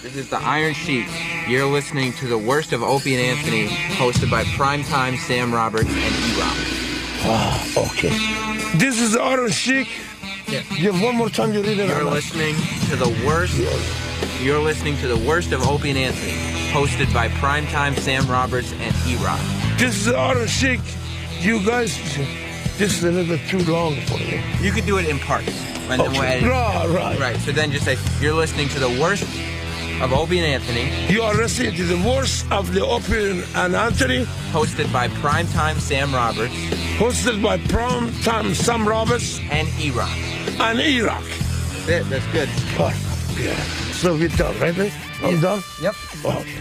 This is the Iron Sheik. You're listening to the worst of Opie and Anthony, hosted by Primetime Sam Roberts and E-Rock. Okay. This is the Iron Sheik. Yeah. Yeah, one more time you read it. You're listening to the worst. You're listening to the worst of Opie and Anthony, hosted by Primetime Sam Roberts and E-Rock. This is the Iron Sheik. You guys, this is a little bit too long for you. You could do it in parts. And then we'll edit it. Right. Right. So then just say, you're listening to the worst of Opie and Anthony. You are listening to the worst of the Opie and Anthony. Hosted by Primetime Sam Roberts. Hosted by Primetime Sam Roberts. And E-Rock. And E-Rock. That's it. That's good. Perfect. Yeah. So we're done, right, mate? I'm done? Yep. Okay.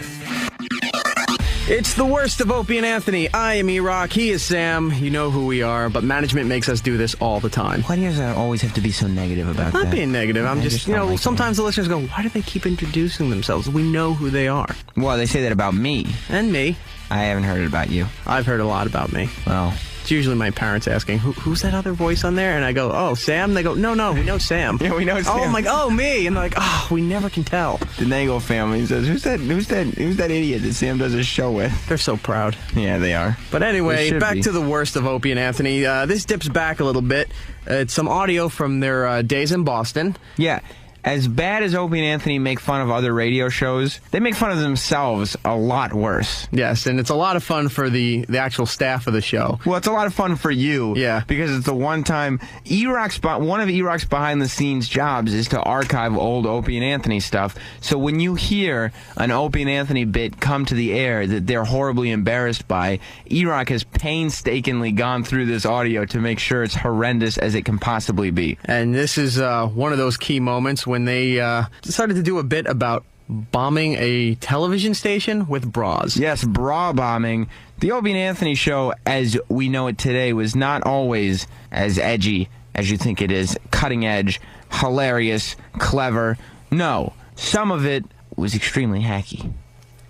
It's the worst of Opie and Anthony. I am E-Rock. He is Sam. You know who we are, but management makes us do this all the time. Why do you always have to be so negative about I'm that? not being negative. I'm just, sometimes the listeners go, why do they keep introducing themselves? We know who they are. Well, they say that about me. And me. I haven't heard it about you. I've heard a lot about me. Well, it's usually my parents asking, who's that other voice on there? And I go, oh, Sam? They go, no, we know Sam. Yeah, we know Sam. Oh, I'm like, oh, me. And they're like, oh, we never can tell. The Nagel family says, who's that idiot that Sam does his show with? They're so proud. Yeah, they are. But anyway, back be. to the worst of Opie and Anthony. This dips back a little bit. It's some audio from their days in Boston. Yeah. As bad as Opie and Anthony make fun of other radio shows, they make fun of themselves a lot worse. Yes, and it's a lot of fun for the actual staff of the show. Well, it's a lot of fun for you. Yeah. Because it's the one time one of E-Rock's behind-the-scenes jobs is to archive old Opie and Anthony stuff. So when you hear an Opie and Anthony bit come to the air that they're horribly embarrassed by, E-Rock has painstakingly gone through this audio to make sure it's horrendous as it can possibly be. And this is one of those key moments when they decided to do a bit about bombing a television station with bras. Yes, bra bombing. The Opie and Anthony show, as we know it today, was not always as edgy as you think it is. Cutting edge, hilarious, clever. No, some of it was extremely hacky.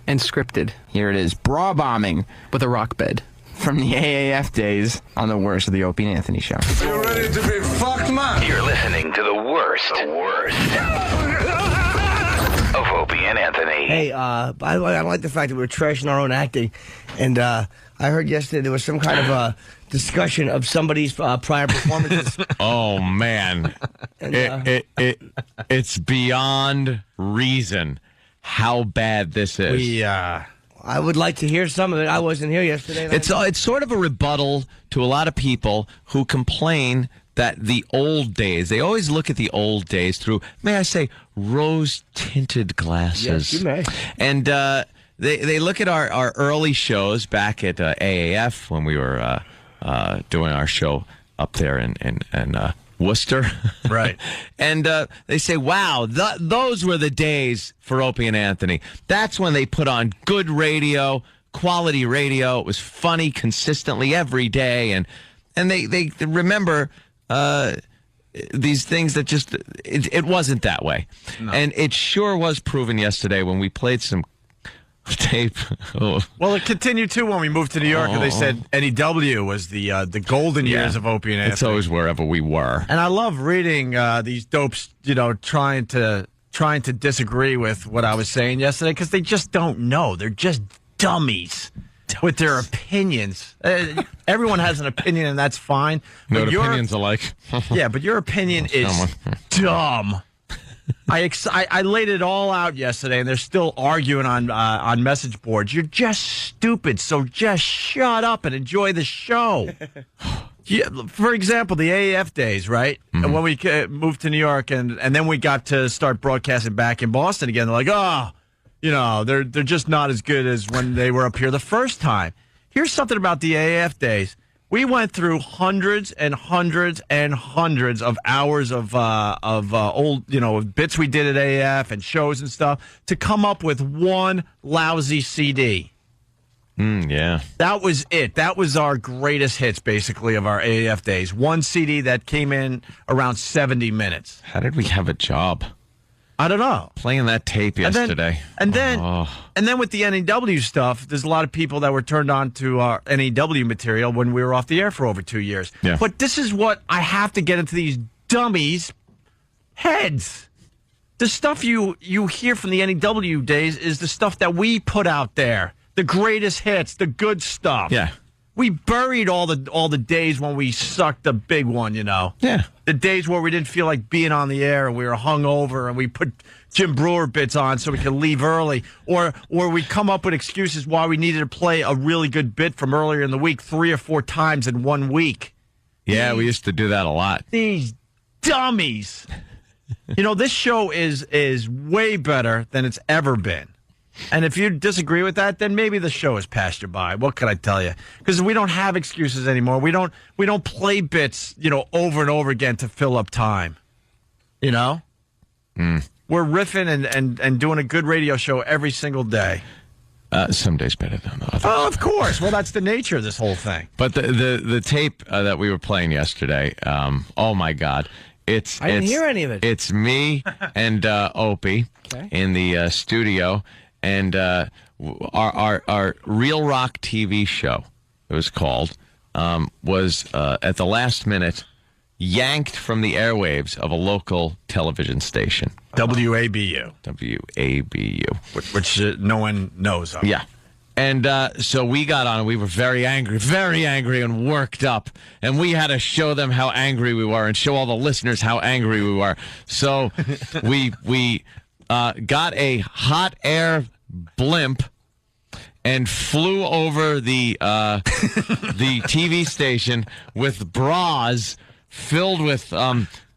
And scripted. Here it is. Bra bombing. With a rock bed. From the AAF days on the worst of the Opie and Anthony show. You ready to be fucked, man? You're listening to the worst of Opie and Anthony. Hey, by the way, I like the fact that we're trashing our own acting. And I heard yesterday there was some kind of a discussion of somebody's prior performances. Oh, man. And, It's beyond reason how bad this is. I would like to hear some of it. I wasn't here yesterday. It's sort of a rebuttal to a lot of people who complain that the old days, they always look at the old days through, may I say, rose-tinted glasses. Yes, you may. And they look at our early shows back at AAF when we were doing our show up there in Worcester. Right. And they say, wow, those were the days for Opie and Anthony. That's when they put on good radio, quality radio. It was funny consistently every day. And they remember these things that just, it wasn't that way. No. And it sure was proven yesterday when we played some tape. Oh. Well, it continued too when we moved to New York, and they said NEW was the golden years of Opie and Anthony. It's always wherever we were. And I love reading these dopes, trying to disagree with what I was saying yesterday because they just don't know. They're just dummies with their opinions. Everyone has an opinion, and that's fine. No opinions alike. Yeah, but your opinion is dumb. I laid it all out yesterday, and they're still arguing on message boards. You're just stupid, so just shut up and enjoy the show. Yeah, for example, the AAF days, right? Mm-hmm. And when we moved to New York, and then we got to start broadcasting back in Boston again, they're like, they're just not as good as when they were up here the first time. Here's something about the AAF days. We went through hundreds and hundreds and hundreds of hours of old, bits we did at AF and shows and stuff to come up with one lousy CD. Yeah. That was it. That was our greatest hits, basically, of our AAF days. One CD that came in around 70 minutes. How did we have a job? I don't know. Playing that tape yesterday. And then with the NEW stuff, there's a lot of people that were turned on to our NEW material when we were off the air for over 2 years. Yeah. But this is what I have to get into these dummies' heads. The stuff you hear from the NEW days is the stuff that we put out there. The greatest hits, the good stuff. Yeah. We buried all the days when we sucked a big one, you know. Yeah. The days where we didn't feel like being on the air and we were hungover and we put Jim Brewer bits on so we could leave early, or we'd come up with excuses why we needed to play a really good bit from earlier in the week 3 or 4 times in 1 week. Yeah, we used to do that a lot. These dummies. You know, this show is way better than it's ever been. And if you disagree with that, then maybe the show has passed you by. What can I tell you? Because we don't have excuses anymore. We don't play bits, you know, over and over again to fill up time. You know? We're riffing and doing a good radio show every single day. Some days better than others. Oh, of course. Well, that's the nature of this whole thing. But the tape that we were playing yesterday, oh my God. I didn't hear any of it. It's me and Opie in the studio. And our Real Rock TV show, it was called, was at the last minute yanked from the airwaves of a local television station. WABU. WABU. Which no one knows of. Yeah. And so we got on, and we were very angry and worked up. And we had to show them how angry we were and show all the listeners how angry we were. So we got a hot air blimp and flew over the TV station with bras filled with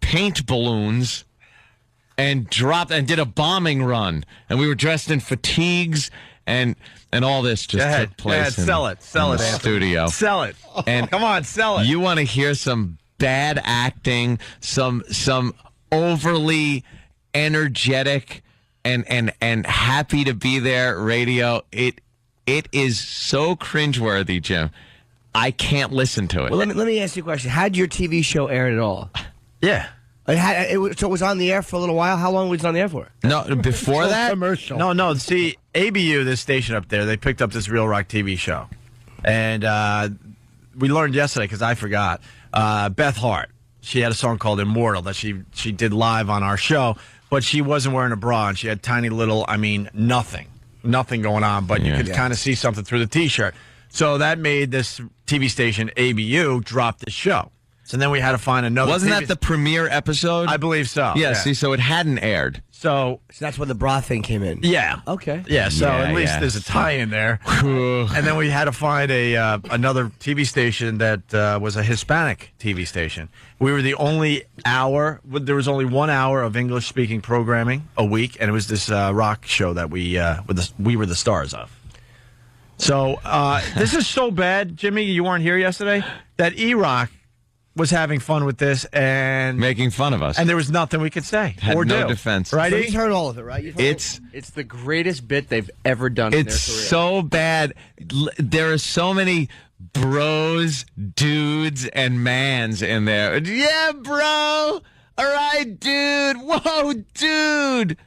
paint balloons and did a bombing run. And we were dressed in fatigues and all this just took place. Sell it, Anthony. Studio. Sell it. And come on, sell it. You want to hear some bad acting, some overly energetic and happy to be there radio. It is so cringeworthy, Jim. I can't listen to it. Well, let me ask you a question. Had your TV show aired at all? Yeah. So it was on the air for a little while? How long was it on the air for? No, before that? Commercial. No. See, ABU, this station up there, they picked up this Real Rock TV show. And we learned yesterday, because I forgot, Beth Hart, she had a song called Immortal that she did live on our show, but she wasn't wearing a bra, and she had tiny little, nothing going on, but you could kind of see something through the T-shirt. So that made this TV station, ABU, drop the show. So then we had to find another. Wasn't that the premiere episode? I believe so. Yeah, see, so it hadn't aired. So that's when the bra thing came in. Yeah. Okay. Yeah, so Yeah, at least yeah. there's a tie in there. And then we had to find another TV station that was a Hispanic TV station. We were the only hour. There was only 1 hour of English-speaking programming a week, and it was this rock show that we were the stars of. So this is so bad, Jimmy, you weren't here yesterday, that E-Rock was having fun with this and Making fun of us. and there was nothing we could say Had or no do. defense. Right? So E? you've heard all of it, right? It's It's the greatest bit they've ever done in their It's career. so bad. There are so many bros, dudes, and mans in there. Yeah, bro. All right, dude. Whoa, dude.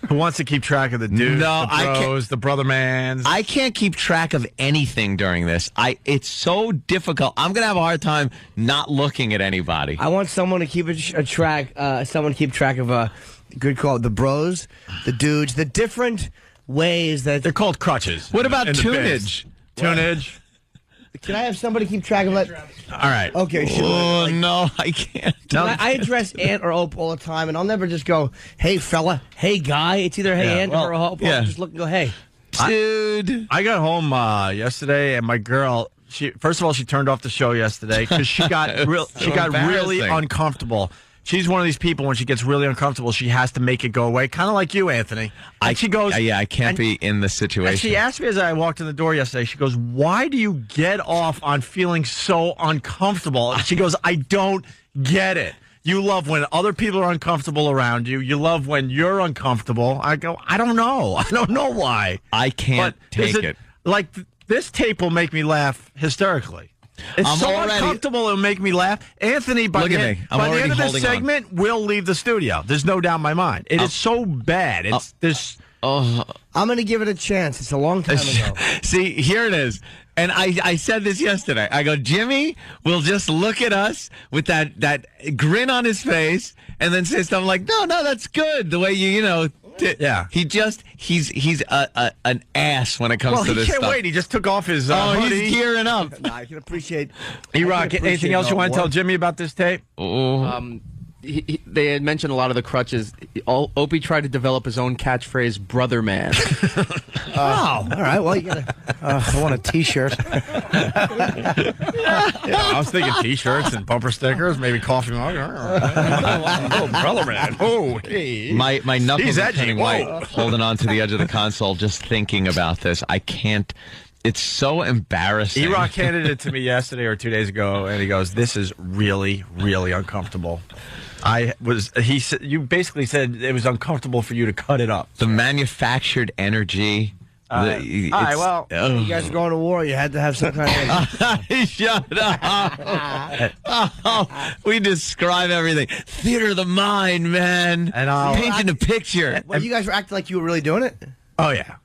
Who wants to keep track of the dudes, No, the I can't- bros, the brother mans? I can't keep track of anything during this. It's so difficult. I'm gonna have a hard time not looking at anybody. I want someone to keep a track. Someone to keep track of good call. The bros, the dudes, the different ways that. They're called crutches. What about in the tunage? biz. Tunage. Can I have somebody keep track of that? All right. Okay. Sure. Oh no, I can't. I address Aunt or Ope all the time, and I'll never just go, "Hey fella," "Hey guy." It's either "Hey Yeah, Aunt" well, or "Ope." yeah. I'll just look and go, "Hey." Dude. I got home yesterday, and my girl. First of all, she turned off the show yesterday because she got really embarrassing. uncomfortable. She's one of these people when she gets really uncomfortable, she has to make it go away, kind of like you, Anthony. And she goes, Yeah, I can't and- be in the And situation. she asked me as I walked in the door yesterday, she goes, "Why do you get off on feeling so uncomfortable?" And she goes, "I don't get it. You love when other people are uncomfortable around you. You love when you're uncomfortable." I go, "I don't know. I don't know why." I can't is take it. Like, this tape will make me laugh hysterically. It's I'm so already- uncomfortable, it'll make me laugh. Anthony, by Look the at end, me. I'm by the already end of this holding on. segment, will leave the studio. There's no doubt in my mind. It is so bad. There's I'm going to give it a chance. It's a long time ago. See, here it is. And I said this yesterday. I go, Jimmy will just look at us with that grin on his face and then say something like, no, that's good. The way you know. Yeah. He's an ass when it comes to this he can't stuff. wait. He just took off his hoodie. He's gearing up. No, I can appreciate. E-Rock, anything else you want to tell Jimmy about this tape? They had mentioned a lot of the crutches. Opie tried to develop his own catchphrase, "Brother Man." Oh, all right. Well, you got to. I want a T-shirt. I was thinking T-shirts and bumper stickers, maybe coffee mug. Oh, brother man. Oh, hey. My knuckles He's are edgy. turning Whoa. white, holding on to the edge of the console, just thinking about this. I can't. It's so embarrassing. E-Rock handed it to me yesterday or 2 days ago, and he goes, "This is really, really uncomfortable." You basically said it was uncomfortable for you to cut it up. The manufactured energy. All right, You guys are going to war. You had to have some kind of. Shut up. We describe everything. Theater of the mind, man. And painting a picture. Well, you guys were acting like you were really doing it. Oh yeah.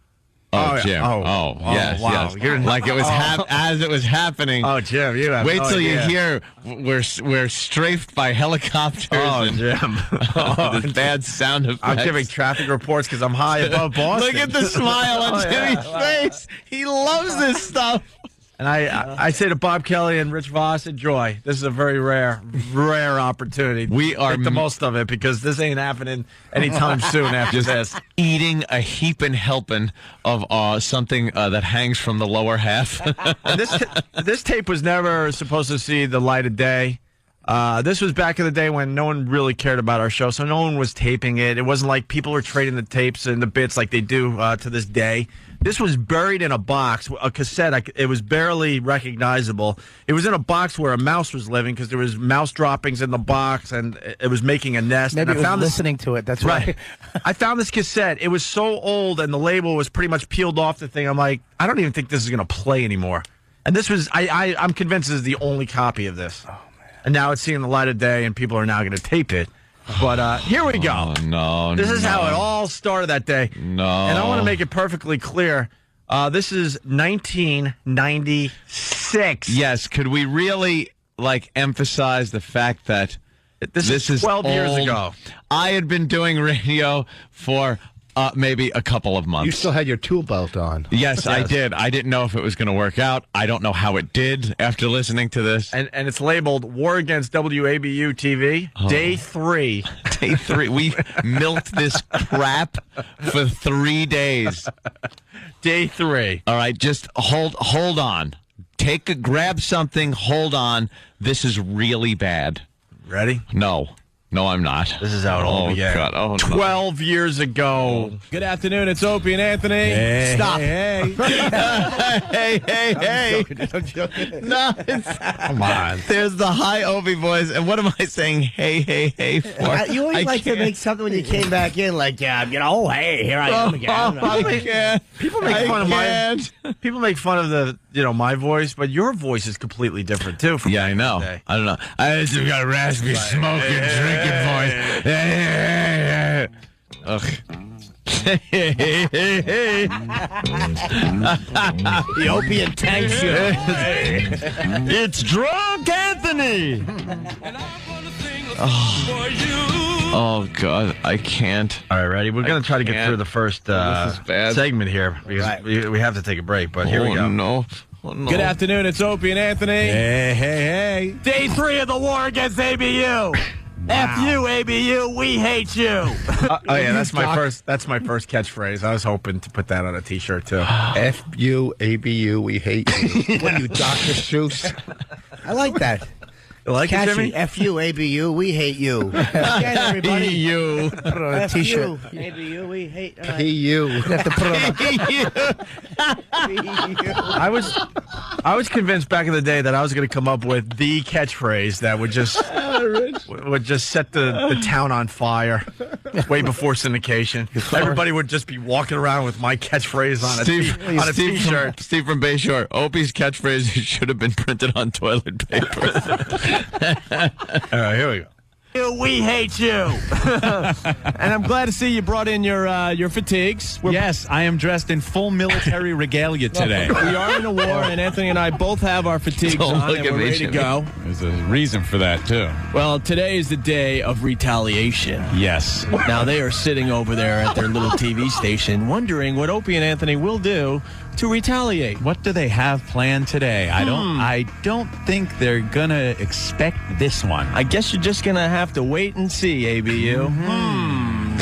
Oh, yeah. Jim. Oh, Yes, wow. yes. You're Like it was as it was happening. Oh, Jim, you have Wait no till you idea. hear we're strafed by helicopters. Oh, and Jim. the bad sound effects. I'm giving traffic reports because I'm high above Boston. Look at the smile on Jimmy's face. He loves this stuff. And I say to Bob Kelly and Rich Voss, enjoy. This is a very rare opportunity. We are Make the most of it because this ain't happening anytime soon after this. Eating a heap and helping of something that hangs from the lower half. And this tape was never supposed to see the light of day. This was back in the day when no one really cared about our show, so no one was taping it. It wasn't like people were trading the tapes and the bits like they do to this day. This was buried in a box, a cassette. It was barely recognizable. It was in a box where a mouse was living because there was mouse droppings in the box, and it was making a nest. Maybe and it was listening to it. That's right. I found this cassette. It was so old, and the label was pretty much peeled off the thing. I'm like, I don't even think this is going to play anymore. And this was, I'm convinced this is the only copy of this. Oh, man. And now it's seeing the light of day, and people are now going to tape it. But here we go. No, This is how it all started that day. No. And I want to make it perfectly clear. This is 1996. Yes, could we really emphasize the fact that This is 12 years old? ago. I had been doing radio for maybe a couple of months. You still had your tool belt on. Yes, I did. I didn't know if it was going to work out. I don't know how it did after listening to this. And it's labeled War Against WABU TV, Day 3. Day 3. We milked this crap for 3 days. Day 3. All right, just hold on. Grab something, hold on. This is really bad. Ready? No, I'm not. This is how it all began. God. Oh, no. 12 years ago. Good afternoon. It's Opie and Anthony. Stop. Hey. I'm joking. No, Come on. there's the high Opie voice, and what am I saying? Hey for? You always like to can't. make something when you came back in, like, oh, hey, here I am again. I can't. People make fun of people make fun of the my voice, but your voice is completely different too. From Yeah, I know. today. I don't know. I just got a raspy, smoking, drinking voice. Ugh. The opiate tank show. It's Drunk Anthony. Oh God, I can't. All right, ready? We're going to try to get can't. through the first This is bad. segment here because we have to take a break. But here we go. No. Oh, no. Good afternoon. It's Opie and Anthony. Hey. Day 3 of the war against ABU. F you, ABU. We hate you. Oh yeah, that's my first catchphrase. I was hoping to put that on a T-shirt too. F-U, A-B-U, we hate you. What are you, Dr. Seuss? I like that. You like it, Catchy. Jimmy? F-U, A-B-U, we hate you. Again, everybody. You. Put it on a T-shirt. A-B-U, we hate you. P-U. Have to put it on I was convinced back in the day that I was going to come up with the catchphrase that would just set the town on fire way before syndication. Everybody would just be walking around with my catchphrase on a T-shirt. Steve from Bayshore. Opie's catchphrase should have been printed on toilet paper. All right, here we go. We hate you. And I'm glad to see you brought in your fatigues. Yes, I am dressed in full military regalia today. We are in a war, and Anthony and I both have our fatigues Don't on, look and at we're me, ready to Jimmy. go. There's a reason for that, too. Well, today is the day of retaliation. Yes. Now, they are sitting over there at their little TV station wondering what Opie and Anthony will do to retaliate. What do they have planned today? I don't think they're gonna expect this one. I guess you're just going to have to wait and see, ABU.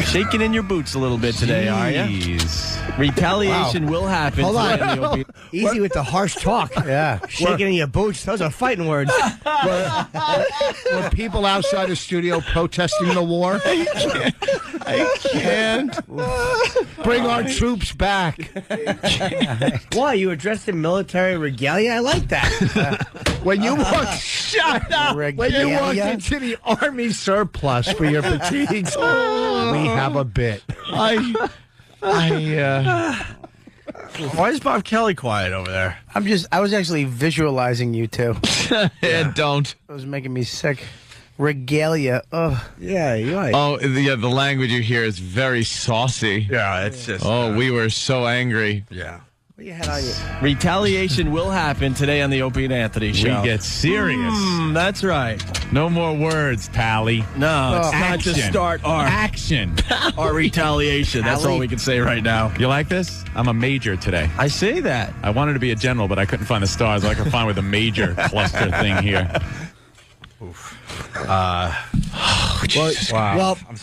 Shaking in your boots a little bit today, are you? Jeez. Retaliation will happen. Hold on. today on the Opie. Easy with the harsh talk. Yeah. Shaking in your boots. Those are fighting words. Were people outside the studio protesting the war? I can't. Bring our troops back. Why? You were dressed in military regalia? I like that. When you walked, shut up. When you walked Regalia? into the army surplus for your fatigues, we have a bit. Why is Bob Kelly quiet over there? I was actually visualizing you two. Yeah, don't. It was making me sick. Regalia. Ugh. Yeah, you're right. Oh, the language you hear is very saucy. Yeah, it's just. Oh, we were so angry. Yeah. What you had on you? Retaliation will happen today on the Opie and Anthony show. We get serious. That's right. No more words, Pally. No, it's not to Action. start Action. our retaliation. That's all we can say right now. You like this? I'm a major today. I say that. I wanted to be a general, but I couldn't find the stars. I could find with a major cluster thing here. Well,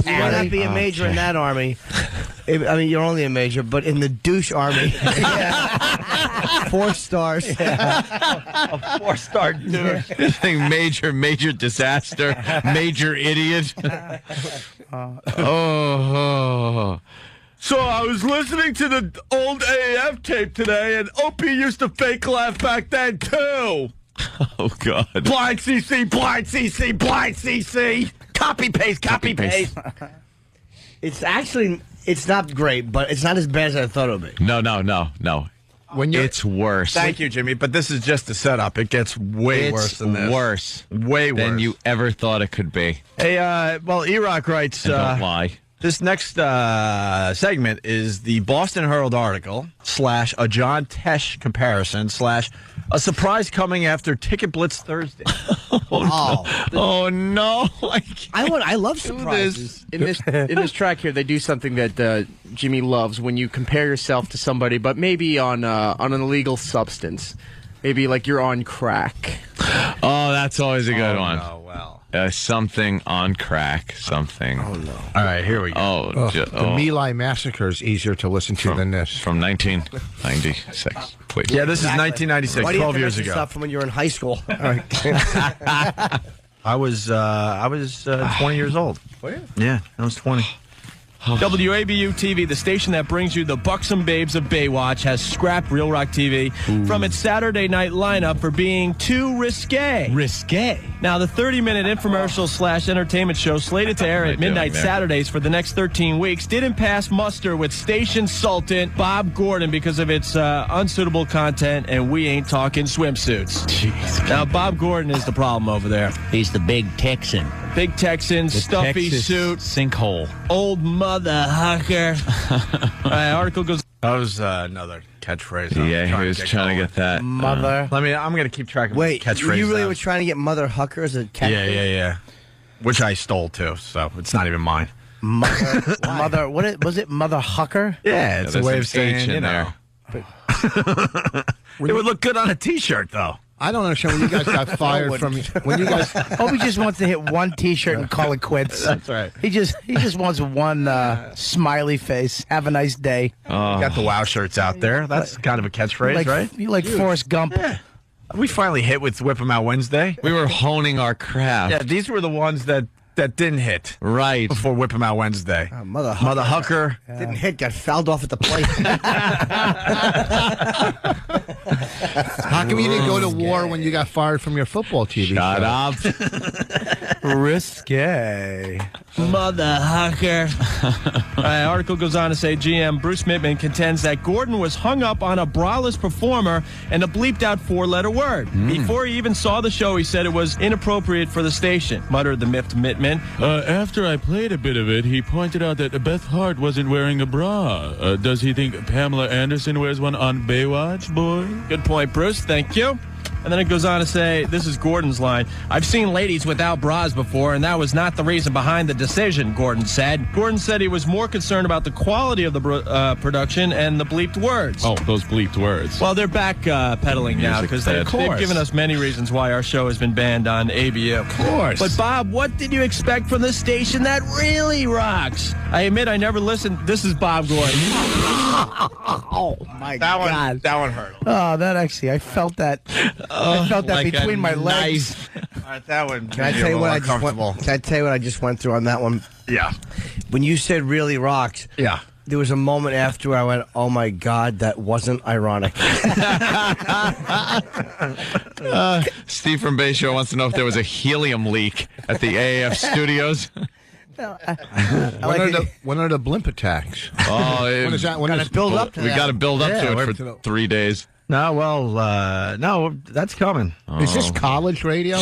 you might not be a major in that army. I mean, you're only a major, but in the douche army, 4 stars. A 4-star dude. Thing major disaster, major idiot. Oh. So I was listening to the old AAF tape today, and Opie used to fake laugh back then, too. Oh, God. Blind CC, blind CC, blind CC. Copy paste, copy paste. It's not great, but it's not as bad as I thought it would be. No. When you're, It's worse. Thank you, Jimmy, but this is just a setup. It gets way worse than this. Worse. Way worse. Than you ever thought it could be. Hey, well, E-Rock writes... And don't lie. This next segment is the Boston Herald article / a John Tesh comparison / a surprise coming after Ticket Blitz Thursday. Oh, no. I love surprises. In this track here, they do something that Jimmy loves when you compare yourself to somebody, but maybe on an illegal substance. Maybe like you're on crack. Oh, that's always a good one. Oh, well. Something on crack. Something. Oh, no. All right, here we go. the My Lai massacre is easier to listen to than this. From 1996, please. Yeah, this is 1996, Why do you have 12 to years mention ago. stuff from when you were in high school? I was 20 years old. Yeah, I was 20. WABU TV, the station that brings you the buxom babes of Baywatch, has scrapped Real Rock TV from its Saturday night lineup for being too risque. Risque. Now, the 30-minute infomercial / entertainment show slated to air at midnight Saturdays for the next 13 weeks didn't pass muster with station sultan Bob Gordon because of its unsuitable content, and we ain't talking swimsuits. Jeez. Now, Bob Gordon is the problem over there. He's the big Texan. Big Texan, stuffy Texas suit, sinkhole. old mother hucker. Article goes. That was another catchphrase. Yeah, he was trying to get that. Mother. I'm going to keep track of Wait, catchphrases. you really were trying to get Mother Hucker as a cat? Yeah. Which I stole too, so it's not even mine. Mother. Was it Mother Hucker? Yeah, it's a way of saying, you know. It would look good on a T-shirt, though. I don't understand when you guys got fired from. When you guys, He just wants to hit one T-shirt and call it quits. That's right. He just wants one smiley face. Have a nice day. You got the WoW shirts out there. That's kind of a catchphrase, right? You like Forrest Gump. Yeah. We finally hit with Whip 'em Out Wednesday. We were honing our craft. Yeah, these were the ones that didn't hit. Right. Before Whip 'em Out Wednesday. Mother Hucker. Didn't hit, got fouled off at the plate. How come you didn't go to war when you got fired from your football TV Shut show? up. Risque. Mother hucker. Article goes on to say GM Bruce Mittman contends that Gordon was hung up on a braless performer and a bleeped out 4-letter word. Before he even saw the show, he said it was inappropriate for the station, muttered the miffed Mittman. After I played a bit of it, he pointed out that Beth Hart wasn't wearing a bra. Does he think Pamela Anderson wears one on Baywatch, boy? Good point, Bruce. Thank you. And then it goes on to say, this is Gordon's line, I've seen ladies without bras before, and that was not the reason behind the decision, Gordon said. Gordon said he was more concerned about the quality of the production and the bleeped words. Oh, those bleeped words. Well, they're back pedaling now because they've given us many reasons why our show has been banned on ABU. Of course. But, Bob, what did you expect from the station that really rocks? I admit I never listened. This is Bob Gordon. Oh, my God. That one hurt. Oh, that actually, I felt that. I felt that like between a my legs. All right, that one. Can I tell you what I just went? Can I tell you what I just went through on that one? Yeah. When you said "really rocks," Yeah. there was a moment after where I went, "Oh my God, that wasn't ironic." Steve from Bay Show wants to know if there was a helium leak at the AAF studios. When are the blimp attacks? Oh, When is that? When is build up to we that. got to build up Yeah, to we it have for to- 3 days. No, well, no, that's coming. Is this college radio?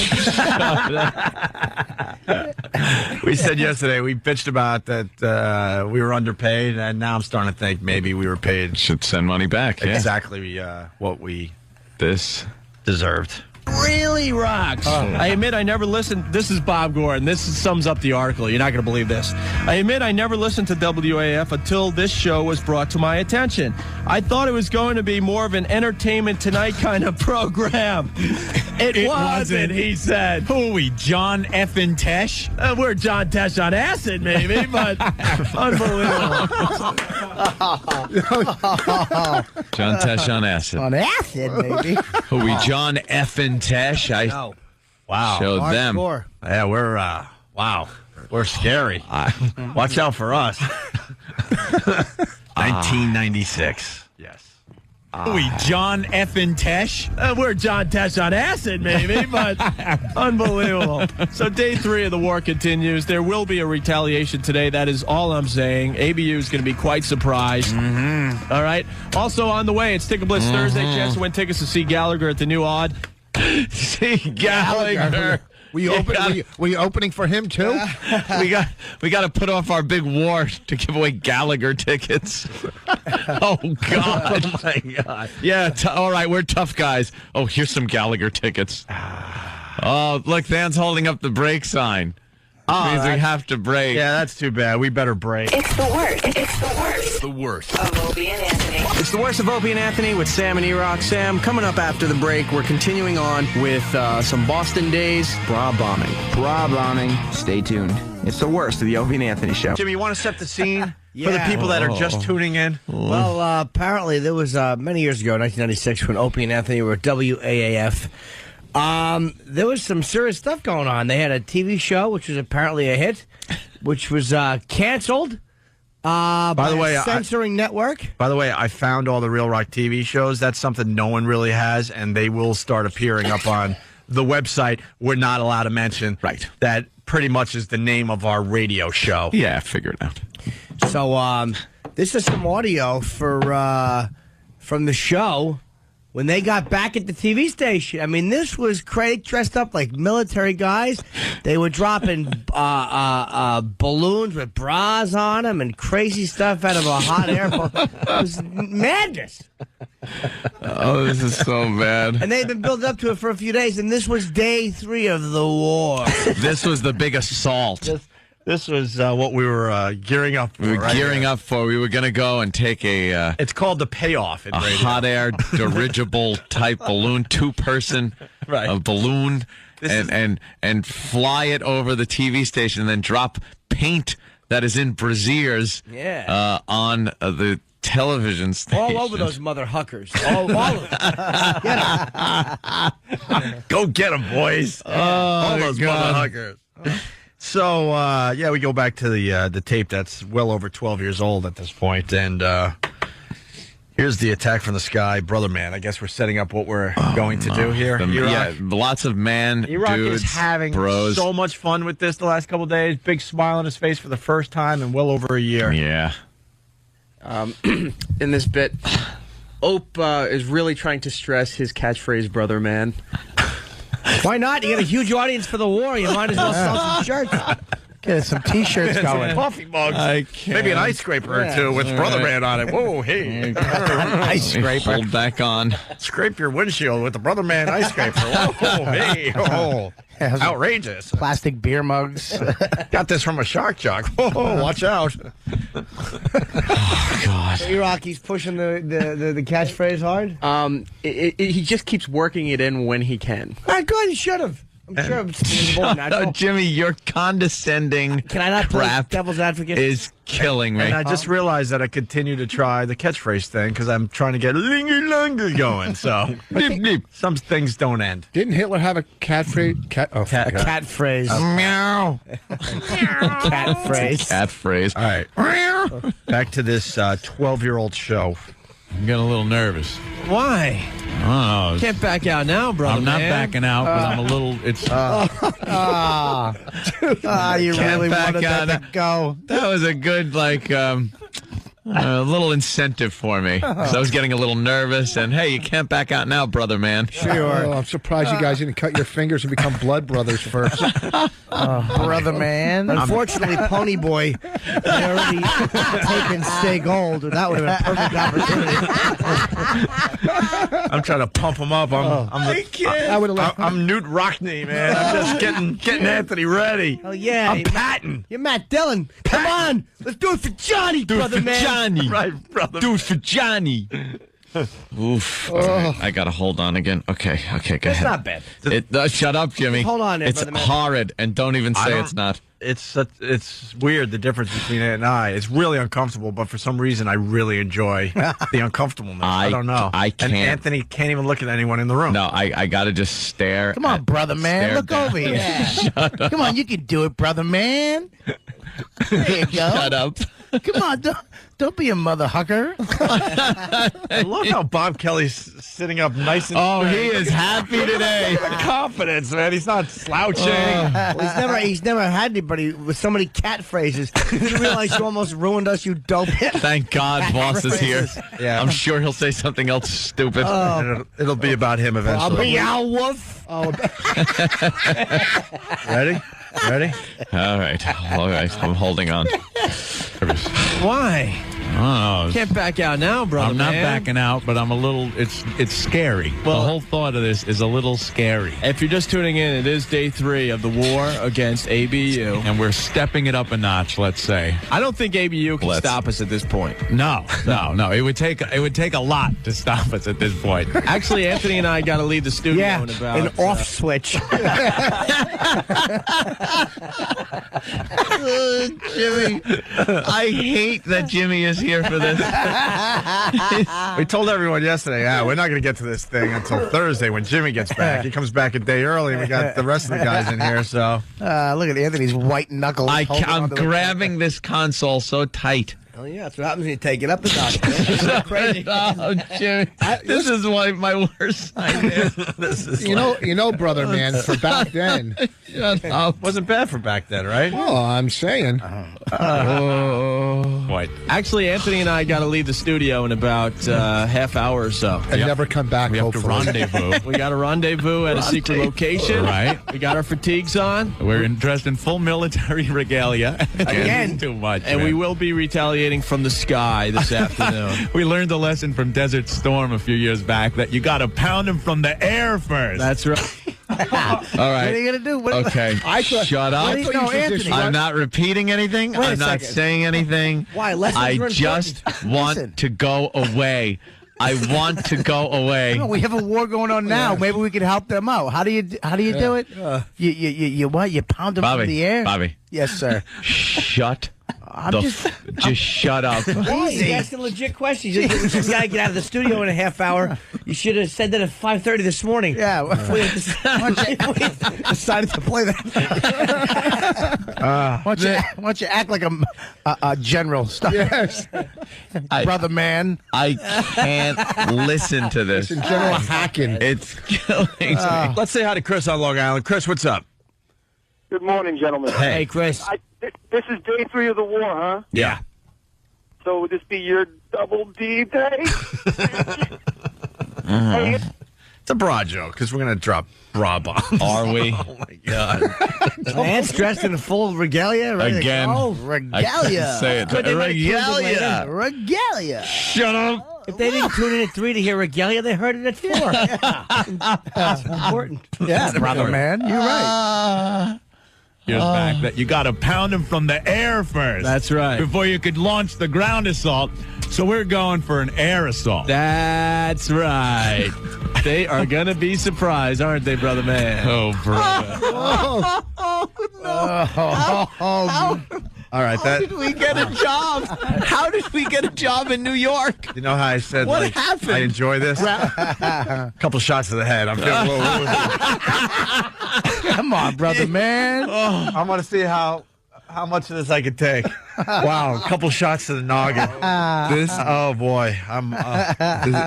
We said yesterday, we bitched about that we were underpaid, and now I'm starting to think maybe we were paid Should send money back. Yeah. exactly what we This. deserved. Really rocks. I admit I never listened. This is Bob Gordon. This sums up the article. You're not going to believe this. I admit I never listened to WAF until this show was brought to my attention. I thought it was going to be more of an Entertainment Tonight kind of program. It wasn't, he said. Who are we, John F. Tesh? We're John Tesh on acid, maybe, but unbelievable. John Tesh on acid. On acid, baby. Who are we, John F. Tesh? I Wow. showed them. Hardcore. Yeah, we're wow, we're scary. Watch out for us. 1996. Yes. Who are we, John F. Tesh? We're John Tesh on acid, maybe, but unbelievable. So day 3 of the war continues. There will be a retaliation today. That is all I'm saying. ABU is going to be quite surprised. All right. Also on the way, it's Ticket Blitz Thursday. Chance to win tickets to see Gallagher at the New Odd. See Gallagher. Were you opening for him too? we got to put off our big war to give away Gallagher tickets. Oh God! Oh my God. Yeah, all right, we're tough guys. Oh, here's some Gallagher tickets. Oh, look, Dan's holding up the break sign. Means we have to break. Yeah, that's too bad. We better break. It's the worst. It's the worst. The worst. Of Opie and Anthony. It's the worst of Opie and Anthony with Sam and E-Rock. Sam, coming up after the break, we're continuing on with some Boston Days bra bombing. Bra bombing. Stay tuned. It's the worst of the Opie and Anthony show. Jimmy, you want to set the scene for the Yeah. people that are just tuning in? Well, apparently there was many years ago, 1996, when Opie and Anthony were at WAAF. There was some serious stuff going on. They had a TV show, which was apparently a hit, which was canceled by the way, a censoring network. By the way, I found all the Real Rock TV shows. That's something no one really has, and they will start appearing up on the website. We're not allowed to mention. Right. That pretty much is the name of our radio show. Yeah, figure it out. So this is some audio for from the show when they got back at the TV station. I mean, this was Craig dressed up like military guys. They were dropping balloons with bras on them and crazy stuff out of a hot air balloon. It was madness. Oh, this is so bad. And they've been building up to it for a few days, and this was day 3 of the war. This was the big assault. This was what we were gearing up for. We were gearing up for. We were going to go and take a It's called the payoff in radio. hot air dirigible type balloon, 2-person Right. balloon, and fly it over the TV station, and then drop paint that is in braziers on the television station. All over those mother huckers. All of them. Go get them, boys. All those motherfuckers. So, we go back to the tape that's well over 12 years old at this point, and Here's the attack from the sky, brother man. I guess we're setting up what we're going to do here. Yeah, lots of man E-Rock dudes, is having bros. so much fun with this the last couple of days. Big smile on his face for the first time in well over a year. Yeah. In this bit, Ope is really trying to stress his catchphrase, brother man. Why not? You got a huge audience for the war. You might as well sell some shirts. Get some T-shirts going. Coffee mugs. I can't. Maybe an ice scraper or two with brother man on it. Whoa, hey. Ice scraper. Hold back on. Scrape your windshield with the brother man ice scraper. Whoa, hey. Oh, outrageous. Plastic beer mugs. Got this from a shark jock. Whoa, watch out. God. E-Rock, he's pushing the catchphrase hard. He just keeps working it in when he can. All right, good. He should have. I'm sure it's more natural. Jimmy, your condescending Can I not play crap devil's advocate? is killing me. And I just realized that I continue to try the catchphrase thing because I'm trying to get linger going. So some things don't end. Didn't Hitler have a catchphrase? cat phrase. Meow. Cat phrase. Cat phrase. All right. Back to this 12-year-old show. I'm getting a little nervous. Why? I don't know. Can't back out now, brother. I'm not man. backing out, but I'm a little. It's You Can't really back wanted that out. to go. That was a good, a little incentive for me. So I was getting a little nervous, and hey, you can't back out now, brother man. Oh, I'm surprised you guys didn't cut your fingers and become blood brothers first. Brother man. Unfortunately, Pony Boy had already taken Stay Gold. That would have been a perfect opportunity. I'm trying to pump him up. I'm Newt Rockney, man. I'm just getting Anthony ready. Oh, yeah. I'm Patton. You're Matt Dillon. Come on. Let's do it for Johnny, brother man. Johnny. Right, brother. Do it for Johnny. Oof. All right, I got to hold on again. Okay, go It's ahead. not bad. Shut up, Jimmy. Hold on there, It's brother man. horrid, and don't even say don't- it's not. It's weird, the difference between it and I. It's really uncomfortable, but for some reason, I really enjoy the uncomfortableness. I don't know. I can't. And Anthony can't even look at anyone in the room. No, I got to just stare. Come on, brother man. stare Look down. over here. Come on, you can do it, brother man. There you go. Shut up. Come on, don't be a mother hugger. I love how Bob Kelly's sitting up nice and Oh, straight. he is happy today. Confidence, man. He's not slouching. Well, he's never had anybody with so many cat phrases. You realize you almost ruined us, you dope. Thank God boss is here. Yeah. I'm sure he'll say something else stupid. It'll be about him eventually. Meow wolf. Ready? All right. I'm holding on. Why? I don't know. Can't back out now, brother. I'm not man. backing out, but I'm a little. It's scary. Well- the whole thought of this is a little scary, If you're just tuning in, it is day 3 of the war against ABU. and we're stepping it up a notch. Let's say. I don't think ABU can Let's- stop us at this point. No. It would take a lot to stop us at this point. Actually, Anthony and I got to leave the studio Yeah, in about an off switch. Jimmy, I hate that Jimmy is here for this. We told everyone yesterday, we're not going to get to this thing until Thursday when Jimmy gets back. He comes back a day early, and we got the rest of the guys in here, so. Look at Anthony's white knuckles. holding I'm onto the- grabbing this console so tight. Oh, yeah, that's what happens when you take it up a notch. It's crazy. Oh, Jimmy, this is my worst nightmare. You know, brother man, for back then. Shut up. Wasn't bad for back then, right? Oh, I'm saying. What? Actually, Anthony and I got to leave the studio in about half hour or so. And never come back, We have to hopefully. rendezvous. We got a rendezvous at a secret location. Right. We got our fatigues on. We're dressed in full military regalia. Again. It's too much. And man. we will be retaliating from the sky this afternoon. We learned a lesson from Desert Storm a few years back that you got to pound him from the air first. That's right. All What right. are you going to do? Okay. Shut up. What do you know, Anthony? I'm not repeating anything. Wait a I'm not second. saying anything. Why? Lessons I are just important. want Listen. to go away. I want to go away. No, we have a war going on now. Maybe we could help them out. How do you do it? You what? You pound them Bobby. from the air? Bobby. Yes, sir. Shut Just shut up. Easy. That's a legit question. You gotta get out of the studio in a half hour. You should have said that at 5:30 this morning. Yeah. We decided to play that. Why don't you act like a general? Stop. Yes. Brother man. I can't listen to this. General hacking. It's killing me. Let's say hi to Chris on Long Island. Chris, what's up? Good morning, gentlemen. Hey, Chris. This is day 3 of the war, huh? Yeah. So would this be your double D day? Hey, It's a bra joke because we're going to drop bra bombs. Are we? Oh, my God. Man's dressed in full regalia. Ready to Again. go. I can't say it. Good, they might prove it Regalia. later. Regalia. Shut up. If they didn't tune in at 3 to hear regalia, they heard it at 4. That's important. Yeah, brother man. You're right. Here's back that you got to pound him from the air first. That's right. Before you could launch the ground assault. So we're going for an air assault. That's right. They are going to be surprised, aren't they, brother man? Oh, brother. All right. How did we get a job? How did we get a job in New York? You know how I said, What happened? I enjoy this? Couple shots to the head. I'm feeling a little woozy. Come on, brother man. I want to see how much of this I could take. Wow, a couple shots to the noggin. Oh boy,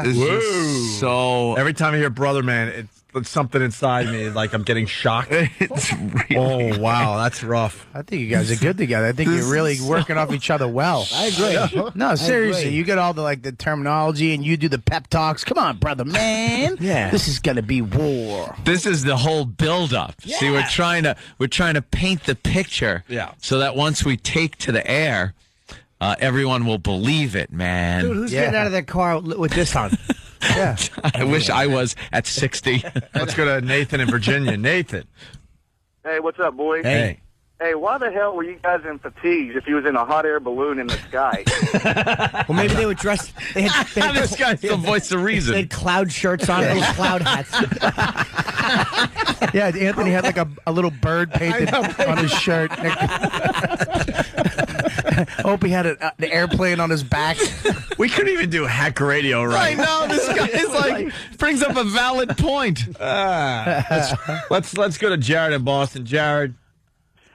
This is so. every time I hear brother man, it's something inside me like I'm getting shocked. It's really. Oh wow, that's rough. I think you guys are good together. I think you're really working off each other well. I agree. No, seriously, agree. you get all the terminology and you do the pep talks. Come on, brother man. Yeah. This is gonna be war. This is the whole build-up. See, we're trying to paint the picture. Yeah. So that once we take to the air, everyone will believe it, man. Dude, who's getting out of their car with this on? Yeah. I wish I was at 60. Let's go to Nathan in Virginia. Nathan. hey, what's up, boys? Hey. Hey, why the hell were you guys in fatigues if you was in a hot air balloon in the sky? Well, maybe they were dressed. They had This guy's the voice of They reason. had cloud shirts on, little cloud hats. Yeah, Anthony had like a little bird painted on his shirt. Opie had the airplane on his back. We couldn't even do hack radio I right. know, this guy is like, brings up a valid point. Let's go to Jared in Boston. Jared.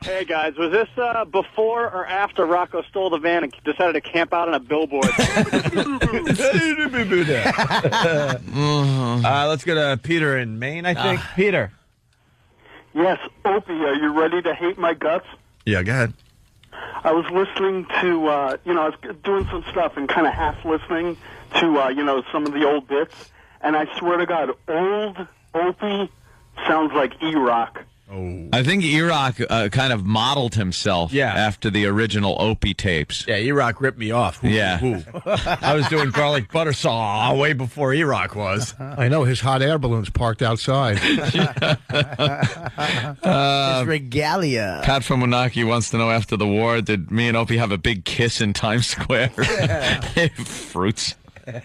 Hey, guys, was this before or after Rocco stole the van and decided to camp out on a billboard? Let's go to Peter in Maine, I think. Peter. Yes, Opie, are you ready to hate my guts? Yeah, go ahead. I was listening to, I was doing some stuff and kind of half listening to, some of the old bits, and I swear to God, old Opie sounds like E-Rock. I think E-Rock kind of modeled himself after the original Opie tapes. Yeah, E-Rock ripped me off. Yeah. I was doing garlic butter saw way before E-Rock was. I know his hot air balloon's parked outside. It's regalia. Pat from Moonachie wants to know, after the war, did me and Opie have a big kiss in Times Square? Fruits.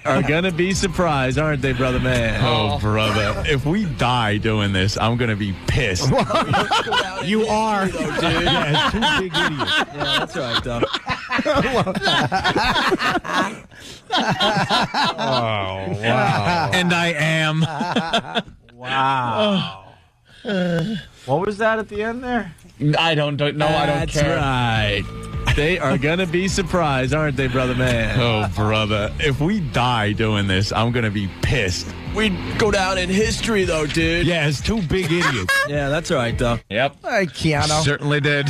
Are going to be surprised, aren't they, brother man? Oh, brother. If we die doing this, I'm going to be pissed. You are. Yeah, two big idiots. Yeah, that's right, though. Oh, wow. And I am. Wow. What was that at the end there? I don't know. I don't care. That's right. They are going to be surprised, aren't they, brother man? Oh, brother. If we die doing this, I'm going to be pissed. We'd go down in history, though, dude. Yeah, it's two big idiots. Yeah, that's right, though. Yep. Hey, Keanu. Certainly did.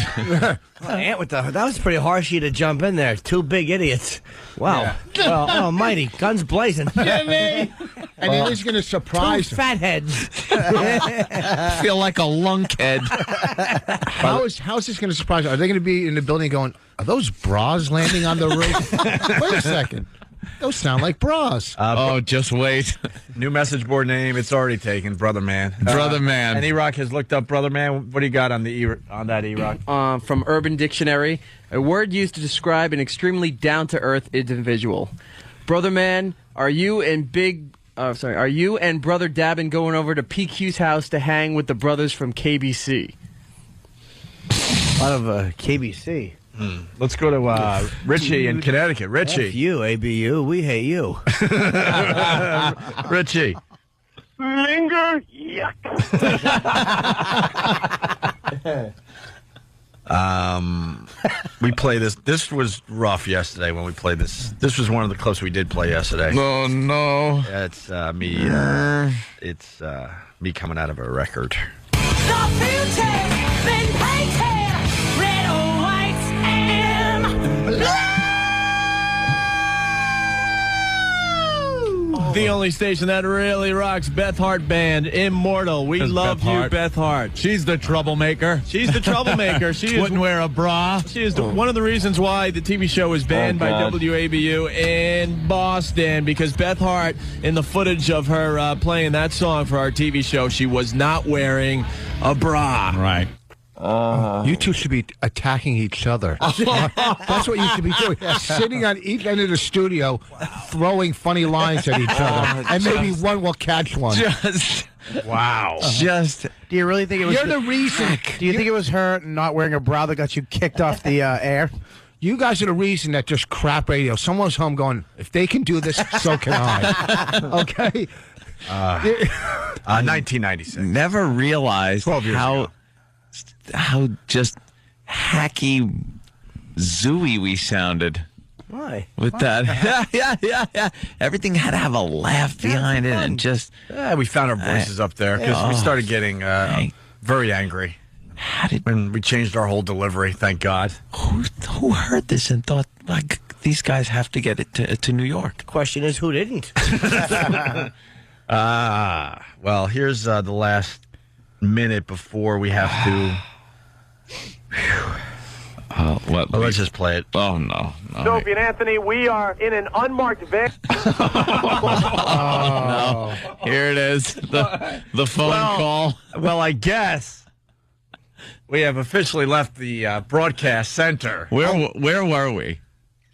Ant with that was pretty harsh of you to jump in there. Two big idiots. Wow. Well, almighty. Guns blazing. And it is going to surprise Two him. fatheads. Feel like a lunkhead. How's this going to surprise him? Are they going to be in the building going, are those bras landing on the roof? Wait a second. Those sound like bras. Just wait. New message board name. It's already taken. Brother Man. Brother Man. And E-Rock has looked up Brother Man. What do you got on that E-Rock? From Urban Dictionary, a word used to describe an extremely down-to-earth individual. Brother man, are you and Brother Dabin going over to PQ's house to hang with the brothers from KBC? A lot of KBC. Let's go to Richie in Connecticut. Richie. F you, ABU. We hate you. Richie. Linger, yuck. We play this. This was rough yesterday when we played this. This was one of the clips we did play yesterday. Oh, no. It's me. It's me coming out of a record. The only station that really rocks, Beth Hart Band, Immortal. We love Beth you, Hart. Beth Hart. She's the troublemaker. She's the troublemaker. She is Wouldn't wear a bra. She is one of the reasons why the TV show was banned by God. WABU in Boston, because Beth Hart, in the footage of her playing that song for our TV show, she was not wearing a bra. Right. You two should be attacking each other. That's what you should be doing. Sitting on each end of the studio, throwing funny lines at each other, and maybe one will catch one. Wow. Just. Do you really think it was? You're the reason. Do you think it was her not wearing a bra that got you kicked off the air? You guys are the reason that just crap radio. Someone's home going, if they can do this, so can I. Okay? 1996. Never realized 12 years ago. how just hacky, zooey we sounded. Why? With that. Yeah. Everything had to have a laugh behind it and just. Yeah, we found our voices up there because we started getting very angry. How did when we changed our whole delivery? Thank God. Who heard this and thought, like, these guys have to get it to New York? The question is, who didn't? Well, here's the last minute before we have to. Let's just play it. Oh, no. Sophie and Anthony, we are in an unmarked van. No. Here it is. The phone call. Well, I guess we have officially left the broadcast center. Where were we?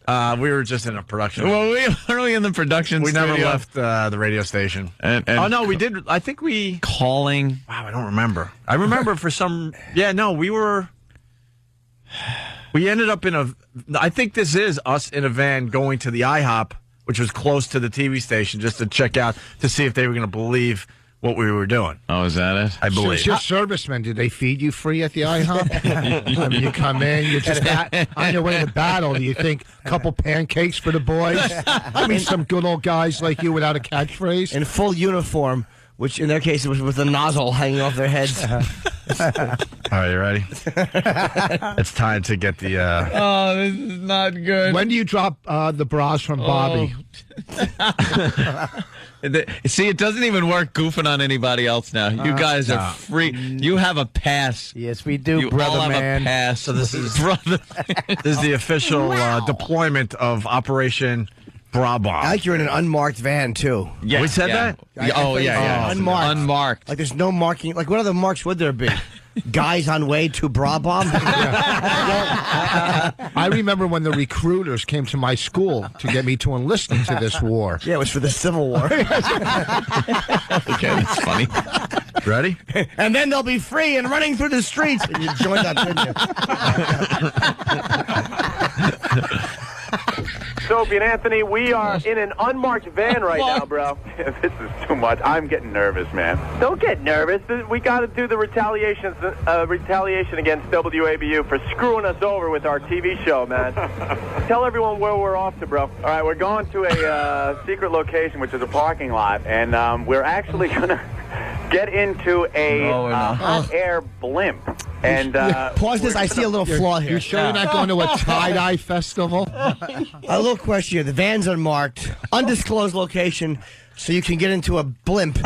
We were just in a production. Well, were we in the production We studio? never left the radio station. And oh, no, we did. I think we... Calling. Wow, I don't remember. I remember for some... Yeah, no, we were... We ended up in a... I think this is us in a van going to the IHOP, which was close to the TV station, just to check out, to see if they were going to believe what we were doing. Oh, is that it? I believe. Your servicemen, did they feed you free at the IHOP? I mean, you come in, you're just on your way to battle. Do you think a couple pancakes for the boys? I mean, some good old guys like you without a catchphrase. In full uniform, which in their case it was with a nozzle hanging off their heads. All right, you ready? It's time to get the... Oh, this is not good. When do you drop the bras from Bobby? See, it doesn't even work goofing on anybody else now. You guys are free. You have a pass. Yes, we do, You brother all have man. a pass. So this is brother. This is the official deployment of Operation Bra Bomb. I like you're in an unmarked van, too. Yeah, We said that? Unmarked. Unmarked. Like there's no marking. Like what other marks would there be? Guys on way to bra bomb? I remember when the recruiters came to my school to get me to enlist into this war. Yeah, it was for the Civil War. Okay, that's funny. Ready? And then they'll be free and running through the streets. And you joined that, didn't you? Sophie and Anthony, we are in an unmarked van right now, bro. This is too much. I'm getting nervous, man. Don't get nervous. We got to do the retaliation against WABU for screwing us over with our TV show, man. Tell everyone where we're off to, bro. All right, we're going to a secret location, which is a parking lot, and we're actually going to get into a hot air blimp. And pause this. I see a little flaw here. You sure you're not going to a tie-dye festival? A little question here. The van's unmarked, undisclosed location, so you can get into a blimp.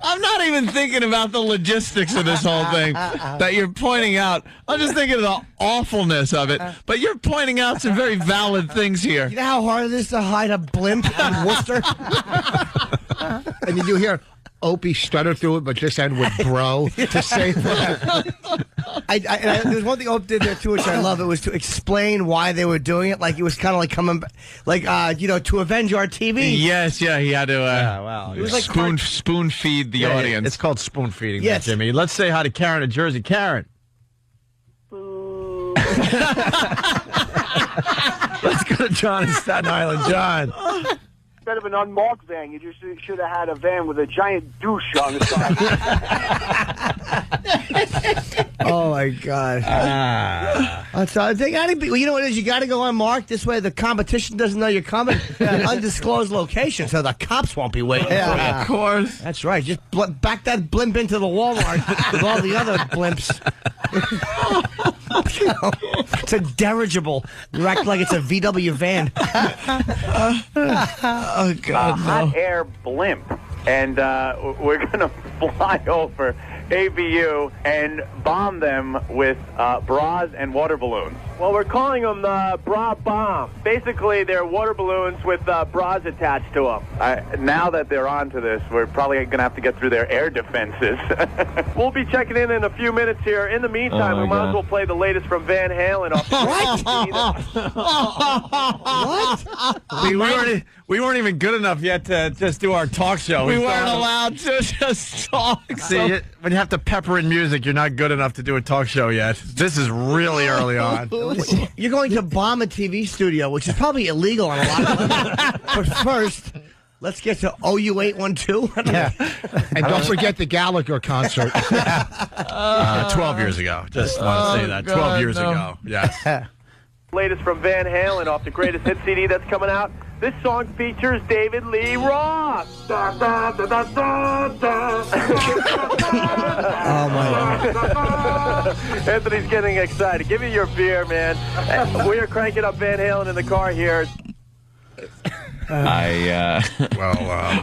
I'm not even thinking about the logistics of this whole thing that you're pointing out. I'm just thinking of the awfulness of it. But you're pointing out some very valid things here. You know how hard it is to hide a blimp in Worcester? And you hear, Opie stutter through it, but just end with bro to save that. There's one thing Opie did there too, which I love. It was to explain why they were doing it. Like it was kind of like coming, like to avenge our TV. Yes, yeah, he had to It was like spoon feed the audience. It's called spoon feeding, Yes. Jimmy. Let's say hi to Karen in Jersey. Karen. Let's go to John in Staten Island. John. Instead of an unmarked van, you just should have had a van with a giant douche on the side. Oh my God! So they gotta be. You know what it is? You got to go unmarked. This way, the competition doesn't know you're coming. Undisclosed location, so the cops won't be waiting. Of course. That's right. Just back that blimp into the Walmart with all the other blimps. It's a dirigible. You act like it's a VW van. Oh God! Hot air blimp, and we're gonna fly over ABU and bomb them with bras and water balloons. Well, we're calling them bra bomb. Basically, they're water balloons with bras attached to them. Now that they're onto this, we're probably going to have to get through their air defenses. We'll be checking in a few minutes here. In the meantime, we might as well play the latest from Van Halen. What? We weren't even good enough yet to just do our talk show. We weren't allowed to just talk. See, when you have to pepper in music, you're not good enough to do a talk show yet. This is really early on. You're going to bomb a TV studio, which is probably illegal on a lot of them. But first, let's get to OU812. And don't forget the Gallagher concert. 12 years ago. Just want to say that. 12 years ago. Yes. Latest from Van Halen off the greatest hit CD that's coming out. This song features David Lee Roth. Da, da, da, da, da, da. Oh, my God. Anthony's getting excited. Give me your beer, man. We are cranking up Van Halen in the car here.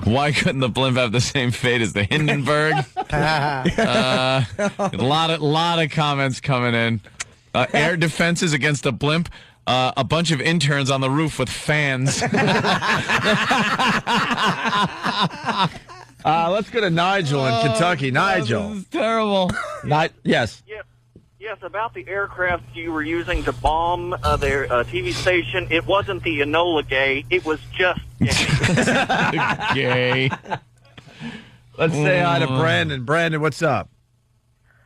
Why couldn't the blimp have the same fate as the Hindenburg? A lot of comments coming in. Air defenses against a blimp. A bunch of interns on the roof with fans. Let's go to Nigel in Kentucky. Nigel. This is terrible. Yes. Yes, about the aircraft you were using to bomb their TV station. It wasn't the Enola Gay. It was just gay. Gay. Let's say hi to Brandon. Brandon, what's up?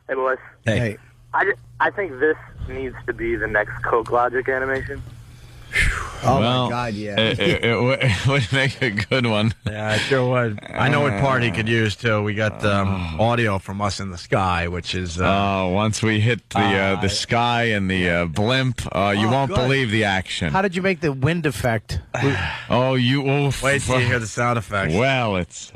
Hey, boys. Hey. I think this needs to be the next Coke Logic animation. My God, yeah. It would make a good one. Yeah, it sure would. I know what part he could use, too. We got audio from Us in the Sky, which is... once we hit the sky and the blimp, you won't believe the action. How did you make the wind effect? Wait till you hear the sound effects. Well, it's...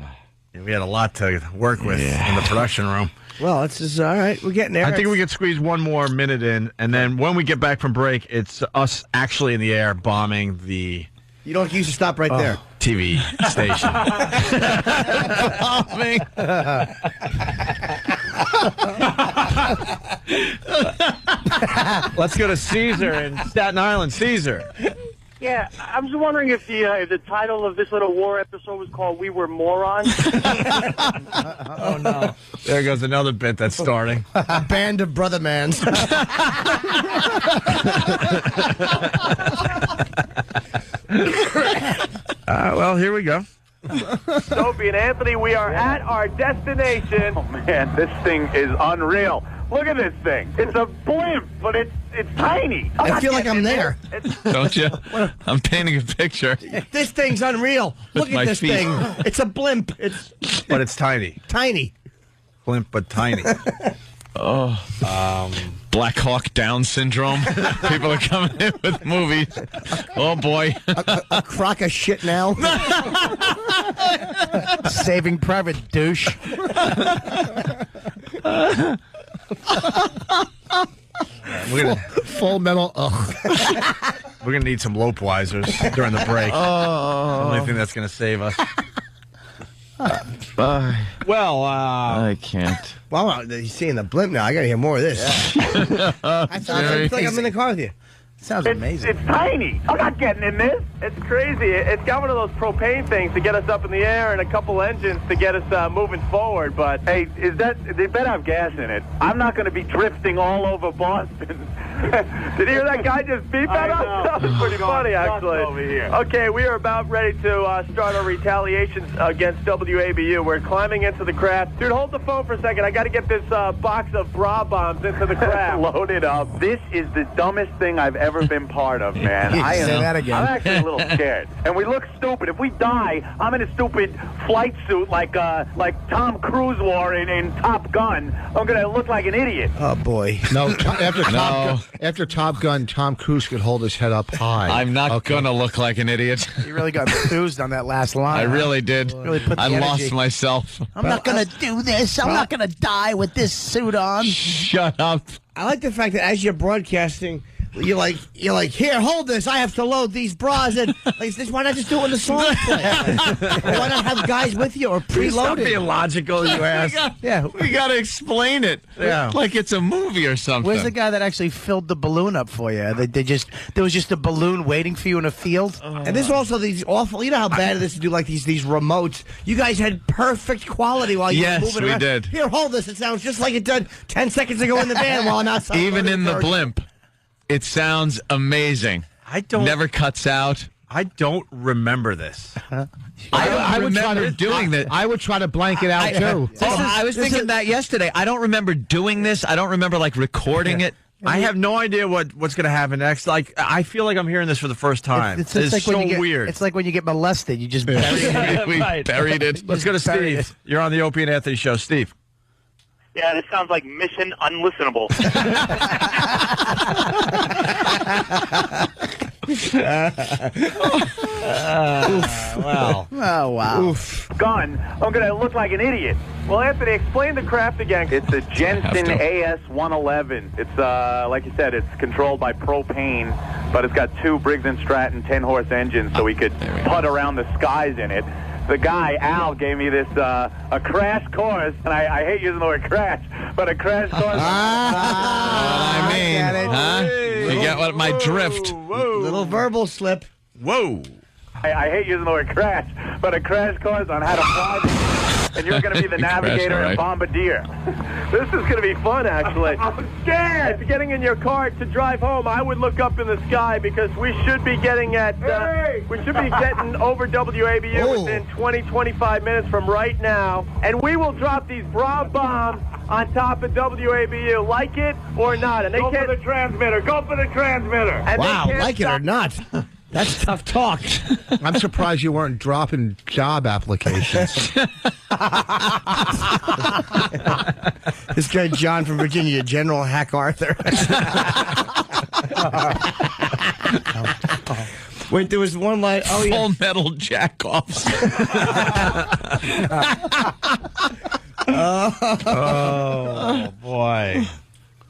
we had a lot to work with in the production room. Well, it's just, all right. We're getting there. I think we could squeeze one more minute in, and then when we get back from break, it's us actually in the air bombing the... You don't use to stop right there. TV station. Let's go to Caesar in Staten Island. Caesar. Yeah, I was wondering if the title of this little war episode was called "We Were Morons." Oh, no. There goes another bit that's starting. A band of brother mans. Well, here we go. Sophie and Anthony, we are at our destination. Oh, man, this thing is unreal. Look at this thing. It's a blimp, but it's tiny. I feel like I'm there. Don't you? I'm painting a picture. This thing's unreal. Look at my this feet. thing. It's a blimp. But it's tiny. Tiny. Blimp, but tiny. Black Hawk Down syndrome. People are coming in with movies. Oh, boy. A crock of shit now. Saving Private douche. Full metal. We're going to need some Lopeweisers during the break. The only thing that's going to save us. Well, I can't. Well, you're seeing the blimp now. I got to hear more of this. I feel like I'm in the car with you. Sounds amazing. It's tiny. I'm not getting in this. It's crazy. It's got one of those propane things to get us up in the air and a couple engines to get us moving forward. But, hey, they better have gas in it. I'm not going to be drifting all over Boston. Did you hear that guy just beep at us? That was pretty funny, actually. Over here. Okay, we are about ready to start our retaliation against WABU. We're climbing into the craft. Dude, hold the phone for a second. I got to get this box of bra bombs into the craft. Load it up. This is the dumbest thing I've ever been part of, man. Say that again. I'm actually a little scared. And we look stupid. If we die, I'm in a stupid flight suit like Tom Cruise wore in Top Gun. I'm going to look like an idiot. Oh, boy. No, after Top Gun, Tom Cruise could hold his head up high. I'm not going to look like an idiot. You really got enthused on that last line. I really did. Really put the I energy. lost myself. I'm not going to do this. I'm not going to die with this suit on. Shut up. I like the fact that as you're broadcasting, you're like, here, hold this. I have to load these bras in. Like, why not just do it when the song plays? Why not have guys with you or Please stop preloaded? being logical, you ass. We got to explain it. Yeah. Like it's a movie or something. Where's the guy that actually filled the balloon up for you? There was just a balloon waiting for you in a field. And there's also these awful. You know how bad it is to do like these remotes. You guys had perfect quality while you were moving we around. did. Here, hold this. It sounds just like it did 10 seconds ago in the van while I'm outside. Even in the loading blimp, it sounds amazing. Never cuts out. I don't remember this. I would remember doing that. I would try to blank it out too. I was thinking that yesterday. I don't remember doing this. I don't remember like recording it. I have no idea what's going to happen next. Like, I feel like I'm hearing this for the first time. It's like so when you get, weird. It's like when you get molested. You just bury it. We buried it. Let's go to Steve. You're on the Opie and Anthony show. Steve. Yeah, this sounds like mission unlistenable. Wow. Oh, wow. Oof. Gun. I'm going to look like an idiot. Well, Anthony, explain the craft again. It's a Jensen AS-111. It's, like you said, it's controlled by propane, but it's got two Briggs & Stratton 10-horse engines, so we could putt around the skies in it. The guy, Al, gave me this, a crash course, and I hate using the word crash, but a crash course. I mean, huh? You get what my drift. Little verbal slip. Whoa. I hate using the word crash, but a crash course on how to fly this, and you're going to be the navigator and bombardier. This is going to be fun, actually. I'm scared. If you're getting in your car to drive home, I would look up in the sky because we should be getting we should be getting over WABU within 20, 25 minutes from right now, and we will drop these bra bombs on top of WABU, like it or not. And they go for the transmitter. Go for the transmitter. And Wow, like it or not. That's tough talk. I'm surprised you weren't dropping job applications. This guy John from Virginia, General Hack Arthur. Wait, there was one line. Oh, yeah. Full Metal Jack-Offs. Oh, boy.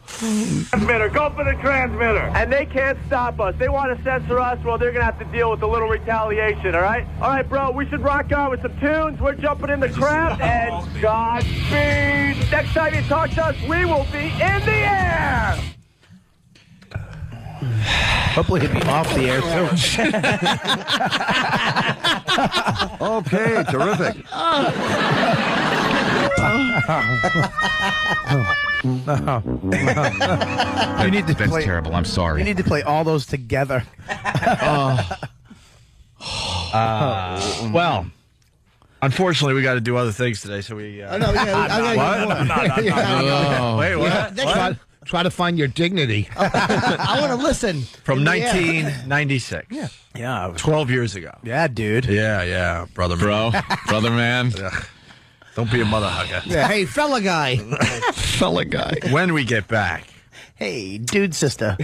Transmitter, go for the transmitter. And they can't stop us. They want to censor us. Well, they're going to have to deal with a little retaliation, all right? All right, bro, we should rock on with some tunes. We're jumping in the craft, and Godspeed. Next time you talk to us, we will be in the air. Hopefully he'll be off the air, too. Okay, terrific. You need to That's play, terrible. I'm sorry. You need to play all those together. Well, unfortunately, we got to do other things today, so we. I know, Wait, what? Try to find your dignity. I want to listen. From 1996. Yeah. 12 years ago. Yeah, dude. Yeah, brother man. Brother man. Don't be a mother hugger. Yeah, hey, fella guy. Fella guy. When we get back, Hey, dude, sister.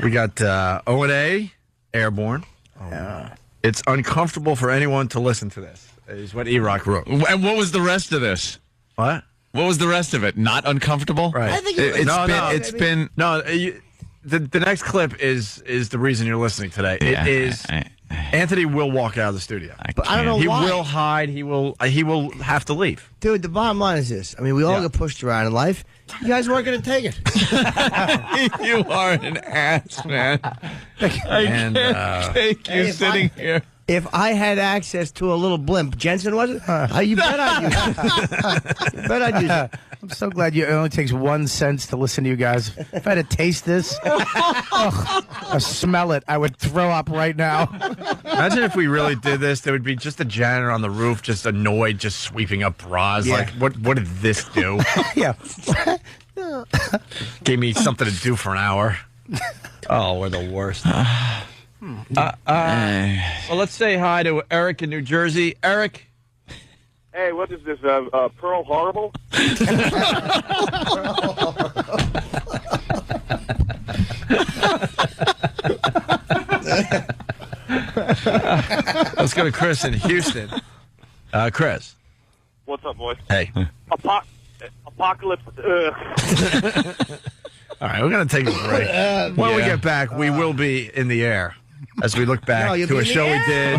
we got O&A, Airborne. Yeah. It's uncomfortable for anyone to listen to this, is what E-Rock wrote. And what was the rest of this? What? What was the rest of it? Not uncomfortable? Right. I think It's been. No, the next clip is the reason you're listening today. It is Anthony will walk out of the studio. But I don't know He why. will hide. He will have to leave. Dude, the bottom line is this. I mean, we all get pushed around in life. You guys weren't going to take it. You are an ass, man. I can't take you sitting here. If I had access to a little blimp, Jensen wasn't. You bet I'd use it. You bet I'd use it. I'm so glad it only takes 1 cent to listen to you guys. If I had to taste this, or smell it, I would throw up right now. Imagine if we really did this. There would be just a janitor on the roof, just annoyed, just sweeping up bras. Yeah. Like, what did this do? Yeah. Gave me something to do for an hour. Oh, we're the worst. Well, let's say hi to Eric in New Jersey. Eric. Hey, what is this, Pearl Horrible? Let's go to Chris in Houston. Chris. What's up, boys? Hey. Apocalypse. All right, we're going to take a break. When we get back, we will be in the air as we look back to a show we did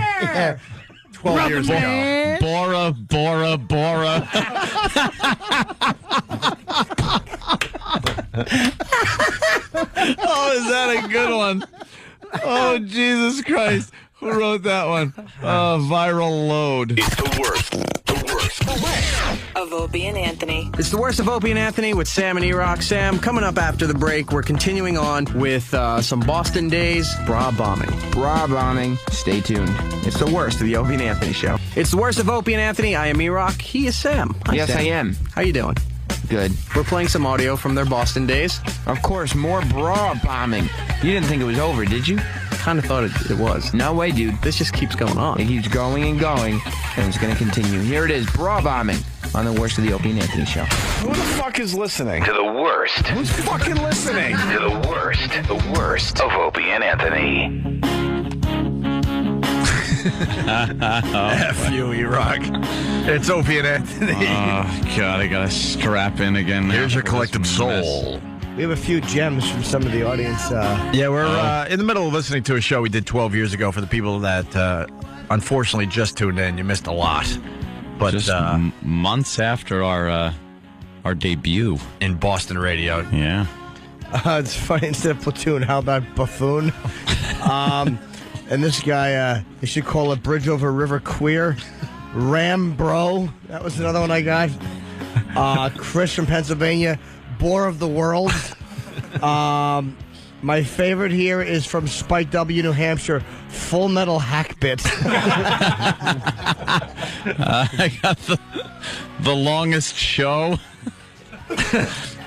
12 years ago. Bora, Bora, Bora. Oh, is that a good one? Oh, Jesus Christ. Who wrote that one? Viral load. It's the worst. The worst. Of Opie and Anthony. It's the worst of Opie and Anthony with Sam and E-Rock. Sam, coming up after the break, we're continuing on with some Boston Days bra bombing. Bra bombing. Stay tuned. It's the worst of the Opie and Anthony show. It's the worst of Opie and Anthony. I am E-Rock. He is Sam. Hi, Yes, Sam. I am. How you doing? Good. We're playing some audio from their Boston Days. Of course, more bra bombing. You didn't think it was over, did you? Kind of thought it was. No way, dude. This just keeps going on. It keeps going and going, and it's going to continue. Here it is, bra bombing on the worst of the Opie and Anthony show. Who the fuck is listening? To the worst. Who's fucking listening? To the worst of Opie and Anthony. F you, E-Rock. It's Opie and Anthony. Oh, God, I got to strap in again. Here's your collective soul. We have a few gems from some of the audience. Yeah, we're in the middle of listening to a show we did 12 years ago for the people that unfortunately just tuned in. You missed a lot. But just months after our debut in Boston radio. Yeah. It's funny, instead of platoon, how about buffoon? And this guy, they should call it Bridge Over River Queer. Ram Bro, that was another one I got. Chris from Pennsylvania, Bore of the World. My favorite here is from Spike W, New Hampshire, Full Metal Hackbit. I got the longest show.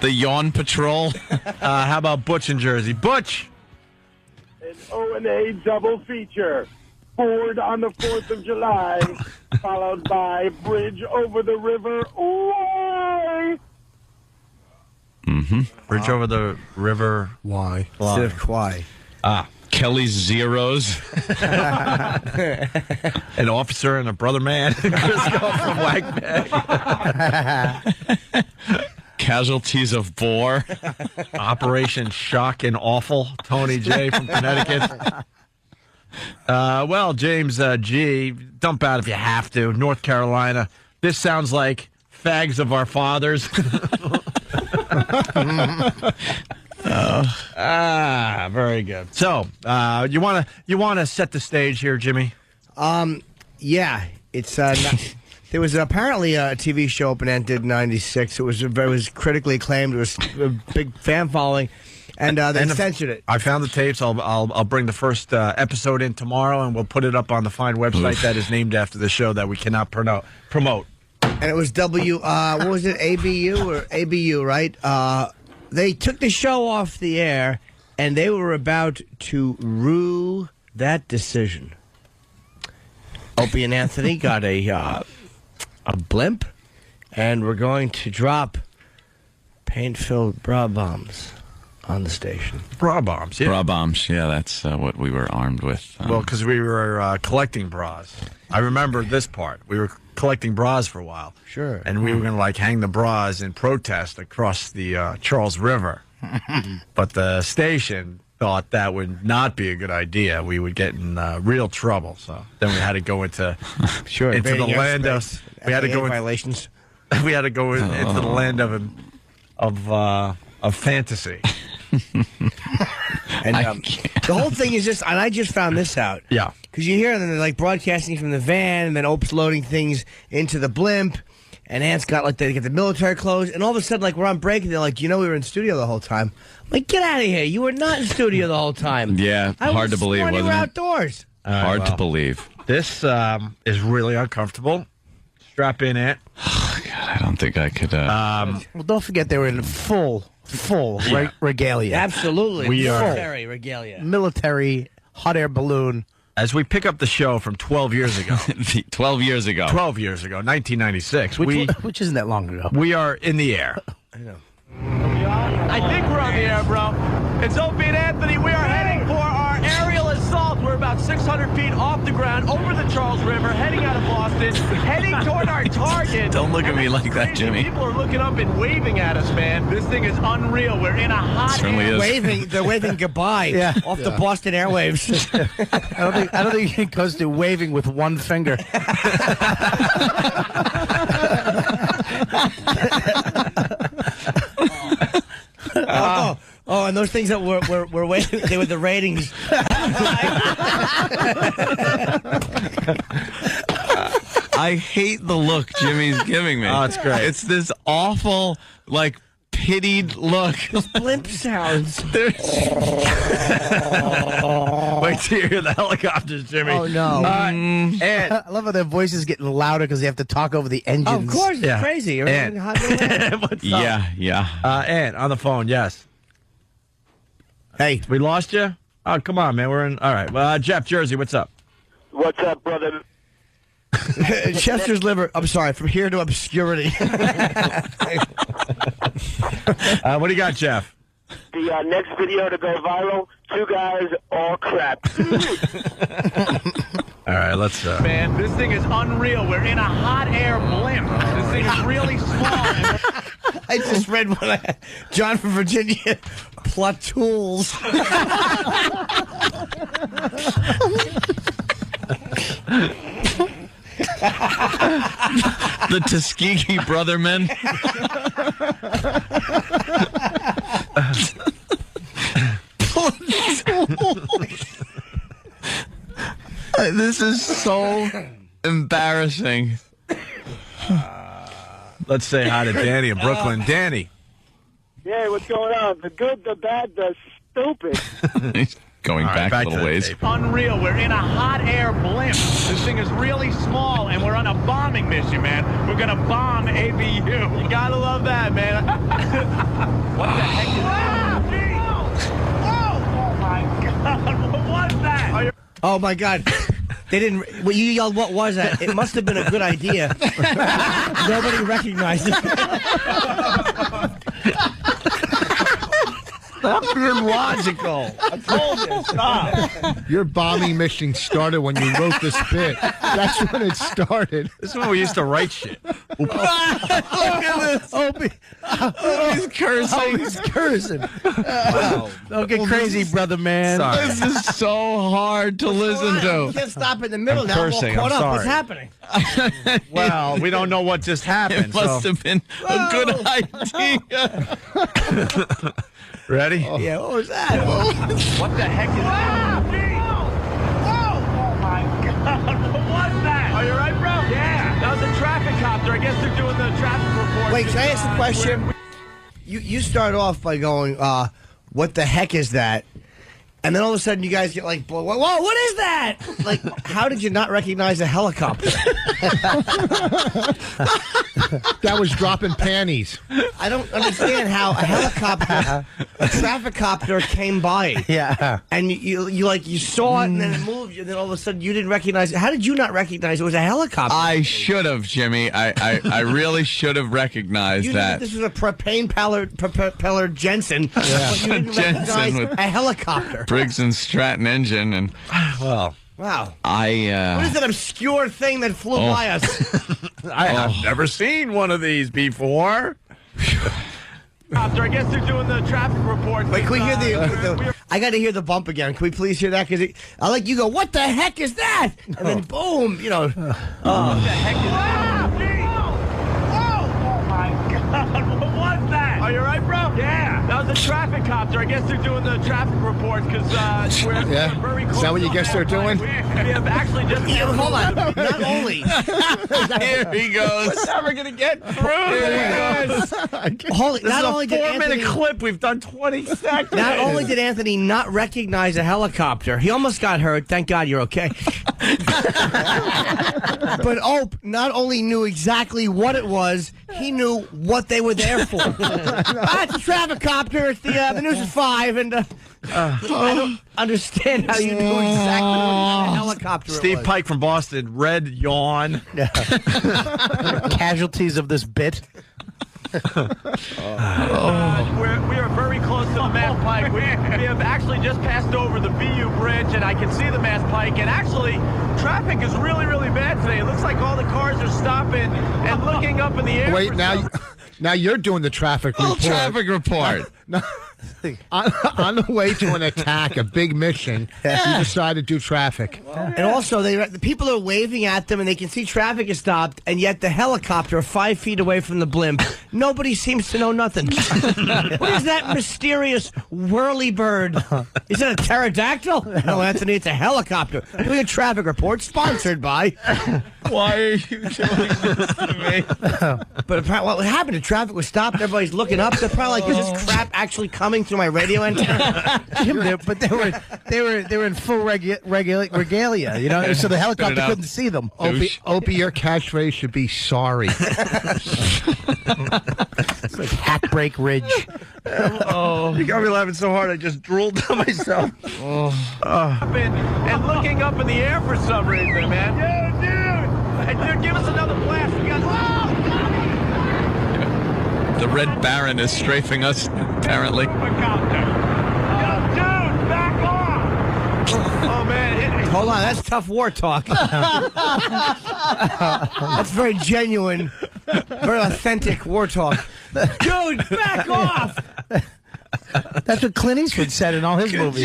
The Yawn Patrol. How about Butch in Jersey? Butch! An O&A double feature. Ford on the 4th of July, followed by Bridge Over the River. Ooh! Mm-hmm. Bridge Over the River. Why? Instead of Kwai. Kelly's Zeros. An officer and a brother man. Crisco from Wagbag. Casualties of Boar. Operation Shock and Awful. Tony J from Connecticut. Well, James G, dump out if you have to. North Carolina. This sounds like fags of our fathers. Very good. So, you wanna set the stage here, Jimmy? Yeah, it's there was apparently a TV show Open Ant did in '96. It was critically acclaimed. It was a big fan following, and they censored it. I found the tapes. I'll bring the first episode in tomorrow, and we'll put it up on the fine website that is named after the show that we cannot promote. And it was what was it, ABU, right? They took the show off the air, and they were about to rue that decision. Opie and Anthony got a blimp, and we're going to drop paint-filled bra bombs on the station. Bra bombs, yeah. Bra bombs, yeah, that's what we were armed with. Well, because we were collecting bras. I remember this part. We were collecting bras for a while. Sure. And we were going to hang the bras in protest across the Charles River. But the station thought that would not be a good idea. We would get in real trouble. So then we had to go into into the invading land airspace, of we had to FAA go in, violations. we had to go into the land of fantasy. And the whole thing is just, and I just found this out. Yeah. Because you hear them, they're like broadcasting from the van, and then Ope's loading things into the blimp, and Ant's got like they get the military clothes, and all of a sudden, like we're on break, and they're like, we were in studio the whole time. I'm like, get out of here! You were not in studio the whole time. Yeah, hard to believe, You wasn't were it? outdoors. Hard to believe. This is really uncomfortable. Strap in, Ant. God, I don't think I could. Well, don't forget they were in full regalia. Absolutely. We are- military regalia. Military hot air balloon. As we pick up the show from 12 years ago. 12 years ago. 12 years ago, 1996. Which isn't that long ago. We are in the air. I know. I think we're on the air, bro. It's Opie and Anthony. We are heading for our aerial assault. We're about 600 feet off the ground, over the Charles River, heading out of Boston, heading toward our target. Don't look at me And like that, crazy. Jimmy. People are looking up and waving at us, man. This thing is unreal. We're in a hot Certainly air. is. They're waving goodbye off the Boston airwaves. I don't think it goes to waving with one finger. Oh, and those things that we're waiting, they were the ratings. I hate the look Jimmy's giving me. Oh, it's great. It's this awful, like, pitied look. Blimp sounds. Wait till you hear the helicopters, Jimmy. Oh, no. And I love how their voices getting louder because they have to talk over the engines. Of course, it's Yeah. crazy. And- what's up? Yeah. Ant, on the phone, yes. Hey. We lost you? Oh, come on, man. We're in. All right. Well, Jeff, Jersey, what's up? What's up, brother? Chester's liver. I'm sorry, from here to obscurity. What do you got, Jeff? The next video to go viral, two guys all crap. All right, let's. Man, this thing is unreal. We're in a hot air blimp. This thing is really small. I just read one. John from Virginia. Plot tools. The Tuskegee brother men. This is so embarrassing. Let's say hi to Danny in Brooklyn. Danny. Hey, what's going on? The good, the bad, the stupid. He's going All right, back a to little the ways. tape. Unreal. We're in a hot air blimp. This thing is really small, and we're on a bombing mission, man. We're going to bomb ABU. You got to love that, man. What the heck is that? Oh, my God. What was that? Oh my God. They didn't. Well, you yelled, "What was that?" It must have been a good idea. Nobody recognized it. Stop being logical. I told you. Stop. Your bombing mission started when you wrote this bit. That's when it started. This is when we used to write shit. Look at this. He's cursing. Oh, he's cursing. Don't get crazy, brother man. Sorry. This is so hard to listen You to. can't stop in the middle. I'm Now we're all cursing. caught I'm up. What's sorry. happening? Well, we don't know what just happened. It must so. have been a good idea. Ready? Yeah. What was that? What the heck is that? Oh, my God. What was that? Are you all right, bro? Yeah. That was a traffic copter. I guess they're doing the traffic report. Wait, can I ask a question? You start off by going, "What the heck is that?" And then all of a sudden, you guys get like, "Whoa, what is that?" Like, how did you not recognize a helicopter? That was dropping panties. I don't understand how a helicopter, a traffic copter came by. Yeah. And you saw it and then it moved, and then all of a sudden you didn't recognize it. How did you not recognize it was a helicopter? I should have, Jimmy. I really should have recognized You knew that. this was a propeller Jensen, but you didn't Jensen recognize with- a helicopter. Briggs and Stratton engine, and Well, Wow. I. What is that obscure thing that flew by us? I've never seen one of these before. I guess they're doing the traffic reports. Wait, can we hear the I got to hear the bump again. Can we please hear that? Because I like you go, what the heck is that? And then boom, you know. What the heck is that? Oh my God! What was that? Are you right, bro? Yeah. That was a traffic copter. I guess they're doing the traffic reports because we're very close. Is that what you to guess they're doing? We have actually just. Hold on. Not only. Here he goes. We're never gonna get through this. Holy, This not is only a did 4-minute Anthony, clip. We've done 20 seconds. not only did Anthony not recognize a helicopter, he almost got hurt. Thank God you're okay. But Ope not only knew exactly what it was, he knew what they were there for. It's a traffic copter. It's the news is 5, and I don't understand how you knew exactly what kind of helicopter Steve it was. Pike from Boston, red yawn. Casualties of this bit. We are very close to the Mass Pike. We have actually just passed over the VU Bridge, and I can see the Mass Pike. And actually, traffic is really, really bad today. It looks like all the cars are stopping and looking up in the air. Wait, now you're doing the traffic report. Traffic report. On the way to an attack, a big mission, you decided to do traffic. And also, the people are waving at them, and they can see traffic is stopped, and yet the helicopter 5 feet away from the blimp, nobody seems to know nothing. What is that mysterious whirly bird? Is it a pterodactyl? No, Anthony, it's a helicopter. Doing a traffic report sponsored by. Why are you doing this to me? But apparently, what happened? The traffic was stopped. Everybody's looking up. They're probably like, is this crap actually coming through my radio antenna? But they were in full regalia, you know, so the helicopter couldn't see them. Opie, your catchphrase should be sorry. It's like Hackbreak Ridge. You got me laughing so hard I just drooled to myself. And looking up in the air for some reason, man. Dude! Hey, dude, give us another blast. We got... The Red Baron is strafing us, apparently. Dude, back off! Oh, man. Hold on, that's tough war talk. That's very genuine, very authentic war talk. Dude, back off! That's what Clint Eastwood said in all his movies.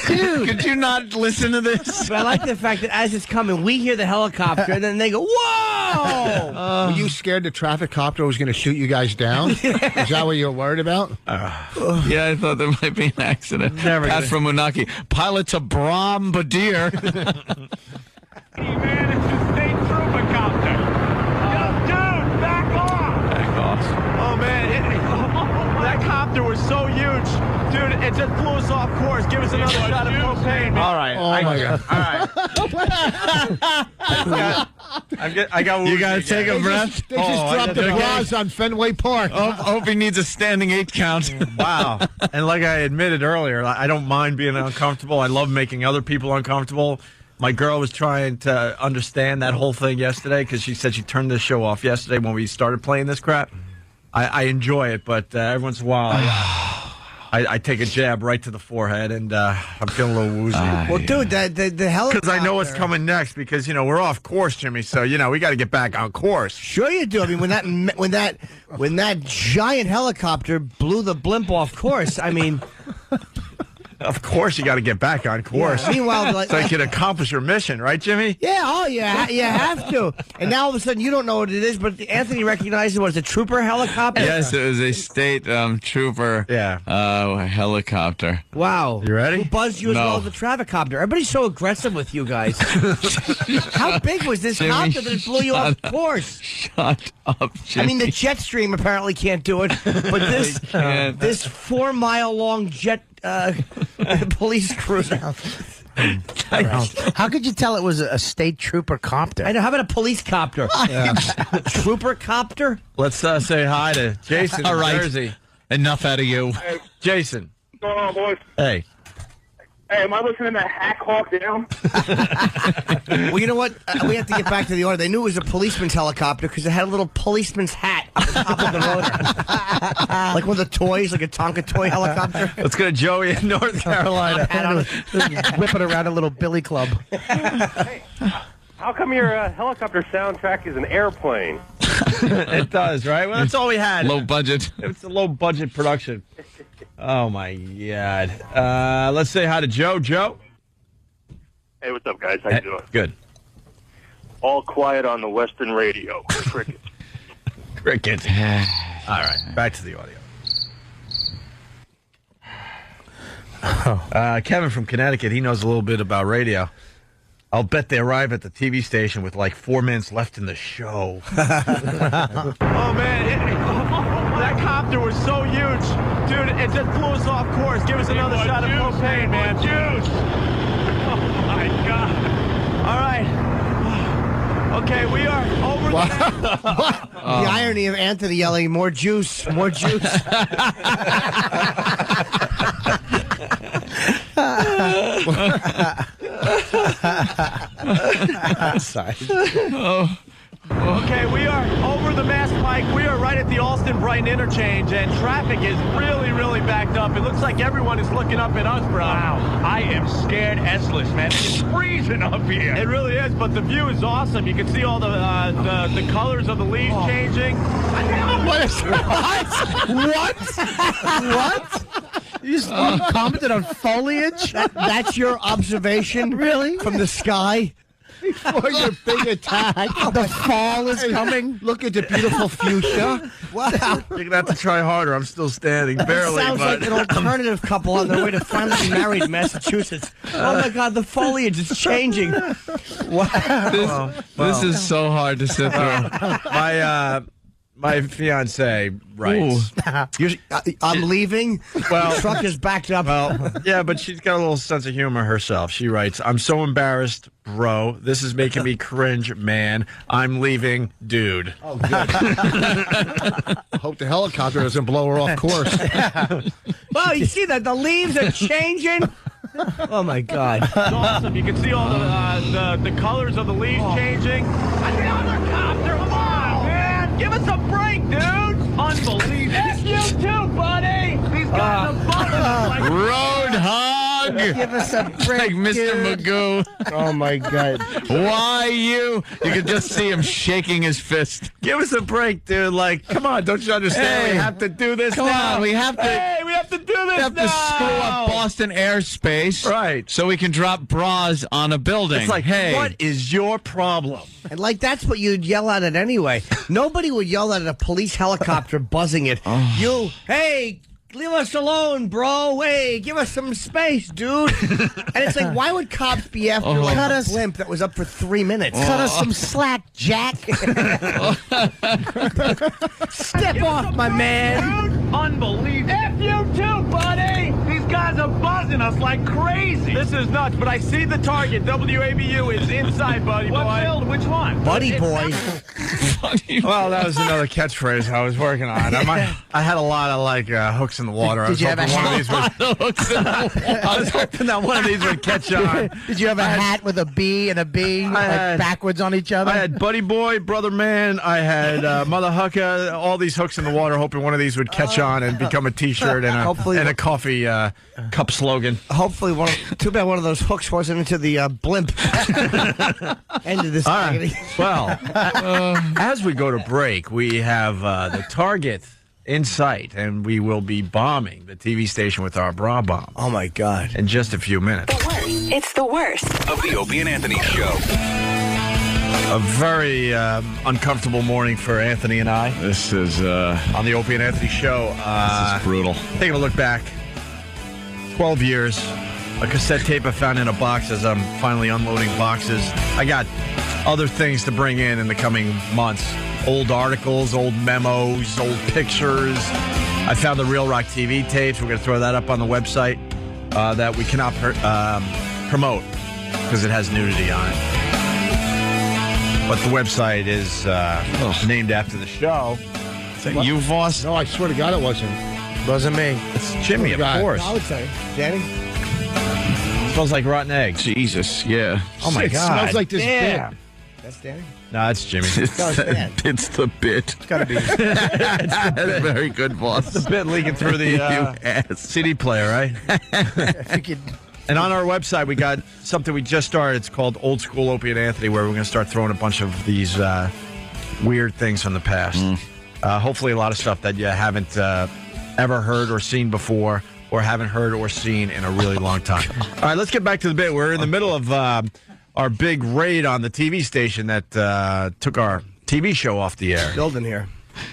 Could you not listen to this? But I like the fact that as it's coming, we hear the helicopter, and then they go, whoa! Were you scared the traffic copter was going to shoot you guys down? Is that what you were worried about? Yeah, I thought there might be an accident. Pat from Moonachie. Pilot's a bombardier. Man, it's a state trooper copter. Dude, back off! Back off. Oh, man. That copter was so huge. Dude, it just blew us off course. Give us another shot of propane. All right. Oh, my God. All right. I got You got to take a breath. They just dropped the bras on Fenway Park. Hope he needs a standing 8 count. Wow. And like I admitted earlier, I don't mind being uncomfortable. I love making other people uncomfortable. My girl was trying to understand that whole thing yesterday because she said she turned the show off yesterday when we started playing this crap. I enjoy it, but every once in a while I take a jab right to the forehead, and I'm feeling a little woozy. Well, dude, the helicopter... Because I know what's coming next, because, we're off course, Jimmy, so, we got to get back on course. Sure you do. I mean, when that giant helicopter blew the blimp off course, I mean... Of course you got to get back on course. Yeah. Meanwhile, so you can accomplish your mission, right, Jimmy? Yeah, oh, yeah, you have to. And now all of a sudden you don't know what it is, but Anthony recognized it was a trooper helicopter? Yes, it was a state trooper helicopter. Wow. You ready? Who buzzed you as well as the traffic copter? Everybody's so aggressive with you guys. How big was this copter that blew you off course? Shut up, Jimmy. I mean, the jet stream apparently can't do it, but this 4-mile-long jet police cruiser. How could you tell it was a state trooper copter? I know. How about a police copter? Trooper copter? Let's say hi to Jason All right. in Jersey. Enough out of you. Hey, Jason. what's going on, boys? Hey. Hey, am I listening to Hack Hawk Down? Well, you know what? We have to get back to the order. They knew it was a policeman's helicopter because it had a little policeman's hat on the top of the rotor. Like one of the toys, like a Tonka toy helicopter. Let's go to Joey in North Carolina. Whip it around a little billy club. How come your helicopter soundtrack is an airplane? It does, right? Well, that's all we had. Low budget. It's a low budget production. Oh my God. Let's say hi to Joe. Joe. Hey, what's up, guys? How you doing? Good. All quiet on the Western radio. Cricket. Cricket. All right, back to the audio. Kevin from Connecticut, he knows a little bit about radio. I'll bet they arrive at the TV station with like 4 minutes left in the show. Oh, man. That copter was so huge. Dude, it just blew us off course. Give us another shot of propane, man. Juice. Oh, my God. All right. Okay, we are over The irony of Anthony yelling, more juice, more juice. Sorry. Okay, we are over the Mass Pike. We are right at the Alston-Brighton interchange, and traffic is really, really backed up. It looks like everyone is looking up at us, bro. Wow, I am scared S-less, man. It's freezing up here. It really is, but the view is awesome. You can see all the colors of the leaves changing. What? You just commented on foliage? That's your observation? Really? From the sky? Before your big attack. The fall is coming. Look at the beautiful fuchsia. Wow. You're going to have to try harder. I'm still standing, barely. Sounds but... like an alternative couple on their way to finally be married in Massachusetts. Oh, my God, the foliage is changing. Wow. This is so hard to sit through. My fiance writes. I'm leaving. Well, the truck is backed up. Well, yeah, but she's got a little sense of humor herself. She writes, I'm so embarrassed, bro. This is making me cringe, man. I'm leaving, dude. Oh, good. I hope the helicopter doesn't blow her off course. Well, you see that the leaves are changing? Oh, my God. It's awesome. You can see all the colors of the leaves changing. Another copter. Come on, man. Give us a break, dude. Unbelievable. It's you too, buddy. These guys are bugging us like Roadhog. Give us a break, like Mr. Magoo. Oh, my God. Why you? You can just see him shaking his fist. Give us a break, dude. Like, come on, don't you understand? Hey, we have to do this come now. on, we have to. Hey, we have to do this We have to screw up Boston airspace, right? So we can drop bras on a building. It's like, hey, what is your problem? And like that's what you'd yell at it anyway. Nobody would yell at a police helicopter buzzing it. You, hey, leave us alone, bro. Hey, give us some space, dude. And it's like, why would cops be after like a blimp that was up for 3 minutes? Cut us some slack, Jack. Step off, my man. Unbelievable. F you too, buddy. These guys are buzzing us like crazy. This is nuts, but I see the target. WABU is inside, buddy boy. What build? Which one? Buddy boy. Well, that was another catchphrase I was working on. I had a lot of like hooks in the water. Did you have a hat? I was hoping that one of these would catch on. Did you have a hat with a B and a B like backwards on each other? I had Buddy Boy, Brother Man. I had Mother Hucka. All these hooks in the water, hoping one of these would catch on and become a T-shirt and a coffee cup slogan. Hopefully, too bad one of those hooks wasn't into the blimp. End of this. All right. Well, as we go to break, we have the target in sight, and we will be bombing the TV station with our bra bomb. Oh, my God. In just a few minutes. The worst. It's the worst of the Opie and Anthony Show. A very uncomfortable morning for Anthony and I. This is on the Opie and Anthony Show. This is brutal. Taking a look back, 12 years, a cassette tape I found in a box as I'm finally unloading boxes. I got other things to bring in the coming months. Old articles, old memos, old pictures. I found the Real Rock TV tapes. We're going to throw that up on the website that we cannot promote because it has nudity on it. But the website is named after the show. Is that you, Voss? No, I swear to God it wasn't. Wasn't me. It's Jimmy, of course. I would say. Danny? Smells like rotten eggs. Jesus, yeah. Oh, my It God. smells like this Yeah. bit. That's Danny? No, it's Jimmy. It's the bit. It's got to be. That's very good, boss. The bit leaking through the ass. CD player, right? If you could... And on our website, we got something we just started. It's called Old School Opie and Anthony, where we're going to start throwing a bunch of these weird things from the past. Hopefully a lot of stuff that you haven't ever heard or seen before, or haven't heard or seen in a really long time. All right, let's get back to the bit. We're in the middle of our big raid on the TV station that took our TV show off the air. Building here.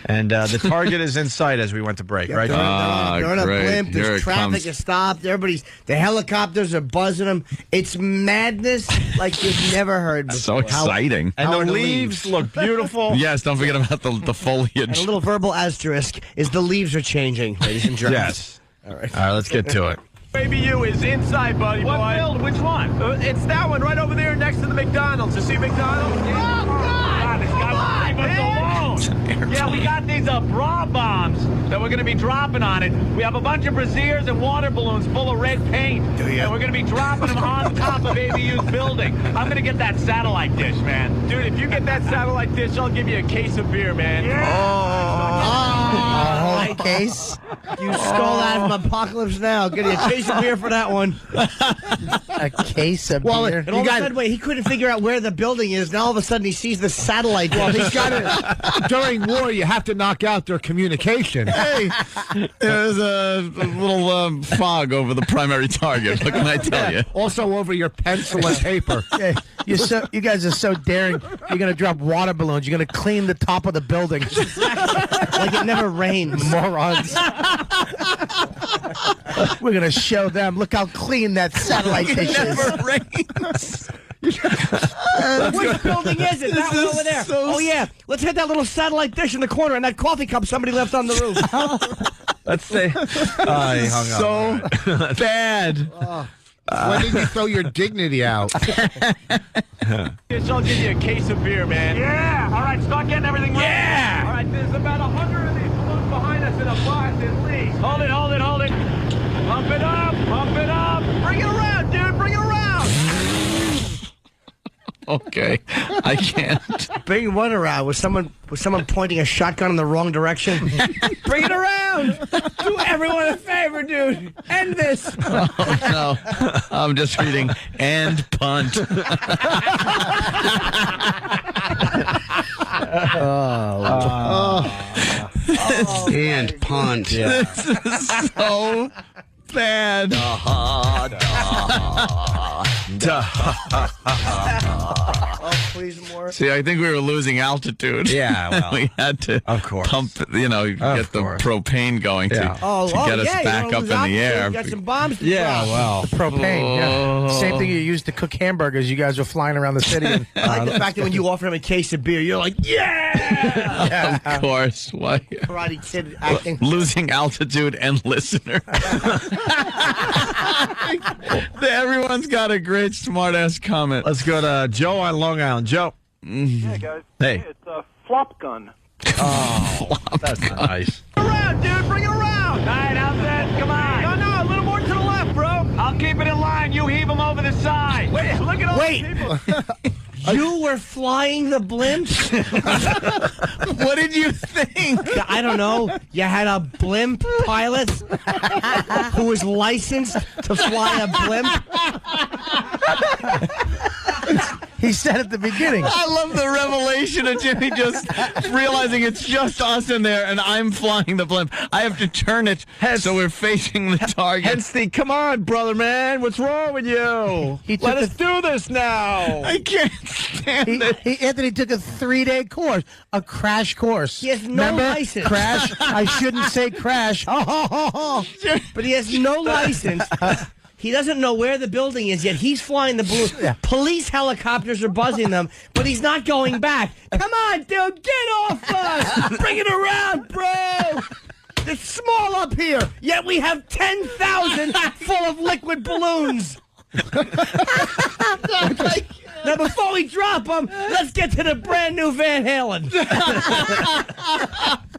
And the target is in sight as we went to break, right? They're on a blimp. Here There's it traffic comes. is stopped. The helicopters are buzzing them. It's madness like you've never heard before. So exciting. And How the are the leaves look beautiful. Yes, don't forget about the foliage. And a little verbal asterisk is the leaves are changing, ladies and gentlemen. Yes. All right. All right, let's get to it. Baby U is inside, buddy What boy. build? Which one? It's that one right over there next to the McDonald's. You see McDonald's? Oh, God! This guy won't leave us alone. Yeah, we got these bra bombs that we're going to be dropping on it. We have a bunch of brassieres and water balloons full of red paint. And we're going to be dropping them on top of ABU's building. I'm going to get that satellite dish, man. Dude, if you get that satellite dish, I'll give you a case of beer, man. Oh, case. You stole that from Apocalypse Now. Get you a case of beer for that one. A case of beer. And all of a sudden, wait, he couldn't figure out where the building is. Now all of a sudden he sees the satellite. Well, he's got it. During war, you have to knock out their communication. Hey, there's a little fog over the primary target. What can I tell you? Also over your pencil and paper. Yeah, you guys are so daring. You're going to drop water balloons. You're going to clean the top of the building. Like it never rains. Morons. We're going to show them. Look how clean that satellite dish is. Never rains. Which building is it? That one over there. Oh, yeah. Let's hit that little satellite dish in the corner and that coffee cup somebody left on the roof. Let's say. He hung up. So bad. When did you throw your dignity out? I'll give you a case of beer, man. Yeah! All right, start getting everything ready. Yeah! All right, there's about 100 of these balloons behind us in a box at least. Hold it. Pump it up. Bring it around, dude. Bring it around. Okay, I can't. Bring what around? Was someone pointing a shotgun in the wrong direction? Bring it around! Do everyone a favor, dude. End this. Oh, no. I'm just reading and punt. And punt. Yeah. This is so bad. Oh, please more. See, I think we were losing altitude. Yeah, well, we had to of course. pump, get the propane going to get us back up in the air. You got some bombs to Yeah, drop. well. Propane. Yeah. Same thing you used to cook hamburgers. You guys were flying around the city. And, I like the fact that when you offer him a case of beer, you're like, yeah! Of course. Why? Karate Kid acting. Losing altitude and listener. Everyone's got a great smart-ass comment. Let's go to Joe on Long Island. Joe. Yeah, guys. Hey. It's a flop gun. Oh, that's nice. Bring it around, dude. Bring it around. All right, how's that? Come on. No, a little more to the left, bro. I'll keep it in line. You heave them over the side. Wait, look at all these people. You were flying the blimp? What did you think? I don't know. You had a blimp pilot who was licensed to fly a blimp? he said at the beginning. I love the revelation of Jimmy just realizing it's just us in there and I'm flying the blimp. I have to turn it so we're facing the target. Hence the, come on, brother man, what's wrong with you? Let us do this now. I can't stand it. Anthony took a 3-day course, a crash course. He has no Remember? license. Crash? I shouldn't say crash. But he has no license. He doesn't know where the building is, yet he's flying the balloon. Yeah. Police helicopters are buzzing them, but he's not going back. Come on, dude, get off us! Bring it around, bro! It's small up here, yet we have 10,000 full of liquid balloons. Now, before we drop them, let's get to the brand new Van Halen.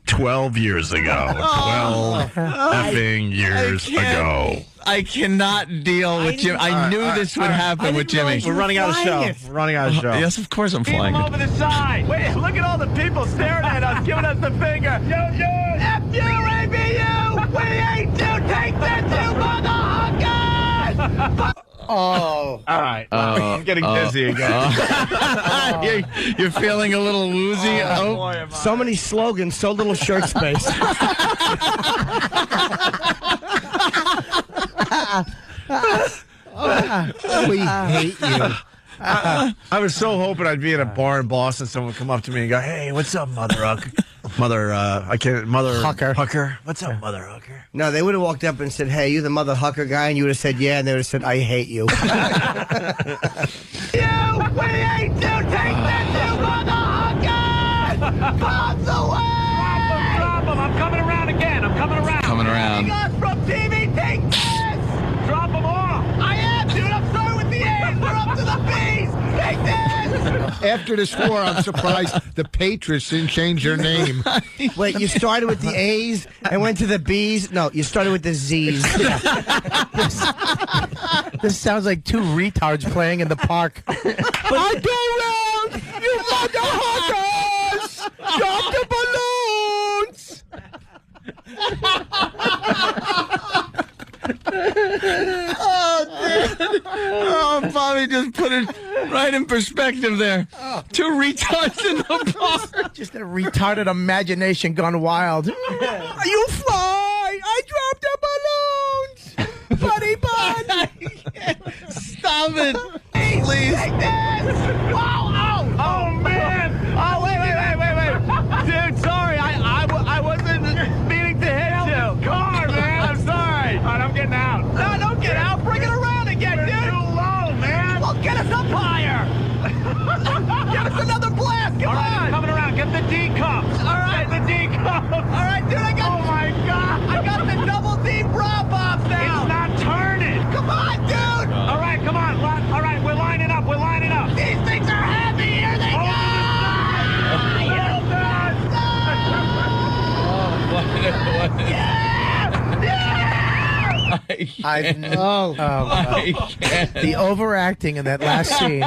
12 years ago. 12 effing years ago. I cannot deal with Jimmy. I knew this would happen with Jimmy. We're running out of show. We're running out of show. Yes, of course I'm Keep flying them it. over the side. Wait, look at all the people staring at us, giving us the finger. F you, ABU! We hate you! Take that, you motherfuckers! Oh. All right. I'm getting dizzy again. You're feeling a little woozy. So many slogans, so little shirt space. We hate you. I was so hoping I'd be in a bar in Boston. Someone would come up to me and go, "Hey, what's up, Mother Hucker? Mother Hucker. What's up, Mother Hucker?" No, they would have walked up and said, "Hey, you the Mother Hucker guy?" And you would have said, "Yeah." And they would have said, "I hate you." We hate you! Take that, you motherfucker! Bombs away! Drop them! I'm coming around again. I'm coming around. Coming around. Us from TV, take this! Drop them all! I am, dude! I'm starting with the A's! We're up to the B's! Take this! After this war, I'm surprised the Patriots didn't change their name. Wait, you started with the A's and went to the B's? No, you started with the Z's. This sounds like two retards playing in the park. I go round! You motherfuckers! Drop the balloons! Oh, Bobby just put it right in perspective there. Two retards in the bar. Just a retarded imagination gone wild. You fly! I dropped the balloons! Buddy bud! Stop it! Please. Take this! Wow! Oh, man! Oh, wait. Dude, sorry. I wasn't meaning to hit you. Car, man. I'm sorry. All right, I'm getting out. No, don't get out. Bring it around again, dude. Too low, man. Well, get us up higher. Give us another blast. Come on. Coming around. Get the D cups. All right. Get the D cups. All right, dude. I got. Oh my God. I got the double D bra bombs now. It's not turning. Come on, dude. All right, come on. All right, we're lining up. These things are heavy. Here they go. The overacting in that last scene.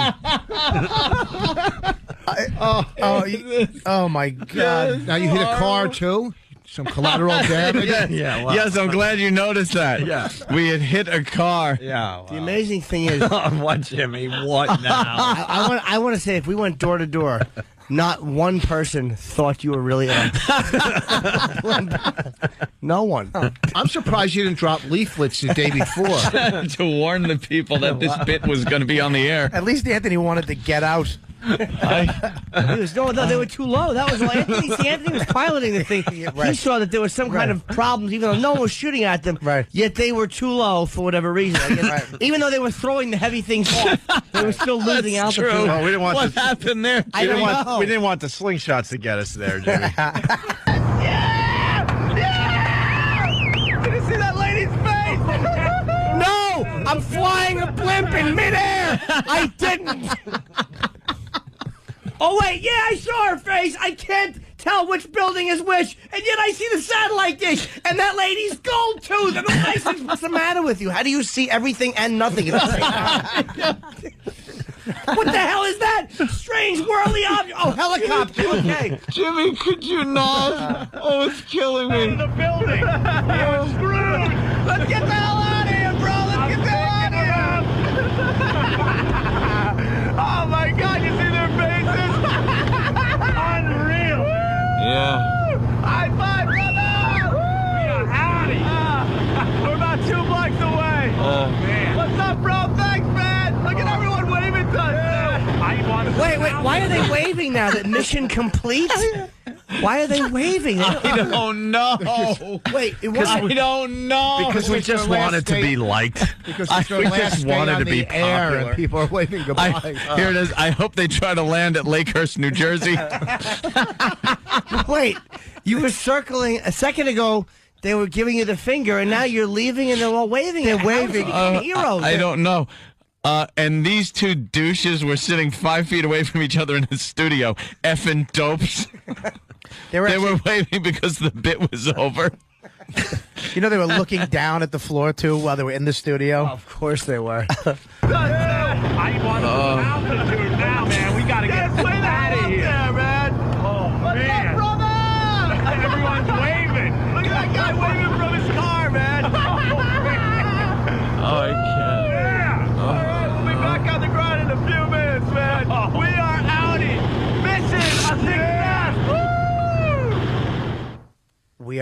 Oh my God! Now you hit a car too. Some collateral damage. Yes, I'm glad you noticed that. Yeah. We had hit a car. Yeah. The amazing thing is, What, Jimmy? What now? I want to say, if we went door to door, not one person thought you were really on. No one. I'm surprised you didn't drop leaflets the day before. To warn the people that this bit was going to be on the air. At least Anthony wanted to get out. No, they were too low. That was all. Anthony was piloting the thing. He saw that there was some kind of problems, even though no one was shooting at them. Right. Yet they were too low for whatever reason. I guess. Even though they were throwing the heavy things off, they were still losing altitude. True. Oh, we didn't want What happened there? I don't know. We didn't want the slingshots to get us there, Jimmy. Did you see that lady's face? No, I'm flying a blimp in midair. I didn't. Oh wait, yeah, I saw her face. I can't tell which building is which, and yet I see the satellite dish, and that lady's gold tooth. And I'm like, what's the matter with you? How do you see everything and nothing at the same time? What the hell is that? Strange whirly object. Oh, helicopter. Okay. Jimmy, could you not? Oh, it's killing me. In the building. You're screwed. Let's get the hell out of here, bro. Let's get the hell out of here. Oh my God, you see their faces? Unreal. Yeah. High five, brother. Yeah, howdy. We're about 2 blocks away. Oh, man. What's up, bro? Thanks, man. Look at everyone waving to us. Wait, why are they waving now? That mission complete? Why are they waving? I don't know. Wait, it I wasn't. don't know. Because we just wanted to be liked. Because it's their last day on the air and people are waving goodbye. Here it is. I hope they try to land at Lakehurst, New Jersey. Wait, you were circling a second ago. They were giving you the finger, and now you're leaving, and they're all waving. They're waving. Heroes. I don't know. And these two douches were sitting 5 feet away from each other in the studio, effing dopes. They were waving because the bit was over. You know, they were looking down at the floor, too, while they were in the studio. Oh, of course they were. I want altitude now, man. We gotta get out of here, man. Oh, man. Up, brother? Everyone's waving. Look at that guy waving from his car, man. Oh, man. Oh, I can't. Yeah.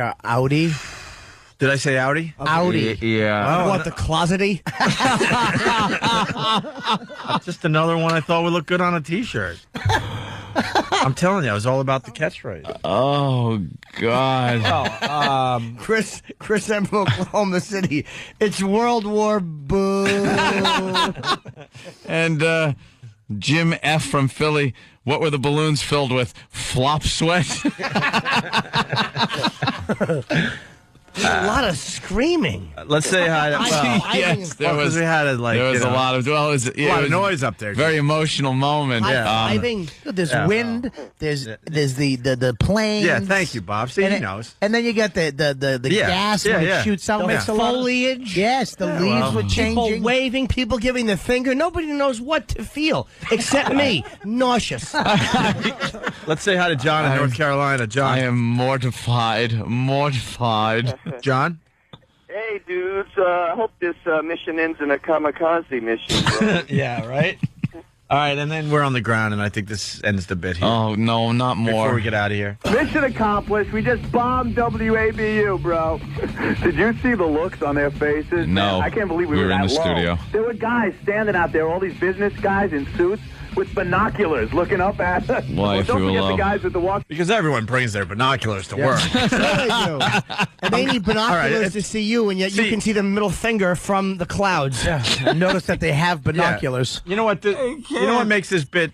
Yeah, Audi. Did I say Audi? Audi. Yeah. What, the closety? Just another one I thought would look good on a T-shirt. I'm telling you, I was all about the catchphrase. Oh, God. Chris M from Oklahoma City. It's World War Boo. And Jim F. from Philly. What were the balloons filled with? Flop sweat? A lot of screaming. Let's say hi. Yes, there was. We had it like there was you know, a lot of. Well, it was, a lot of noise up there. Very emotional moment. High-fiving. There's wind. There's the plane. Yeah, thank you, Bob. See, he knows. And then you got the gas when it shoots out. Makes a lot of foliage. Yes, the leaves were changing. People waving, people giving the finger. Nobody knows what to feel except me. Nauseous. Let's say hi to John in North Carolina. John, I am mortified. John? Hey, dudes. I hope this mission ends in a kamikaze mission, bro. Yeah, right? All right, and then we're on the ground, and I think this ends the bit here. Oh, no, not more. Before we get out of here. Mission accomplished. We just bombed WABU, bro. Did you see the looks on their faces? No. Man, I can't believe we were in that the low. studio. There were guys standing out there, all these business guys in suits with binoculars looking up at us. Why, don't forget low. the guys with the walk. Because everyone brings their binoculars to work. Sure they do. And they need binoculars to see you, and yet you can see the middle finger from the clouds. Yeah. Notice that they have binoculars. Yeah. You know what? You know what makes this bit,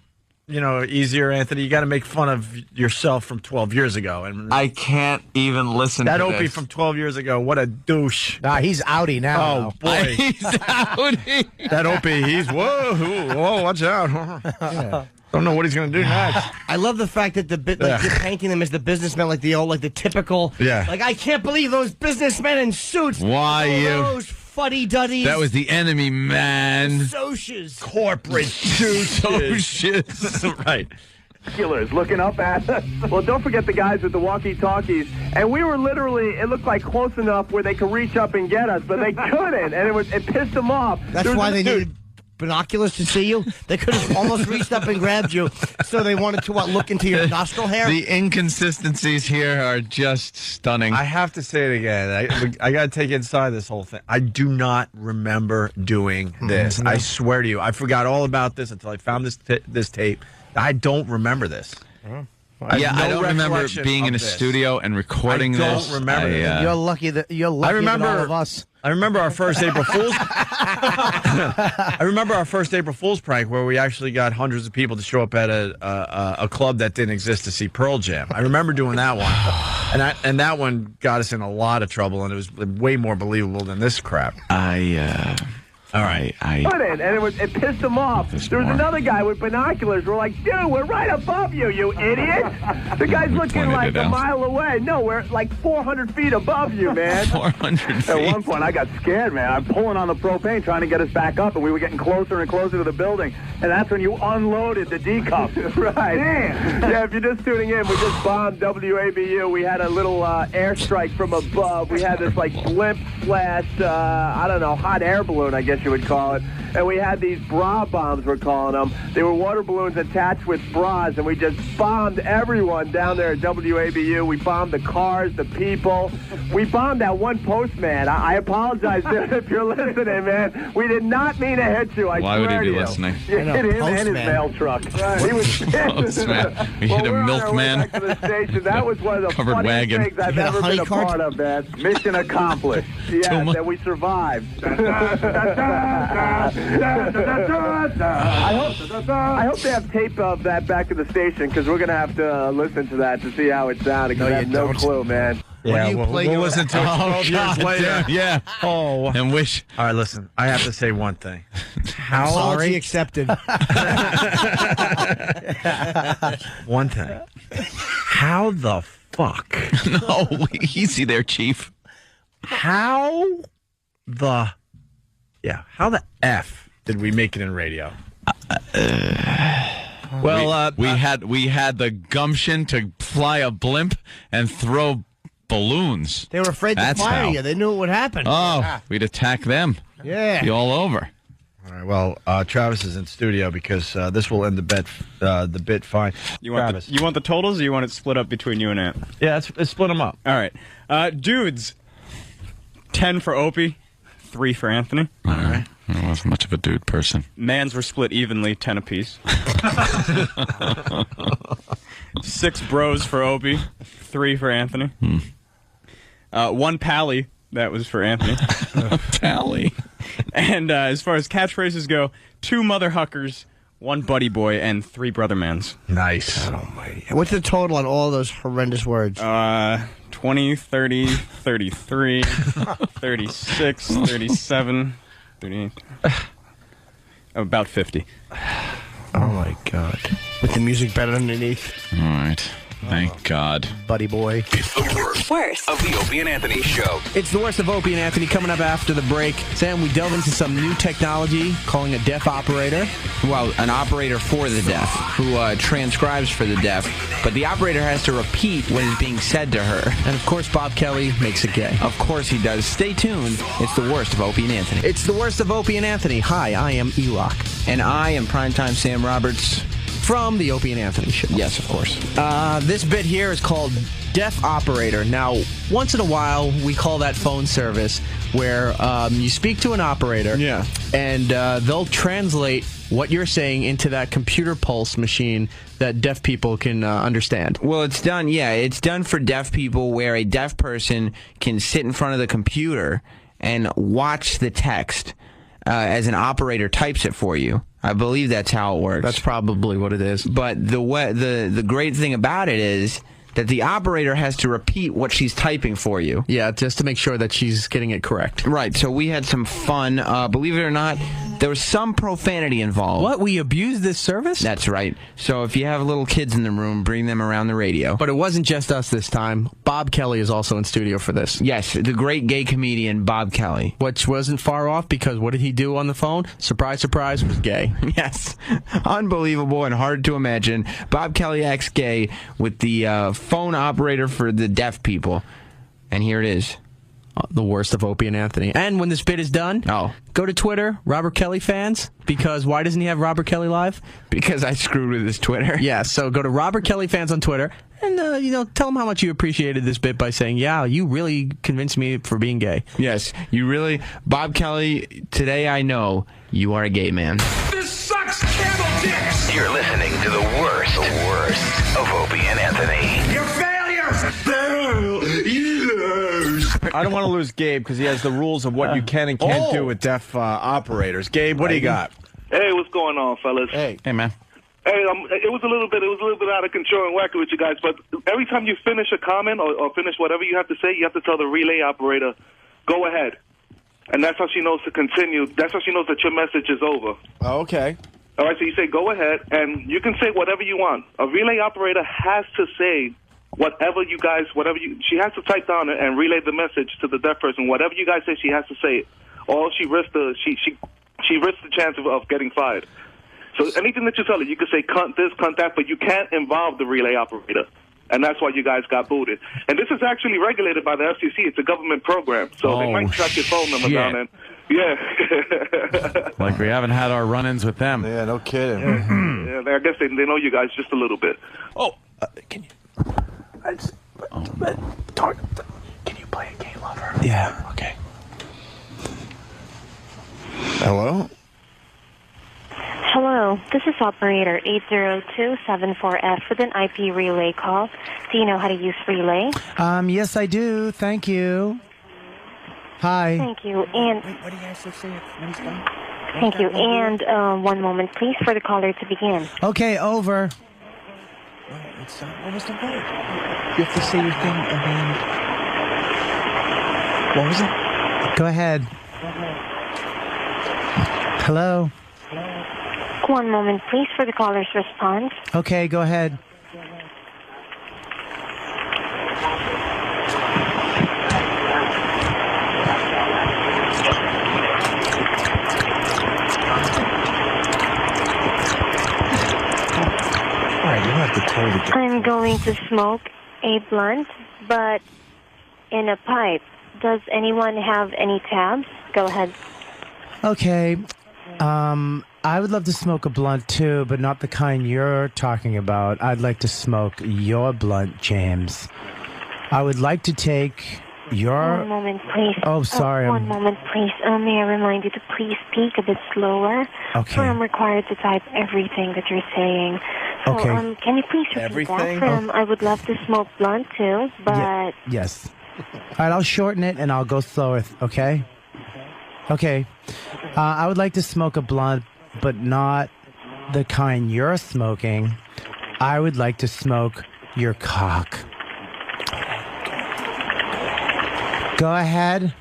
easier, Anthony? You got to make fun of yourself from 12 years ago. And I can't even listen to that this. Opie from 12 years ago. What a douche. Nah, he's outie now. Oh, boy. He's outie. That Opie, he's, whoa, watch out. Yeah. Don't know what he's going to do next. I love the fact that you're painting them as the businessmen, like the typical. Yeah. Like, I can't believe those businessmen in suits. Why those fuddy-duddies. That was the enemy, man. Socias. Corporate Socias. Right. Binoculars looking up at us. Well, don't forget the guys with the walkie-talkies. And we were literally, it looked like close enough where they could reach up and get us, but they couldn't. And it pissed them off. That's why they needed binoculars to see you. They could have almost reached up and grabbed you, so they wanted to look into your nostril hair. The inconsistencies here are just stunning. I have to say it again. I got to take inside this whole thing. I do not remember doing this. I swear to you, I forgot all about this until I found this tape. I don't remember this. I don't remember being in a studio and recording this. I don't remember this. You're lucky that all of us. I remember our first April Fool's. I remember our first April Fool's prank where we actually got hundreds of people to show up at a club that didn't exist to see Pearl Jam. I remember doing that one, and that one got us in a lot of trouble, and it was way more believable than this crap. All right, and it pissed them off. There was another guy with binoculars. We're like, dude, we're right above you, you idiot. The guy's looking like a mile away. No, we're like 400 feet above you, man. 400 feet. At one point, I got scared, man. I'm pulling on the propane, trying to get us back up, and we were getting closer and closer to the building. And that's when you unloaded the D-cup. Right. Damn. Yeah, if you're just tuning in, we just bombed WABU. We had a little airstrike from above. We had this, blimp slash, hot air balloon, I guess you would call it. And we had these bra bombs, we're calling them. They were water balloons attached with bras, and we just bombed everyone down there at WABU. We bombed the cars, the people. We bombed that one postman. I apologize, dude, if you're listening, man. We did not mean to hit you. I Why swear would he be to you. listening? You hit him and his mail truck. Right. He was Postman. We hit a milkman. Back to the station. That was one of the Covered funniest wagon. things I've ever been a part of, man. Mission accomplished. Yeah, that we survived. I hope they have tape of that back at the station, because we're going to have to listen to that to see how it sounded, because I have no clue, man. Yeah, we'll listen to it 12 years later. Yeah. Oh. And wish. All right, listen. I have to say one thing. Apology accepted. One thing. How the fuck? No, easy there, Chief. How the F did we make it in radio? We had the gumption to fly a blimp and throw balloons. They were afraid to fire you. They knew it would happen. Oh, we'd attack them. Yeah. Be all over. All right. Well, Travis is in studio because this will end the bit fine. You want the totals, or you want it split up between you and Ant? Yeah, let's split them up. All right. Dudes, 10 for Opie, 3 for Anthony. All right. I wasn't much of a dude person. Mans were split evenly, 10 apiece. 6 bros for Opie, 3 for Anthony. 1 pally, that was for Anthony. Pally. And as far as catchphrases go, 2 mother huckers, 1 buddy boy, and 3 brother mans. Nice. What's the total on all those horrendous words? 20, 30, 33, 36, 37, 38. About 50. Oh, my God. With the music better underneath. All right. Thank God. Buddy boy. It's the worst of the Opie and Anthony show. It's the worst of Opie and Anthony coming up after the break. Sam, we delve into some new technology, calling a deaf operator. Well, an operator for the deaf, who transcribes for the deaf, but the operator has to repeat what is being said to her. And of course, Bob Kelly makes it gay. Of course he does. Stay tuned. It's the worst of Opie and Anthony. It's the worst of Opie and Anthony. Hi, I am E-Rock. And I am Primetime Sam Roberts. From the Opie and Anthony show. Yes, of course. This bit here is called Deaf Operator. Now, once in a while, we call that phone service where you speak to an operator, and they'll translate what you're saying into that computer pulse machine that deaf people can understand. Well, it's done for deaf people where a deaf person can sit in front of the computer and watch the text as an operator types it for you. I believe that's how it works. That's probably what it is. But the great thing about it is that the operator has to repeat what she's typing for you. Yeah, just to make sure that she's getting it correct. Right, so we had some fun. Believe it or not, there was some profanity involved. What? We abused this service? That's right. So if you have little kids in the room, bring them around the radio. But it wasn't just us this time. Bob Kelly is also in studio for this. Yes, the great gay comedian Bob Kelly. Which wasn't far off, because what did he do on the phone? Surprise, surprise, was gay. Yes. Unbelievable and hard to imagine. Bob Kelly acts gay with the phone operator for the deaf people. And here it is. The worst of Opie and Anthony. And when this bit is done, go to Twitter, Robert Kelly fans, because why doesn't he have Robert Kelly Live? Because I screwed with his Twitter. Yeah, so go to Robert Kelly fans on Twitter, and tell him how much you appreciated this bit by saying, yeah, you really convinced me for being gay. Yes, you really. Bob Kelly, today I know you are a gay man. This sucks, camel dicks! You're listening to the worst of Opie and Anthony. You're failures! I don't want to lose Gabe because he has the rules of what you can and can't do with deaf operators. Gabe, what do you got? Hey, what's going on, fellas? Hey, man. Hey, it was a little bit out of control and wacky with you guys, but every time you finish a comment or finish whatever you have to say, you have to tell the relay operator, go ahead. And that's how she knows to continue. That's how she knows that your message is over. Oh, okay. All right, so you say go ahead, and you can say whatever you want. A relay operator has to say she has to type down and relay the message to the deaf person. Whatever you guys say, she has to say it. Or she risks the chance of getting fired. So anything that you tell her, you can say cunt this, cunt that, but you can't involve the relay operator. And that's why you guys got booted. And this is actually regulated by the FCC. It's a government program. So they might track your phone number down and yeah. Like we haven't had our run-ins with them. Yeah, no kidding. Yeah, I guess they know you guys just a little bit. Oh, can you... Can you play a gay lover? Yeah. Okay. Hello? Hello, this is operator 80274F with an IP relay call. Do you know how to use relay? Yes, I do. Thank you. Hi. Thank you. And What do you have to say when he's done? thank you. And one moment, please, for the caller to begin. Okay, over. What was the word? You have to say your thing and then... What was it? Go ahead. Hello? One moment, please, for the caller's response. Okay, go ahead. I'm going to smoke a blunt, but in a pipe. Does anyone have any tabs? Go ahead. Okay. I would love to smoke a blunt too, but not the kind you're talking about. I'd like to smoke your blunt, James. I would like to take your... One moment, please. Oh, sorry. One moment, please. May I remind you to please speak a bit slower? Okay. For I'm required to type everything that you're saying. So, Okay. can you please repeat Everything? that? I would love to smoke blunt too, but... Yes. All right, I'll shorten it and I'll go slower, okay? Okay. I would like to smoke a blunt, but not the kind you're smoking. I would like to smoke your cock. Go ahead.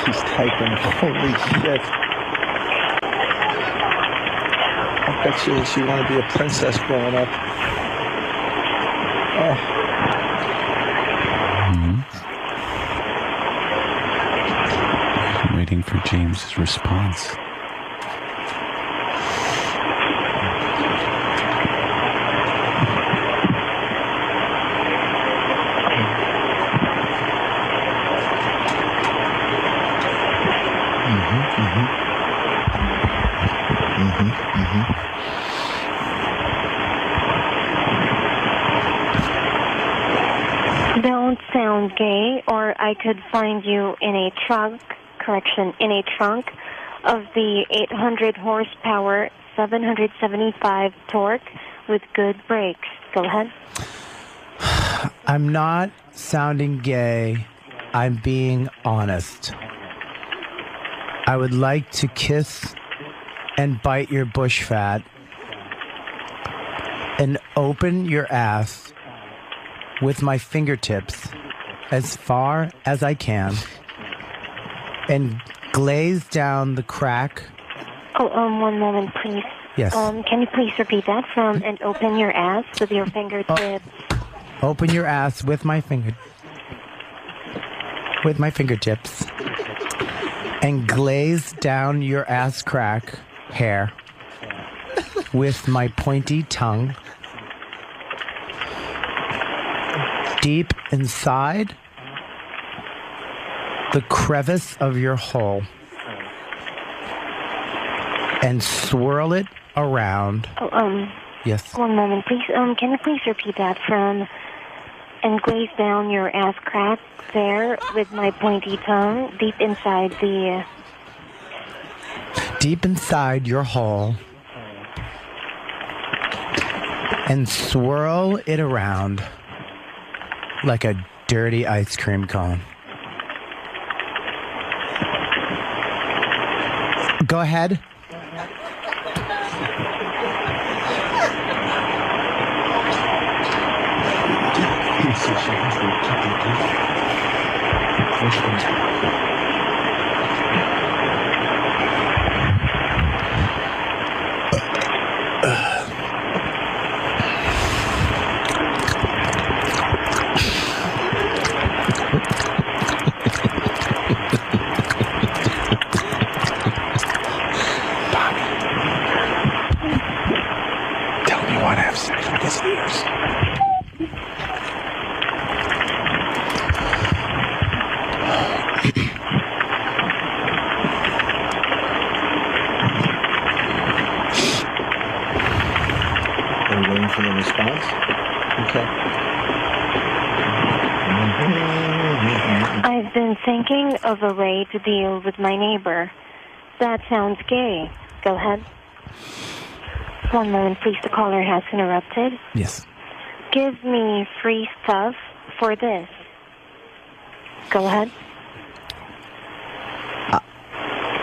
She's typing. Holy shit. I bet she wanted to be a princess growing up. Oh. Waiting for James's response. Don't sound gay, or I could find you in a trunk of the 800 horsepower, 775 torque with good brakes. Go ahead. I'm not sounding gay. I'm being honest. I would like to kiss and bite your bush fat and open your ass with my fingertips as far as I can and glaze down the crack. Oh, one moment, please. Yes. Can you please repeat that from and open your ass with your fingertips? Open your ass with my fingertips and glaze down your ass crack hair with my pointy tongue deep inside the crevice of your hole and swirl it around. Yes. One moment, please. Can you please repeat that from and glaze down your ass crack there with my pointy tongue deep inside your hole and swirl it around like a dirty ice cream cone. Go ahead. Tell me you want to have sex with his ears. Are you waiting for the response? Okay. I've been thinking of a way to deal with my neighbor. That sounds gay. Go ahead. One moment, please. The caller has interrupted. Yes. Give me free stuff for this. Go ahead.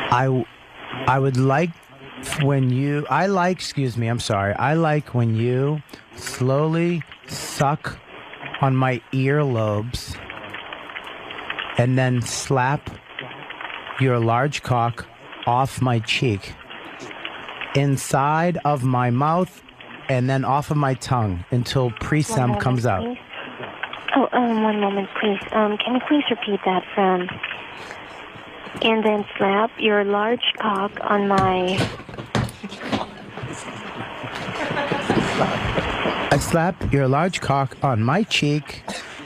I would like when you... I like when you slowly suck on my earlobes and then slap your large cock off my cheek, inside of my mouth, and then off of my tongue until pre-sem comes out. Please. One moment, please. Can you please repeat that from... And then slap your large cock on my... I slap your large cock on my cheek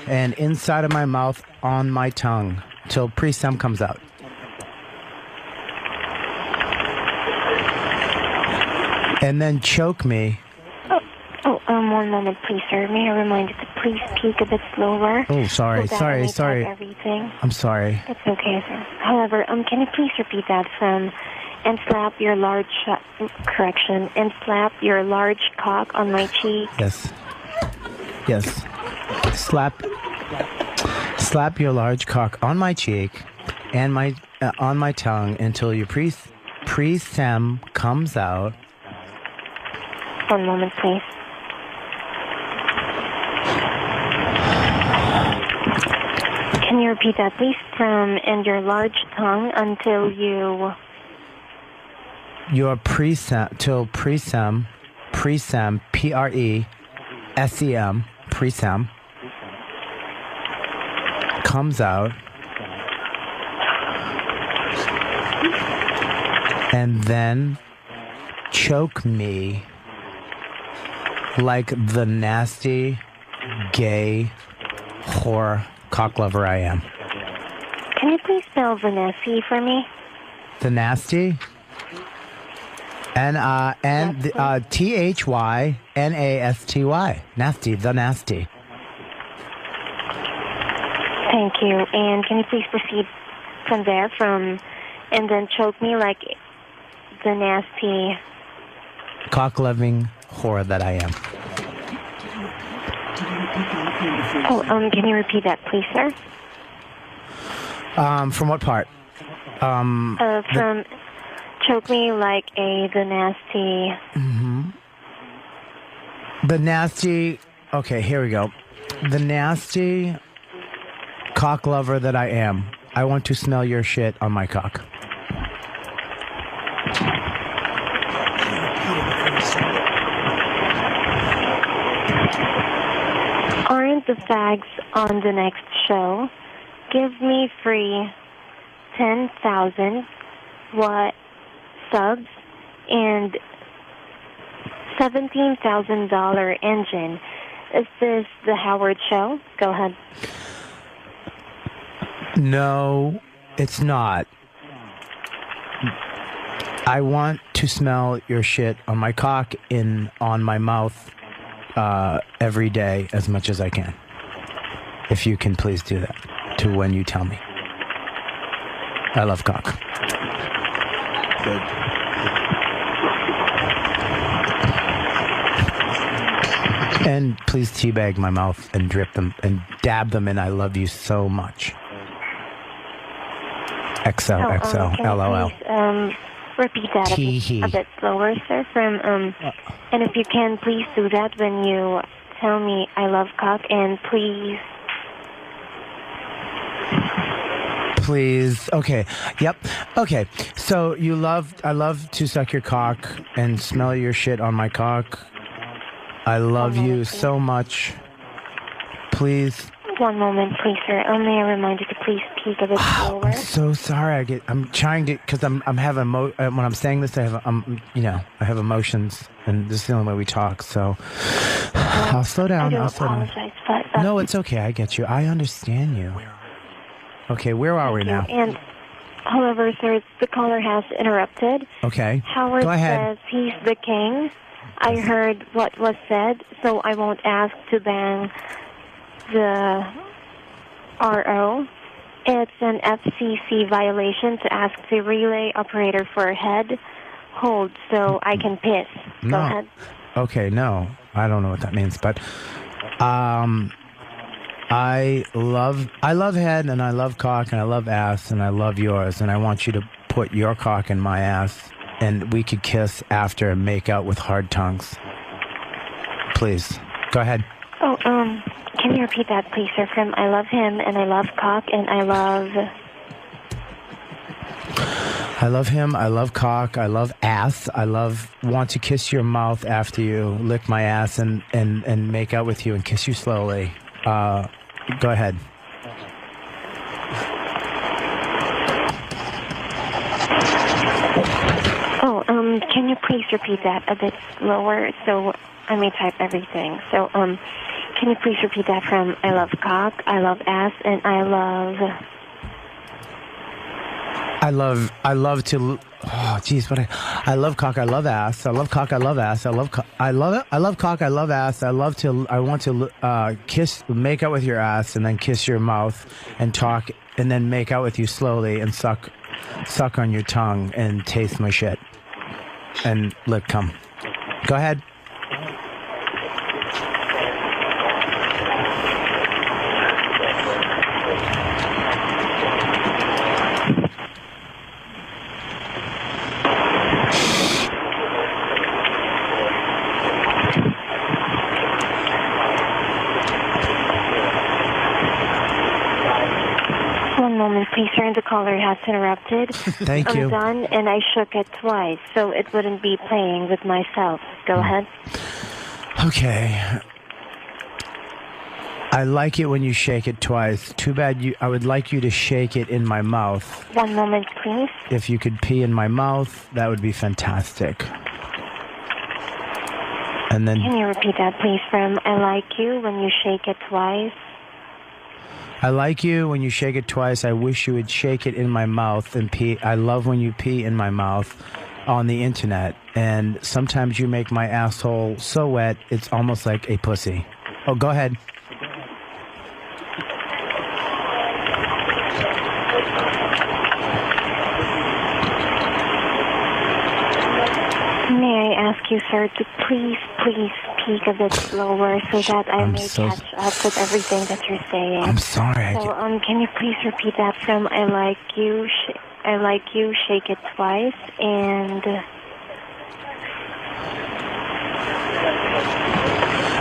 and inside of my mouth on my tongue till pre-sem comes out. One moment, please, sir. May I remind you to please speak a bit slower? Oh, sorry, so that I may sorry. type everything. I'm sorry. It's okay, sir. However, can you please repeat that from and slap your large and slap your large cock on my cheek? Yes. Yes. Slap your large cock on my cheek and on my tongue until your pre-sem comes out. One moment, please. Can you repeat that, please? From and your large tongue until you... Your pre-sem, pre-sem, P-R-E-S-E-M, pre-sem, comes out, and then choke me like the nasty, gay, whore cock lover I am. Can you please spell Vanessa for me? The nasty? T-H-Y-N-A-S-T-Y. Nasty, the nasty. Thank you. And can you please proceed from there, and then choke me like the nasty... cock-loving whore that I am. Oh, can you repeat that, please, sir? From what part? From choke me like the nasty... Mm-hmm. The nasty... Okay, here we go. The nasty cock lover that I am. I want to smell your shit on my cock. Aren't the fags on the next show? Give me free 10,000 subs and $17,000 engine. Is this the Howard Show? Go ahead. No, it's not. I want to smell your shit on my cock on my mouth every day as much as I can. If you can please do that to when you tell me. I love cock. Good. And please teabag my mouth and drip them and dab them in I love you so much. XOXO, LOL. Repeat that a bit slower, sir. And if you can, please do that when you tell me I love cock, and please. Please. Okay. Yep. Okay. So I love to suck your cock and smell your shit on my cock. I love you so much. Please. One moment, please, sir. May I remind you to please speak a bit slower? I'm so sorry. I'm trying to, because I'm having when I'm saying this, I have emotions, and this is the only way we talk. So I'll slow down. I apologize, but no, it's okay. I get you. I understand you. Okay, where are we now? And however, sir, the caller has interrupted. Okay. Howard Go ahead. says he's the king. I heard what was said, so I won't ask to ban the RO. It's an FCC violation to ask the relay operator for a head hold so I can piss. Go ahead. Okay, no. I don't know what that means, but I love head, and I love cock, and I love ass, and I love yours, and I want you to put your cock in my ass, and we could kiss after and make out with hard tongues. Please. Go ahead. Oh, can you repeat that, please, sir? From I love him, and I love cock, and I love him, I love cock, I love ass, want to kiss your mouth after you lick my ass and make out with you and kiss you slowly. Go ahead. Oh, can you please repeat that a bit slower so I may type everything? So, can you please repeat that from I love cock, I love ass, and I love Oh, geez, I love cock. I love ass. I love cock. I love ass. I love cock. I love it. I love cock. I love ass. I want to make out with your ass, and then kiss your mouth, and talk, and then make out with you slowly, and suck on your tongue, and taste my shit, and lick cum. Go ahead. Please, sir, the caller has interrupted. Thank you. I'm done, and I shook it twice, so it wouldn't be playing with myself. Go ahead. Okay. I like it when you shake it twice. Too bad I would like you to shake it in my mouth. One moment, please. If you could pee in my mouth, that would be fantastic. And then... Can you repeat that, please, from I like you when you shake it twice? I like you when you shake it twice. I wish you would shake it in my mouth and pee. I love when you pee in my mouth on the internet. And sometimes you make my asshole so wet, it's almost like a pussy. Oh, go ahead. May I ask you, sir, to please speak a bit slower so that I may catch up with everything that you're saying. I'm sorry. So, can you please repeat that from I like you, shake it twice, and...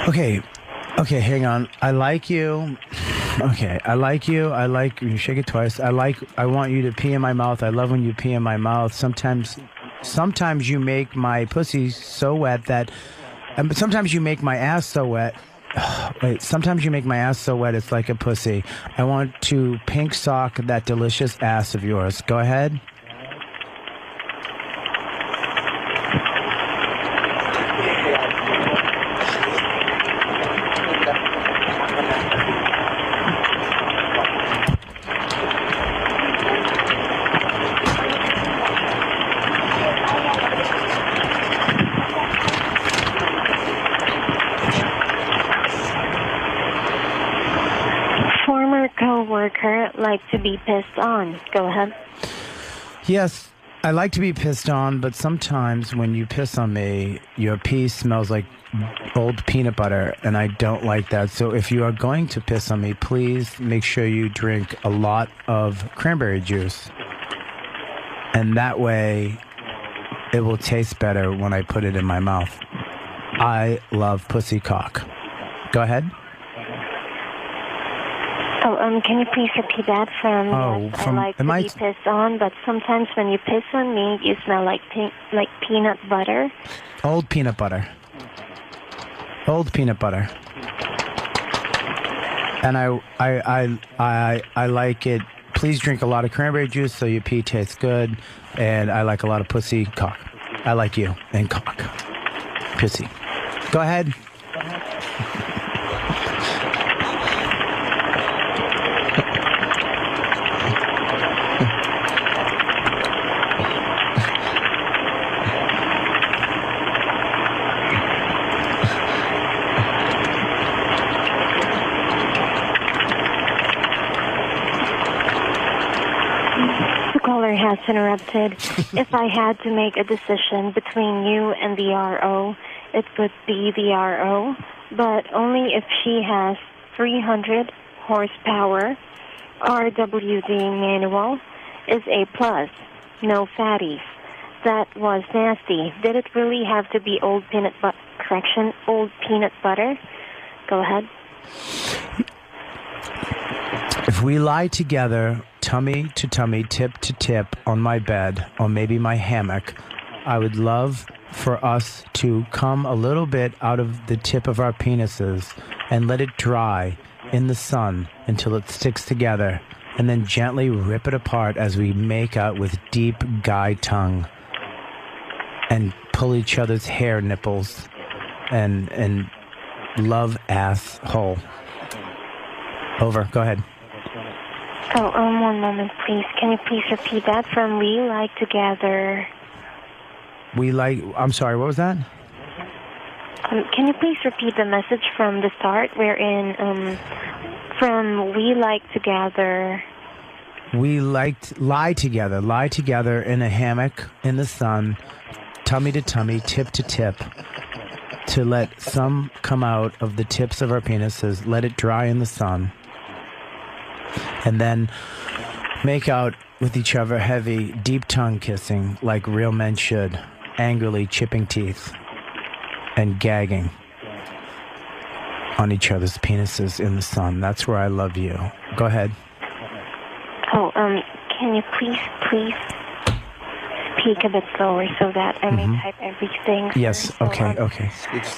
Okay, hang on. I like you. Okay, I like you. I like you shake it twice. I want you to pee in my mouth. I love when you pee in my mouth. Sometimes you make my pussy so wet that... sometimes you make my ass so wet. Wait, sometimes you make my ass so wet it's like a pussy. I want to pink sock that delicious ass of yours. Go ahead. Like to be pissed on. Go ahead. Yes, I like to be pissed on, but sometimes when you piss on me, your pee smells like old peanut butter, and I don't like that. So if you are going to piss on me, please make sure you drink a lot of cranberry juice. And that way, it will taste better when I put it in my mouth. I love pussy cock. Go ahead. Can you please repeat that from I like to be pissed on, but sometimes when you piss on me, you smell like peanut butter. Old peanut butter. Old peanut butter. And I like it. Please drink a lot of cranberry juice so your pee tastes good. And I like a lot of pussy cock. I like you and cock. Pussy. Go ahead. Has interrupted. If I had to make a decision between you and the RO, it would be the RO, but only if she has 300 horsepower, RWD manual, is A+, no fatties. That was nasty. Did it really have to be old peanut butter? Go ahead. If we lie together, tummy to tummy, tip to tip, on my bed, or maybe my hammock, I would love for us to come a little bit out of the tip of our penises and let it dry in the sun until it sticks together, and then gently rip it apart as we make out with deep guy tongue and pull each other's hair nipples and love ass hole. Over. Go ahead. Oh, one moment, please. Can you please repeat that from We Like Together? I'm sorry, what was that? Can you please repeat the message from the start, wherein, from We Like Together? We liked lie together in a hammock in the sun, tummy to tummy, tip to tip, to let some come out of the tips of our penises, let it dry in the sun, and then make out with each other heavy, deep tongue kissing like real men should, angrily chipping teeth and gagging on each other's penises in the sun. That's where I love you. Go ahead. Oh, can you please speak a bit slower so that I may type everything? Yes, okay.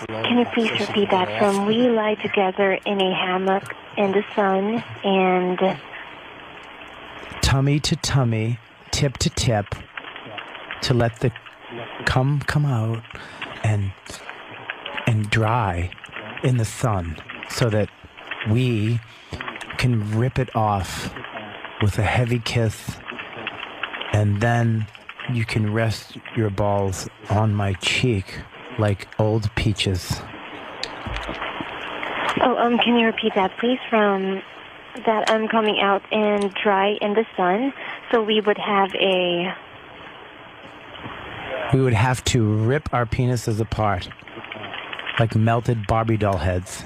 Can you please repeat that from We Lie Together in a Hammock in the Sun and... Tummy to tummy, tip to tip, to let the come out and dry in the sun so that we can rip it off with a heavy kiss, and then you can rest your balls on my cheek like old peaches. Oh, can you repeat that, please, from that I'm coming out and dry in the sun, so we would have to rip our penises apart like melted Barbie doll heads.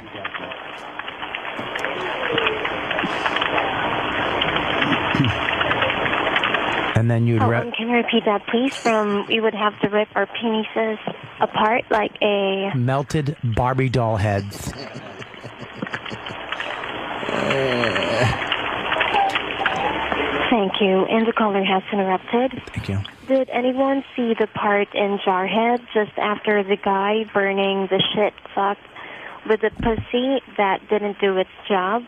And then you'd can you repeat that, please, from we would have to rip our penises apart like a... melted Barbie doll heads. Thank you. And the caller has interrupted. Thank you. Did anyone see the part in Jarhead just after the guy burning the shit fucked with the pussy that didn't do its job?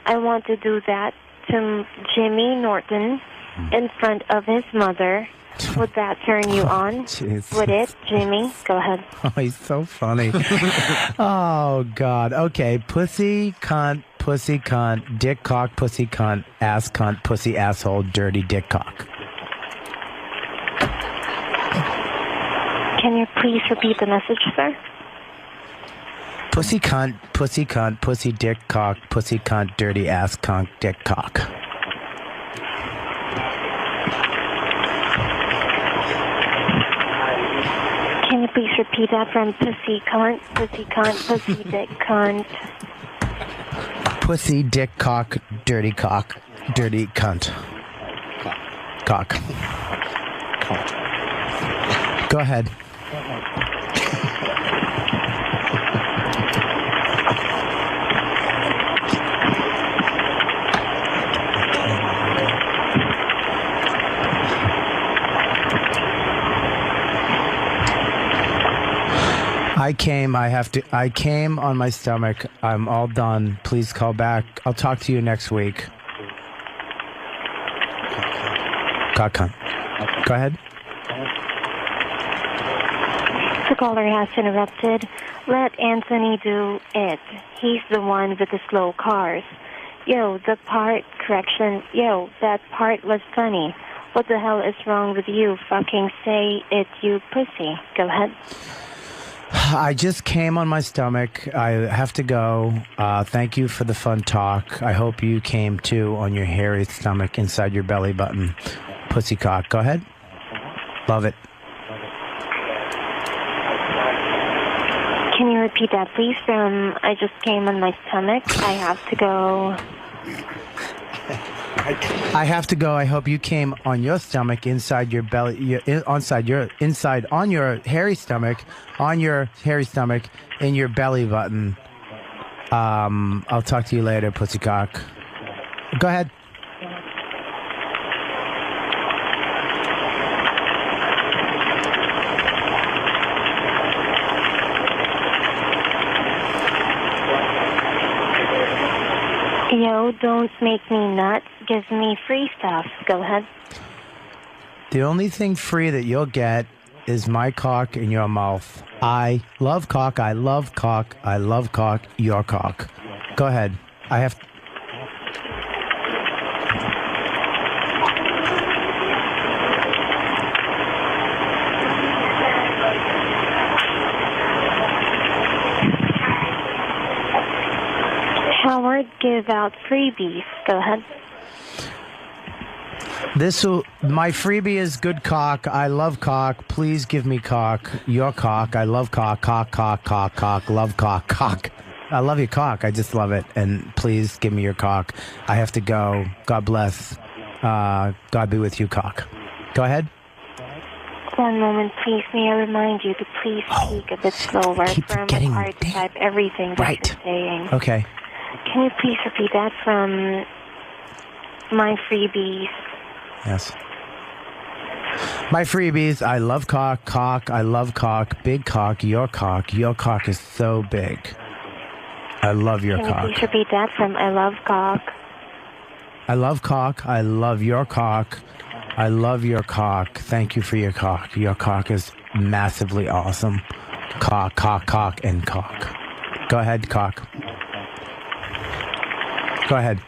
I want to do that to Jimmy Norton in front of his mother. Would that turn you on? Jesus. Would it, Jimmy? Go ahead. Oh, he's so funny. Oh, God. Okay. Pussy, cunt, dick cock, pussy cunt, ass cunt, pussy asshole, dirty dick cock. Can you please repeat the message, sir? Pussy cunt, pussy dick cock, pussy cunt, dirty ass cunt, dick cock. Can you please repeat that from pussy cunt, pussy dick cunt? Pussy, dick, cock, dirty cunt. Cock. Go ahead. I came on my stomach. I'm all done. Please call back. I'll talk to you next week. Cock cunt. Go ahead. The caller has interrupted. Let Anthony do it. He's the one with the slow cars. That part was funny. What the hell is wrong with you? Fucking say it, you pussy. Go ahead. I just came on my stomach. I have to go. Thank you for the fun talk. I hope you came too on your hairy stomach inside your belly button. Pussy cock. Go ahead. Love it. Can you repeat that, please? From I just came on my stomach. I have to go. I have to go. I hope you came on your stomach inside your belly, on your hairy stomach, in your belly button. I'll talk to you later, pussycock. Go ahead. Don't make me nuts. Give me free stuff. Go ahead. The only thing free that you'll get is my cock in your mouth. I love cock. I love cock. I love cock. Your cock. Go ahead. without freebies. Go ahead. My freebie is good cock. I love cock. Please give me cock. Your cock. I love cock. Cock, cock, cock, cock. Love cock. Cock. I love your cock. I just love it. And please give me your cock. I have to go. God bless. God be with you, cock. Go ahead. One moment, please. May I remind you to please speak a bit slower. From hard to type everything that you're saying. Okay. Can you please repeat that from my freebies? Yes. My freebies, I love cock, cock, I love cock, big cock, your cock is so big. I love your Can cock. you please repeat that from I love cock? I love cock, I love your cock, I love your cock. Thank you for your cock. Your cock is massively awesome. Cock, cock, cock, and cock. Go ahead, cock. Go ahead.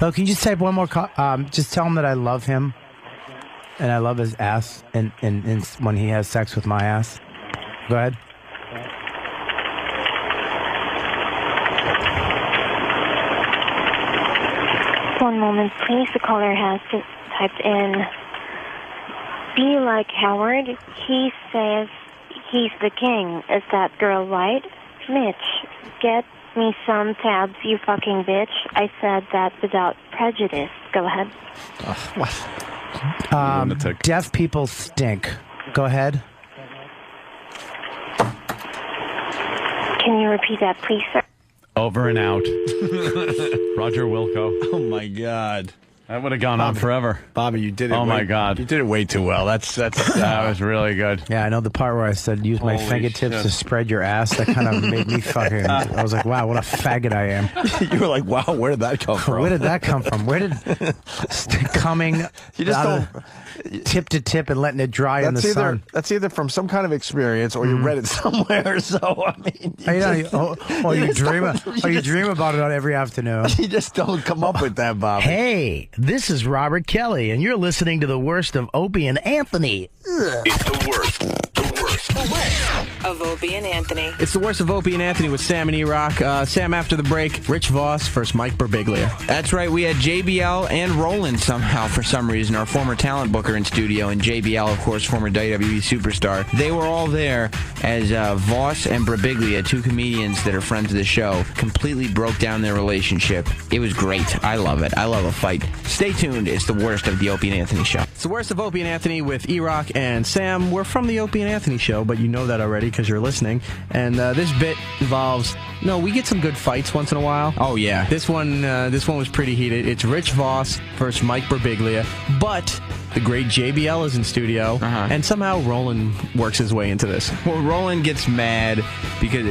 Oh, can you just type one more? Just tell him that I love him, and I love his ass, and when he has sex with my ass. Go ahead. One moment, please. The caller has typed in. Be like Howard. He says he's the king. Is that girl right? Mitch, get me some tabs, you fucking bitch. I said that without prejudice. Go ahead. What? Deaf people stink. Go ahead. Can you repeat that, please, sir? Over and out. Roger Wilco. Oh, my God. That would have gone on forever. Bobby, you did it. Oh, my God. You did it way too well. That was really good. Yeah, I know the part where I said use my Holy fingertips shit. to spread your ass. That kind of made me fucking. I was like, wow, what a faggot I am. You were like, wow, where did that come from? Where did that come from? Where did coming You just out don't. of tip to tip and letting it dry in the That's either sun? that's either from some kind of experience or you read it somewhere. So I mean, you dream about it on every afternoon. You just don't come up with that, Bob. Hey, this is Robert Kelly, and you're listening to the worst of Opie and Anthony. It's the worst. The worst. Of Opie and Anthony. It's the worst of Opie and Anthony with Sam and E-Rock. Sam, after the break, Rich Voss versus Mike Birbiglia. That's right. We had JBL and Roland somehow, for some reason, our former talent booker in studio, and JBL, of course, former WWE superstar. They were all there as Voss and Birbiglia, two comedians that are friends of the show, completely broke down their relationship. It was great. I love it. I love a fight. Stay tuned. It's the worst of the Opie and Anthony show. It's the worst of Opie and Anthony with E-Rock and Sam. We're from the Opie and Anthony show, but you know that already because you're listening. And this bit involves, we get some good fights once in a while. Oh, yeah. This one was pretty heated. It's Rich Voss versus Mike Birbiglia, but the great JBL is in studio, and somehow Roland works his way into this. Well, Roland gets mad because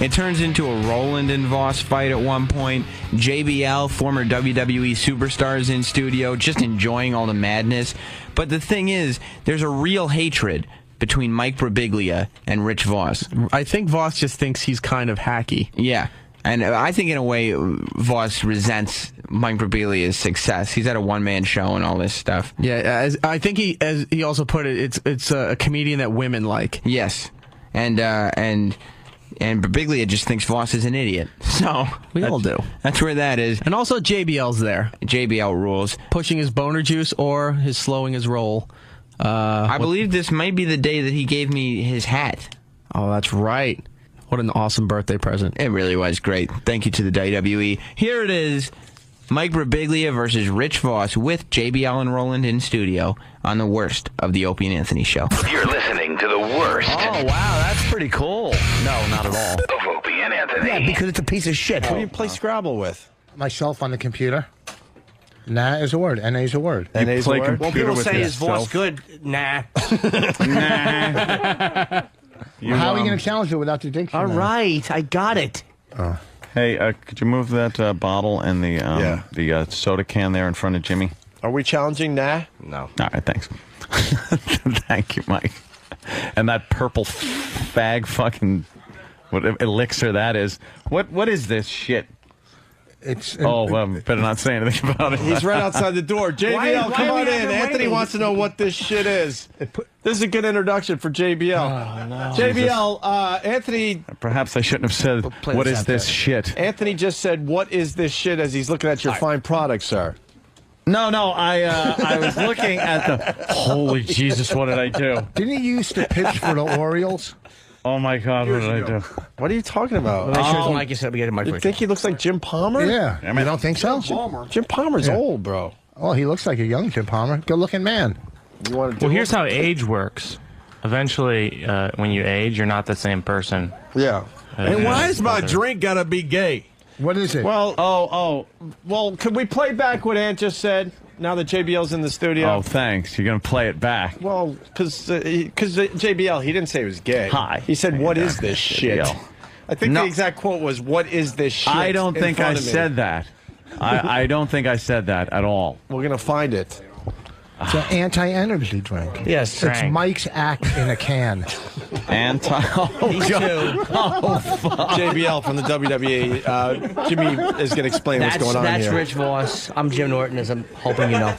it turns into a Roland and Voss fight at one point. JBL, former WWE superstar, is in studio, just enjoying all the madness. But the thing is, there's a real hatred between Mike Birbiglia and Rich Voss. I think Voss just thinks he's kind of hacky. Yeah. And I think, in a way, Voss resents Mike Birbiglia's success. He's at a one-man show and all this stuff. Yeah, I think as he also put it, it's a comedian that women like. Yes. And Birbiglia just thinks Voss is an idiot. So we all do. That's where that is. And also JBL's there. JBL rules. Pushing his boner juice or his slowing his roll. I believe this might be the day that he gave me his hat. Oh, that's right. What an awesome birthday present. It really was great. Thank you to the WWE. Here it is. Mike Birbiglia versus Rich Voss with JBL and Roland in studio on the worst of the Opie and Anthony show. You're listening to the worst. Oh, wow, that's pretty cool. No, not at all. Of Opie and Anthony. Yeah, because it's a piece of shit. Who do you play Scrabble with? Myself on the computer. Nah is a word. N-A is a word. N-A is a word? Well, people say his voice good. Nah. How are you going to challenge it without the dictionary? All right, I got it. Hey, could you move that bottle and the soda can there in front of Jimmy? Are we challenging nah? No. All right, thanks. Thank you, Mike. And that purple fag fucking what elixir that is. What is this shit? Better not say anything about it. He's right outside the door. JBL, Why come are we on in. having Anthony waiting? wants to know what this shit is. This is a good introduction for JBL. Oh, no. JBL, Anthony. Perhaps I shouldn't have said, what is this shit? Anthony just said, what is this shit, as he's looking at your fine product, sir. No, I was looking at the... Holy Jesus, what did I do? Didn't he used to pitch for the Orioles? Oh, my God, what did I do? What are you talking about? Make sure Mike said we get a You microphone. think he looks like Jim Palmer? Yeah. I mean, you don't think so? Jim Palmer's Yeah. old, bro. Oh, he looks like a young Jim Palmer. Good-looking man. You want to do Well, here's how age works. Eventually, when you age, you're not the same person. Yeah. And why is my drink gotta be gay? What is it? Well, well, could we play back what Ant just said? Now that JBL's in the studio. Oh, thanks. You're going to play it back. Well, because JBL, he didn't say he was gay. Hi. He said, "What is this shit?" JBL. I think No. the exact quote was, "What is this shit?" I don't in think I front of me. said that. I don't think I said that at all. We're gonna find it. It's an anti-energy drink. Yes, It's Frank. Mike's Act in a can. These two. Oh, fuck. JBL from the WWE. Jimmy is going to explain what's going on That's here. Rich Voss. I'm Jim Norton, as I'm hoping you know.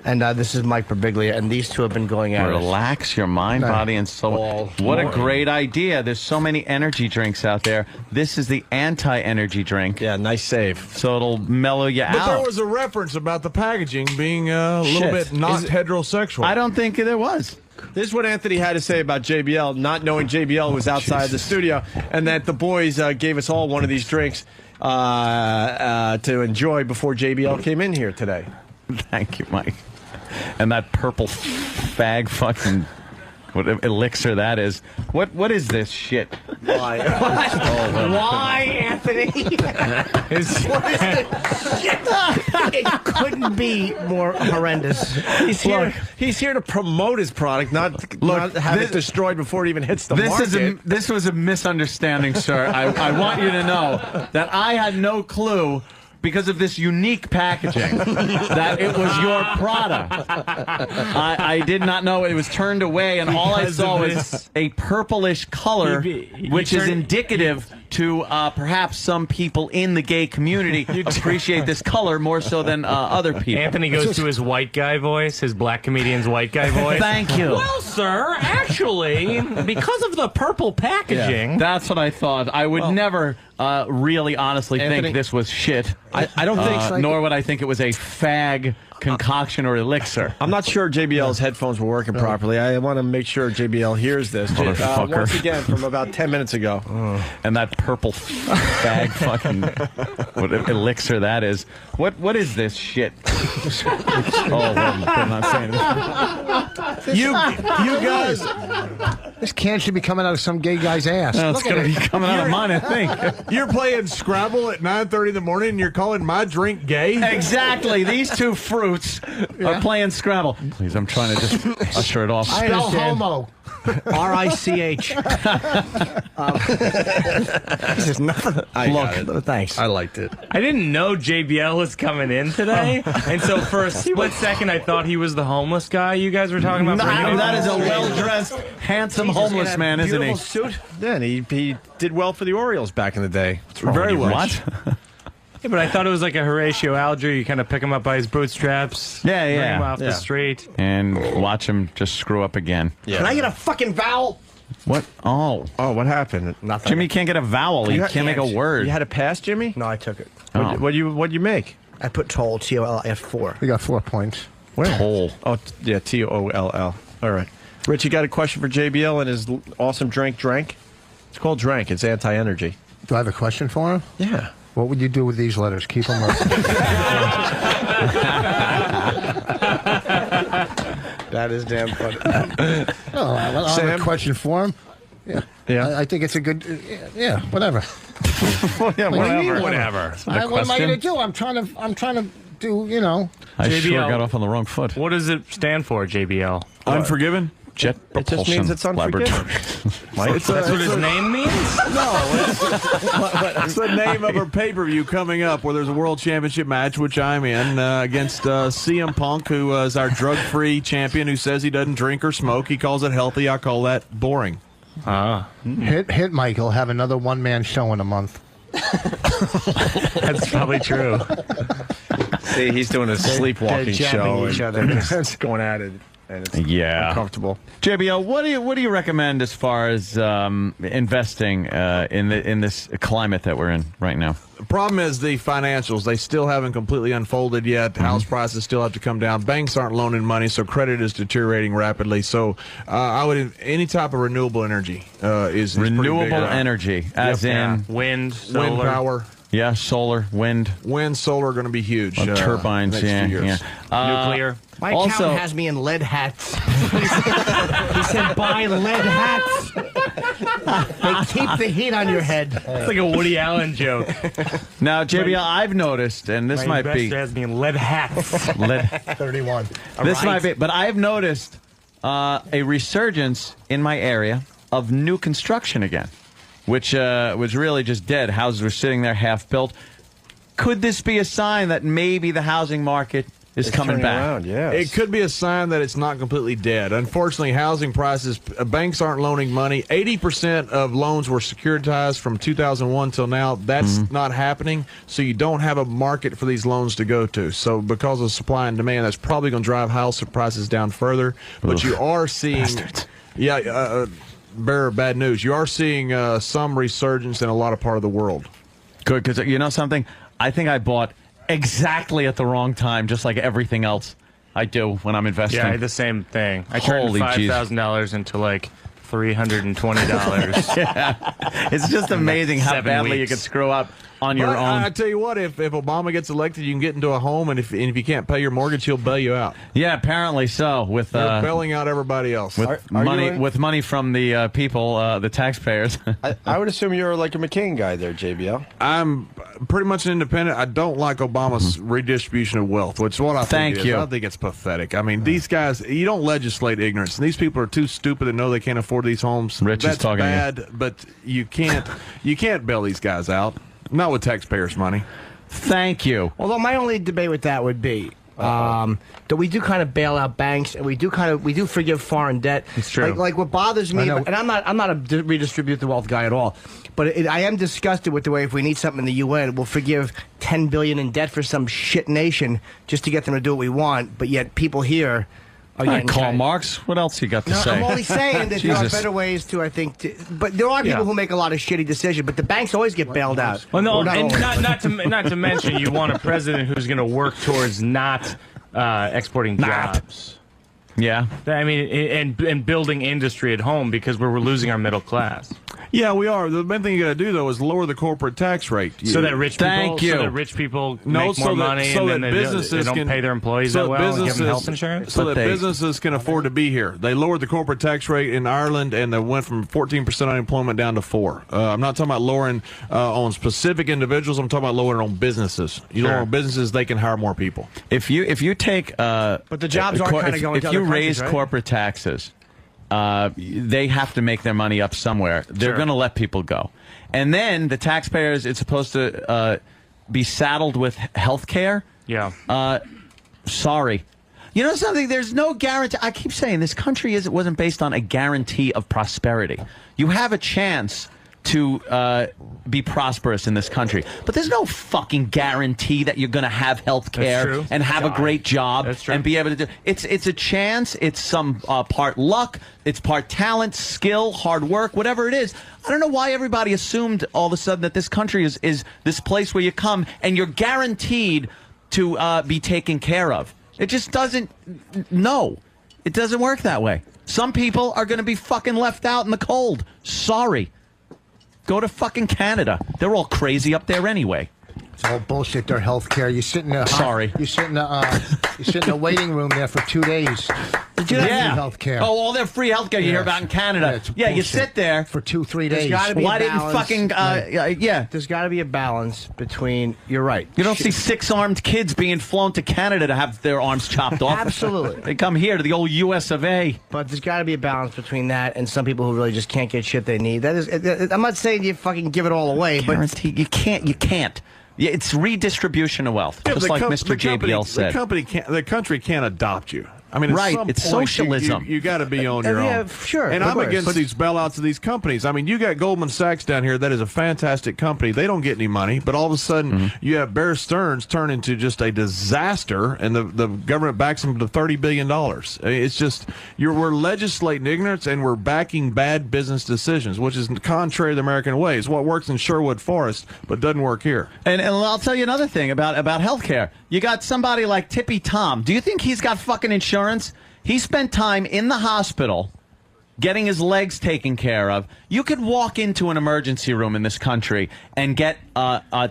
And this is Mike Birbiglia, and these two have been going at it. Relax your mind, body, and soul. What a great idea. There's so many energy drinks out there. This is the anti-energy drink. Yeah, nice save. So it'll mellow you But out. there was a reference about the packaging being a little bit not heterosexual. I don't think there was. This is what Anthony had to say about JBL, not knowing JBL was outside the studio, and that the boys gave us all one of these drinks to enjoy before JBL came in here today. Thank you, Mike. And that purple fag fucking what elixir that is. What is this shit? Why? Why, Anthony? What is this shit? It couldn't be more horrendous. He's here to promote his product, not have it destroyed before it even hits the market. This was a misunderstanding, sir. I want you to know that I had no clue because of this unique packaging that it was your product. I did not know it was turned away, and all I saw was a purplish color, which is indicative to perhaps some people in the gay community appreciate this color more so than other people. Anthony goes to his white guy voice, his black comedian's white guy voice. Thank you. Well, sir, actually, because of the purple packaging. Yeah, that's what I thought. I would never really honestly Anthony, think this was shit. I don't think nor would I think it was a fag concoction or elixir. I'm not sure JBL's headphones were working properly. I want to make sure JBL hears this. Motherfucker. Once again, from about 10 minutes ago. And that purple fag fucking what elixir that is. What is this shit? I'm not saying it. You guys. This can should be coming out of some gay guy's ass. No, it's Look at going to it. be coming out of mine, I think. You're playing Scrabble at 9:30 in the morning and you're calling my drink gay? Exactly. These two fruits are playing Scrabble. Please, I'm trying to just usher it off. Spell homo. R-I-C-H. This is nothing. Thanks. I liked it. I didn't know JBL was coming in today, and so for a split second I thought he was the homeless guy you guys were talking about. That is a well-dressed, handsome homeless man, isn't he? Suit. Yeah, and he did well for the Orioles back in the day. Very well. What? Yeah, but I thought it was like a Horatio Alger. You kind of pick him up by his bootstraps, bring him off the street. And watch him just screw up again. Yeah. Can I get a fucking vowel? What? Oh, what happened? Nothing. Jimmy can't get a vowel. He can't make a word. You had a pass, Jimmy? No, I took it. Oh. What'd you make? I put toll, T-O-L, I have 4. We got 4 points. Where? Toll. Oh, yeah, T-O-L-L. All right. Rich, you got a question for JBL and his awesome drink, Drank? It's called Drank. It's anti-energy. Do I have a question for him? Yeah. What would you do with these letters? Keep them up. That is damn funny. No, I have Sam? a question for him. Yeah. Yeah. I think it's a good. Yeah, whatever. Yeah, What do you mean, Whatever. What am I going to do? I'm trying to do. You know. I sure JBL. got off on the wrong foot. What does it stand for, JBL? Unforgiven? Jet It Propulsion just means it's unforgiven. Laboratory. That's what his name means? It's the name of a pay-per-view coming up where there's a world championship match, which I'm in, against CM Punk, who is our drug-free champion who says he doesn't drink or smoke. He calls it healthy. I call that boring. Hit Michael. Have another one-man show in a month. That's probably true. See, he's doing a sleepwalking show. Each other. It's going at it. And it's uncomfortable. JBL, what do you recommend as far as investing in this climate that we're in right now? The problem is the financials. They still haven't completely unfolded yet. House prices still have to come down. Banks aren't loaning money, so credit is deteriorating rapidly. So I would any type of renewable energy is renewable energy, as in wind, solar. wind power. Yeah, solar, wind, solar are going to be huge. Turbines, next few years. Nuclear. My accountant has me in lead hats. He said, buy lead hats. They keep the heat on your head. It's like a Woody Allen joke. Now, JBL, I've noticed, and this My might be... investor has me in lead hats. Lead, 31. this might be... But I've noticed a resurgence in my area of new construction again, which was really just dead. Houses were sitting there half-built. Could this be a sign that maybe the housing market is coming back? Around, yes. It could be a sign that it's not completely dead. Unfortunately, housing prices, banks aren't loaning money. 80% of loans were securitized from 2001 till now. That's not happening, so you don't have a market for these loans to go to. So because of supply and demand, that's probably going to drive house prices down further. But you are seeing... bearer of bad news. You are seeing some resurgence in a lot of part of the world. Good, because you know something? I think I bought exactly at the wrong time, just like everything else I do when I'm investing. Yeah, I had the same thing. I turned $5,000 into like $320. Yeah. It's just amazing how badly you could screw up on your own. I tell you what, if Obama gets elected, you can get into a home, and if you can't pay your mortgage, he'll bail you out. Yeah, apparently so. With they're bailing out everybody else. With money from the people, the taxpayers. I would assume you're like a McCain guy there, JBL. I'm pretty much an independent. I don't like Obama's redistribution of wealth, which is what I think it is. I think it's pathetic. I mean, these guys, you don't legislate ignorance. These people are too stupid to know they can't afford these homes. Rich That's is talking bad, to you. but you can't bail these guys out. Not with taxpayers' money. Thank you. Although my only debate with that would be that we do kind of bail out banks and we do forgive foreign debt. It's true. Like what bothers me, and I'm not a redistribute the wealth guy at all, but I am disgusted with the way if we need something in the UN, we'll forgive $10 billion in debt for some shit nation just to get them to do what we want, but yet people here. Karl Marx. What else you got to say? I'm only saying that there are better ways to, I think, but there are people who make a lot of shitty decisions, but the banks always get bailed out. Well, no, and not to mention, you want a president who's going to work towards not exporting jobs. Yeah, I mean, and building industry at home because we're losing our middle class. Yeah, we are. The main thing you got to do though is lower the corporate tax rate, so that rich people make more money, and then they don't pay their employees that well and give them health insurance. So that businesses can afford to be here. They lowered the corporate tax rate in Ireland, and they went from 14% unemployment down to 4%. I'm not talking about lowering on specific individuals. I'm talking about lowering on businesses. You lower on businesses, they can hire more people. If you take, but the jobs are kind of going. If you raise corporate taxes. They have to make their money up somewhere. They're going to let people go. And then the taxpayers, it's supposed to be saddled with health care. Yeah. Sorry. You know something? There's no guarantee. I keep saying this country wasn't based on a guarantee of prosperity. You have a chance to be prosperous in this country. But there's no fucking guarantee that you're going to have health care and have a great job and be able to do it's a chance. It's some part luck. It's part talent, skill, hard work, whatever it is. I don't know why everybody assumed all of a sudden that this country is this place where you come and you're guaranteed to be taken care of. It just doesn't. No, it doesn't work that way. Some people are going to be fucking left out in the cold. Sorry. Go to fucking Canada. They're all crazy up there anyway. It's all bullshit. Their health care. You sit in a You sit in a waiting room there for 2 days. Did you have health care? Oh, all their free health care you hear about in Canada. Yeah, you sit there for 2-3 days. Why didn't fucking There's got to be a balance between. You're right. You don't see 6-armed kids being flown to Canada to have their arms chopped off. Absolutely. They come here to the old U.S. of A. But there's got to be a balance between that and some people who really just can't get shit they need. That is. I'm not saying you fucking give it all away, but you can't. It's redistribution of wealth, just like Mr. JBL said. The country can't adopt you. I mean, at Right, some it's point, socialism. You got to be on your yeah, own. sure, And of I'm course. against these bailouts of these companies. I mean, you got Goldman Sachs down here. That is a fantastic company. They don't get any money, but all of a sudden you have Bear Stearns turn into just a disaster, and the government backs them to $30 billion. I mean, it's just we're legislating ignorance, and we're backing bad business decisions, which is contrary to the American way. It's what works in Sherwood Forest, but doesn't work here. And I'll tell you another thing about healthcare. You got somebody like Tippy Tom. Do you think he's got fucking insurance? He spent time in the hospital getting his legs taken care of. You could walk into an emergency room in this country and get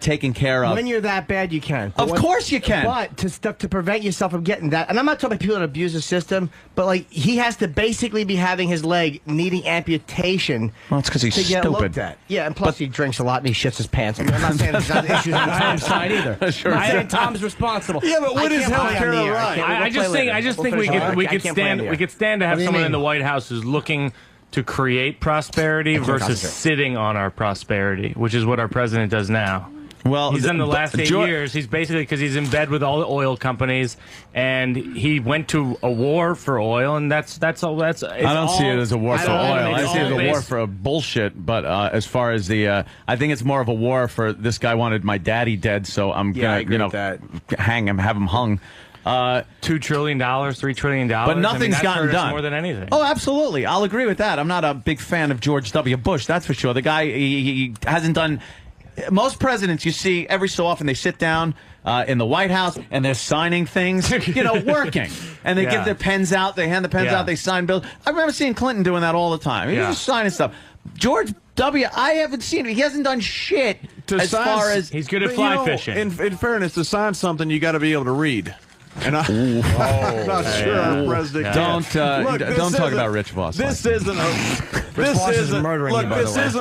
taken care of. When you're that bad, you can. Of course you can. But to prevent yourself from getting that, and I'm not talking about people that abuse the system, but like he has to basically be having his leg needing amputation. Well, it's because he's to get stupid. looked at. Yeah, and plus he drinks a lot and he shits his pants. I mean, I'm not saying there's not issues on Tom's side either. Sure. I'm saying Tom's responsible. Yeah, but what I is can't play healthcare on the air. right? I just think we could stand to have someone in the White House who's looking to create prosperity versus sitting on our prosperity, which is what our president does now. Well, he's done the last 8 years. He's basically because he's in bed with all the oil companies, and he went to a war for oil, and that's all. I don't see it as a war for oil. I see it as a war for bullshit. But as far as the, I think it's more of a war for this guy wanted my daddy dead, so I'm gonna, hang him, have him hung. $2 trillion, $3 trillion, but nothing's gotten done. More than anything. Oh, absolutely, I'll agree with that. I'm not a big fan of George W. Bush, that's for sure. The guy he hasn't done. Most presidents you see every so often they sit down in the White House and they're signing things, working, and they give their pens out, they hand the pens out, they sign bills. I remember seeing Clinton doing that all the time. He was just signing stuff. George W. I haven't seen him. He hasn't done shit far as he's good at fly fishing. In fairness, to sign something, you got to be able to read. And I'm not sure our president Don't Look, talk about Rich Voss. This isn't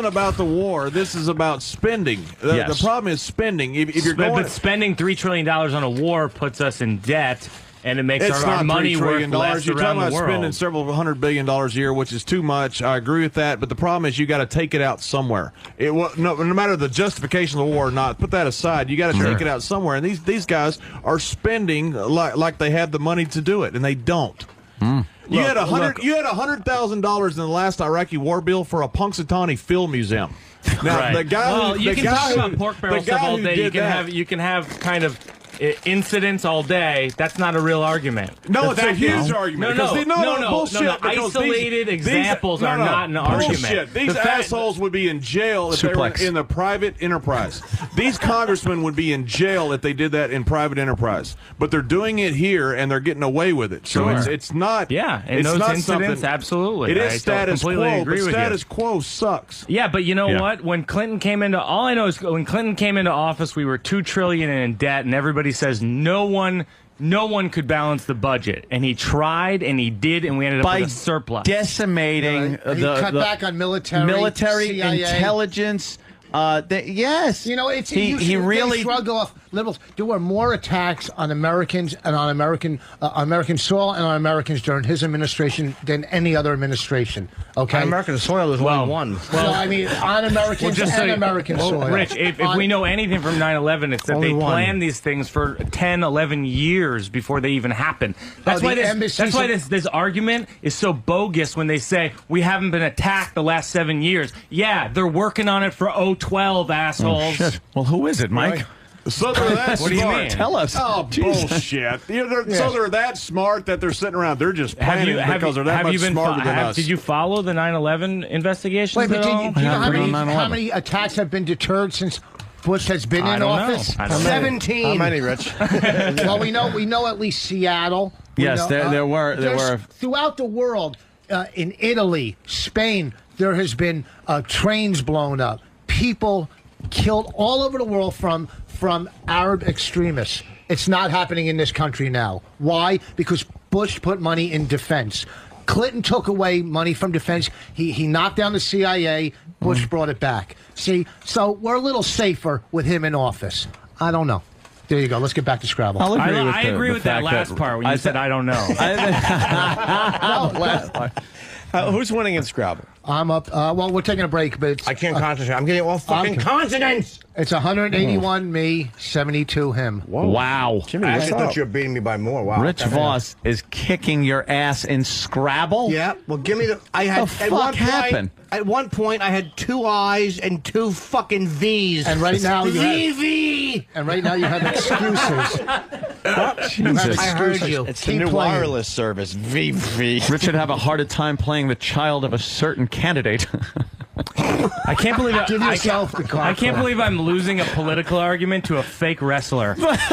about the war. This is about spending. The problem is spending. If you're but spending $3 trillion on a war puts us in debt. And it makes our money worth less You're around talking the about world. spending several $100 billion a year, which is too much. I agree with that, but the problem is you got to take it out somewhere. No matter the justification of the war or not, put that aside. You got to take it out somewhere. And these guys are spending like they have the money to do it, and they don't. You had $100,000 in the last Iraqi war bill for a Punxsutawney Field Museum. Now the guy, you can talk about pork barrel stuff all day. You can have kind of incidents all day. That's not a real argument. No, it's a huge argument. No. Isolated examples are not an argument. Bullshit. These assholes would be in jail if they were in the private enterprise. These congressmen would be in jail if they did that in private enterprise. But they're doing it here, and they're getting away with it. So it's not. Yeah, in those incidents, absolutely. It is status quo, but status quo quo sucks. Yeah, but you know what? When Clinton came into, all I know is when Clinton came into office, we were $2 trillion in debt, and everybody says no one could balance the budget, and he tried, and he did, and we ended up with a surplus. Decimating the cut back on military CIA. Intelligence. Yes, it's he really shrug off liberals. There were more attacks on Americans and on American soil and on Americans during his administration than any other administration. Okay, on American soil was only one. Well, I mean, on Americans and American soil. Rich, if we know anything from 9/11, it's that they planned these things for 10, 11 years before they even happened. That's why this argument is so bogus when they say we haven't been attacked the last 7 years. Yeah, they're working on it for 2012, assholes. Oh, shit. Well, who is it, Mike? So they're that smart. What do you mean? Tell us. Oh, bullshit. So they're that smart that they're sitting around. They're just planning because they're that much smarter than us. Did you follow the 9/11 investigations? Wait, but do you know how many attacks have been deterred since Bush has been in office? 17. How many, Rich? Well, we know at least Seattle. Yes, there were throughout the world. In Italy, Spain, there has been trains blown up, people killed all over the world from Arab extremists. It's not happening in this country now. Why? Because Bush put money in defense. Clinton took away money from defense. He knocked down the CIA. Bush brought it back. See, so we're a little safer with him in office. I don't know. There you go. Let's get back to Scrabble. I agree with that last part when you said I don't know. Who's winning in Scrabble? I'm up. Well, we're taking a break, but it's, I can't concentrate. I'm getting all fucking consonants. It's 181 me, 72 him. Whoa. Wow. Jimmy, I thought you were beating me by more. Wow. Rich Voss is kicking your ass in Scrabble? Yeah. Well, give me the. I had. The fuck happened? At one point, I had 2 I's and 2 fucking V's. And right now you have. VV. And right now you have excuses. I heard you. It's the new wireless service, VV. Richard have a harder time playing the child of a certain candidate. I can't believe Give yourself the call. I can't believe I'm losing a political argument to a fake wrestler. That's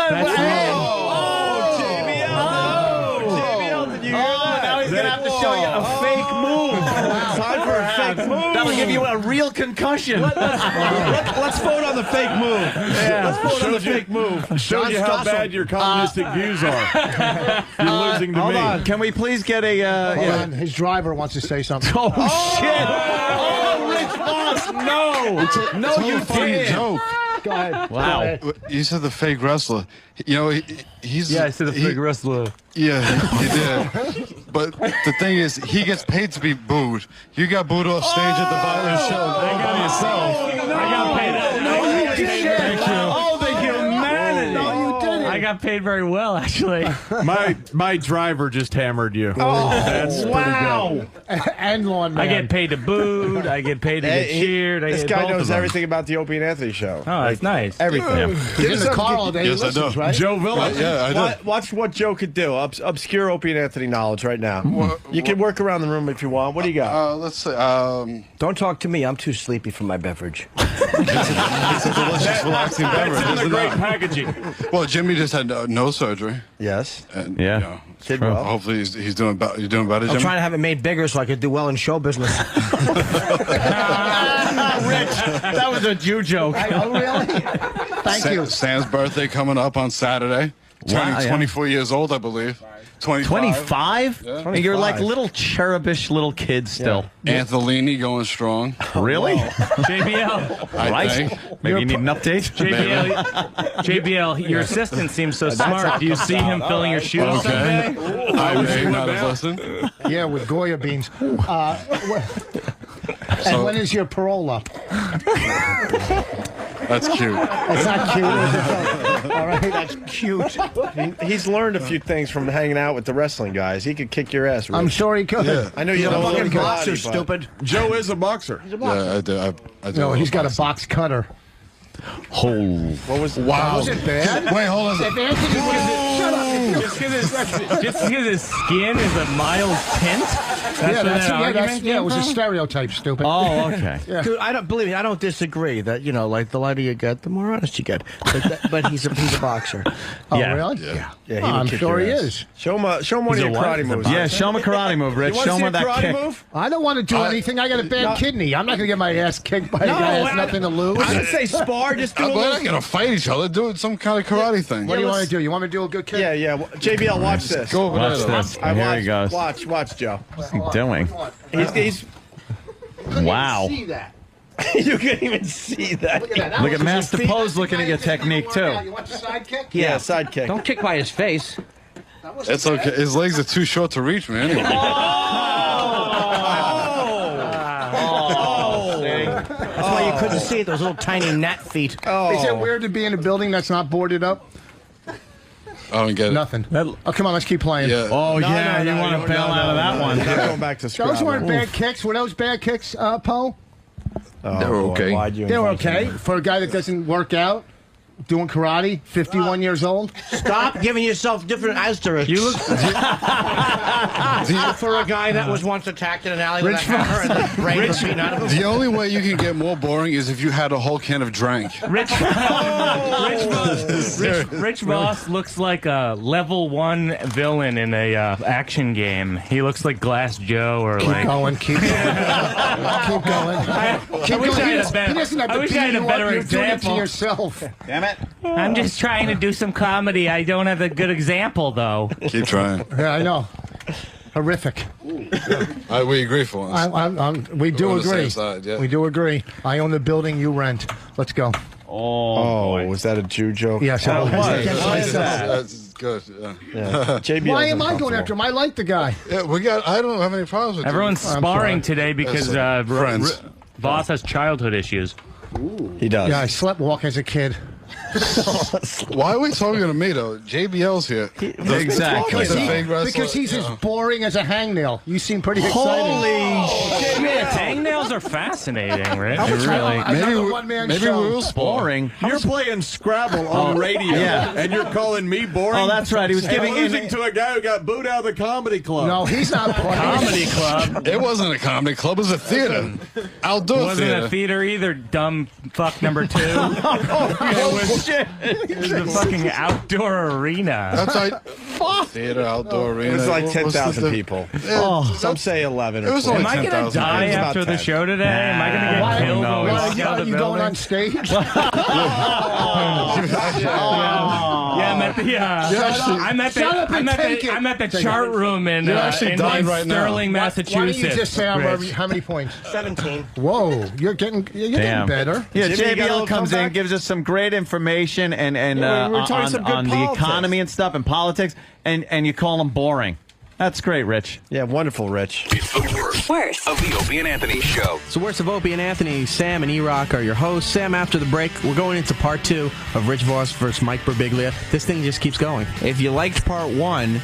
JBL, did you hear that? Now he's going to have to show you a fake move. Time for a fake move. That'll give you a real concussion. Let's vote on the fake move. Yeah. Let's vote on the fake move. Show you how bad your communistic views are. You're losing to Hold me. on. Can we please get a... Hold on. His driver wants to say something. Oh, shit. Oh, Rich Voss, no. No, you didn't. Joke. Go ahead. Wow. You said the fake wrestler. You know, he's... Yeah, I said the fake wrestler. Yeah, he did. But the thing is, he gets paid to be booed. You got booed off stage at the violin show all by yourself. I got paid. No, you didn't. Oh, the humanity. No, you didn't. I got paid very well, actually. My driver just hammered you. Oh, That's wow. And lawn man. I get paid to booed. I get paid to get cheered. This guy knows everything about the Opie and Anthony show. Oh, that's nice. Everything. He's in the car all day. Yes, He I listens, do. right? Joe Villa. Yeah, I do. Watch what Joe could do. Obscure Opie and Anthony knowledge right now. You can work around the room if you want. What do you got? Let's see. Don't talk to me. I'm too sleepy for my beverage. It's a delicious, relaxing beverage. That's in isn't the great it? packaging. Well, Jimmy just had no surgery. Yes. And, Yeah. you know, Did well. hopefully he's doing better. You're doing better, I'm Jimmy? trying to have it made bigger so I could do well in show business. Rich, that was a Jew joke. Oh, really? Thank you. Sam's birthday coming up on Saturday. Turning Wow, yeah. 24 years old, I believe. 25? Yeah. And you're like little cherubish little kids still. Antholini going strong. Really? JBL. I Right. think. Maybe you need an update. JBL, your assistant seems so smart. Do you see him filling your shoes Okay. someday? I may not have listened. Yeah, with Goya beans. And when is your parole up? That's cute. It's not cute. Is it? All right, that's cute. He's learned a few things from hanging out with the wrestling guys. He could kick your ass. Rich. I'm sure he could. Yeah. I know you He's a know fucking karate, boxer, but- stupid. Joe is a boxer. Yeah, I do. I do. No, he's got a box cutter. Oh. What was? Wow. Was it bad? Wait, hold on. If Anthony would have... Shut up. Just because his skin is a mild tint? That's where that argument it was a came from? stereotype, stupid. Oh, okay. Yeah. Dude, I don't believe me. I don't disagree that like the lighter you get, the more honest you get. But he's a boxer. Oh, Yeah. really? Yeah. Yeah, he Oh, would I'm kick sure your he ass. is. Show him one He's of a your what? karate moves. Yeah, show him a karate move, Rich. You want Show to him see a that karate kick. move? I don't want to do anything. I got a bad kidney. I'm not going to get my ass kicked by a guy that has nothing to lose. I didn't say spar. Just do a We're little. not gonna fight each other. Do some kind of karate thing. What do you want to do? You want me to do a good kick? Yeah, yeah. JBL, watch this. Go over Watch there. this. I Here watch, he goes. Watch, Joe. What's he doing? He's Wow. See that? you can't even see that. Look at that. Look at Master Pose looking at your technique, too. You want the side kick? Yeah, sidekick. Don't kick by his face. It's okay. His legs are too short to reach me anyway. That's why you couldn't see it. Those little tiny gnat feet. Is it weird to be in a building that's not boarded up? I don't get it. Nothing. Oh, come on, let's keep playing. Yeah. Oh, yeah, you want to bail out of that one. Not going back to Scrabble. Those weren't bad kicks. Were those bad kicks, Poe? They were okay. Why'd you They were invite okay him? for a guy that doesn't work out, doing karate, 51 years old. Stop giving yourself different asterisks. You look. For a guy that was once attacked in an alley with a hammer and the brain was beaten out of him. The only way you can get more boring is if you had a whole can of drink. Rich Voss looks like a level 1 villain in a action game. He looks like Glass Joe or Keep like. going, keep going. Keep going. I wish I had a better. He doesn't have I to wish beat I had a you better up. You're doing it to example. yourself. Damn it. I'm just trying to do some comedy. I don't have a good example though. Keep trying. Yeah, I know. Horrific. We agree for once. We do We're on the agree. same side, yeah. We do agree. I own the building, you rent. Let's go. Oh, was that a Jew joke? Yes, it was. Why is that? Good. Why am I going after him? I like the guy. Yeah, I don't have any problems with Everyone's you. sparring today because Friends. Voss has childhood issues. He does. Yeah, I slept walk as a kid. Why are we talking to me though? JBL's here. Exactly. The fake wrestler. Because he's as boring as a hangnail. You seem pretty excited. Holy shit! Hangnails are fascinating, right? Maybe we were boring. You're playing Scrabble on radio, and you're calling me boring. Oh, that's right. He was and losing to a guy who got booed out of the comedy club. No, he's not playing. Comedy club. It wasn't a comedy club. It was a theater. Outdoor It wasn't theater. a theater either, dumb fuck number 2. It was the fucking outdoor arena. That's like theater, outdoor arena. It was like What's 10,000 the- people. Yeah, Some say 11 or It was 12. only Am I going to 10,000. die It was about after the 10. show today? Am I going to get killed? Why when we walk out are of the you going building? on stage? Yeah, I'm at the. I'm at the chart room in dying right now. Sterling, Massachusetts. Why don't you just say Rich. how many points? 17. Whoa, you're getting better. Yeah, Jimmy, you got a JBL little comes in, comeback? gives us some great information and Yeah, we were talking some good on the politics. economy and stuff and politics, and you call him boring. That's great, Rich. Yeah, wonderful, Rich. It's the worst of the Opie and Anthony Show. So Worst of Opie and Anthony, Sam and E-Rock are your hosts. Sam, after the break, we're going into part 2 of Rich Voss versus Mike Birbiglia. This thing just keeps going. If you liked part 1,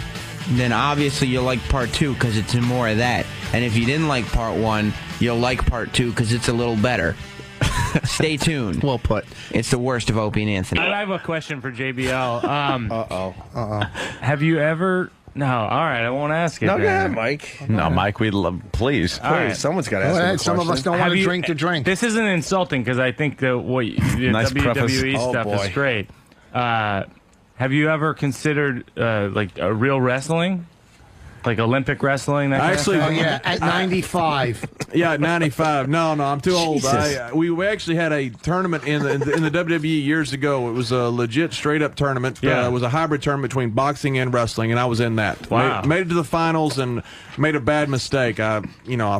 then obviously you'll like part 2 because it's more of that. And if you didn't like part 1, you'll like part 2 because it's a little better. Stay tuned. Well put. It's the worst of Opie and Anthony. I have a question for JBL. Have you ever? No. All right, I won't ask it. No, go then. ahead, Mike. No, Mike, we'd love, please. All right. Someone's got to Go ask him a ahead. Some of us question. don't want Have to you- drink to drink. This isn't insulting because I think the Nice WWE preface. Oh, stuff boy. is great. Have you ever considered like a real wrestling, like Olympic wrestling? That kind of Actually, thing? Oh, yeah, at 95. Yeah, at 95. No, I'm too old. Jesus. We actually had a tournament in the WWE years ago. It was a legit, straight up tournament. Yeah. It was a hybrid tournament between boxing and wrestling, and I was in that. Wow. Made it to the finals and made a bad mistake. I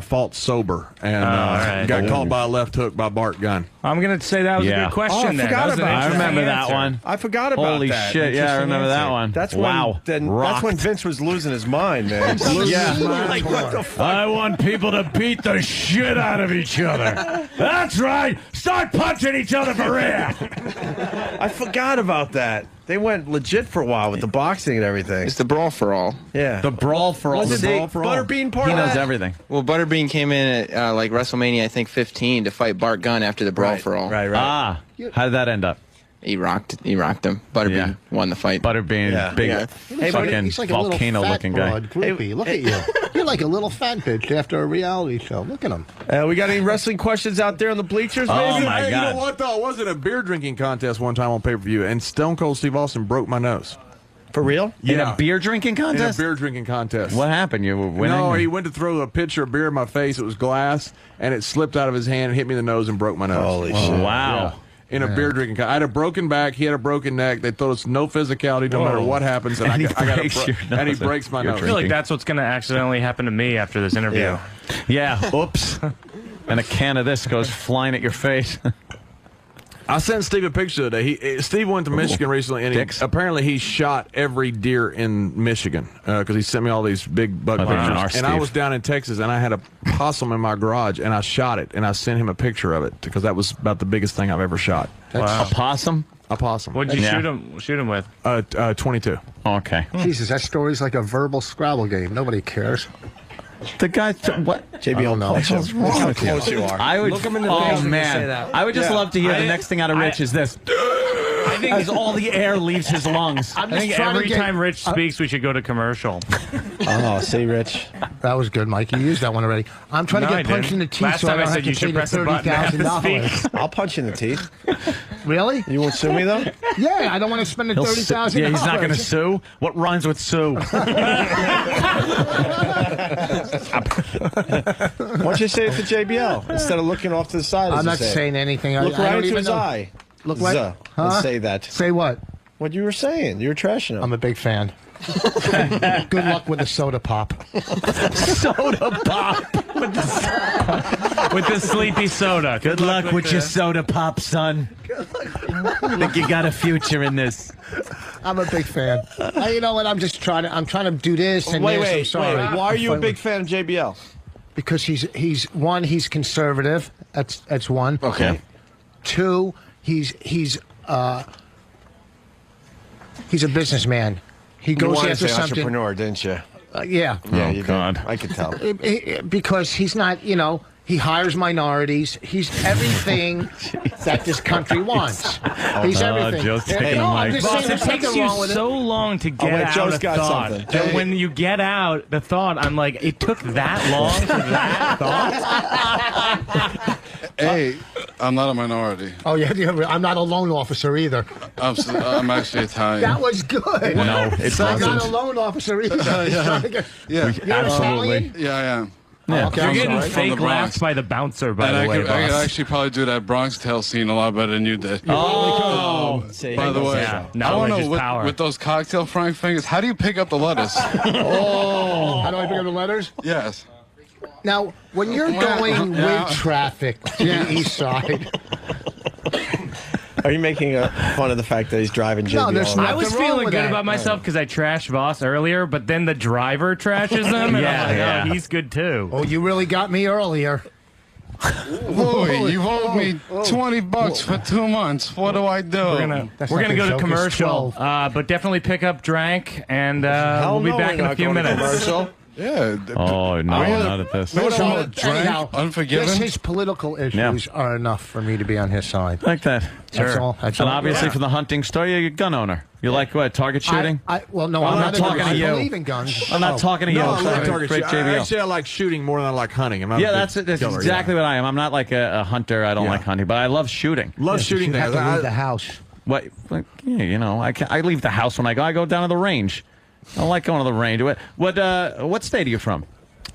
fought sober and right. got caught by a left hook by Bart Gunn. I'm gonna say that was a good question. I then. forgot That was an about I interesting remember that answer. one. I forgot about Holy that. shit, yeah, I Interesting remember that answer. one. That's Wow. That's when Vince was losing his mind, man. Like, what the fuck? I want people to beat the shit out of each other. That's right. Start punching each other for real. I forgot about that. They went legit for a while with the boxing and everything. It's the Brawl for All. Yeah. The brawl for all. Was The it brawl for all. Butterbean part He of knows that? everything. Well, Butterbean came in at like WrestleMania, I think 15, to fight Bart Gunn after the Brawl for All. Right. Ah, how did that end up? He rocked him. Butterbean won the fight. Butterbean, Yeah. big Yeah. Hey, but fucking he's like volcano-looking guy. broad groupie. Look at you. You're like a little fat bitch after a reality show. Look at him. We got any wrestling questions out there on the bleachers, Oh, maybe? my Hey, God. You know what, though? I was in a beer drinking contest one time on pay-per-view, and Stone Cold Steve Austin broke my nose. For real? In a beer drinking In a contest? beer drinking contest. What happened? You were winning? No, he went to throw a pitcher of beer in my face. It was glass, and it slipped out of his hand and hit me in the nose and broke my nose. Holy shit. Wow. In a beer drinking contest. I had a broken back. He had a broken neck. They told us no physicality no matter what happens. And, And he I got breaks your and he nose. breaks my You're nose. I feel like that's what's gonna accidentally happen to me after this interview. Yeah, oops. And a can of this goes flying at your face. I sent Steve a picture today. Steve went to Michigan recently, and apparently he shot every deer in Michigan because he sent me all these big buck pictures. And I was down in Texas, and I had a possum in my garage, and I shot it, and I sent him a picture of it because that was about the biggest thing I've ever shot. Wow. A possum? A possum. What'd you shoot him with? 22. Okay. Jesus, that story's like a verbal Scrabble game. Nobody cares. The guy, what? JBL, know. punch him. Look how close you are. I would, Look him in the oh face when you man, say that. I would just Yeah. love to hear the next thing out of Rich is this. I think as all the air leaves his lungs. I think every time Rich speaks, we should go to commercial. Oh, see, Rich. That was good, Mike. You used that one already. I'm trying No, to I get punched in didn't. the teeth Last so I time I don't said have to you should pay the press the button after $30,000. I'll punch you in the teeth. Really? You won't sue me, though? Yeah, I don't want to spend the $30,000. Yeah, he's not going to sue. What rhymes with sue? Why don't you say it to JBL instead of looking off to the side? I'm as you not say it? saying anything. Look I right don't into even his know. eye. Look right. Zuh, Huh? and say that. Say what? What you were saying. You were trashing him. I'm a big fan. Good luck with the soda pop. Soda pop with the sleepy soda. Good luck with your soda pop, son. I think you got a future in this. I'm a big fan. You know what? I'm trying to do this and this. I'm sorry. Why are you a big fan of JBL? Because he's conservative. That's one. Okay. Two, he's a businessman. He You goes wanted after to say something. entrepreneur, didn't you? Yeah. Yeah, you did. I could tell. Because he's not, he hires minorities. He's everything that this country wants. He's everything. Joe's taking I'm just saying Boss, it there's takes nothing you wrong with so long to get wait, out Joe's a got thought. something. And when you get out the thought, I'm like, it took that long for that thought? Hey, I'm not a minority. Oh, yeah, I'm not a loan officer either. I'm actually Italian. That was good. No, it I'm not a wasn't. loan officer either. Yeah. You're Italian? Yeah, I am. Yeah. Okay, You're I'm getting sorry. fake From the Bronx. laughs by the bouncer, by And the I way, could boss. actually probably do that Bronx Tale scene a lot better than you did. Oh. By the way, Yeah. I want Knowledge to is know power. with those cocktail frying fingers, how do you pick up the lettuce? How do I pick up the letters? Yes. Now, when you're going with traffic to the east side, Are you making fun of the fact that he's driving JBL? I was feeling good about myself because I trashed Boss earlier, but then the driver trashes him, and I'm like, oh, he's good too. oh, you really got me earlier. Louis, you've owed me $20 for 2 months. What do I do? We're gonna go to commercial, but definitely pick up Drank, and we'll be back in a few minutes. Yeah. Oh, no, not at this. Anyhow, Unforgiven? just his political issues are enough for me to be on his side. Like that. That's all. That's And all. obviously Yeah. for the hunting story, you're a gun owner. You like what? Target shooting? Well, no, I'm I'm not not talking to you. I believe in guns. I'm not talking to you. No, I'm I like talking target straight shooting. JBL. Actually, I like shooting more than I like hunting. I'm not Yeah, a big that's killer, exactly what I am. I'm not like a hunter. I don't like hunting, but I love shooting. Love shooting You have things. to leave the house. What? Yeah, I leave the house when I go. I go down to the range. I don't like going to the range. What state are you from?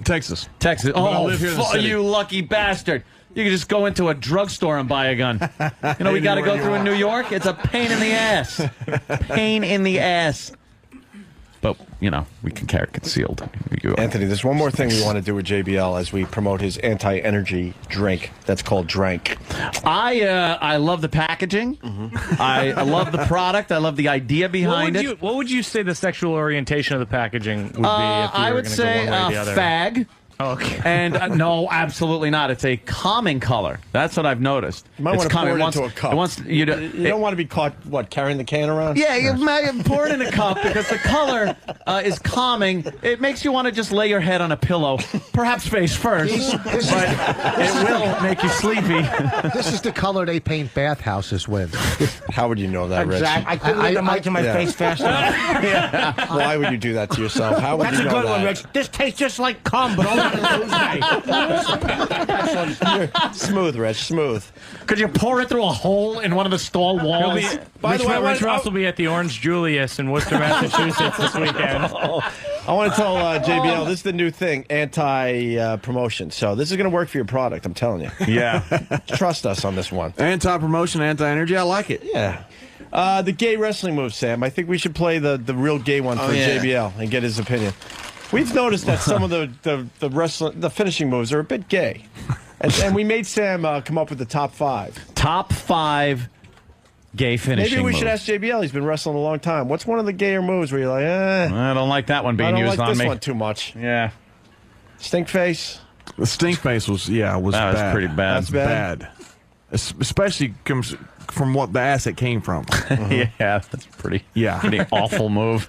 Texas. Texas. But I Oh, live here in the city. you lucky bastard. You can just go into a drugstore and buy a gun. You know, we got to go through in New York. It's a pain in the ass. Pain in the ass. But, we can carry it concealed. Anthony, there's one more thing we want to do with JBL as we promote his anti-energy drink that's called Drank. I love the packaging. I love the product. I love the idea behind it. What would you say the sexual orientation of the packaging would be? If you I were would gonna say go one way or the other? fag. Okay. And no, absolutely not. It's a calming color. That's what I've noticed. You might want to pour it into a cup. It wants you to. You don't want to be caught, carrying the can around? Yeah, you pour it in a cup because the color is calming. It makes you want to just lay your head on a pillow, perhaps face first, but it will make you sleepy. This is the color they paint bathhouses with. How would you know that, Rich? I couldn't get the mic to my face fast enough. Why would you do that to yourself? How would That's you a know good that? one, Rich. This tastes just like cum, but only on Tuesday. Smooth, Rich, smooth. Could you pour it through a hole in one of the stall walls? By the way, Rich Ross will be at the Orange Julius in Worcester, Massachusetts this weekend. I want to tell JBL, this is the new thing, anti-promotion. So this is going to work for your product, I'm telling you. Yeah. Trust us on this one. Anti-promotion, anti-energy. I like it. Yeah. The gay wrestling move, Sam. I think we should play the real gay one for JBL and get his opinion. We've noticed that some of the finishing moves are a bit gay. And we made Sam come up with the top 5. Top 5 gay finishing Maybe we moves. should ask JBL. He's been wrestling a long time. What's one of the gayer moves where you're like, I don't like that one being I don't used like on this me. one too much. Yeah. Stink face. The stink face was that was bad. pretty bad. That's bad. Especially comes from what the ass it came from. Yeah, that's pretty awful move.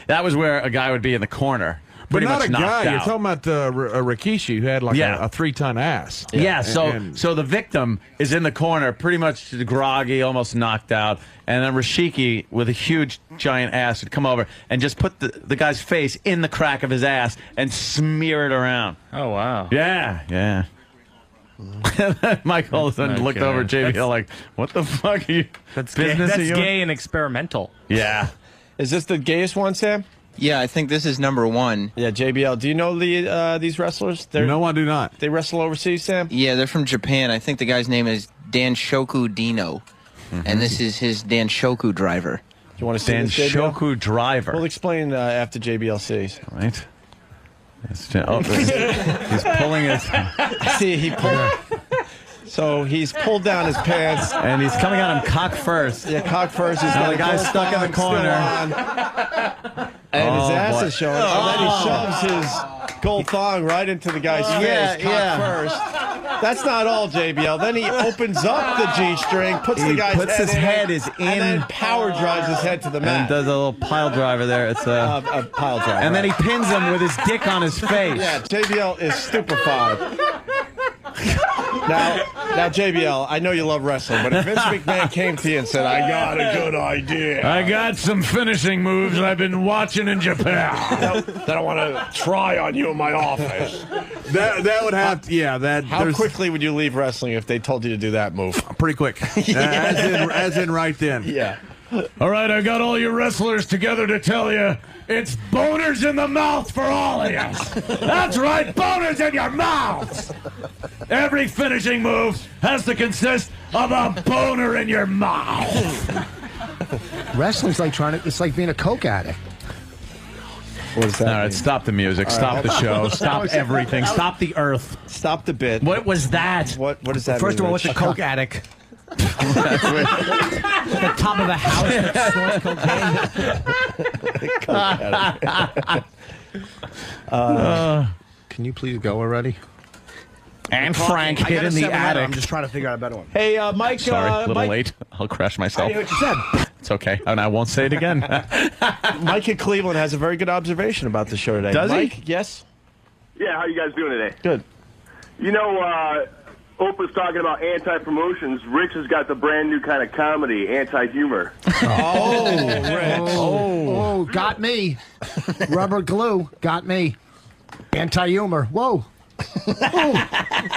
That was where a guy would be in the corner. But pretty not much a guy. knocked You're out. talking about Rikishi, who had like a 3-ton ass. Yeah, And so the victim is in the corner, pretty much groggy, almost knocked out, and then Rashiki, with a huge, giant ass, would come over and just put the guy's face in the crack of his ass and smear it around. Oh, wow. Yeah. Mike all of a sudden looked over at JBL like, what the fuck are you? That's business gay. are you That's in?" gay and experimental. Yeah. Is this the gayest one, Sam? Yeah, I think this is number 1. Yeah, JBL. Do you know these wrestlers? No, I do not. They wrestle overseas, Sam? Yeah, they're from Japan. I think the guy's name is Danshoku Dino, and this is his Danshoku driver. you want to see this, JBL? Danshoku Driver. We'll explain after JBL sees. Right. He's pulling his. See, he pulled. So he's pulled down his pants. And he's coming at him cock first. Yeah, cock first. He's Now got the a guy's gold stuck in the thong corner. still on. And his ass is showing. And then he shoves his gold thong right into the guy's face, cock first. That's not all, JBL. Then he opens up the G-string, puts the guy's puts his head in, is and in, then power drives his head to the mat. and does a little pile driver there. It's a pile driver. And then he pins him with his dick on his face. Yeah, JBL is stupefied. Now, JBL, I know you love wrestling, but if Vince McMahon came to you and said, I got a good idea. I got some finishing moves I've been watching in Japan that I want to try on you in my office. That would have to, How quickly would you leave wrestling if they told you to do that move? Pretty quick. As in right then. Yeah. All right, I got all you wrestlers together to tell you it's boners in the mouth for all of you. That's right, boners in your mouths. Every finishing move has to consist of a boner in your mouth. Wrestling's like it's like being a coke addict. What does that All right, stop the music, stop the show, stop everything, stop the earth. Stop the bit. What was that? What does that First mean? of all, what's a coke addict? The top of a house that stores cocaine. Can you please go already? And Frank hid in the attic. I'm just trying to figure out a better one. Hey, Mike. Sorry, a little Mike, late. I'll crash myself. I know what you said. It's okay, and I won't say it again. Mike in Cleveland has a very good observation about the show today. Does he? Mike, yes? Yeah, how you guys doing today? Good. You know, Oprah's talking about anti-promotions. Rich has got the brand new kind of comedy, anti-humor. Oh, got me. Rubber glue, got me. Anti-humor. Whoa.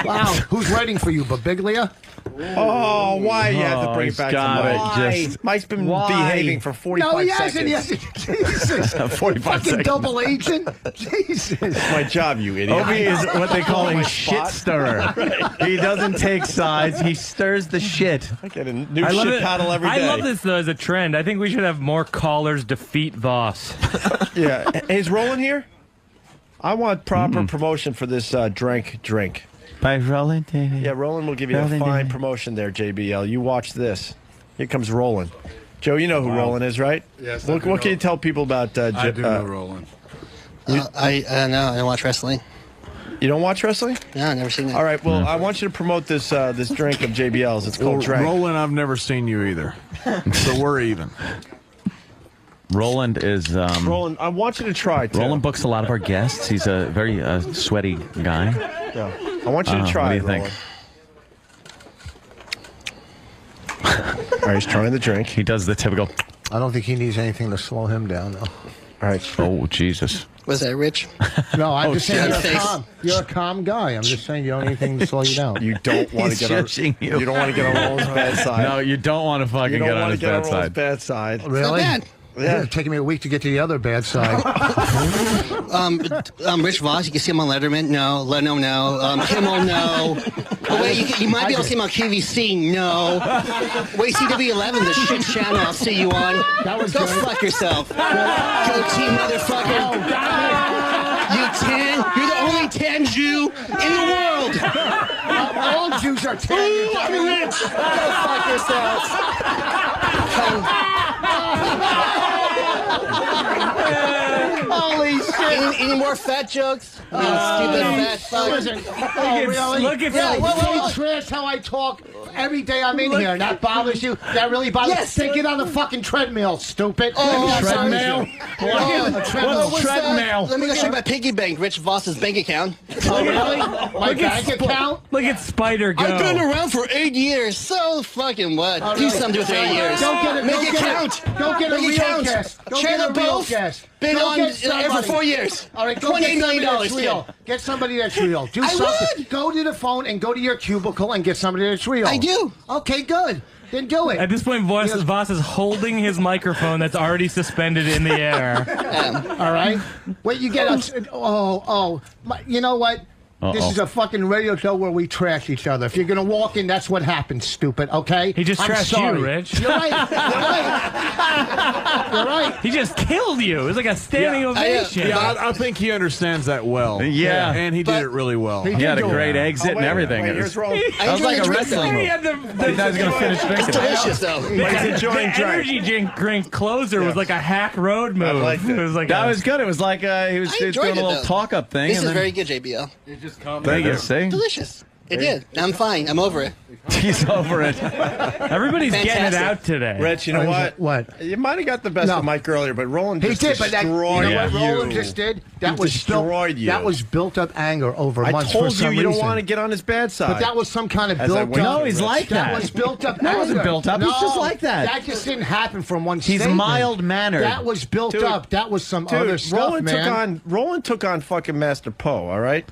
Wow. Who's waiting for you, Babiglia? Oh, why you had to bring it back to Mike? Mike's been behaving for 45 No, he seconds. hasn't. Yes, Jesus. 45 Fucking seconds. double agent. Jesus. It's my job, you idiot. Obi is what they call My a shit spot. stirrer. He doesn't take sides. He stirs the shit. I get a new I love shit it. paddle every day. I love this though as a trend. I think we should have more callers defeat Voss. Yeah. Hey, is Roland here? I want proper promotion for this drink. By Roland. Yeah, Roland will give you a fine promotion there, JBL. You watch this. Here comes Roland. Joe, you know who Roland is, right? Yes. What can you tell people about I do know Roland. I don't watch wrestling. You don't watch wrestling? No, I've never seen it. All right, well, I want you to promote this this drink of JBL's. It's called Drink. Roland, I've never seen you either. So we're even. Roland is. Roland, I want you to try, too. Roland books a lot of our guests. He's a very sweaty guy. Yeah. I want you to try What do it, you think? All right, he's trying the drink. He does the typical. I don't think he needs anything to slow him down, though. All right. Oh, Jesus. Was that Rich? No, I'm just saying shit. you're a calm guy. I'm just saying you don't need anything to slow you down. You don't want to He's get on. judging you. You don't want to get on Roland's bad side. No, you don't want to fucking you don't get on want his to get on bad Roland's side. bad side. Really? Not bad. Yeah. It's taking me a week to get to the other bad side. Rich Voss, you can see him on Letterman. No. Leno, no. Kimmel, no. Oh, wait, you might be able to see him on QVC. No. Wait, CW11, the shit channel I'll see you on. That was Go good. fuck yourself. Go team, motherfucker. You're the only tan Jew in the world. All Jews are tan. Ooh, I'm rich. Go fuck yourself. Holy shit. Any more fat jokes? You stupid fat fuck. Really? Look at yeah, that. you trash how I talk every day I'm in here. And that bothers you? That really bothers you? Yes. Then get on the fucking treadmill, stupid. Treadmill? A treadmill. Treadmill. Let me go check my piggy bank, Rich Voss's bank account. Oh, really? My bank account? Look at Spider go. I've been around for 8 years, so fucking what? Oh, Do really? something with 8 years. Don't get it. Make don't it get count. Go get a Make it real count. guest. Go Chandler get a real Both guest. been Go on get air for somebody. 4 years. All right, go $28 get somebody million, that's real. kid. Get somebody that's real. Do I something. would. Go to the phone and go to your cubicle and get somebody that's real. I do. Okay, good. Then do it. At this point, Voss is holding his microphone that's already suspended in the air. All right. Wait, you get a. You know what? This is a fucking radio show where we trash each other. If you're going to walk in, that's what happens, stupid, okay? He just I'm trashed sorry. you, Rich. You're right. You're right. He just killed you. It was like a standing ovation. Yeah, I think he understands that well. Yeah. And he did it really well. He had a great exit and everything. Wait, here's Roland. That was like a wrestling move. He had the He thought he was going to finish drinking. It's delicious, though. He's enjoying the energy drink closer was like a hack road move. liked it. It was like That was good. It was like he was I doing enjoyed a it, little though. talk-up thing. This and is then, very good, JBL. Thank you. See? Delicious. It did. I'm fine. I'm over it. He's over it. Everybody's getting it Fantastic. out today. Rich, you know what? What? You might have got the best No. of Mike earlier, but Roland He just did, but that, you know destroyed what you. Roland just did? That He was destroyed you. That was built up anger over I months told for some you don't reason. want to get on his bad side. But that was some kind of As I built went up. through he's it. like That that. was built up. That wasn't anger. built up. He's just like that. That just didn't happen from one He's statement. mild-mannered. That was built Dude, up. That was some other Dude, stuff, Roland took on fucking Master Poe, all right?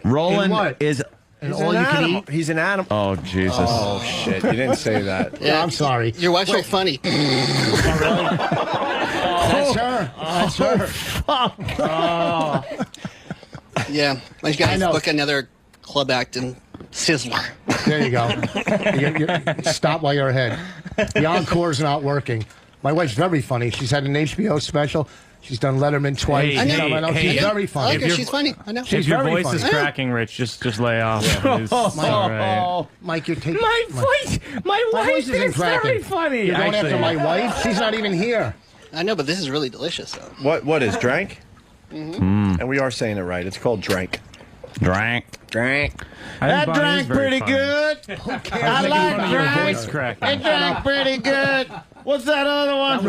Roland In what? is... And He's all an you can animal. eat. He's an animal. Oh, Jesus. Oh, shit. You didn't say that. Yeah, I'm sorry. Your wife's so funny. That's her. That's her. Yeah. Why don't you I guys know. book another club act in Sizzler? There you go. Stop while you're ahead. The encore's not working. My wife's very funny. She's had an HBO special. She's done Letterman twice. Hey, hey, She's very funny. Okay, she's funny. I know. If your very voice is funny. cracking, Rich, just lay off. It's all right. Mike, you're taking My voice isn't is very cracking. funny. You're going Actually, after my wife? She's not even here. I know, but this is really delicious, though. What is drank? Mm-hmm. And we are saying it right. It's called drank. Drank. Drank. That drank pretty good. I like Your drank. voice cracking. It drank pretty good. What's that other one?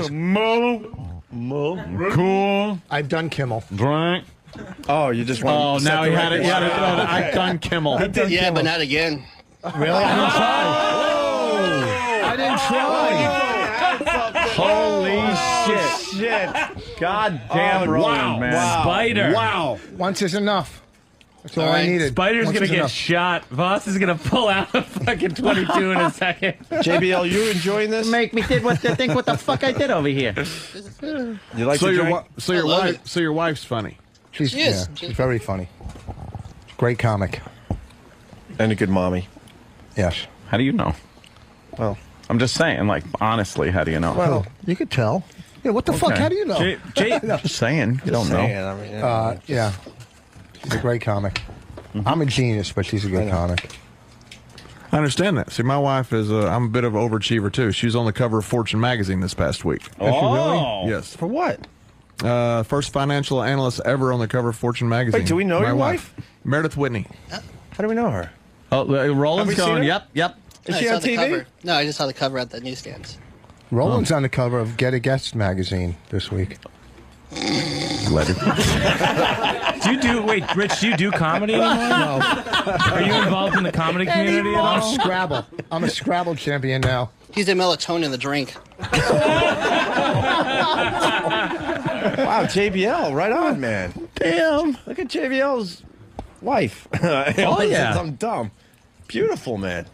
Moo. Cool. I've done Kimmel. Drank. Oh, you just Oh, want to now set he the had it. record Yeah, straight. I've done Kimmel. Yeah, but not again. Really? I didn't try. Holy Shit. God damn Roland, man. Wow. Spider. Wow. Once is enough. That's all All I right. needed. Spider's Once gonna is get enough. shot. Voss is gonna pull out a fucking 22 in a second. JBL, you enjoying this? Make me think what the fuck I did over here. You like So to your drink? I love it. so your wife's funny. She's, She is. she's very funny. Great comic. And a good mommy. Yes. How do you know? Well, I'm just saying, like, honestly, how do you know? Well, you could tell. Yeah, what the fuck? Okay. How do you know? Just saying. You don't know. saying, I mean, yeah. Yeah. She's a great comic. I'm a genius, but she's a good comic. I understand that. See, my wife is, I'm a bit of an overachiever, too. She was on the cover of Fortune magazine this past week. Oh. Yes. For what? First financial analyst ever on the cover of Fortune magazine. Wait, do we know My your wife? Meredith Whitney. How do we know her? Oh, Roland's Have we seen going, her? yep. Is No, she I saw on the TV? cover. No, I just saw the cover at the newsstands. Roland's on the cover of Get a Guest magazine this week. Letter. Wait, Rich, do you do comedy anymore? No. Are you involved in the comedy community at I'm all? Scrabble. I'm a Scrabble champion now. He's a melatonin in the drink. Wow, JBL, right on, man. Damn. Look at JBL's wife. Oh, yeah. I'm dumb. Beautiful, man.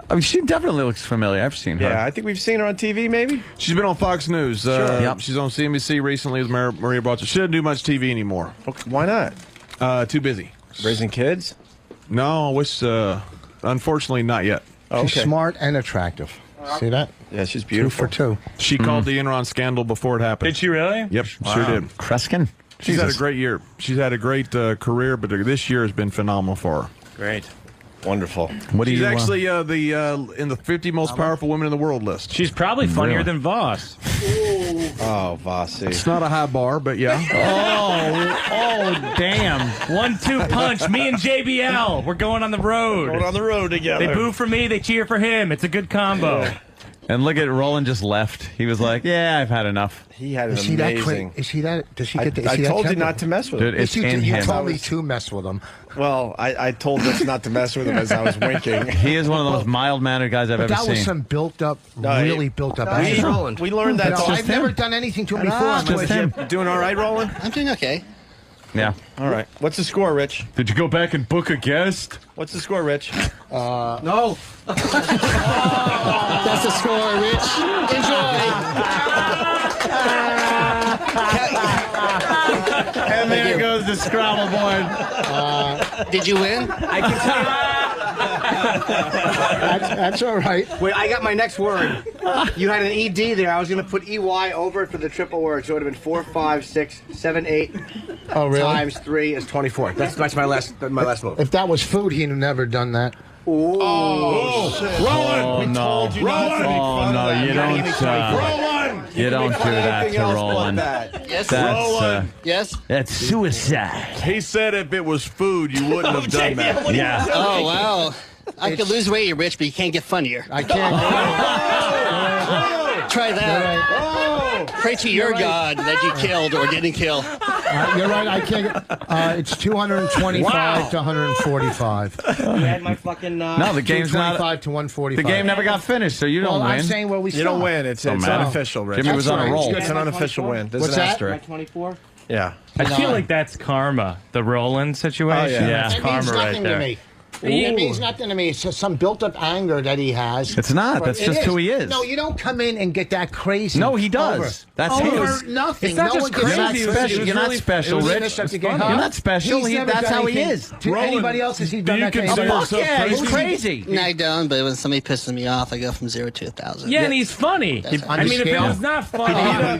I mean, she definitely looks familiar. I've seen her. Yeah, I think we've seen her on TV, maybe. She's been on Fox News. Yep. She's on CNBC recently with Maria Bartiromo. She doesn't do much TV anymore. Okay, why not? Too busy. Raising kids? No, I wish, unfortunately, not yet. Oh, She's okay. smart and attractive. See that? Yeah, she's 2 beautiful. for 2. She called the Enron scandal before it happened. Did she really? Yep, sure did. Kreskin? She's had a Jesus. great year. She's had a great career, but this year has been phenomenal for her. Great. Wonderful. What do She's you actually in the 50 most powerful women in the world list. She's probably funnier Really? than Voss. Oh, Vossi. It's not a high bar, but yeah. Oh, damn. 1-2 punch. Me and JBL. We're going on the road. Going on the road together. They boo for me, they cheer for him. It's a good combo. And look at Roland just left. He was like, yeah, I've had enough. He had an Is she that amazing. quick? Is she that? Does she I, get? The, is I she that told you temper? not to mess with him. Dude, it's you, in you him. told me to mess with him. Well, I told us not to mess with him as I was winking. He is one of the most mild-mannered guys I've But ever that was seen. some built up, No, really built up. we- anger. we learned that. No, Just I've never done anything to him before. I'm just with him. you. You doing all right, Roland? I'm doing okay. Yeah. All right. What's the score, Rich? Did you go back and book a guest? What's the score, Rich? No. That's the score, Rich. Enjoy. And there goes the Scrabble board. Did you win? I can tell you. That's all right. Wait, I got my next word. You had an ED there. I was going to put EY over it for the triple word, so it would have been 4, 5, 6, 7, 8. Oh, really? Times 3 is 24. That's my last move. If that was food, he'd have never done that. Oh, Roland! Oh, no. Oh, no, you don't do that to Roland. Yes, Roland. Yes. That's suicide. He said if it was food, you wouldn't have done that. Yeah. Oh, wow. I could lose weight, Rich, but you can't get funnier. I can't. Try that. Pray to your God that you killed or didn't kill. You're right. I can't. It's 225 to 145. You had my fucking. No, the game's not. 225 to 145. The game never got finished, so you don't win. I'm saying where we You don't win. It's unofficial, Rich. Jimmy was on a roll. It's an unofficial win. There's What's an that? asterisk. 24. Yeah. I feel like that's karma. The Roland situation. Oh, yeah. That's It means karma right nothing there. to me. It means nothing to me. It's just some built-up anger that he has. It's not. That's It just who he is. No, you don't come in and get that crazy. No, he does. Over. That's over his. nothing. It's not no just one gets crazy. that Special. You're not special, Rich. You're not special. That's how he is. To anybody else, has he done that? consider Fuck yeah, he's crazy. No, I don't, but when somebody pisses me off, I go from 0 to 1,000. Yeah, and he's funny. I mean, if it was not funny,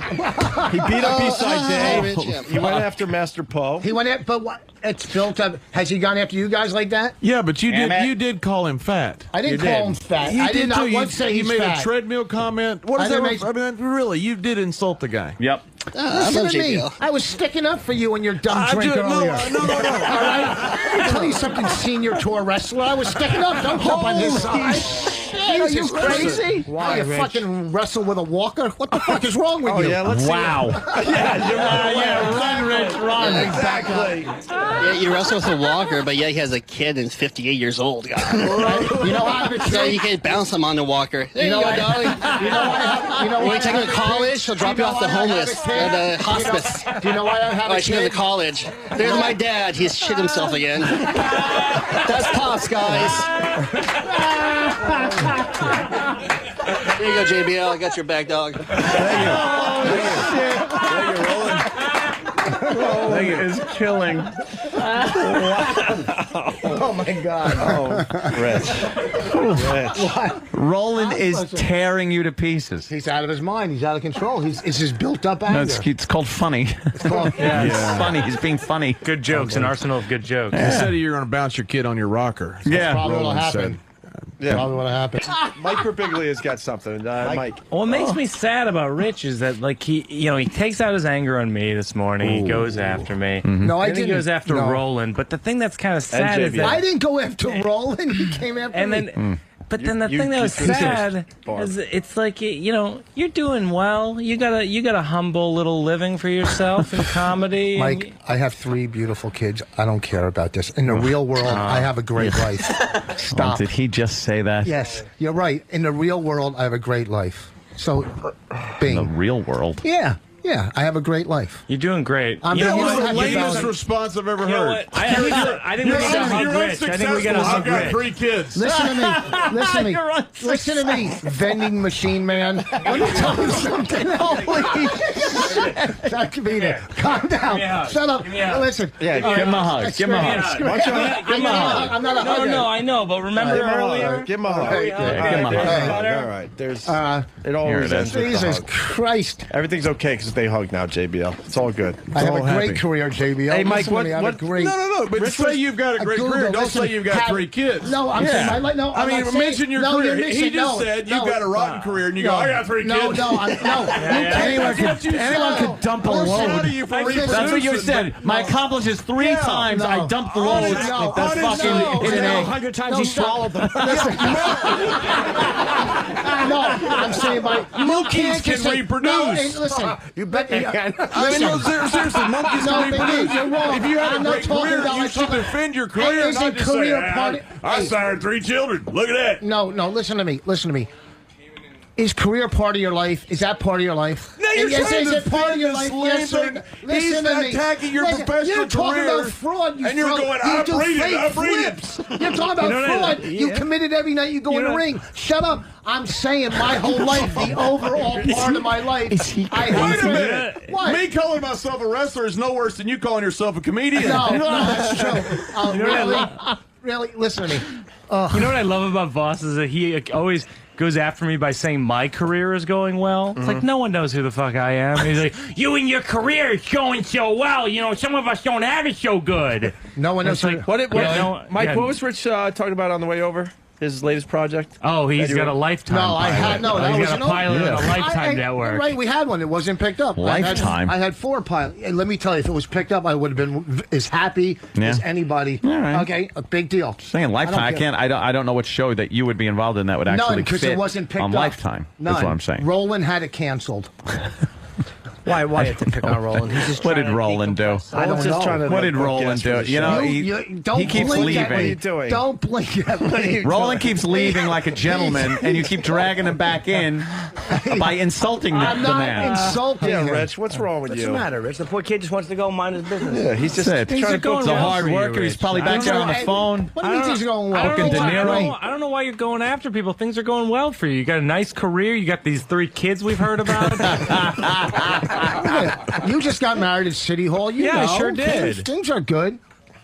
He beat up Eastside Dave. Yeah. He went after Master Poe. He went at, but what? It's built up. Has he gone after you guys like that? Yeah, but you Damn it. did call him fat. I didn't You call him fat. He I did did not too. once say You he's made fat. a treadmill comment. What I is that? didn't make- I mean, really, you did insult the guy. Yep. I Listen love to me. JBL. I was sticking up for you and your dumb drink no, earlier. no. All right? Let me tell you something, senior tour wrestler. I was sticking up. Don't jump on his side. Shit, are you crazy? Why, you Rich? fucking wrestle with a walker? What the fuck is wrong with you? Yeah, let's see. Wow. Run, Rich, run. Yeah, Exactly. Yeah, you wrestle with a walker, but yeah, he has a kid and is 58 years old. God. You know I have a So trick. you can bounce him on the walker. There you go, I- darling. You know I have. You know When why you take I him to have a college, kid? he'll drop Do you know off the why I have a homeless kid? or the hospice. Do you know why I have Oh, a I should go to kid? college. There's my dad. He's shit himself again. That's Pops, guys. Here you go, JBL. I got your back, dog. Thing is killing. Oh my God. Roland is tearing you to pieces. He's out of his mind. He's out of control. It's his built-up anger. No, it's called funny. It's called- It's funny. He's being funny. good jokes, an arsenal of good jokes. You said you were going to bounce your kid on your rocker. Yeah. Probably what'll Roland happen. Yeah. Probably what'll happen. Mike Birbiglia's got something. Mike. What makes me sad about Rich is that, like, he takes out his anger on me this morning. He goes after me. No, I Then he didn't. goes after No. Roland. But the thing that's kind of sad is JBL. that, I didn't go after Roland. He came after and me. then. But then the You- thing that you was keep sad Barb. is it's like you're doing well. You got a humble little living for yourself in comedy. Mike, I have 3 beautiful kids. I don't care about this. In the real world, I have a great life. Stop. Oh, did he just say that? Yes, you're right. In the real world, I have a great life. So, In the Bing. real world. Yeah, I have a great life. You're doing great. I'm That You know was what? the Happy lamest Valentine's- response I've ever You know heard. what? I think we gotta hug Rich. I think we gotta I've hug got Rich. 3 kids. Listen to me. Listen to me. Listen to me. Vending machine man. Let me tell you something. Holy shit. That could be there. Calm down. Shut up. Give me a hug. Listen. Yeah, Give him a hug. Give him a hug. Why don't you Give him a hug. I'm not a hugger. No, I know, but remember earlier? Give him a hug. Hey, give him a hug. All right. There's. It Here always it ends is. with the Jesus hug. Christ. Everything's okay because they hug now, JBL. It's all good. I have a all great happy. career, JBL. Hey, Mike, Listen to me, I have a great. No. But say you've got a great Google, career. Don't listen, say you've got have- 3 kids. No, I'm saying I like. No, I I'm mean, not saying- mention your no, career. you're He missing- just no, said no. you've got a rotten career, and you go, I got 3 kids. No, Anyone could dump a load. That's what you said. My accomplishments 3 times. I dumped the loads. That's fucking in an egg. 100 times you swallowed them. No, I'm saying Monkeys can reproduce. No, listen, you bet they can. I mean, no, seriously, monkeys No, can they reproduce. do. You're wrong. If you had I'm a not great talking career, about- you I'm should talking- defend your Hey, career, is not a just career say, part- I Hey. sired 3 children. Look at that. No, listen to me. Listen to me. Is career part of your life? Is that part of your life? No, you're trying is to it part of your defend life? this Yes or thing. no? He's Listen to me. attacking your professional You're talking career, about fraud. You and you're fraud. going, You I'm do reading, fake I'm reading. flips. You're talking about You know what fraud. I- You yeah. committed every night you go You in the know- ring. Shut up. I'm saying my whole life, the overall part of my life. I Wait a have minute. What? Me calling myself a wrestler is no worse than you calling yourself a comedian. No, that's true. You know what I Really, listen to me. You know what I love about Voss is that he always goes after me by saying my career is going well. It's like no one knows who the fuck I am. He's like, you and your career is going so well. You know, some of us don't have it so good. No one knows. Like, Mike, yeah. what was Rich talking about on the way over? His latest project? Oh, he's That you got were- a Lifetime. No, I had no. That He's was got a pilot on a Lifetime network. Right, we had one. It wasn't picked up. Lifetime? I had 4 pilots. And let me tell you, if it was picked up, I would have been as happy Yeah. as anybody. All right. Okay, a big deal. Saying Lifetime, I care. can't. I don't know what show that you would be involved in that would actually None, because fit it wasn't picked on up. Lifetime. None. That's what I'm saying. Roland had it canceled. Why you have to pick on Roland? He's just What trying did to Roland do? decompress. I don't just know. trying to, What did book Roland guests for do? the You know, show. Don't he keeps blink leaving. at What are me. you doing? Don't blink at me. Roland keeps leaving like a gentleman, and you keep dragging him back in by insulting I'm the not man. insulting Yeah, him. Rich, what's wrong with What's you? the matter, Rich? The poor kid just wants to go mind his business. Yeah, he's just That's it. trying to going book He's a well hard for you, worker. He's Rich. probably back there on the phone. What do you mean things are going well? Fucking De Niro. I don't know why you're going after people. Things are going well for you. You got a nice career. You got these 3 kids we've heard about. You just got married at City Hall. You Yeah, I know. sure did. Things are good.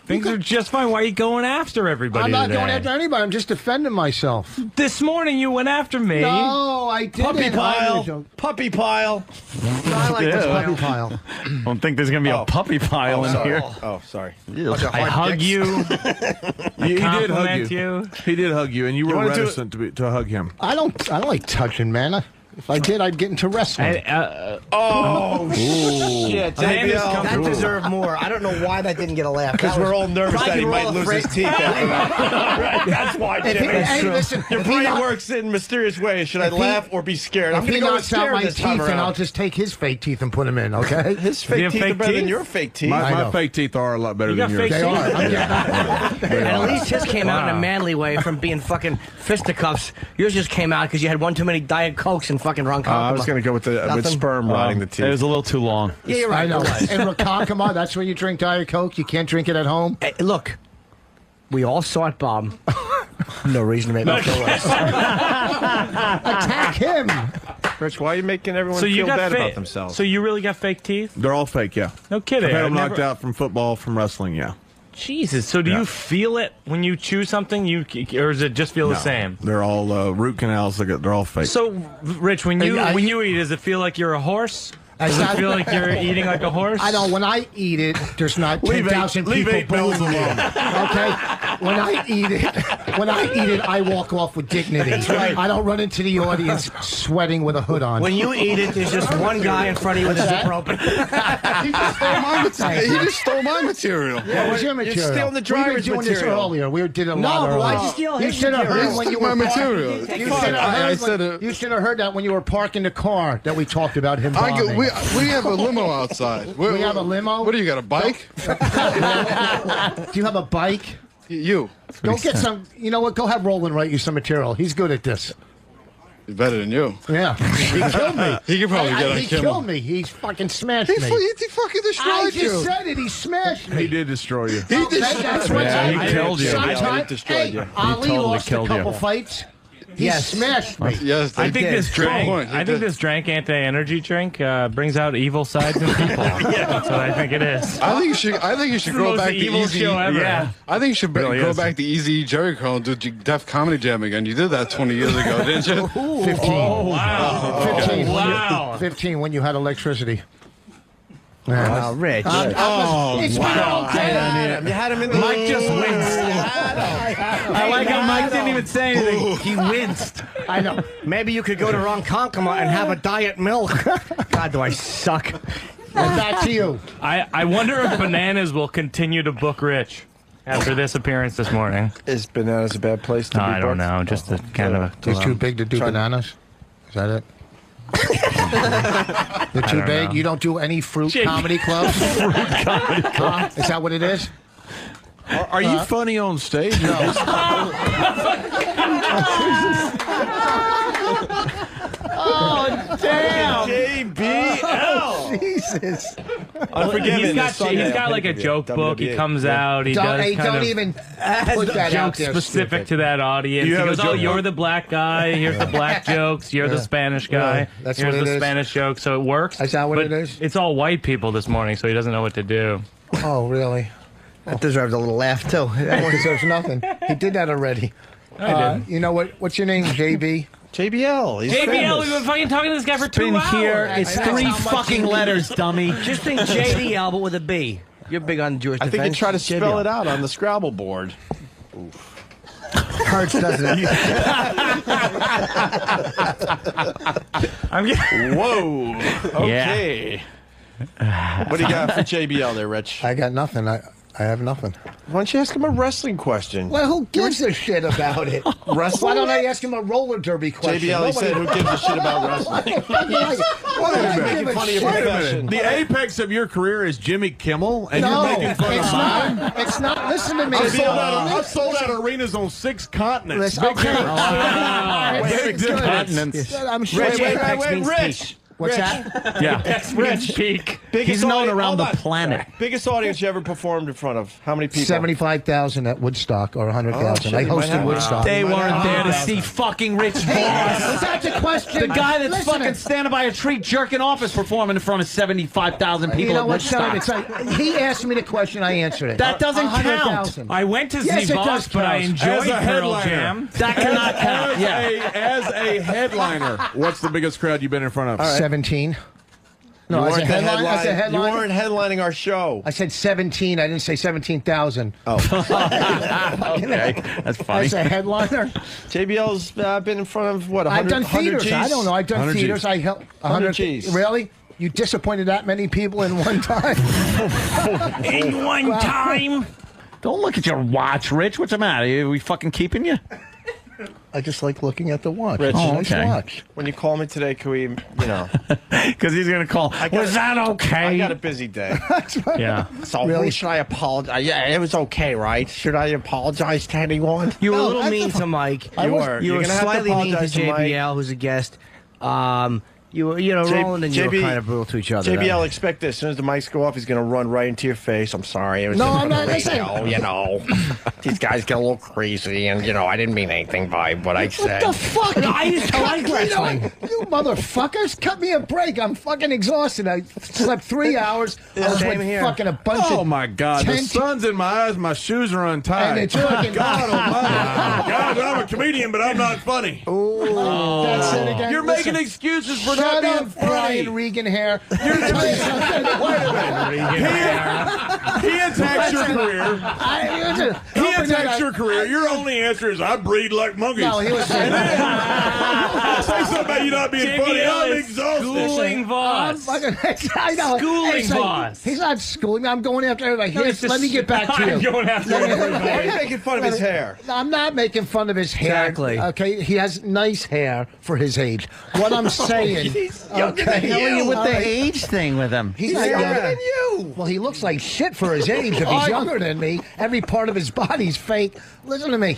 Things are just fine. Why are you going after everybody I'm not today? going after anybody. I'm just defending myself. This morning you went after me. No, I didn't. Puppy pile. Puppy pile. I like this puppy pile. Don't think there's gonna be a puppy pile in sorry. here. Oh, sorry. I hug you. He did hug Compliment you. you. He did hug you, and you were wanna do reticent to hug him. I don't like touching, man. If I did, I'd get into wrestling. Oh, shit. JBL. That deserved more. I don't know why that didn't get a laugh. Because we're all nervous Probably that he we're might all lose his afraid- teeth after that. Right, that's why, If he- Jimmy. hey, listen, Your if he brain knock- works in mysterious ways. Should I If he- laugh or be scared? I'm If going he to go with knocks out scared my this teeth, time and I'll around. just take his fake teeth and put them in, okay? His fake teeth are better than your fake teeth. I My know. fake teeth are a lot better You than got yours. fake They are. And at least his came out in a manly way from being fucking fisticuffs. Yours just came out because you had one too many Diet Cokes and fucking Ronkonkoma. I was going to go with Nothing? sperm rotting the teeth. It was a little too long. Yeah, you're right. I know. It was. And Ronkonkoma, that's when you drink Diet Coke. You can't drink it at home. Hey, look, we all saw it, Bob. No reason to make me feel worse. Attack him. Rich, why are you making everyone So you feel got bad fa- about themselves? So you really got fake teeth? They're all fake, yeah. No kidding. I've had I them knocked never- out from football, from wrestling, yeah. Jesus. So do Yeah. you feel it when you chew something? Or does it just feel the No, same? They're all root canals. They're all fake. So, Rich, when you eat, does it feel like you're a horse? Does it feel like you're eating like a horse? I know. When I eat it, there's not Leave 10,000 leave people 8 bells booing me. alone. Okay. When I eat it, I walk off with dignity. That's right. I don't run into the audience sweating with a hood on. When you eat it, there's just one guy in front of you with a zipper open. He just stole my material. What was your material? You're stealing the we driver's were doing this material. earlier. We did a No, lot but earlier. why'd you steal You his should have material? heard when you My were material. You should have I heard said when- it. you should have heard that when you were parking the car that we talked about him I go, bombing. we have a limo outside. We have a limo? What do you got, a bike? Do you have a bike? You. Go get some. You know what? Go have Roland write you some material. He's good at this. He's better than you. Yeah. He killed me. He could probably get on He Kimmel. killed me. He fucking smashed He me. fucking I destroyed just you. said it. He smashed me. He did destroy you. He did. That's what Yeah, he killed you. Sometimes, destroyed hey, you. Ali totally lost a killed you. couple fights. He Yes. smashed me. Yes, I think this drank. point. He I think did. this drank anti-energy drink brings out evil sides in people. That's what I think it is. I think you should. I think you should The go most back to evil Easy. show ever. Yeah. I think you should Really go is. back to Easy Jericho and do Def Comedy Jam again. You did that 20 years ago, didn't you? 15. Oh wow! 15. Wow! 15 when you had electricity. Oh, Rich. It's been all day. You had him in the... Mike just winced. I like how Mike didn't even say anything. He winced. I know. Maybe you could go to Ronkonkoma and have a diet milk. God, do I suck. And back to you. I wonder if Bananas will continue to book Rich after this appearance this morning. Is Bananas a bad place to be I don't booked? know. Just a kind of a. He's too big to do bananas. Is that it? You're too don't big. know. You don't do any fruit comedy clubs. Is that what it is? Are you funny on stage? No. Oh, damn. JBL. Jesus. Unforgiven. He's got like a joke book. He comes out. He does kind don't of even put that out jokes there. specific to that audience. You He have goes, a joke you're book? the black guy. Here's the black jokes. You're the Spanish guy. Yeah, that's Here's what it the is. Spanish joke. So it works. Is that what but it is? It's all white people this morning, so he doesn't know what to do. Oh, really? That deserves a little laugh, too. That deserves nothing. He did that already. didn't. You know what? What's your name, JB? JBL. He's JBL, famous. we've been fucking talking to this guy for 2 Been hours. here. It's That's 3 how much fucking you- letters, dummy. Just think JDL, but with a B. You're big on Jewish I think defense. you try to spell JBL. it out on the Scrabble board. Hurts, doesn't it? I'm getting... Whoa. Okay. What do you got for JBL there, Rich? I got nothing. I have nothing. Why don't you ask him a wrestling question? Well, who gives a shit about it? Wrestling? Why don't I ask him a roller derby question? JBL, he said, who gives a shit about wrestling? Wait Making fun of your Wait a profession. minute. The apex of your career is Jimmy Kimmel, and No, you're making fun it's of mine. not. It's not. Listen to me. I've sold out arenas on 6 continents. Listen, Big difference. Big difference. I'm sure. Wait, Rich. What's that? Yeah. Rich. Peak. He's known audience- around the hold on. planet. Biggest audience you ever performed in front of? How many people? 75,000 at Woodstock or 100,000. shit, I you might hosted have- Woodstock. They weren't there to see fucking Rich Is Voss. that the question? The guy that's Listen, fucking standing by a tree jerking off is performing in front of 75,000 people You know at what, son? Woodstock. It's like, he asked me the question, I answered it. That doesn't count. 100,000. I went to Yes, see it Voss, does but I count. enjoyed As a Pearl headliner. Jam. That cannot count. Yeah. As a headliner, what's the biggest crowd you've been in front of? 17. No, You as a weren't the headline. As a headline- You headline. weren't headlining our show. I said 17. I didn't say 17,000. Oh. Okay. That's funny. As a headliner, JBL's been in front of, what, 100 I've done theaters. 100 Gs? I don't know. I've done 100 theaters. Gs. I helped 100 Gs. Really? You disappointed that many people in one time? In one time. Don't look at your watch, Rich. What's the matter? Are we fucking keeping you? I just like looking at the watch. Rich. It's a Oh, nice okay. watch. When you call me today, can we, you know. Because he's going to call. Was that okay? I got a busy day. That's right. Yeah. So Really? who should I apologize? Yeah, it was okay, right? Should I apologize to anyone? You were No, a little that's mean a- to Mike. I was- You You're were gonna have to slightly mean to apologize to Mike. JBL, who's a guest. You were, Roland and you were kind of brutal to each other. JBL, expect this. As soon as the mics go off, he's going to run right into your face. I'm sorry. It was No, just I'm on not the listening. radio, you know. These guys get a little crazy, and, I didn't mean anything by what I said. What the fuck? I used to like wrestling. You motherfuckers, cut me a break. I'm fucking exhausted. I slept 3 hours. I was Same with here. fucking a bunch of Oh my God! The 10 sun's in my eyes. My shoes are untied. And it's looking- God Almighty! Guys, I'm a comedian, but I'm not funny. That's it again. You're making excuses for Shut not being up, funny. Brian Regan hair. You're Wait a minute. He attacks your career. He attacks your career. Your only answer is, I breed like monkeys. No, he was saying say something about you not being funny. I'm exhausted. Schooling Voss. I know. Schooling It's like, Voss. he's not schooling me. I'm going after everybody. Here, let me get back to I'm you. going after everybody. Why are you making fun of his hair? I'm not making fun of his hair. Exactly. Okay, he has nice hair for his age. What I'm saying. younger than How are you with All the right. age thing with him? He's Younger not than you. Well, he looks like shit for his age. If he's younger than me, every part of his body's fake. Listen to me.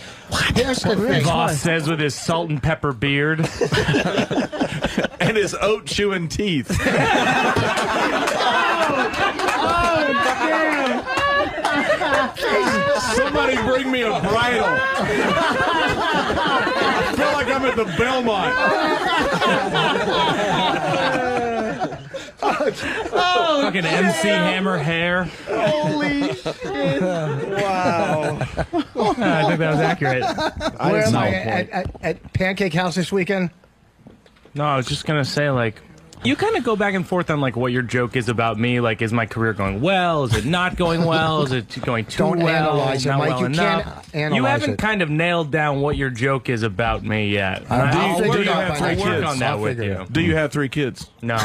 Here's the thing. Voss says with his salt and pepper beard. And his oat chewing teeth. Somebody bring me a bridle. I feel like I'm at the Belmont. Fucking MC Hammer hair. Holy shit. Wow. I think that was accurate. Where am I? At Pancake House this weekend? No, I was just gonna say, like, you kind of go back and forth on like what your joke is about me. Like, is my career going well? Is it not going well? Is it going too Don't well? analyze it, not Mike. well You enough? can't analyze You haven't it. kind of nailed down what your joke is about me yet. I'll I'll figure work it out by next work year. on that I'll with figure it you. out. Do you have 3 kids? No.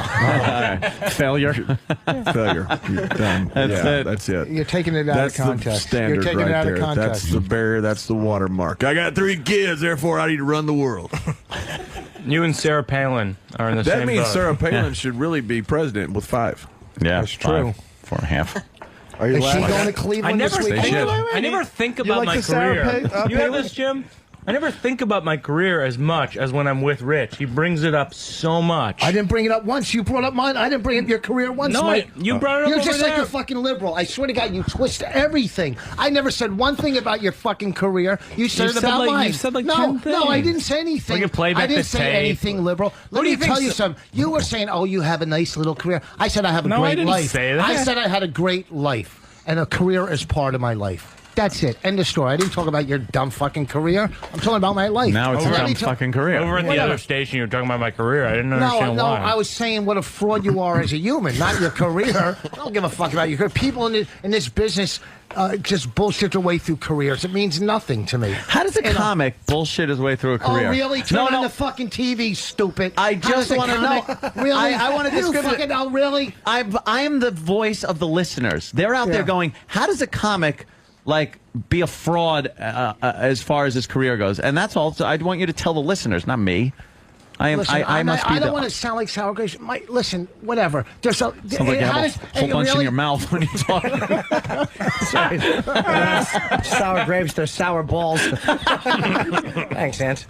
Failure. Failure. You're done. That's it. You're taking it out That's of context. the standard You're taking right it out there. of context. That's the barrier. That's the watermark. I got 3 kids, therefore I need to run the world. You and Sarah Palin are in the That same means boat. Sarah Palin should really be president with 5. Yeah, That's true. 4.5. Are you Is she laughing? going to Cleveland I never this weekend? think. I never think about like my the Sarah career. Pa- you have Palin? this, Jim? I never think about my career as much as when I'm with Rich. He brings it up so much. I didn't bring it up once. You brought up mine. I didn't bring up your career once, No, Mike. you brought it up You're over just like there. a fucking liberal. I swear to God, you twist everything. I never said one thing about your fucking career. You said it about mine. You said like no, 10 things. No, I didn't say anything. We can play back I didn't the say tape. anything liberal. Let do you me tell think you so- something. You were saying, oh, you have a nice little career. I said I have a No, I great didn't life. say that. I said I had a great life, and a career is part of my life. That's it. End of story. I didn't talk about your dumb fucking career. I'm talking about my life. Now it's a dumb fucking career. Over at the Whatever. other station, you were talking about my career. I didn't No, understand no, why. I was saying what a fraud you are as a human, not your career. I don't give a fuck about your career. People in this business just bullshit their way through careers. It means nothing to me. How does a comic bullshit his way through a career? Oh, really? Turn on the fucking TV, stupid. I How just does a want to know. comic- Really? I want to You describe fucking, oh, really? I am the voice of the listeners. They're out there Yeah. going, how does a comic like be a fraud as far as his career goes? And that's all. So I want you to tell the listeners, not me. I am. Listen, I must be I don't the. want to sound like sour grapes. Listen, whatever. There's a, Sounds like you how have does- a whole bunch in really? your mouth when you talk. Sorry. Sour grapes, they're sour balls. Thanks, Ant.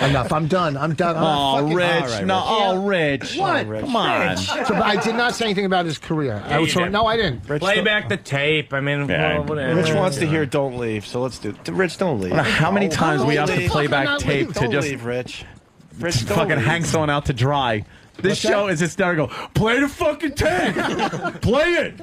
Enough. I'm done. I'm done. I'm not Oh, fucking- Rich. All right, No, Rich. oh, Rich. What? Come on. So, but I did not say anything about his career. I was you sorry. did. No, I didn't. Play back the tape. I mean, well, whatever. Rich wants to hear "Don't Leave," so let's do it. Rich, don't leave. How many times we have to leave. play Fucking back not tape leave. to Don't just leave, Rich. Rich, don't fucking leave. hang someone out to dry? This What's show that? is hysterical. Play the fucking tape. Play it.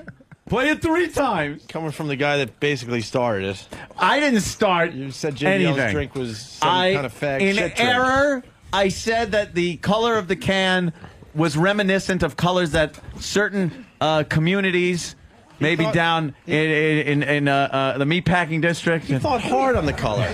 Play it 3 times. Coming from the guy that basically started it. I didn't start. You said JBL's anything. drink was some kind of fag in shit drink. error, I said that the color of the can was reminiscent of colors that certain communities, maybe thought- down in the meatpacking district. He thought hard on the color.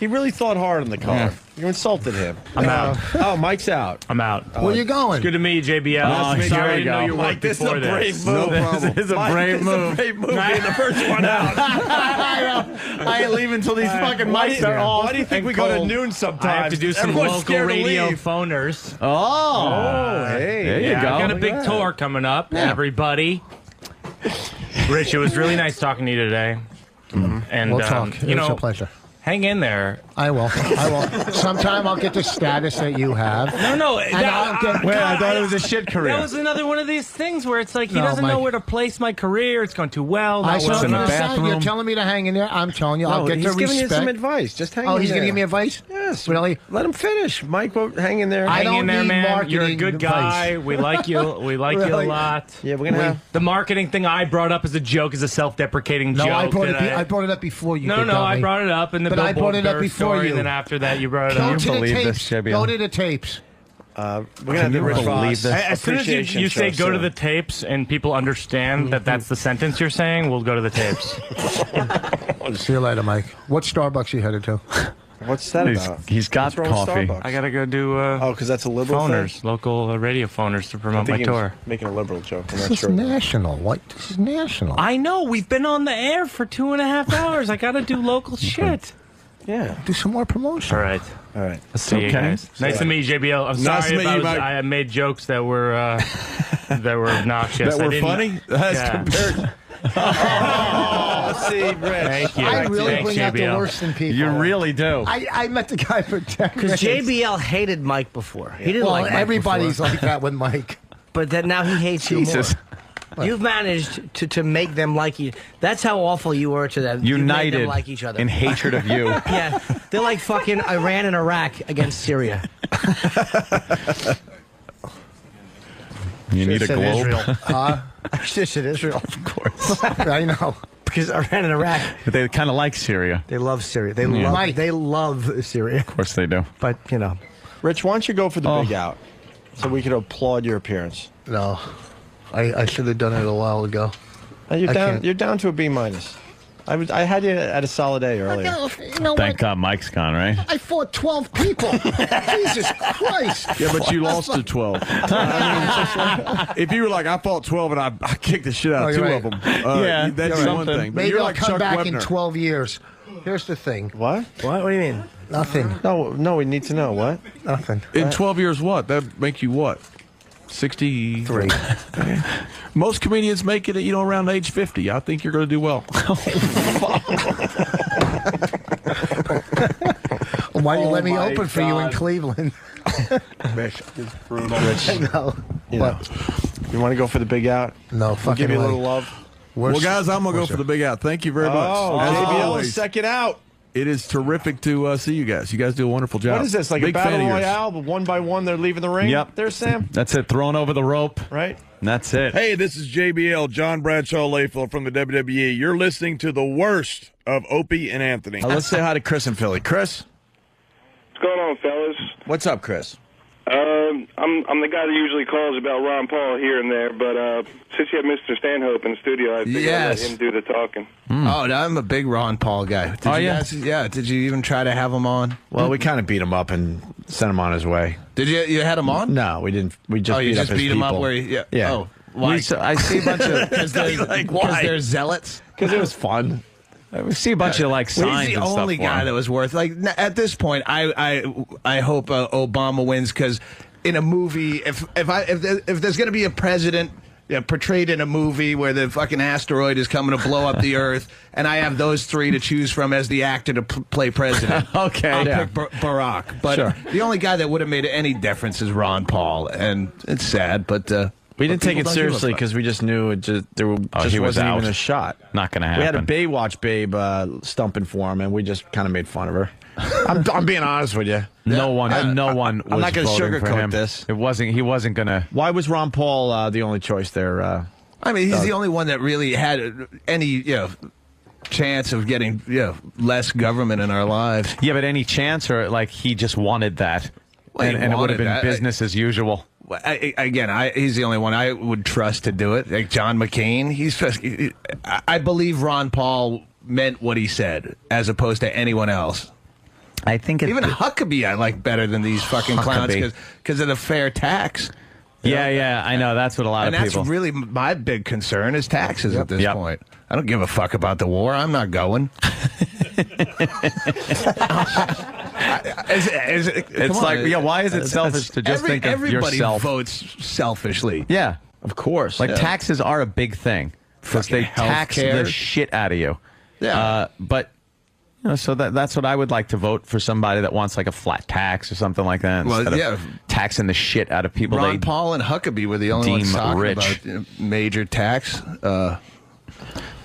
He really thought hard on the color. Yeah. You insulted him. I'm out. Oh, Mike's out. I'm out. Where you going? It's good to meet you, JBL. Oh, Sorry, here I we didn't know go. you Mike, worked this is a before brave this. move. This is a Mike, brave this move. Is a brave move being the first one out. I ain't leaving until these fucking Why mics do- are off. Why do you think and we go to cold. noon sometimes? I have to do some Everyone's local scared to radio leave. phoners. Oh, hey. there you Yeah, go. I've got a big tour coming up, everybody. Rich, it was really nice talking to you today. And We'll talk. you It's know, a pleasure. hang in there. I will. I will. Sometime I'll get the status that you have. No, And I'll get. Wait, I thought it was a shit career. That was another one of these things where it's like he No, doesn't know Mike. where to place my career. It's going too well. I Not well saw in the enough. bathroom. You're telling me to hang in there. I'm telling you, I'll No, get he's the giving respect. you some advice. Just hang in Oh, he's there. going to give me advice? Yes. Really? Let him finish. Mike, hang in there. I Hang don't in there, need man. You're a marketing good guy. advice. We like you. We like you a Really? lot. Yeah, we're going to have... The marketing thing I brought up as a joke is a self-deprecating No, joke. I brought it. that I brought it up before you. No, did, no, I dummy. brought it up in the But I Billboard brought it up Earth before story, you. and then after that, you brought it Go up. to the believe tapes. this, JBL? Go to the tapes. We're going to have the you Rich believe Voss this? As soon as appreciation you say show go to soon. the tapes and people understand that that's the sentence you're saying, we'll go to the tapes. See you later, Mike. What Starbucks you headed to? What's that about? He's got What's wrong with coffee. Starbucks? I got to go do Oh, because that's a liberal phoners, thing? local radio phoners to I promote think my he was tour. making a liberal joke. I'm This not is sure. national. What? This is national. I know. We've been on the air for 2.5 hours. I got to do local shit. Yeah. Do some more promotion. All right. All right. See you okay. guys. Nice to meet you, JBL. I'm Nice sorry to if meet you, Mike. I made jokes that were that were obnoxious. That I were didn't- funny? That's Yeah. compared. Oh, see, Rich. Thank you. I really Thanks, bring out the JBL. worst in people. You really do. I met the guy for 10 Because minutes. JBL hated Mike before. He didn't Well, like Mike everybody's before. like that with Mike. But then now he hates Jesus. you more. You've managed to make them like you. That's how awful you were to them. You made United them like each other. in hatred of you. Yeah, they're like fucking Iran and Iraq against Syria. You need a Said globe. Israel. I should have said Israel. Of course. I know. Because Iran and Iraq, But they kind of like Syria. they love Syria. They Yeah. love. They love Syria. Of course they do. But you know, Rich, why don't you go for the big out so we could applaud your appearance? No. I should have done it a while ago. You're I down. can't. You're down to a B minus. I had you at a solid A earlier. You know Thank what? God Mike's gone, right? I fought 12 people. Jesus Christ. Yeah, but you lost to 12. If you were like, I fought 12 and I kicked the shit out Oh, of you're 2 right. of them, Yeah, that's you're one right. thing. But Maybe you're I'll like come Chuck back in Webner. 12 years. Here's the thing. What? what? What do you mean? Nothing. No, we need to know what. Nothing. In 12 years, what? That'd make you what? 63. Most comedians make it, around age 50. I think you're going to do well. Why you Oh let me my open for you in God. Cleveland? Rich, it's brutal. Rich, No. you know, you want to go for the big out? No, We'll fucking give you a way. little love. Well, guys, I'm going to go for the big out. Thank you very much. Oh, As JBL always, is second out. it is terrific to see you guys. You guys do a wonderful job. What is this, like Big a fan battle of yours. royale? But one by one, they're leaving the ring? Yep. There's Sam. That's it. Thrown over the rope. Right. And that's it. Hey, this is JBL, John Bradshaw Layfield from the WWE. You're listening to the worst of Opie and Anthony. Let's say hi to Chris in Philly. Chris? What's going on, fellas? What's up, Chris? I'm the guy that usually calls about Ron Paul here and there, but since you have Mr. Stanhope in the studio, I think I'll let him do the talking. Oh, no, I'm a big Ron Paul guy. Did you guys, yeah. Did you even try to have him on? Well, we kind of beat him up and sent him on his way. Did you? You had him on? No, we didn't. We just you beat just up his beat him up people. where? Yeah. Yeah. Oh, why? I see a bunch of Because they're zealots. Because it was fun. We see a bunch of like signs. He's the and stuff only for guy him. that was worth. Like at this point, I hope Obama wins because in a movie, if there's going to be a president portrayed in a movie where the fucking asteroid is coming to blow up the Earth, and I have those three to choose from as the actor to play president, Okay, I'll yeah. pick Barack. But Sure. the only guy that would have made any difference is Ron Paul, and it's sad, but We didn't take people it don't give a seriously fuck. because we just knew it there just he was wasn't out. even a shot. Not going to We had a happen. Baywatch babe stumping for him, and we just kind of made fun of her. I'm being honest with you. No one was I'm not going to voting for sugarcoat him. this. It wasn't. He wasn't going to. Why was Ron Paul the only choice there? I mean, he's Doug? the only one that really had any chance of getting less government in our lives. Yeah, but any chance, or like he just wanted that, Well, he and it would wanted have been that. business as usual. He's the only one I would trust to do it. Like John McCain, I believe Ron Paul meant what he said, as opposed to anyone else. I think even Huckabee I like better than these fucking clowns Huckabee. because of the fair tax. Yeah, I know. That's what a lot And of that's people. really my big concern is taxes at this Yep. point. I don't give a fuck about the war. I'm not going. It's like, why is it selfish to just think of everybody yourself? votes selfishly. Yeah, of course. Like Yeah. taxes are a big thing because they Fucking tax healthcare. the shit out of you. Yeah. But so that's what I would like to vote for, somebody that wants like a flat tax or something like that. Well, Instead yeah. of taxing the shit out of people. Ron they Paul and Huckabee were the only ones deem talking rich. about major tax.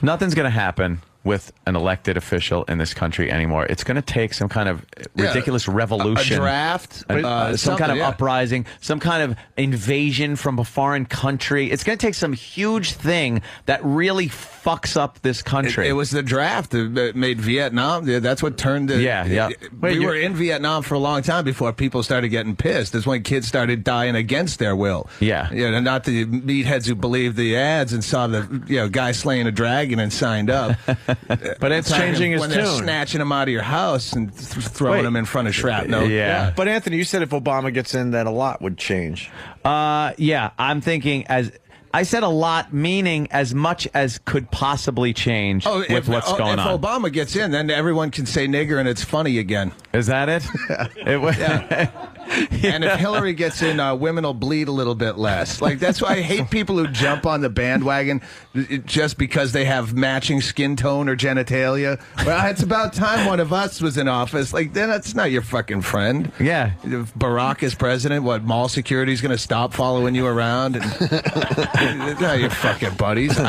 Nothing's going to happen with an elected official in this country anymore. It's going to take some kind of ridiculous revolution. A draft, some kind of something, yeah. uprising, some kind of invasion from a foreign country. It's going to take some huge thing that really fucks up this country. It was the draft that made Vietnam. That's what turned it. Yeah. We were in Vietnam for a long time before people started getting pissed. That's when kids started dying against their will. Yeah. And not the meatheads who believed the ads and saw the guy slaying a dragon and signed up. But it's changing his when they're tune. snatching him out of your house and throwing him in front of shrapnel. Yeah. But Anthony, you said if Obama gets in, that a lot would change. Yeah, I'm thinking as I said a lot, meaning as much as could possibly change with what's going if on. Obama gets in, then everyone can say nigger and it's funny again. Is that it? And if Hillary gets in, women will bleed a little bit less. Like that's why I hate people who jump on the bandwagon just because they have matching skin tone or genitalia. Well, it's about time one of us was in office. Like then that's not your fucking friend. Yeah. If Barack is president, what mall security's going to stop following you around? And they're not your fucking buddies.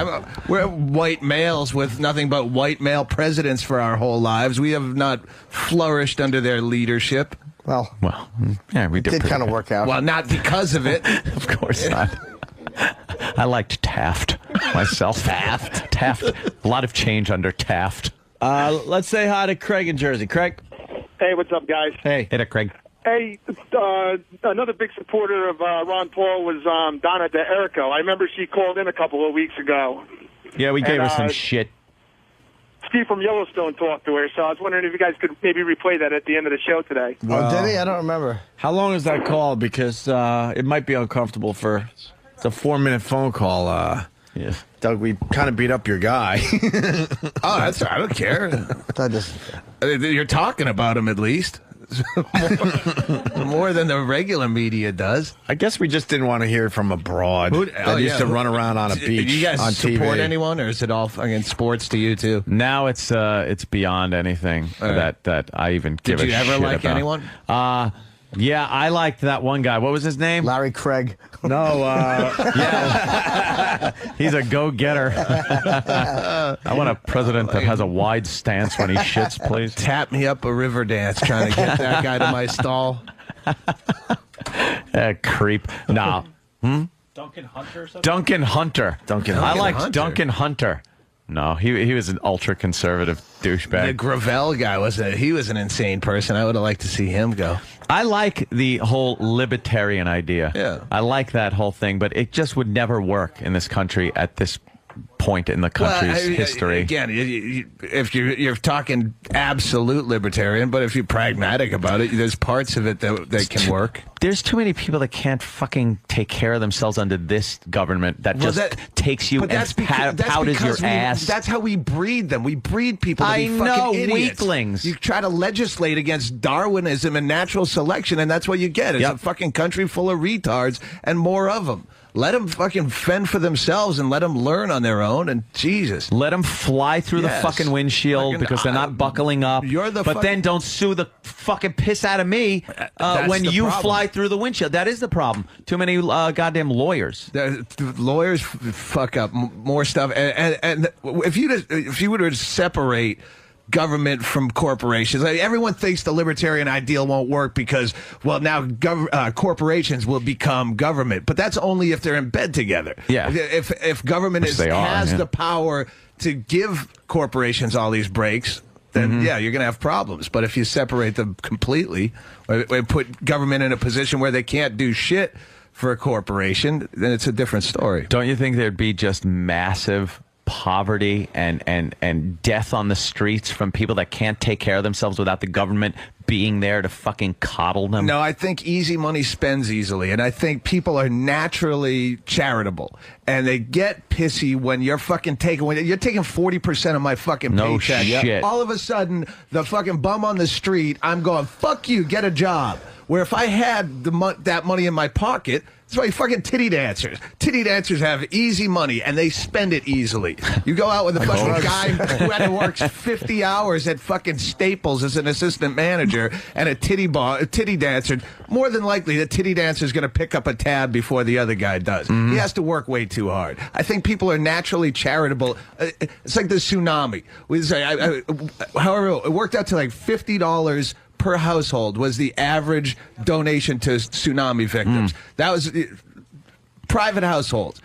We're white males with nothing but white male presidents for our whole lives. We have not flourished under their leadership. Well, yeah, we did kind of work out. Well, not because of it. Of course not. I liked Taft myself. Taft. A lot of change under Taft. Let's say hi to Craig in Jersey. Craig. Hey, what's up, guys? Hey there, Craig. Hey, another big supporter of Ron Paul was Donna D'Errico. I remember she called in a couple of weeks ago. Yeah, we gave her And, some shit. Steve from Yellowstone talked to her, so I was wondering if you guys could maybe replay that at the end of the show today. Well, did he? I don't remember. How long is that call? Because it might be uncomfortable for. It's a 4-minute phone call. Yeah. Doug, we kind of beat up your guy. I don't care. You're talking about him at least. more than the regular media does. I guess we just didn't want to hear it from abroad. That used to run around on a beach. Do you guys on support TV. anyone, or is it all fucking sports to you too? Now it's beyond anything that I even give a shit Did you ever like about. anyone? Yeah, I liked that one guy. What was his name? Larry Craig. No, yeah. He's a go-getter. I want a president that has a wide stance when he shits, please. Tap me up a river dance trying to get that guy to my stall. Creep. Nah. Duncan Hunter or something? Duncan Hunter. I liked Hunter. Duncan Hunter. No, he was an ultra-conservative douchebag. The Gravel guy was an insane person. I would have liked to see him go. I like the whole libertarian idea. Yeah. I like that whole thing, but it just would never work in this country at this point in the country's history. Again, if you're talking absolute libertarian, but if you're pragmatic about it, there's parts of it that can work. There's too many people that can't fucking take care of themselves under this government that takes you and powders your ass. That's how we breed them. We breed people to be I fucking know, idiots. weaklings. You try to legislate against Darwinism and natural selection, and that's what you get. It's a fucking country full of retards and more of them. Let them fucking fend for themselves and let them learn on their own. And Jesus, let them fly through the fucking windshield because they're not buckling up. But then don't sue the fucking piss out of me when you fly through the windshield. That is the problem. Too many goddamn lawyers. Lawyers fuck up more stuff. And if you were to separate government from corporations. Everyone thinks the libertarian ideal won't work because, well, now corporations will become government. But that's only if they're in bed together. Yeah. If government has the power to give corporations all these breaks, then, you're going to have problems. But if you separate them completely, or put government in a position where they can't do shit for a corporation, then it's a different story. Don't you think there'd be just massive poverty and death on the streets from people that can't take care of themselves without the government being there to fucking coddle them? No, I think easy money spends easily, and I think people are naturally charitable, and they get pissy when you're fucking taking 40% of my fucking paycheck. Shit. All of a sudden, the fucking bum on the street, I'm going, fuck you, get a job. Where if I had that money in my pocket, that's why fucking titty dancers. Titty dancers have easy money, and they spend it easily. You go out with a fucking guy who had to work 50 hours at fucking Staples as an assistant manager and a titty dancer. More than likely, the titty dancer is going to pick up a tab before the other guy does. He has to work way too hard. I think people are naturally charitable. It's like the tsunami. We say, however, it worked out to like $50 per household was the average donation to tsunami victims. That was private households.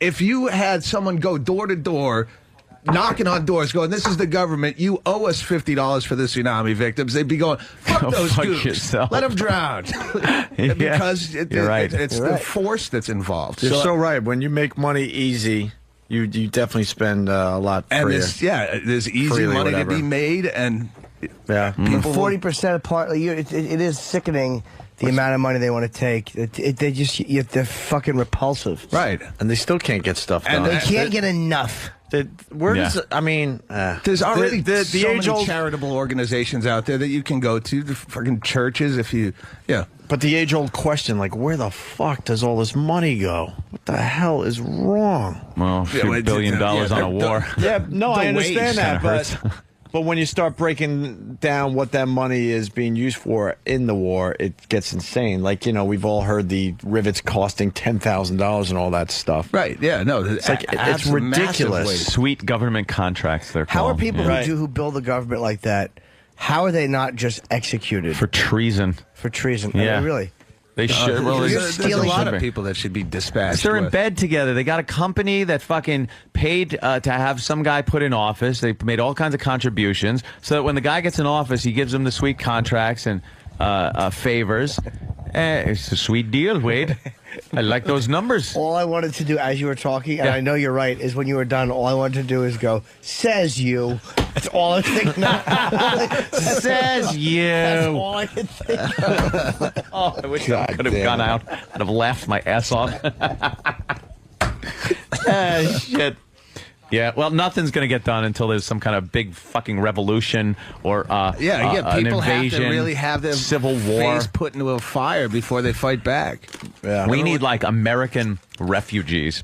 If you had someone go door to door, knocking on doors, going, "This is the government. You owe us $50 for the tsunami victims," they'd be going, "Fuck those goofs. Yourself. Let them drown." Because You're right. it's the force that's involved. You're so right. When you make money easy, you definitely spend a lot. And there's easy money to be made, and yeah, people 40% partly. It is sickening the amount of money they want to take. They're fucking repulsive, right? And they still can't get stuff done. And they can't get enough. I mean, there's already the so many age-old charitable organizations out there that you can go to, the fucking churches, But the age-old question, like, where the fuck does all this money go? What the hell is wrong? Well, $1 billion on a war. Yeah, no, I The wage understand that, kinda but hurts. but when you start breaking down what that money is being used for in the war, it gets insane. Like, we've all heard the rivets costing $10,000 and all that stuff. Right? Yeah. No, it's like it's ridiculous. Sweet government contracts. They're How are called. people Yeah. who build a government like that? How are they not just executed for treason? For treason, Yeah. I mean, really. They should. Well, there's a lot of people that should be dispatched. They're in with. bed together. They got a company that fucking paid to have some guy put in office. They made all kinds of contributions so that when the guy gets in office, he gives them the sweet contracts and favors. It's a sweet deal, Wade. I like those numbers. All I wanted to do as you were talking, and Yeah. I know you're right, is when you were done, all I wanted to do is go, "Says you." That's all I think now. Says you. That's all I can think of. Oh, I wish I could have gone out. I'd have laughed my ass off. Shit. Yeah, well, nothing's going to get done until there's some kind of big fucking revolution or People an invasion, have to really have their civil war. face put into a fire before they fight back. Yeah. We need like American refugees.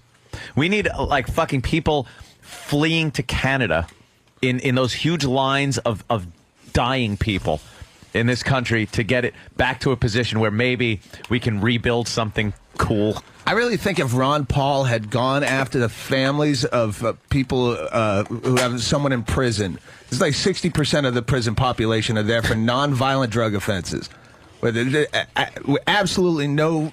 We need like fucking people fleeing to Canada in those huge lines of dying people in this country to get it back to a position where maybe we can rebuild something cool. I really think if Ron Paul had gone after the families of people who have someone in prison, it's like 60% of the prison population are there for nonviolent drug offenses. Absolutely no.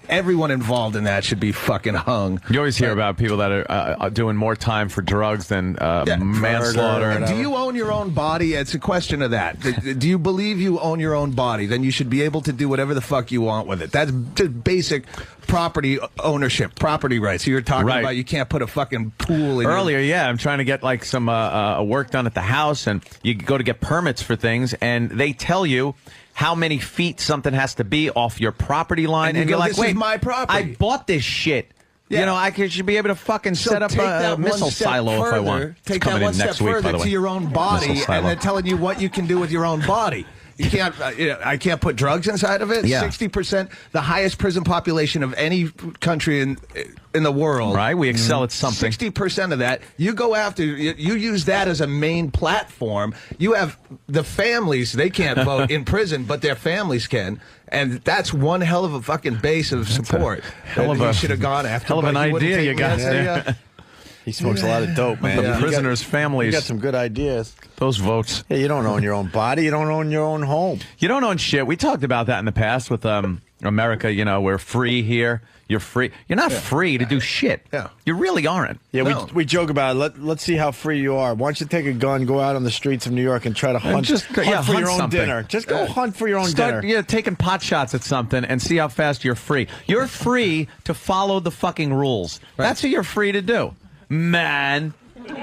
Everyone involved in that should be fucking hung. You always hear about people that are doing more time for drugs than manslaughter. And do you own your own body? It's a question of that. Do you believe you own your own body? Then you should be able to do whatever the fuck you want with it. That's just basic property ownership, property rights. So you're talking about you can't put a fucking pool in earlier. I'm trying to get like some work done at the house, and you go to get permits for things, and they tell you how many feet something has to be off your property line, and you're like, "Wait, my property. I bought this shit." Yeah. You know, I should be able to fucking set up a missile silo if I want. Take that one step further to your own body, and they're telling you what you can do with your own body. You can't. I can't put drugs inside of it. Yeah. 60%, the highest prison population of any country in the world. Right, we excel at something. 60% of that. You go after. You use that as a main platform. You have the families. They can't vote in prison, but their families can. And that's one hell of a fucking base of support. You should have gone after. Hell of an idea you got there. He smokes a lot of dope, man. The prisoners' families. You got some good ideas. Those votes. Yeah, you don't own your own body. You don't own your own home. You don't own shit. We talked about that in the past with America. You know, we're free here. You're free. You're not free to do shit. Yeah. You really aren't. Yeah, we joke about it. Let's see how free you are. Why don't you take a gun, go out on the streets of New York, and try to hunt, hunt for your own dinner. Just go hunt for your own dinner. Yeah, taking pot shots at something and see how fast you're free. You're free to follow the fucking rules. Right. That's what you're free to do. Man. What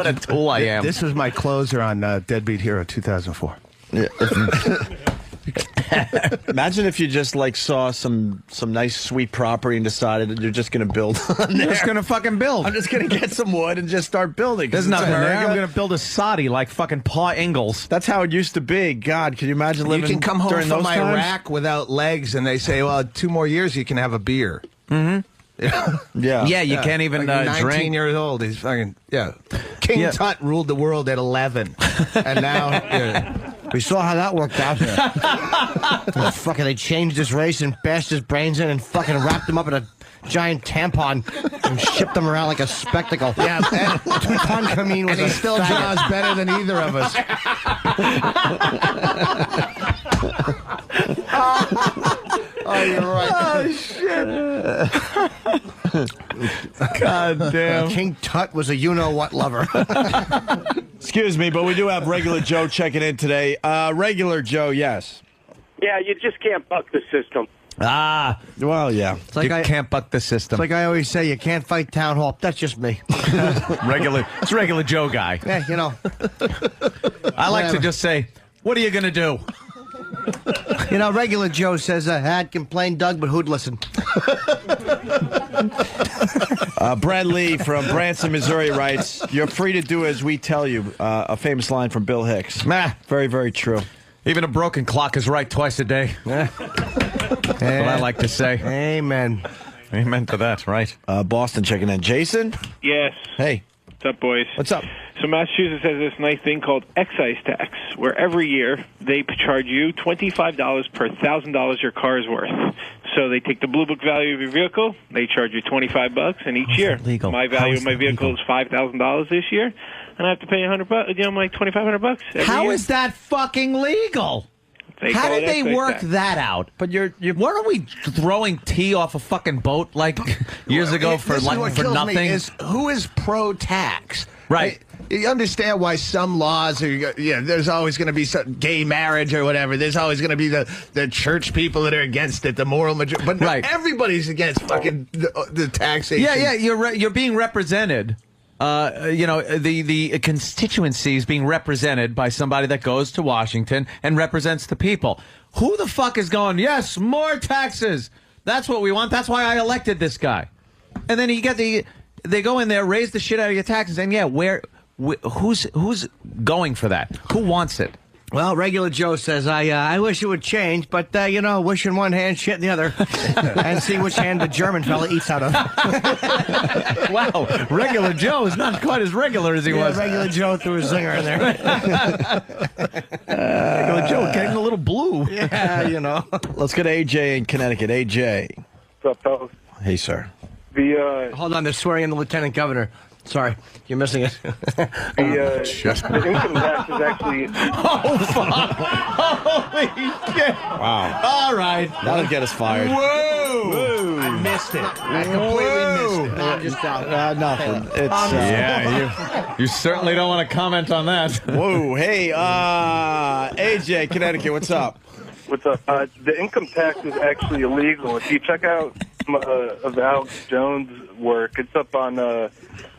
a tool I am. This was my closer on Deadbeat Hero 2004. Yeah. Imagine if you just like saw some nice sweet property and decided that you're just going to build on there. You're just going to fucking build. I'm just going to get some wood and just start building. There's nothing there. I'm going to build a soddy like fucking Pa Ingalls. That's how it used to be. God, can you imagine living You can come home during from those times? Iraq without legs, and they say, well, 2 more years you can have a beer. Mm-hmm. Yeah, you can't even like 19 drink. years old. He's fucking King Tut ruled the world at 11, and now we saw how that worked out. Fucking, they changed his race and bashed his brains in and fucking wrapped him up in a giant tampon and shipped him around like a spectacle. Yeah, Tutankhamun was. And he still draws better than either of us. Oh, you're right. Oh, shit. God damn. King Tut was a you-know-what lover. Excuse me, but we do have Regular Joe checking in today. Regular Joe, yes. Yeah, you just can't buck the system. Well, yeah. It's like you can't buck the system. It's like I always say, you can't fight town hall. That's just me. It's regular Joe guy. Yeah, you know. I like to just say, what are you going to do? You know, Regular Joe says, I'd complain, Doug, but who'd listen? Brad Lee from Branson, Missouri writes, you're free to do as we tell you. A famous line from Bill Hicks. Very, very true. Even a broken clock is right twice a day. That's what I like to say. Amen. Amen to that, right? Boston checking in. Jason? Yes. Hey. What's up, boys? What's up? So Massachusetts has this nice thing called excise tax, where every year they charge you $25 per $1,000 your car is worth. So they take the Blue Book value of your vehicle, they charge you $25, and each year my value of my vehicle is $5,000 this year, and I have to pay $100, like $2,500 every How year. is that fucking legal? How did they work that out? But weren't we throwing tea off a fucking boat like years ago for nothing? Is who is pro-tax? Right. You understand why some laws are, there's always going to be some gay marriage or whatever. There's always going to be the church people that are against it, the moral majority. But everybody's against fucking the taxation. Yeah, you're being represented. The constituency is being represented by somebody that goes to Washington and represents the people. Who the fuck is going, yes, more taxes? That's what we want. That's why I elected this guy. And then you get they go in there, raise the shit out of your taxes, and who's going for that? Who wants it? Well, Regular Joe says, I wish it would change, but, wish in one hand, shit in the other, and see which hand the German fella eats out of. Wow, Regular Joe is not quite as regular as he was. Regular Joe threw a zinger in there. Regular Joe getting a little blue. Yeah, Let's go to AJ in Connecticut. AJ. What's up, fellas? Hey, sir. Hold on, they're swearing in the lieutenant governor. Sorry, you're missing it. The income tax is actually... Oh, fuck. Holy shit. Wow. All right. That'll get us fired. Whoa. I missed it. I completely missed it. No, I'm just out. Nothing. You certainly don't want to comment on that. Whoa. Hey, AJ, Connecticut, what's up? What's up? The income tax is actually illegal. If you check out of Alex Jones' work, it's up on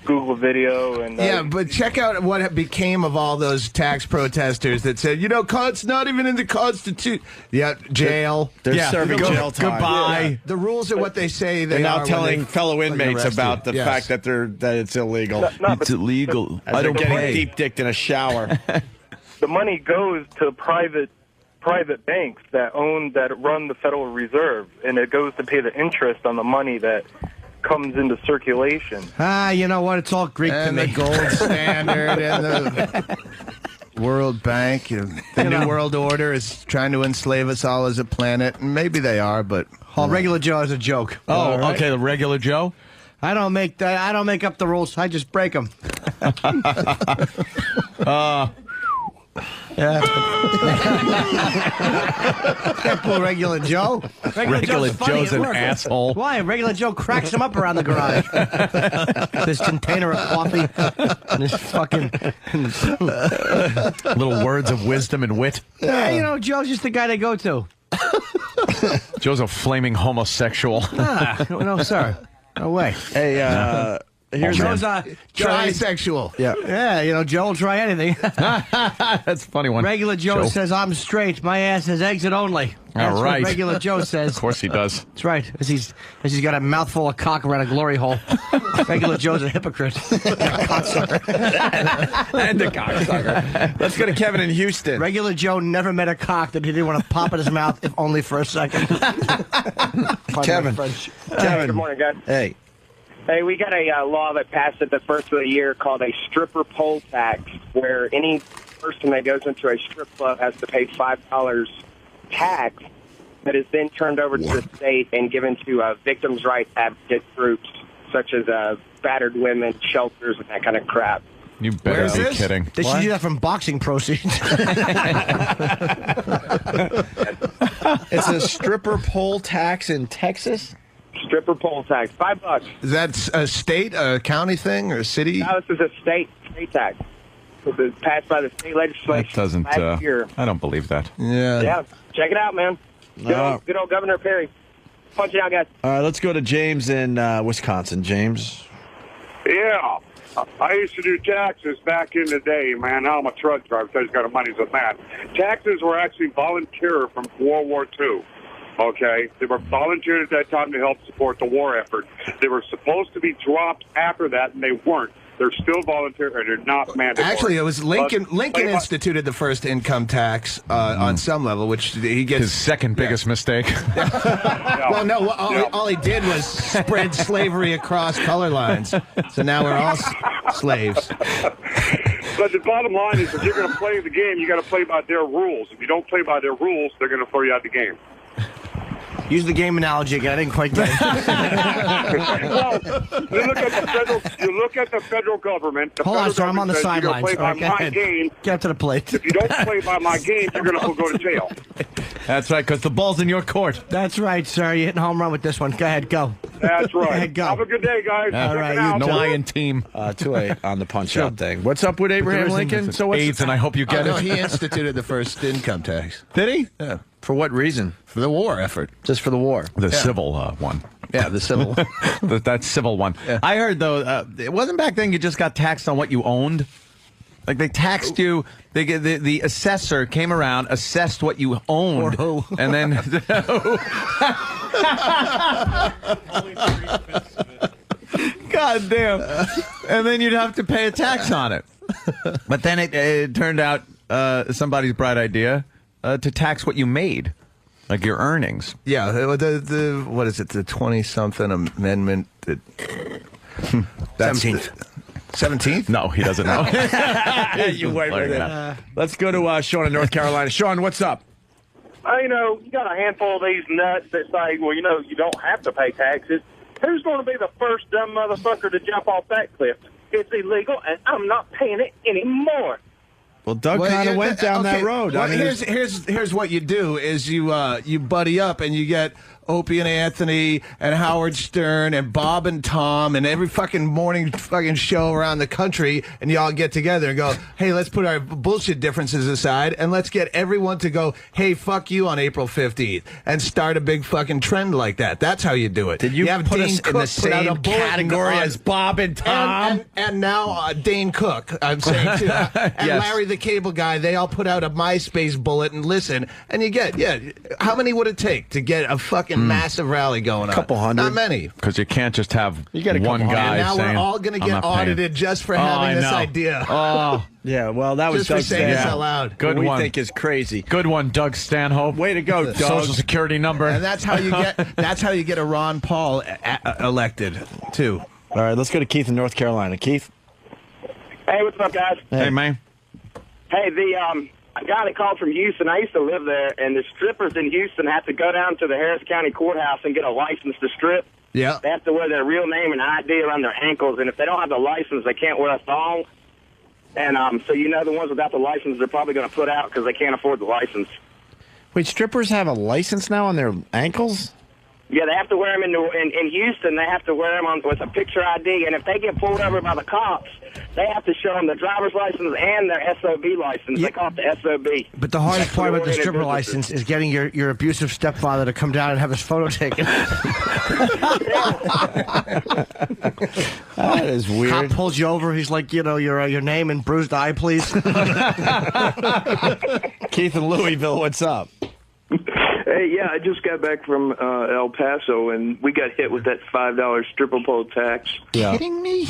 Google Video. And yeah, but check out what became of all those tax protesters that said, it's not even in the Constitution. Yeah, jail. They're serving jail time. Goodbye. Yeah. The rules are what they say they They're are. now telling fellow inmates about the fact that it's illegal. It's illegal. As they're getting deep-dicked in a shower. The money goes to private banks that run the Federal Reserve, and it goes to pay the interest on the money that comes into circulation. You know what? It's all Greek to me. The gold standard and the World Bank. The New World Order is trying to enslave us all as a planet, and maybe they are, but Regular Joe is a joke. Oh, right. Okay, the Regular Joe. I don't make up the rules. I just break them. Yeah. Can't pull Regular Joe. Regular Joe's an asshole. Why? Regular Joe cracks him up around the garage. This container of coffee and this fucking little words of wisdom and wit. Yeah, Joe's just the guy to go to. Joe's a flaming homosexual. No, sir. No way. Hey, here's Joe's trisexual. Yeah, Joe will try anything. That's a funny one. Regular Joe says, I'm straight. My ass is exit only. That's right. what Regular Joe says. Of course he does. That's right. As he's got a mouthful of cock around a glory hole. Regular Joe's a hypocrite. And a cocksucker. Let's go to Kevin in Houston. Regular Joe never met a cock that he didn't want to pop in his mouth, if only for a second. Kevin. Good morning, guys. Hey. Hey, we got a law that passed at the first of the year called a stripper pole tax, where any person that goes into a strip club has to pay $5 tax that is then turned over to the state and given to victims' rights advocate groups such as battered women, shelters, and that kind of crap. You better be kidding. They should do that from boxing proceeds. It's a stripper pole tax in Texas? Stripper pole tax, $5. Is that a state, a county thing, or a city? No, this is a state tax. It was passed by the state legislature That doesn't. last year. I don't believe that. Yeah, check it out, man. Good old Governor Perry. Punch it out, guys. All right, let's go to James in Wisconsin. James. Yeah. I used to do taxes back in the day, man. Now I'm a truck driver, so I just got a money's a man. Taxes were actually volunteer from World War II. Okay? They were volunteered at that time to help support the war effort. They were supposed to be dropped after that, and they weren't. They're still volunteer, and they're not mandatory. Actually, it was Lincoln instituted the first income tax on some level, which he gets... His second biggest mistake. Well, no, all he did was spread slavery across color lines. So now we're all slaves. But the bottom line is, if you're going to play the game, you got to play by their rules. If you don't play by their rules, they're going to throw you out the game. Use the game analogy again. I didn't quite get it. Well, you look at the federal government. Hold on, sir. I'm on the sidelines. Play by my game. Get to the plate. If you don't play by my game, you're going to go to jail. That's right, because the ball's in your court. That's right, sir. You're hitting a home run with this one. Go ahead, go. That's right. Go ahead, go. Have a good day, guys. All right, you giant team. 2-8 on the punch-out thing. What's up with Abraham Lincoln? So what's AIDS, and I hope you get it. He instituted the first income tax. Did he? Yeah. For what reason? For the war effort. Just for the war. The civil one. Yeah, the civil. that civil one. Yeah. I heard, though, it wasn't back then you just got taxed on what you owned. Like, they taxed you. The assessor came around, assessed what you owned. Or who. And then... God damn. And then you'd have to pay a tax on it. But then it turned out somebody's bright idea to tax what you made, like your earnings. Yeah, the what is it? The 20-something amendment. 17th? No, he doesn't know. You wait for that. Let's go to Sean in North Carolina. Sean, what's up? You know, you got a handful of these nuts that say, well, you know, you don't have to pay taxes. Who's going to be the first dumb motherfucker to jump off that cliff? It's illegal, and I'm not paying it anymore. Well, Doug kind of went down that road. Well, I mean, here's what you do is you buddy up and you get Opie and Anthony and Howard Stern and Bob and Tom and every fucking morning fucking show around the country, and you all get together and go, hey, let's put our bullshit differences aside and let's get everyone to go, hey, fuck you on April 15th and start a big fucking trend like that. That's how you do it. Did you have put Dane us Cook in the put out a same bulletin category on- as Bob and Tom? And now Dane Cook, I'm saying too. And Yes. Larry the Cable Guy, they all put out a MySpace bulletin. Listen, and you get, how many would it take to get a fucking massive rally going on? A couple hundred. Not many. Because you can't just have get a one couple guy And now saying, we're all going to "I'm get not paying." audited just for I having this know. idea. Oh, yeah, well, that was Just for Doug saying this Stanhope. out loud. Good we one. think is crazy. Good one, Doug Stanhope. Way to go, Doug. Social Security number. And that's how you get a Ron Paul elected too. All right, let's go to Keith in North Carolina. Keith? Hey, what's up, guys? Hey, man. Hey, a guy that called from Houston, I used to live there, and the strippers in Houston have to go down to the Harris County Courthouse and get a license to strip. Yeah. They have to wear their real name and ID around their ankles, and if they don't have the license, they can't wear a thong. And so you know the ones without the license, they're probably going to put out because they can't afford the license. Wait, strippers have a license now on their ankles? Yeah, they have to wear them in Houston. They have to wear them with a picture ID, and if they get pulled over by the cops, they have to show them their driver's license and their SOB license. They call it the SOB. But the hardest part about the That's stripper businesses. license is getting your abusive stepfather to come down and have his photo taken. That is weird. Cop pulls you over. He's like, your name and bruised eye, please. Keith in Louisville, what's up? Hey, yeah, I just got back from El Paso, and we got hit with that $5 stripper pole tax. Kidding me?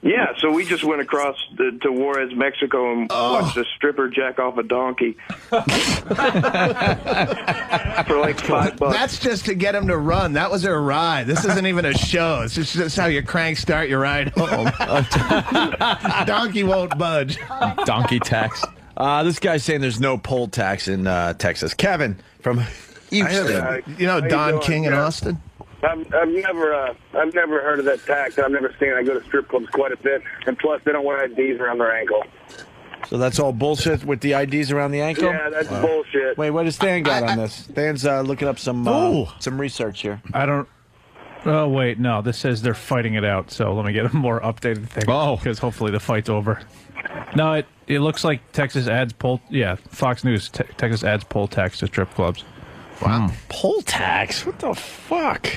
Yeah, so we just went across to Juarez, Mexico, and watched a stripper jack off a donkey for like $5. That's just to get him to run. That was a ride. This isn't even a show. It's just how you crank start your ride home. Donkey won't budge. Donkey tax. This guy's saying there's no poll tax in Texas. Kevin from Houston. Don doing? King in Yeah. Austin? I've never heard of that tax. I've never seen it. I go to strip clubs quite a bit, and plus they don't wear IDs around their ankle. So that's all bullshit with the IDs around the ankle? Yeah, that's bullshit. Wait, what does Stan got on this? Stan's looking up some research here. I don't. Oh wait, no. This says they're fighting it out. So let me get a more updated thing. Oh, because hopefully the fight's over. No, it looks like Texas adds poll. Yeah, Fox News. Texas adds poll tax to strip clubs. Wow, poll tax? What the fuck?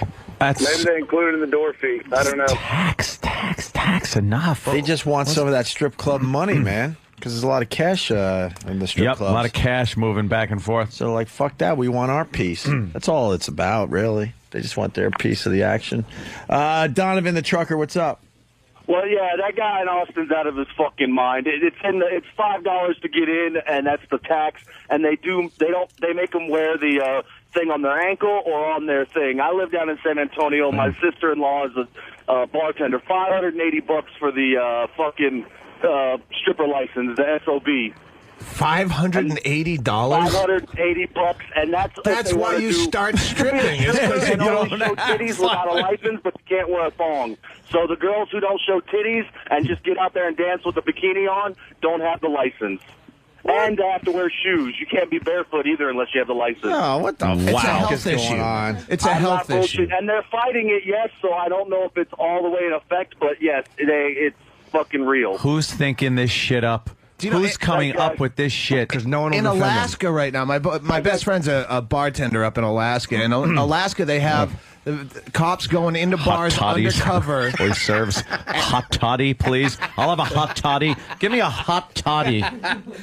Maybe they include it in the door fee. I don't know. Tax enough. They just want some of that strip club money, man. Because there's a lot of cash in the strip Yep, clubs. a lot of cash moving back and forth. So, like, fuck that. We want our piece. That's all it's about, really. They just want their piece of the action. Donovan the trucker, what's up? Well, yeah, that guy in Austin's out of his fucking mind. It's $5 to get in, and that's the tax. And they make them wear the thing on their ankle or on their thing. I live down in San Antonio. My sister-in-law is a bartender. $580 for the fucking stripper license, the SOB. $580? $580, and That's why you start stripping. It's because you you don't don't show titties without a license, but you can't wear a thong. So the girls who don't show titties and just get out there and dance with a bikini on don't have the license. And they have to wear shoes. You can't be barefoot either unless you have the license. Oh, what the It's a fuck health is issue. going on? It's a I'm health not issue. bullshit. And they're fighting it, yes, so I don't know if it's all the way in effect, but yes, it's fucking real. Who's thinking this shit up? Who's coming up with this shit? Because no one will in defend them. Alaska right now, my best friend's a bartender up in Alaska. And in Alaska, they have cops going into bars undercover. Boy serves hot toddy, please. I'll have a hot toddy. Give me a hot toddy.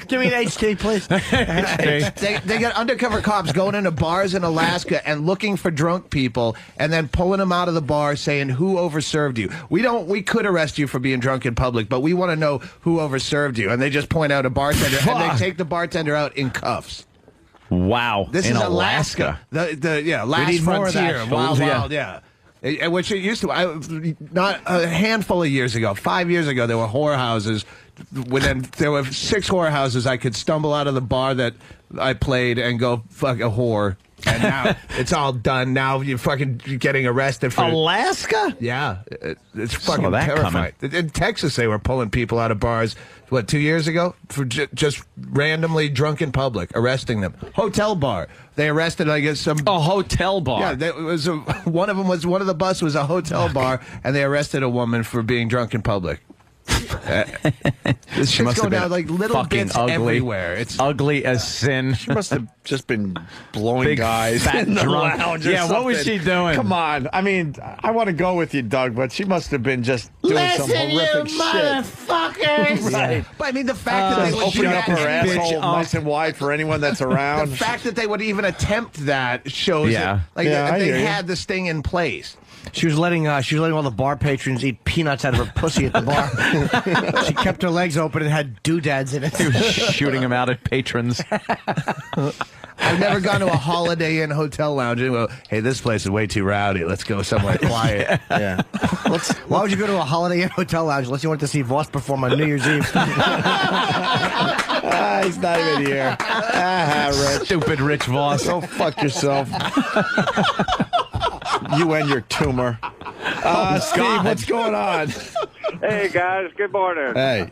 Give me an HT, please. They got undercover cops going into bars in Alaska and looking for drunk people and then pulling them out of the bar saying, who overserved you? We could arrest you for being drunk in public, but we want to know who overserved you. And they just point out a bartender and they take the bartender out in cuffs. Wow. This is Alaska. Last frontier. Wild, yeah. Which it used to, not a handful of years ago, 5 years ago, there were whorehouses. There were 6 whorehouses. I could stumble out of the bar that I played and go fuck a whore. And now it's all done. Now you're fucking getting arrested for Alaska. Yeah, it's fucking terrifying. In Texas, they were pulling people out of bars. 2 years ago for just randomly drunk in public, arresting them. Hotel bar. They arrested, I guess, a hotel bar. Yeah, one of them was one of the bus was a hotel bar, and they arrested a woman for being drunk in public. This shit's going down like little bits everywhere. It's ugly as sin. She must have just been blowing Big, guys fat in the drunk. lounge. Yeah, what was she doing? Come on. I mean, I want to go with you, Doug, but she must have been just doing some horrific shit. Motherfuckers! Right. But I mean, the fact that they would opening do up that, her asshole nice and wide for anyone that's around. The fact that they would even attempt that shows that they had this thing in place. She was letting all the bar patrons eat peanuts out of her pussy at the bar. She kept her legs open and had doodads in it. He was shooting them out at patrons. I've never gone to a Holiday Inn hotel lounge and go, hey, this place is way too rowdy. Let's go somewhere quiet. Yeah. Why would you go to a Holiday Inn hotel lounge unless you wanted to see Voss perform on New Year's Eve? He's not even here. Rich. Stupid Rich Voss. Go fuck yourself. You and your tumor. Steve, what's going on? Hey, guys. Good morning. Hey.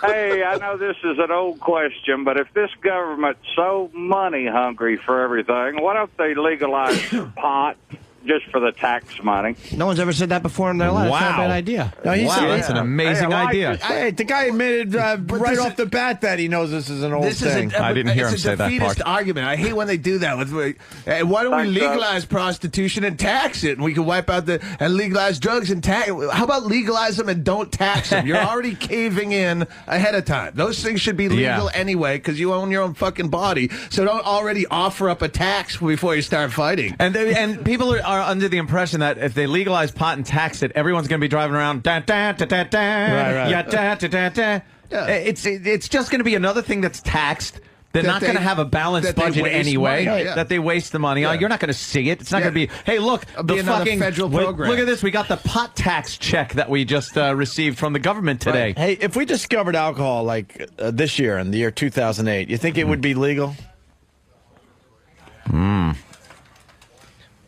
Hey, I know this is an old question, but if this government's so money hungry for everything, why don't they legalize pot just for the tax money? No one's ever said that before in their life. That's not a bad idea. No, that's an amazing idea. Hey, the guy admitted right off the bat that he knows this is an old thing. I didn't hear him say that part. It's a defeatist argument. I hate when they do that. Why don't we legalize prostitution and tax it? And we can wipe out and legalize drugs and tax. How about legalize them and don't tax them? You're already caving in ahead of time. Those things should be legal anyway because you own your own fucking body. So don't already offer up a tax before you start fighting. And people are under the impression that if they legalize pot and tax it, everyone's going to be driving around. Right. It's just going to be another thing that's taxed. They're not going to have a balanced budget anyway. That they waste the money on. You're not going to see it. It's not going to be, hey, look, the fucking federal program. Look at this. We got the pot tax check that we just received from the government today. Right. Hey, if we discovered alcohol like this year, in the year 2008, you think it would be legal?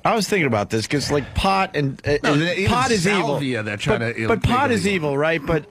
I was thinking about this because, like, pot and pot is evil. They're trying but pot is evil, right? But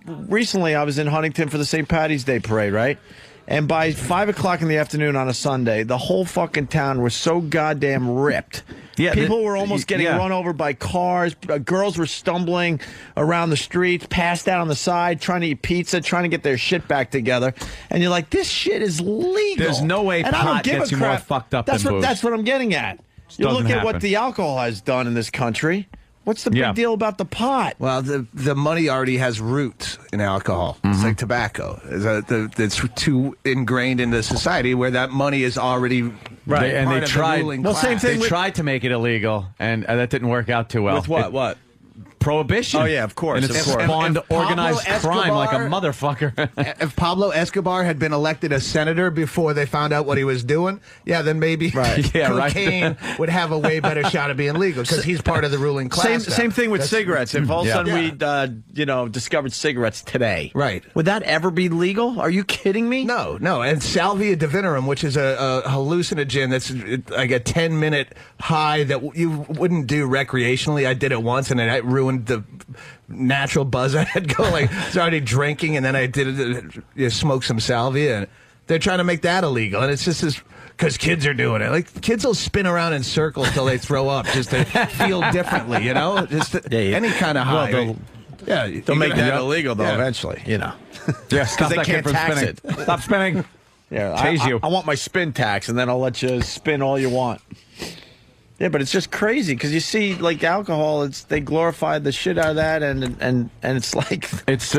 recently, I was in Huntington for the St. Patty's Day parade, right? And by 5 o'clock in the afternoon on a Sunday, the whole fucking town was so goddamn ripped. Yeah, people were almost getting run over by cars. Girls were stumbling around the streets, passed out on the side, trying to eat pizza, trying to get their shit back together. And you're like, this shit is legal. There's no way pot gets you more fucked up than booze. That's what I'm getting at. You look at what the alcohol has done in this country. What's the big deal about the pot? Well, the money already has roots in alcohol. It's like tobacco. It's too ingrained into society where that money is already right. And they tried. Same thing. They tried to make it illegal, and that didn't work out too well. With what? What? Prohibition. Oh, yeah, of course. And it spawned organized crime like a motherfucker. If Pablo Escobar had been elected a senator before they found out what he was doing, then maybe cocaine would have a way better shot of being legal because he's part of the ruling class. Same thing with cigarettes. If all of a sudden we discovered cigarettes today, right? Would that ever be legal? Are you kidding me? No. And salvia divinorum, which is a hallucinogen that's like a 10-minute high that you wouldn't do recreationally. I did it once and it ruined the natural buzz I had going. Like, started drinking, and then I did smoke some salvia. And they're trying to make that illegal, and it's just because kids are doing it. Like, kids will spin around in circles till they throw up just to feel differently, you know? Just any kind of high. Well, they'll make that illegal, though, eventually, you know. Stop they that can't kid from tax spinning. it. Stop spinning. I want my spin tax, and then I'll let you spin all you want. Yeah, but it's just crazy because you see, like alcohol, they glorify the shit out of that, and it's like it's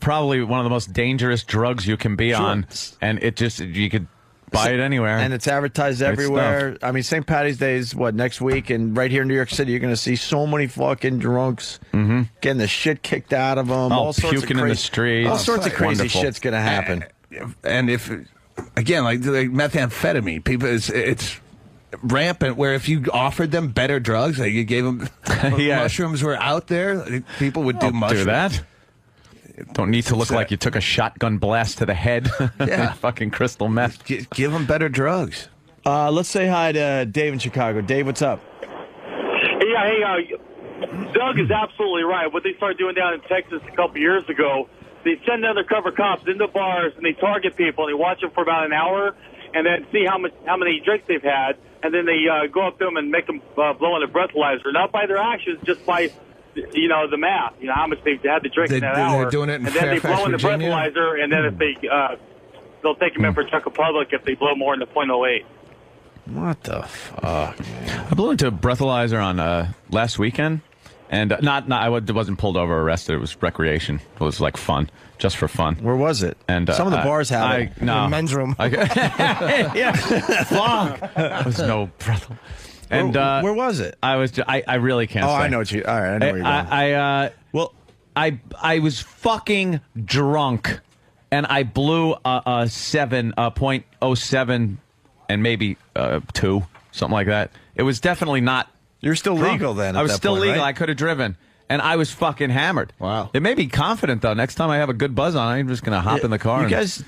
probably one of the most dangerous drugs you can be on, and you could buy it anywhere, and it's advertised everywhere. I mean, St. Patty's Day is next week, and right here in New York City, you're going to see so many fucking drunks getting the shit kicked out of them, all sorts puking of in the streets, all sorts of crazy shit's going to happen. And if again, like methamphetamine, people, it's rampant, where if you offered them better drugs, like you gave them mushrooms were out there, people would do mushrooms. Do that. Don't need to look like you took a shotgun blast to the head. Yeah. Fucking crystal meth. Give them better drugs. Let's say hi to Dave in Chicago. Dave, what's up? Hey, Doug is absolutely right. What they started doing down in Texas a couple years ago, they send undercover cops into bars and they target people and they watch them for about an hour and then see how many drinks they've had, and then they go up to them and make them blow on a breathalyzer, not by their actions, just by the math, how much they've had to drink in that hour. They're doing it in and then Fairfax, they blow in the Virginia? breathalyzer, and then if they'll take them in for Czech Republic if they blow more than the .08. What the fuck? I blew into a breathalyzer on last weekend, and I wasn't pulled over or arrested. It was recreation. It was like fun, just for fun. Where was it? And some of the bars have it. No. In men's room. Yeah, fuck. There was no breath. And where was it? I really can't. Oh, say. I know what you. All right, I know where you're going. I was fucking drunk, and I blew a 7.07 and maybe 2, something like that. It was definitely not. You're still drunk. legal then. I was at that still point, legal. right? I could have driven. And I was fucking hammered. Wow. It made me confident, though. Next time I have a good buzz on, I'm just going to hop in the car and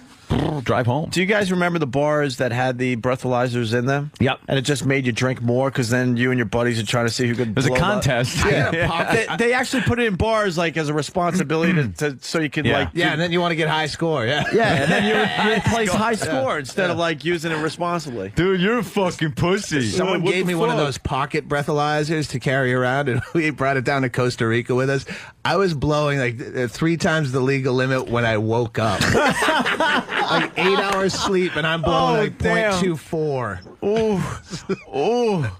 drive home. Do you guys remember the bars that had the breathalyzers in them? Yep. And it just made you drink more because then you and your buddies are trying to see who could. There's a blow up. contest. They actually put it in bars like as a responsibility so you could and then you want to get high score. Yeah, and then you place high score instead of like using it responsibly. Dude, you're a fucking pussy. Someone gave me one of those pocket breathalyzers to carry around, and we brought it down to Costa Rica with us. I was blowing like 3 times the legal limit when I woke up. Like 8 hours sleep, and I'm blowing like .24. Ooh,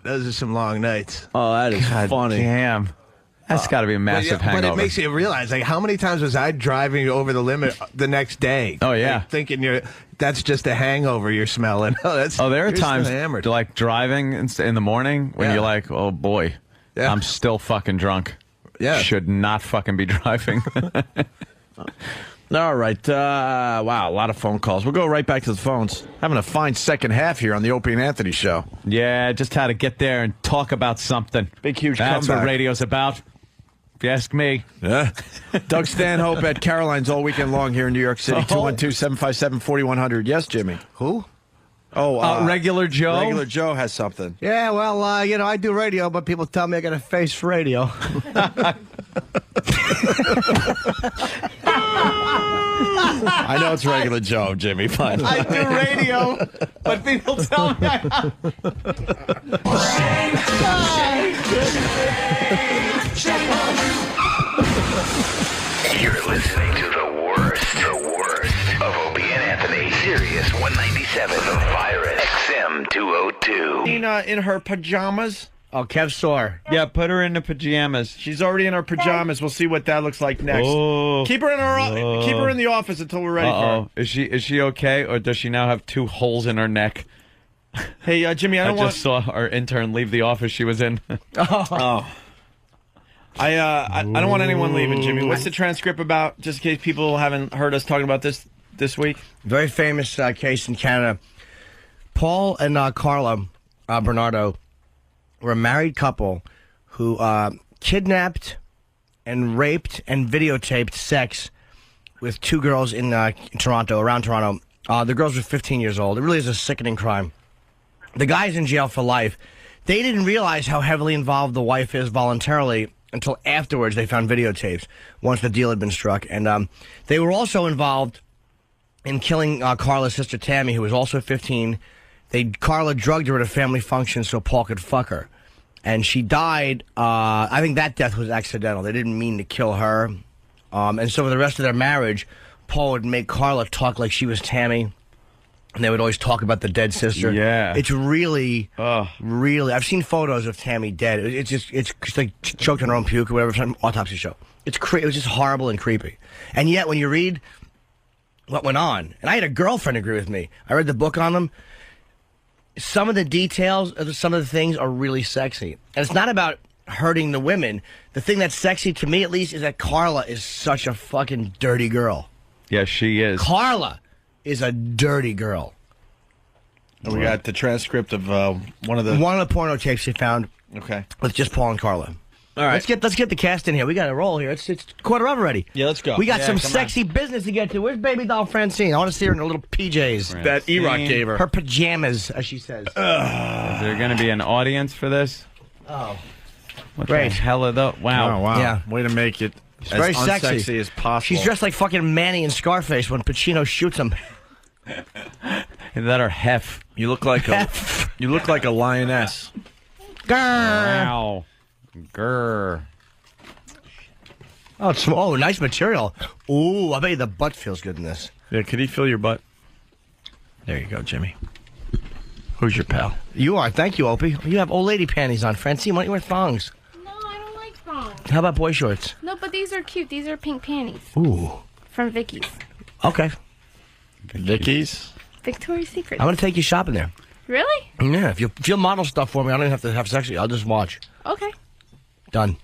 those are some long nights. Oh, that is funny. Damn. That's got to be a massive hangover. But it makes you realize, like, how many times was I driving over the limit the next day? Oh, yeah. Like, thinking that's just a hangover you're smelling. There are times hammered. like driving in the morning when you're like, oh, boy, I'm still fucking drunk. Yeah. Should not fucking be driving. All right. Wow, a lot of phone calls. We'll go right back to the phones. Having a fine second half here on the Opie and Anthony show. Yeah, just how to get there and talk about something. Big, huge That's comeback. what radio's about, if you ask me. Yeah. Doug Stanhope at Caroline's all weekend long here in New York City. 212-757-4100. Yes, Jimmy. Who? Oh, Regular Joe? Regular Joe has something. Yeah, well, I do radio, but people tell me I got a face for radio. I know it's Regular Joe, Jimmy, fine. I do radio, but people tell me You're listening to the worst of Opie and Anthony. Sirius 197, the Virus XM 202. Nina in her pajamas. Oh, Kev Sore. Yeah, put her in the pajamas. She's already in her pajamas. We'll see what that looks like next. Oh. Keep her in the office until we're ready for her. Is she okay, or does she now have 2 holes in her neck? Hey, Jimmy, I just saw our intern leave the office she was in. Oh. I don't want anyone leaving, Jimmy. What's the transcript about, just in case people haven't heard us talking about this week? Very famous case in Canada. Paul and Carla Bernardo were a married couple who kidnapped and raped and videotaped sex with 2 girls in Toronto, around Toronto. The girls were 15 years old. It really is a sickening crime. The guy's in jail for life. They didn't realize how heavily involved the wife is voluntarily until afterwards they found videotapes, once the deal had been struck. And they were also involved in killing Carla's sister Tammy, who was also 15. Carla drugged her at a family function so Paul could fuck her. And she died. I think that death was accidental. They didn't mean to kill her. And so for the rest of their marriage, Paul would make Carla talk like she was Tammy. And they would always talk about the dead sister. Yeah. It's really, really. I've seen photos of Tammy dead. It's just like choked on her own puke or whatever. Some autopsy show. It was just horrible and creepy. And yet, when you read what went on, and I had a girlfriend agree with me. I read the book on them. Some of the details of some of the things are really sexy, and it's not about hurting the women. The thing that's sexy to me, at least, is that Carla is such a fucking dirty girl. Yes, she is. Carla is a dirty girl. We got the transcript of one of the porno tapes they found. Okay, with just Paul and Carla. All right, let's get the cast in here. We got to roll here. It's quarter of already. Yeah, let's go. We got some sexy business to get to. Where's baby doll Francine? I want to see her in her little PJs. That E-Rock gave her. Her pajamas, as she says. Is there going to be an audience for this? Oh, what great. the hell are those? Wow. Oh, wow. Yeah. Way to make it She's as very unsexy sexy as possible. She's dressed like fucking Manny in Scarface when Pacino shoots him. Is that her hef? You look like a lioness. Grr. Wow. Grr. Oh, nice material. Ooh, I bet you the butt feels good in this. Yeah, could he feel your butt? There you go, Jimmy. Who's your pal? You are. Thank you, Opie. You have old lady panties on. Francine, why don't you wear thongs? No, I don't like thongs. How about boy shorts? No, but these are cute. These are pink panties. Ooh. From Vicky's. Okay. Vicky's? Victoria's Secret. I'm going to take you shopping there. Really? Yeah, if you'll model stuff for me, I don't even have to have sex with you. I'll just watch. Okay. Done.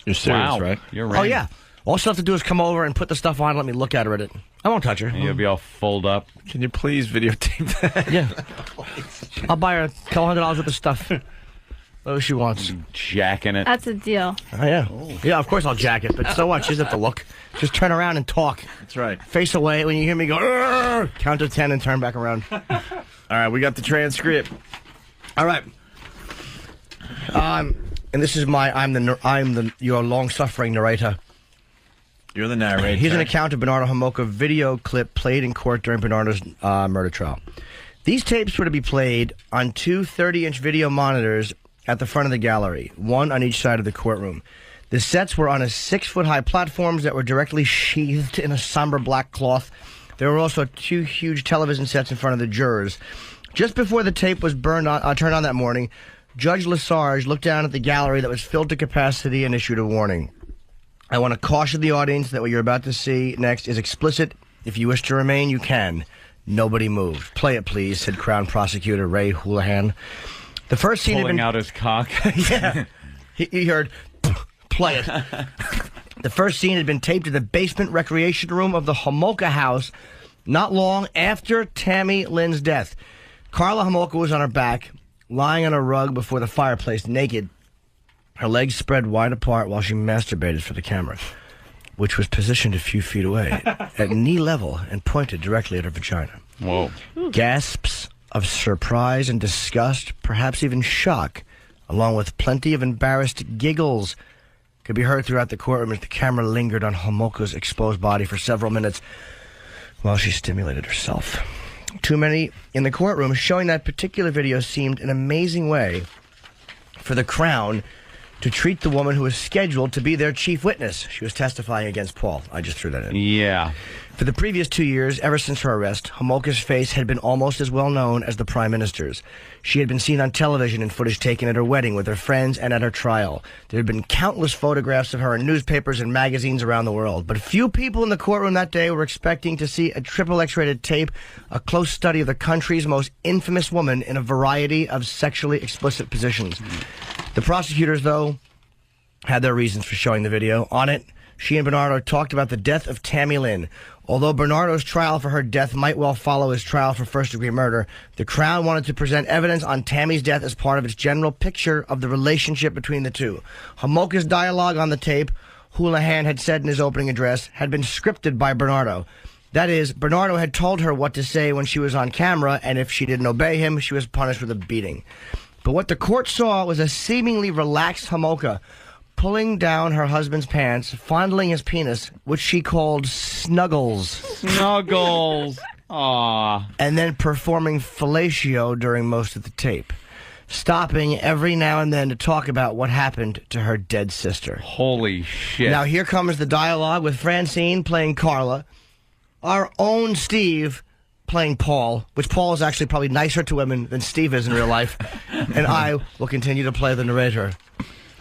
You're serious, Wow. right? You're Oh, right. yeah. All she'll have to do is come over and put the stuff on and let me look at her at it. I won't touch her. And you'll be all fold up. Can you please videotape that? Yeah. I'll buy her $1,200 worth of stuff. Whatever she wants. Jacking it. That's a deal. Oh, yeah. Yeah, of course I'll jack it, but so what? She doesn't have to look. Just turn around and talk. That's right. Face away when you hear me go, "Arr!" Count to 10 and turn back around. All right, we got the transcript. All right. And this is your long-suffering narrator. You're the narrator. Here's an account of Bernardo Homolka video clip played in court during Bernardo's murder trial. These tapes were to be played on two 30-inch video monitors at the front of the gallery, one on each side of the courtroom. The sets were on 6-foot-high platforms that were directly sheathed in a somber black cloth. There were also two huge television sets in front of the jurors. Just before the tape was turned on that morning, Judge Lesarge looked down at the gallery that was filled to capacity and issued a warning. I want to caution the audience that what you're about to see next is explicit. If you wish to remain, you can. Nobody moved. Play it, please, said Crown Prosecutor Ray Houlihan. The first scene Pulling had been out his cock. yeah. He heard, play it. The first scene had been taped in the basement recreation room of the Homolka house not long after Tammy Lynn's death. Carla Homolka was on her back, lying on a rug before the fireplace, naked, her legs spread wide apart while she masturbated for the camera, which was positioned a few feet away, at knee level and pointed directly at her vagina. Whoa. Gasps of surprise and disgust, perhaps even shock, along with plenty of embarrassed giggles, could be heard throughout the courtroom as the camera lingered on Homolka's exposed body for several minutes while she stimulated herself. Too many in the courtroom showing that particular video seemed an amazing way for the Crown to treat the woman who was scheduled to be their chief witness. She was testifying against Paul. I just threw that in. Yeah. For the previous 2 years, ever since her arrest, Homolka's face had been almost as well known as the Prime Minister's. She had been seen on television in footage taken at her wedding with her friends and at her trial. There had been countless photographs of her in newspapers and magazines around the world. But few people in the courtroom that day were expecting to see a triple X-rated tape, a close study of the country's most infamous woman in a variety of sexually explicit positions. The prosecutors, though, had their reasons for showing the video. On it, she and Bernardo talked about the death of Tammy Lynn. Although Bernardo's trial for her death might well follow his trial for first-degree murder, the Crown wanted to present evidence on Tammy's death as part of its general picture of the relationship between the two. Homolka's dialogue on the tape, Houlihan had said in his opening address, had been scripted by Bernardo. That is, Bernardo had told her what to say when she was on camera, and if she didn't obey him, she was punished with a beating. But what the court saw was a seemingly relaxed Homolka pulling down her husband's pants, fondling his penis, which she called snuggles. Snuggles. Aww. And then performing fellatio during most of the tape, stopping every now and then to talk about what happened to her dead sister. Holy shit. Now here comes the dialogue with Francine playing Carla, our own Steve playing Paul, which Paul is actually probably nicer to women than Steve is in real life, and I will continue to play the narrator.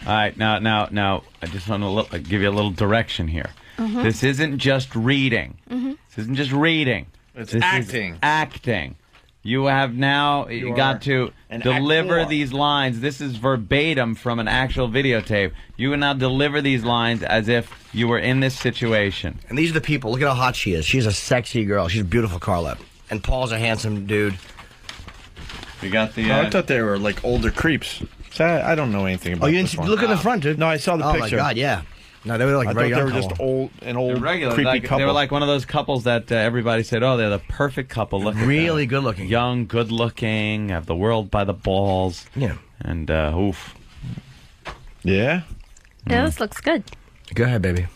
All right, now, I just want to give you a little direction here. Mhm. This isn't just reading. Mhm. This isn't just reading. It's This acting. Is acting. You have now You got are to an deliver actor. these lines. This is verbatim from an actual videotape. You will now deliver these lines as if you were in this situation. And these are the people. Look at how hot she is. She's a sexy girl. She's beautiful, Carla. And Paul's a handsome dude. You got the. I thought they were like older creeps. So I don't know anything about. Oh, you this didn't one. look in the front, dude. No, I saw the Oh picture. my God, yeah. No, they were like I a very thought they young were just couple. an old Regular, creepy couple. They were like one of those couples that everybody said, "Oh, they're the perfect couple." Look, Really good looking, young, good looking, have the world by the balls. Yeah, and oof. Yeah. Yeah, this looks good. Go ahead, baby.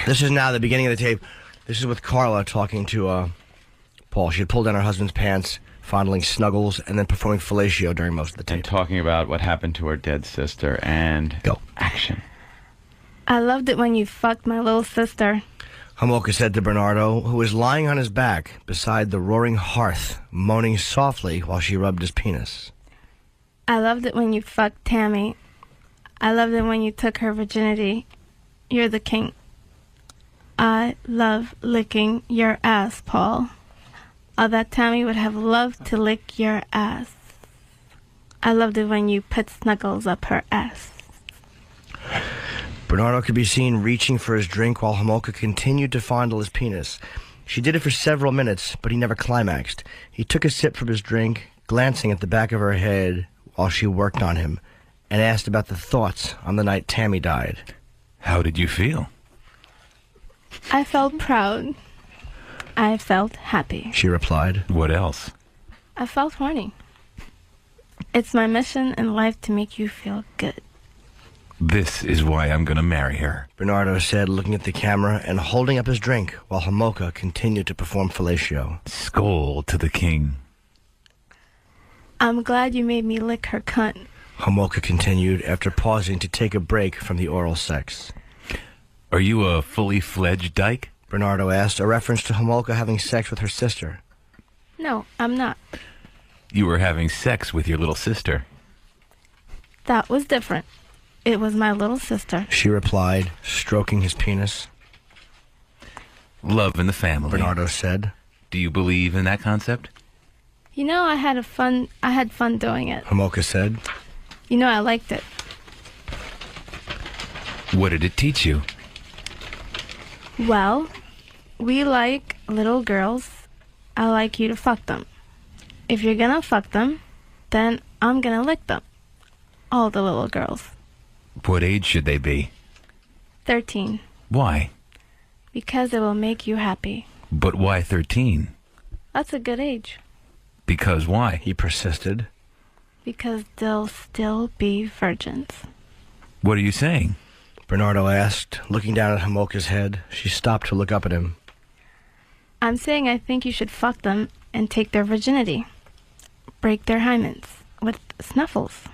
This is now the beginning of the tape. This is with Carla talking to Paul. She had pulled down her husband's pants, fondling snuggles, and then performing fellatio during most of the tape. And talking about what happened to her dead sister and go action. I loved it when you fucked my little sister. Homolka said to Bernardo, who was lying on his back beside the roaring hearth, moaning softly while she rubbed his penis. I loved it when you fucked Tammy. I loved it when you took her virginity. You're the king. I love licking your ass, Paul. All that Tammy would have loved to lick your ass. I loved it when you put snuggles up her ass. Bernardo could be seen reaching for his drink while Homolka continued to fondle his penis. She did it for several minutes, but he never climaxed. He took a sip from his drink, glancing at the back of her head while she worked on him, and asked about the thoughts on the night Tammy died. How did you feel? I felt proud. I felt happy. She replied. What else? I felt horny. It's my mission in life to make you feel good. This is why I'm going to marry her. Bernardo said, looking at the camera and holding up his drink while Homolka continued to perform fellatio. Skål to the king. I'm glad you made me lick her cunt. Homolka continued after pausing to take a break from the oral sex. Are you a fully fledged dyke? Bernardo asked, a reference to Homolka having sex with her sister. No, I'm not. You were having sex with your little sister. That was different. It was my little sister. She replied, stroking his penis. Love in the family. Bernardo said. Do you believe in that concept? You know, I had fun doing it. Homolka said. You know, I liked it. What did it teach you? Well, we like little girls. I like you to fuck them. If you're gonna fuck them, then I'm gonna lick them. All the little girls. What age should they be? 13. Why? Because it will make you happy. But why 13? That's a good age. Because why? He persisted. Because they'll still be virgins. What are you saying? Bernardo asked, looking down at Homolka's head. She stopped to look up at him. I'm saying I think you should fuck them and take their virginity. Break their hymens with snuffles.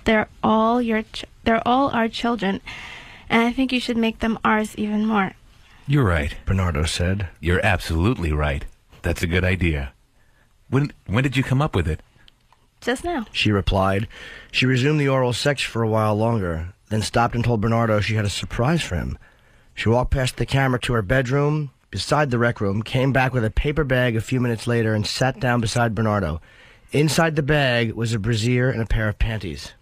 They're all our children, and I think you should make them ours even more. You're right, Bernardo said. You're absolutely right. That's a good idea. When did you come up with it? Just now. She replied. She resumed the oral sex for a while longer, then stopped and told Bernardo she had a surprise for him. She walked past the camera to her bedroom, beside the rec room, came back with a paper bag a few minutes later and sat down beside Bernardo. Inside the bag was a brassiere and a pair of panties.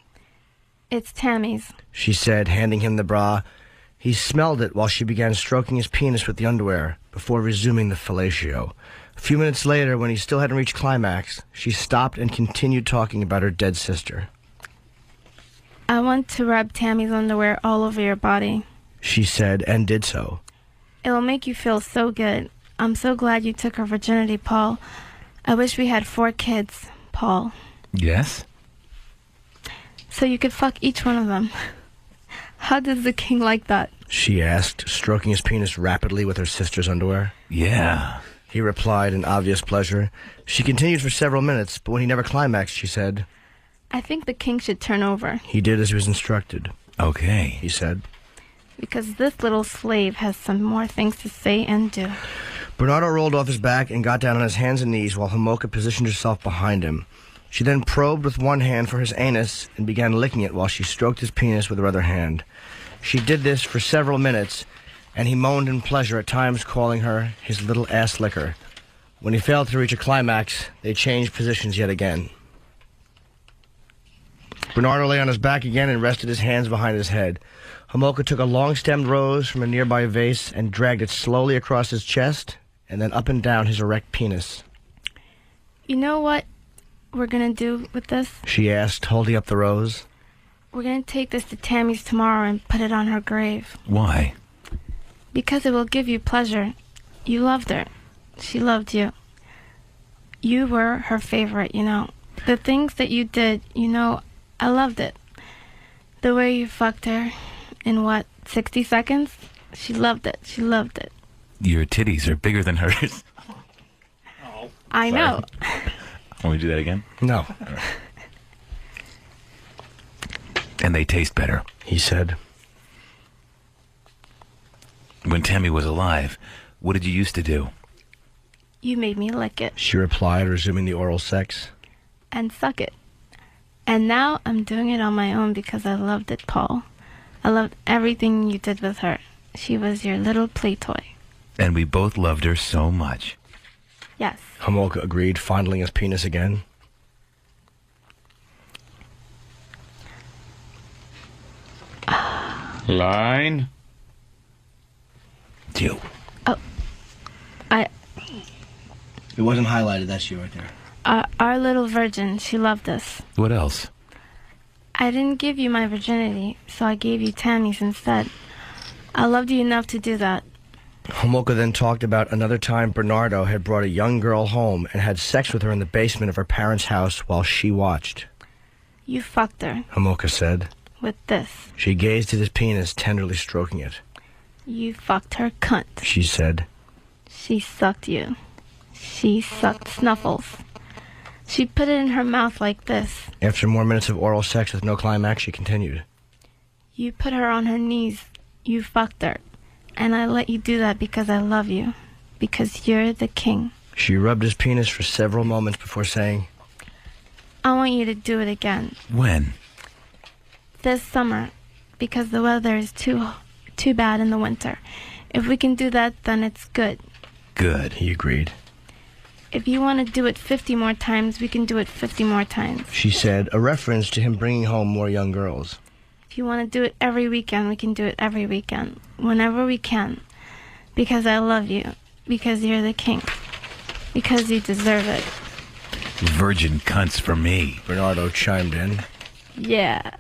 It's Tammy's. She said, handing him the bra. He smelled it while she began stroking his penis with the underwear, before resuming the fellatio. A few minutes later, when he still hadn't reached climax, she stopped and continued talking about her dead sister. I want to rub Tammy's underwear all over your body. She said, and did so. It will make you feel so good. I'm so glad you took her virginity, Paul. I wish we had 4 kids, Paul. Yes? So you could fuck each one of them. How does the king like that? She asked, stroking his penis rapidly with her sister's underwear. Yeah. He replied in obvious pleasure. She continued for several minutes, but when he never climaxed, she said, I think the king should turn over. He did as he was instructed. Okay, he said. Because this little slave has some more things to say and do. Bernardo rolled off his back and got down on his hands and knees while Homolka positioned herself behind him. She then probed with one hand for his anus and began licking it while she stroked his penis with her other hand. She did this for several minutes, and he moaned in pleasure, at times calling her his little ass licker. When he failed to reach a climax, they changed positions yet again. Bernardo lay on his back again and rested his hands behind his head. Homolka took a long-stemmed rose from a nearby vase and dragged it slowly across his chest and then up and down his erect penis. You know what we're going to do with this? She asked, holding up the rose. We're going to take this to Tammy's tomorrow and put it on her grave. Why? Because it will give you pleasure. You loved her. She loved you. You were her favorite, you know. The things that you did, you know, I loved it. The way you fucked her in, 60 seconds? She loved it. She loved it. Your titties are bigger than hers. I know. Want me to do that again? No. And they taste better, he said. When Tammy was alive, what did you used to do? You made me lick it She replied, resuming the oral sex. and suck it. And now I'm doing it on my own because I loved it, Paul. I loved everything you did with her. She was your little play toy. And we both loved her so much. Yes. Homolka agreed, fondling his penis again. Line. It's you. Oh. It wasn't highlighted, that's you right there. Our little virgin, she loved us. What else? I didn't give you my virginity, so I gave you Tammy's instead. I loved you enough to do that. Homolka then talked about another time Bernardo had brought a young girl home and had sex with her in the basement of her parents' house while she watched. You fucked her Homolka said. with this. She gazed at his penis, tenderly stroking it. You fucked her cunt. She said. She sucked you. She sucked Snuffles. She put it in her mouth like this. After more minutes of oral sex with no climax, she continued. You put her on her knees. You fucked her. And I let you do that because I love you. Because you're the king. She rubbed his penis for several moments before saying, I want you to do it again. When? This summer. Because the weather is too bad in the winter. If we can do that, then it's good. Good, he agreed. If you want to do it 50 more times, we can do it 50 more times. She said, a reference to him bringing home more young girls. If you want to do it every weekend, we can do it every weekend. Whenever we can. Because I love you. Because you're the king. Because you deserve it. Virgin cunts for me. Bernardo chimed in. Yeah.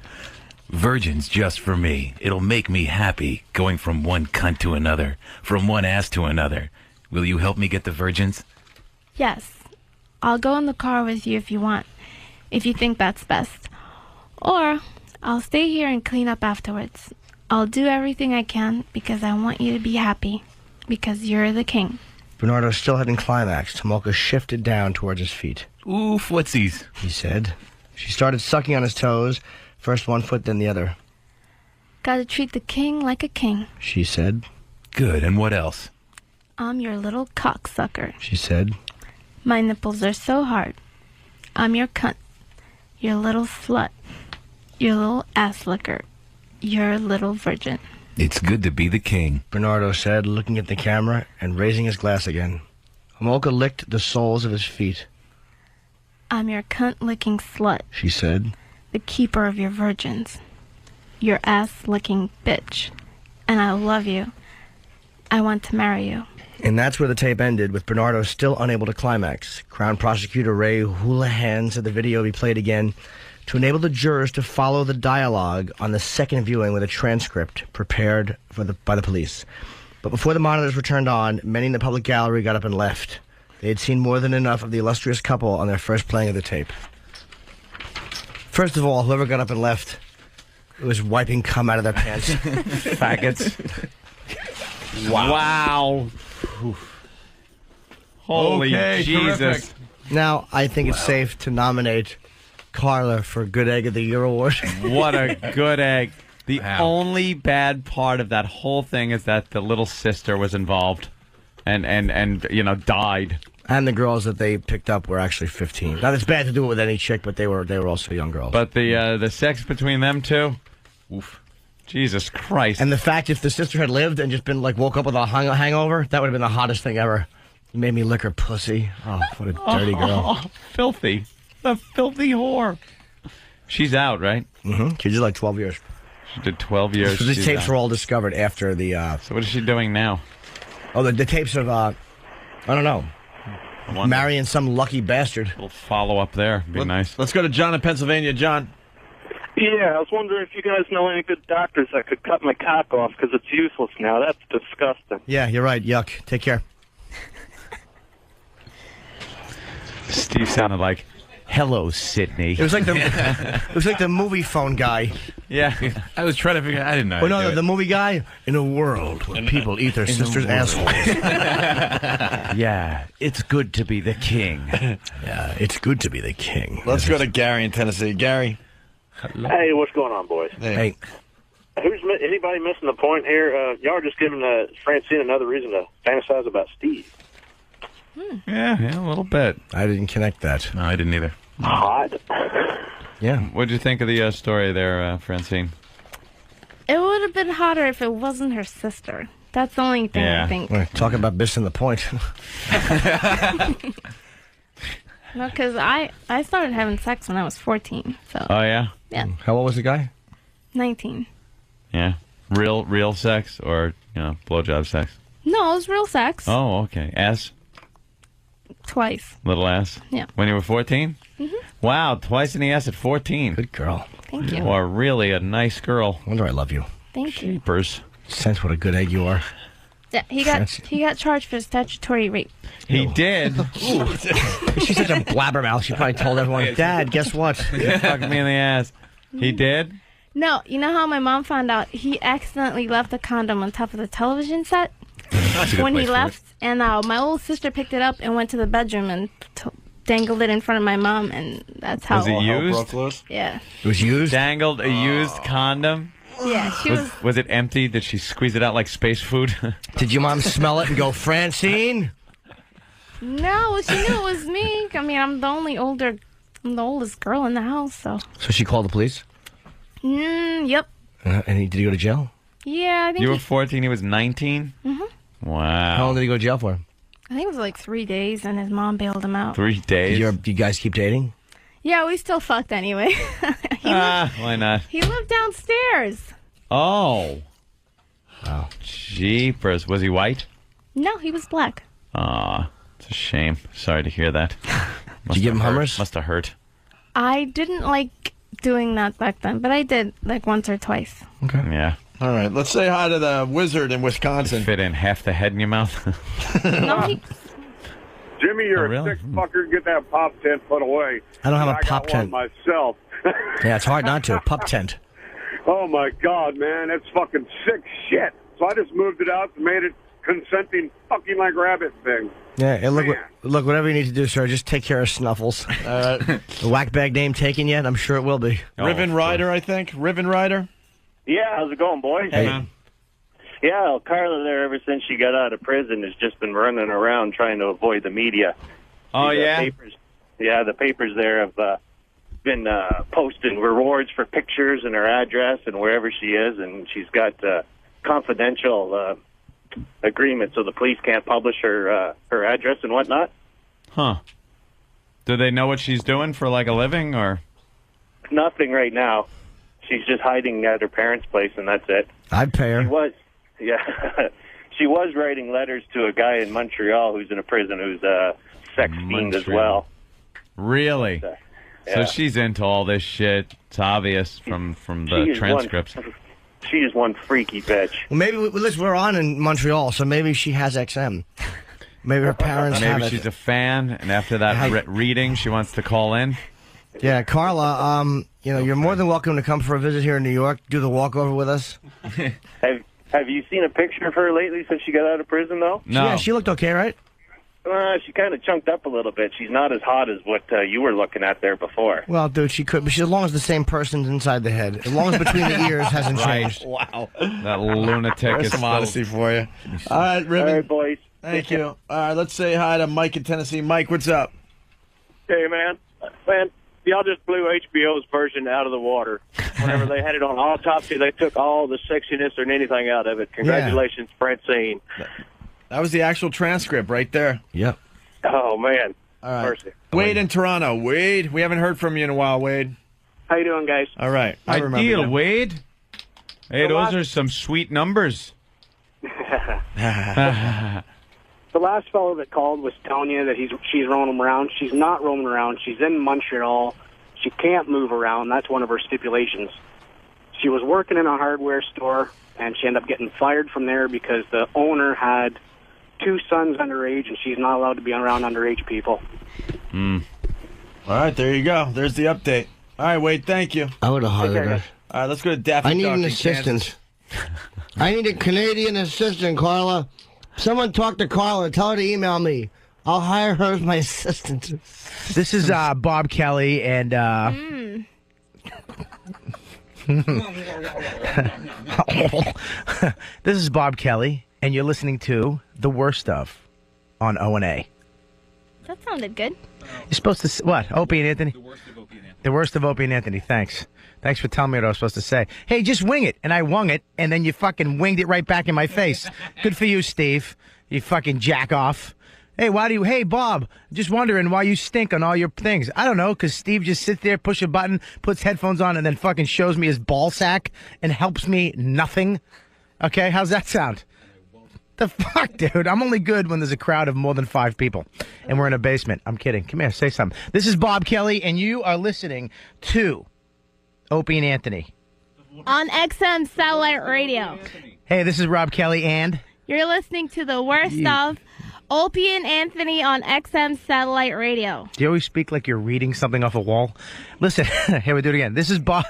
Virgin's just for me. It'll make me happy going from one cunt to another, from one ass to another. Will you help me get the virgins? Yes. I'll go in the car with you if you want. If you think that's best. Or I'll stay here and clean up afterwards. I'll do everything I can because I want you to be happy. Because you're the king. Bernardo still hadn't climaxed. Homolka shifted down towards his feet. Oof, whatsies, he said. She started sucking on his toes, first one foot, then the other. Gotta treat the king like a king. She said. Good, and what else? I'm your little cocksucker. She said. My nipples are so hard. I'm your cunt. Your little slut. Your little ass licker. Your little virgin. It's good to be the king, Bernardo said, looking at the camera and raising his glass again. Homolka licked the soles of his feet. I'm your cunt-licking slut. She said. The keeper of your virgins. Your ass-licking bitch. And I love you. I want to marry you. And that's where the tape ended, with Bernardo still unable to climax. Crown Prosecutor Ray Houlihan said the video be played again to enable the jurors to follow the dialogue on the second viewing with a transcript prepared by the police. But before the monitors were turned on, many in the public gallery got up and left. They had seen more than enough of the illustrious couple on their first playing of the tape. First of all, whoever got up and left was wiping cum out of their pants. Faggots. Wow. Holy Okay, Jesus. terrific. Now, I think it's safe to nominate Carla for Good Egg of the Year award. What a good egg. The only bad part of that whole thing is that the little sister was involved. and died. And the girls that they picked up were actually 15. Not as bad to do it with any chick, but they were also young girls. But the sex between them two, oof, Jesus Christ! And the fact if the sister had lived and just been woke up with a hangover, that would have been the hottest thing ever. You made me lick her pussy. Oh, what a dirty girl! Oh, filthy, the filthy whore. She's out, right? Mm-hmm. She did 12 years. She did 12 years. So these tapes were all discovered after the. So what is she doing now? Oh, the tapes of I don't know. Marrying some lucky bastard. We'll follow up there. Be nice. Let's go to John in Pennsylvania. John. Yeah, I was wondering if you guys know any good doctors that could cut my cock off because it's useless now. That's disgusting. Yeah, you're right. Yuck. Take care. Steve sounded like, "Hello, Sydney." It was like the movie phone guy. Yeah, I was trying to figure. I didn't know. Well, no, the movie guy. In a world where people eat their sister's assholes. Yeah, it's good to be the king. Yeah, it's good to be the king. Let's go to Gary in Tennessee. Gary. Hey, what's going on, boys? Hey. Anybody missing the point here? Y'all are just giving Francine another reason to fantasize about Steve. Yeah, a little bit. I didn't connect that. No, I didn't either. Hot. Yeah. What'd you think of the story there, Francine? It would have been hotter if it wasn't her sister. That's the only thing I think. We're talking about missing the point. No, because I started having sex when I was 14. So. Oh yeah. Yeah. How old was the guy? 19. Yeah. Real sex or blowjob sex? No, it was real sex. Oh, okay. Ass? Twice. Little ass? Yeah. When you were 14? Mm-hmm. Wow, twice in the ass at 14. Good girl. Thank you. You are really a nice girl. Wonder I love you. Thank you. Jeepers. Sense what a good egg you are. Yeah, he got charged for statutory rape. He did. She's such a blabbermouth. She probably told everyone, Dad, guess what? Fuck me in the ass. He did? No, you know how my mom found out? He accidentally left a condom on top of the television set when he left, and my old sister picked it up and went to the bedroom and dangled it in front of my mom, and that's how. Was it used? Yeah. It was used? Dangled a used condom? Yeah, she was. Was it empty? Did she squeeze it out like space food? Did your mom smell it and go, Francine? No, she knew it was me. I mean, I'm the oldest girl in the house, so. So she called the police? Yep. And did he go to jail? Yeah, I think. You were 14, he was 19? Mm-hmm. Wow. How long did he go to jail for? I think it was like 3 days, and his mom bailed him out. 3 days? Did you guys keep dating? Yeah, we still fucked anyway. Why not? He lived downstairs. Oh. Wow. Jeepers. Was he white? No, he was black. Aw, it's a shame. Sorry to hear that. Did you give him Hummers? Must have hurt. I didn't like doing that back then, but I did like once or twice. Okay. Yeah. All right, let's say hi to the wizard in Wisconsin. Fit in half the head in your mouth. Jimmy, you're really? a sick fucker. Get that pop tent put away. I don't have a I pop got tent. one myself. Yeah, it's hard not to. Pup tent. Oh, my God, man. That's fucking sick shit. So I just moved it out and made it consenting fucking like rabbit thing. Yeah, and look, whatever you need to do, sir, just take care of Snuffles. The whack bag name taken yet? I'm sure it will be. Riven Rider, I think. Riven Rider. Yeah, how's it going, boys? Hey. Yeah, well, Carla there, ever since she got out of prison, has just been running around trying to avoid the media. Oh, yeah? The papers there have been posting rewards for pictures and her address and wherever she is, and she's got confidential agreement so the police can't publish her address and whatnot. Huh. Do they know what she's doing for like a living, or? Nothing right now. She's just hiding at her parents' place, and that's it. I'd pay her. She was writing letters to a guy in Montreal who's in a prison who's a sex fiend as well. Really? Yeah. So she's into all this shit. It's obvious from the transcripts. She is one freaky bitch. Well, maybe we're on in Montreal, so maybe she has XM. Maybe her parents have it. Maybe she's a fan, and after that reading, she wants to call in. Yeah, Carla, you're more than welcome to come for a visit here in New York. Do the walkover with us. Have you seen a picture of her lately since she got out of prison, though? No. Yeah, she looked okay, right? She kind of chunked up a little bit. She's not as hot as what you were looking at there before. Well, dude, she could, but as long as the same person's inside the head, as long as between the ears hasn't changed. Wow. That lunatic There's is some still... honesty for you. All right, Riven. All right, boys. Thank you. All right, let's say hi to Mike in Tennessee. Mike, what's up? Hey, man, y'all just blew HBO's version out of the water. Whenever they had it on Autopsy, they took all the sexiness or anything out of it. Congratulations, Francine. That was the actual transcript right there. Yep. Oh, man. All right. Mercy. Wade in Toronto. Wade, we haven't heard from you in a while, Wade. How you doing, guys? All right. I remember Ideal, you. Wade. Hey, those are some sweet numbers. The last fellow that called was telling you that she's roaming around. She's not roaming around. She's in Montreal. She can't move around. That's one of her stipulations. She was working in a hardware store, and she ended up getting fired from there because the owner had 2 sons underage, and she's not allowed to be around underage people. All right, there you go. There's the update. All right, Wade, thank you. I would have hired Okay, her. guys. All right, let's go to Daffy I need Duck an in assistant. I need a Canadian assistant, Carla. Someone talk to Carla. Tell her to email me. I'll hire her as my assistant. This is Bob Kelly, and this is Bob Kelly, and you're listening to The Worst Of on O&A. That sounded good. You're supposed to what? Opie and Anthony? The Worst of Opie and Anthony. Thanks. Thanks for telling me what I was supposed to say. Hey, just wing it. And I wung it, and then you fucking winged it right back in my face. Good for you, Steve. You fucking jack off. Hey, Bob, just wondering why you stink on all your things. I don't know, because Steve just sits there, push a button, puts headphones on, and then fucking shows me his ball sack and helps me nothing. Okay, how's that sound? The fuck, dude? I'm only good when there's a crowd of more than 5 people and we're in a basement. I'm kidding. Come here, say something. This is Bob Kelly, and you are listening to Opie and Anthony. On XM Satellite Radio. Hey, this is Rob Kelly, and You're listening to the worst of Opie and Anthony on XM Satellite Radio. do you always speak like you're reading something off a wall? Listen, here we do it again. This is Bob.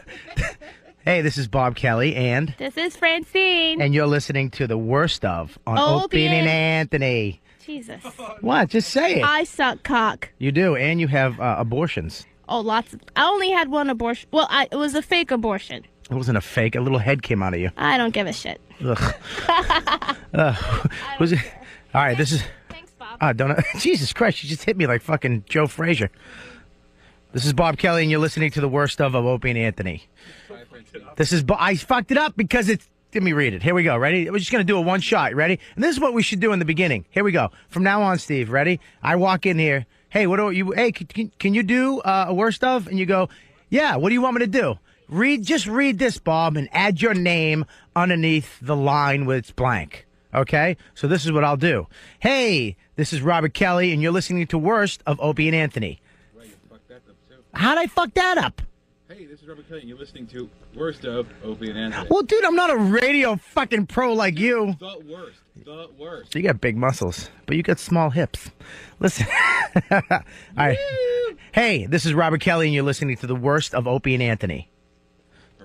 Hey, this is Bob Kelly, and This is Francine. you're listening to the worst of on Opie and Anthony. Jesus. What? Just say it. I suck cock. You do, and you have abortions. Oh, lots of. I only had one abortion. Well, it was a fake abortion. It wasn't a fake. A little head came out of you. I don't give a shit. Ugh. Was it? All right, this is. Thanks, Bob. Don't. Jesus Christ! You just hit me like fucking Joe Frazier. This is Bob Kelly, and you're listening to the worst of Opie and Anthony. This is. I fucked it up because it's. Let me read it. Here we go. Ready? We're just gonna do a one shot. Ready? And this is what we should do in the beginning. Here we go. From now on, Steve. Ready? I walk in here. Hey, what do you? Hey, can you do a worst of? And you go, yeah. What do you want me to do? Just read this, Bob, and add your name underneath the line where it's blank. Okay? So this is what I'll do. Hey, this is Robert Kelly, and you're listening to Worst of Opie and Anthony. How'd I fuck that up? Hey, this is Robert Kelly, and you're listening to Worst of Opie and Anthony. Well, dude, I'm not a radio fucking pro like you. The worst. The worst. You got big muscles, but you got small hips. Listen. All right. Hey, this is Robert Kelly, and you're listening to the Worst of Opie and Anthony.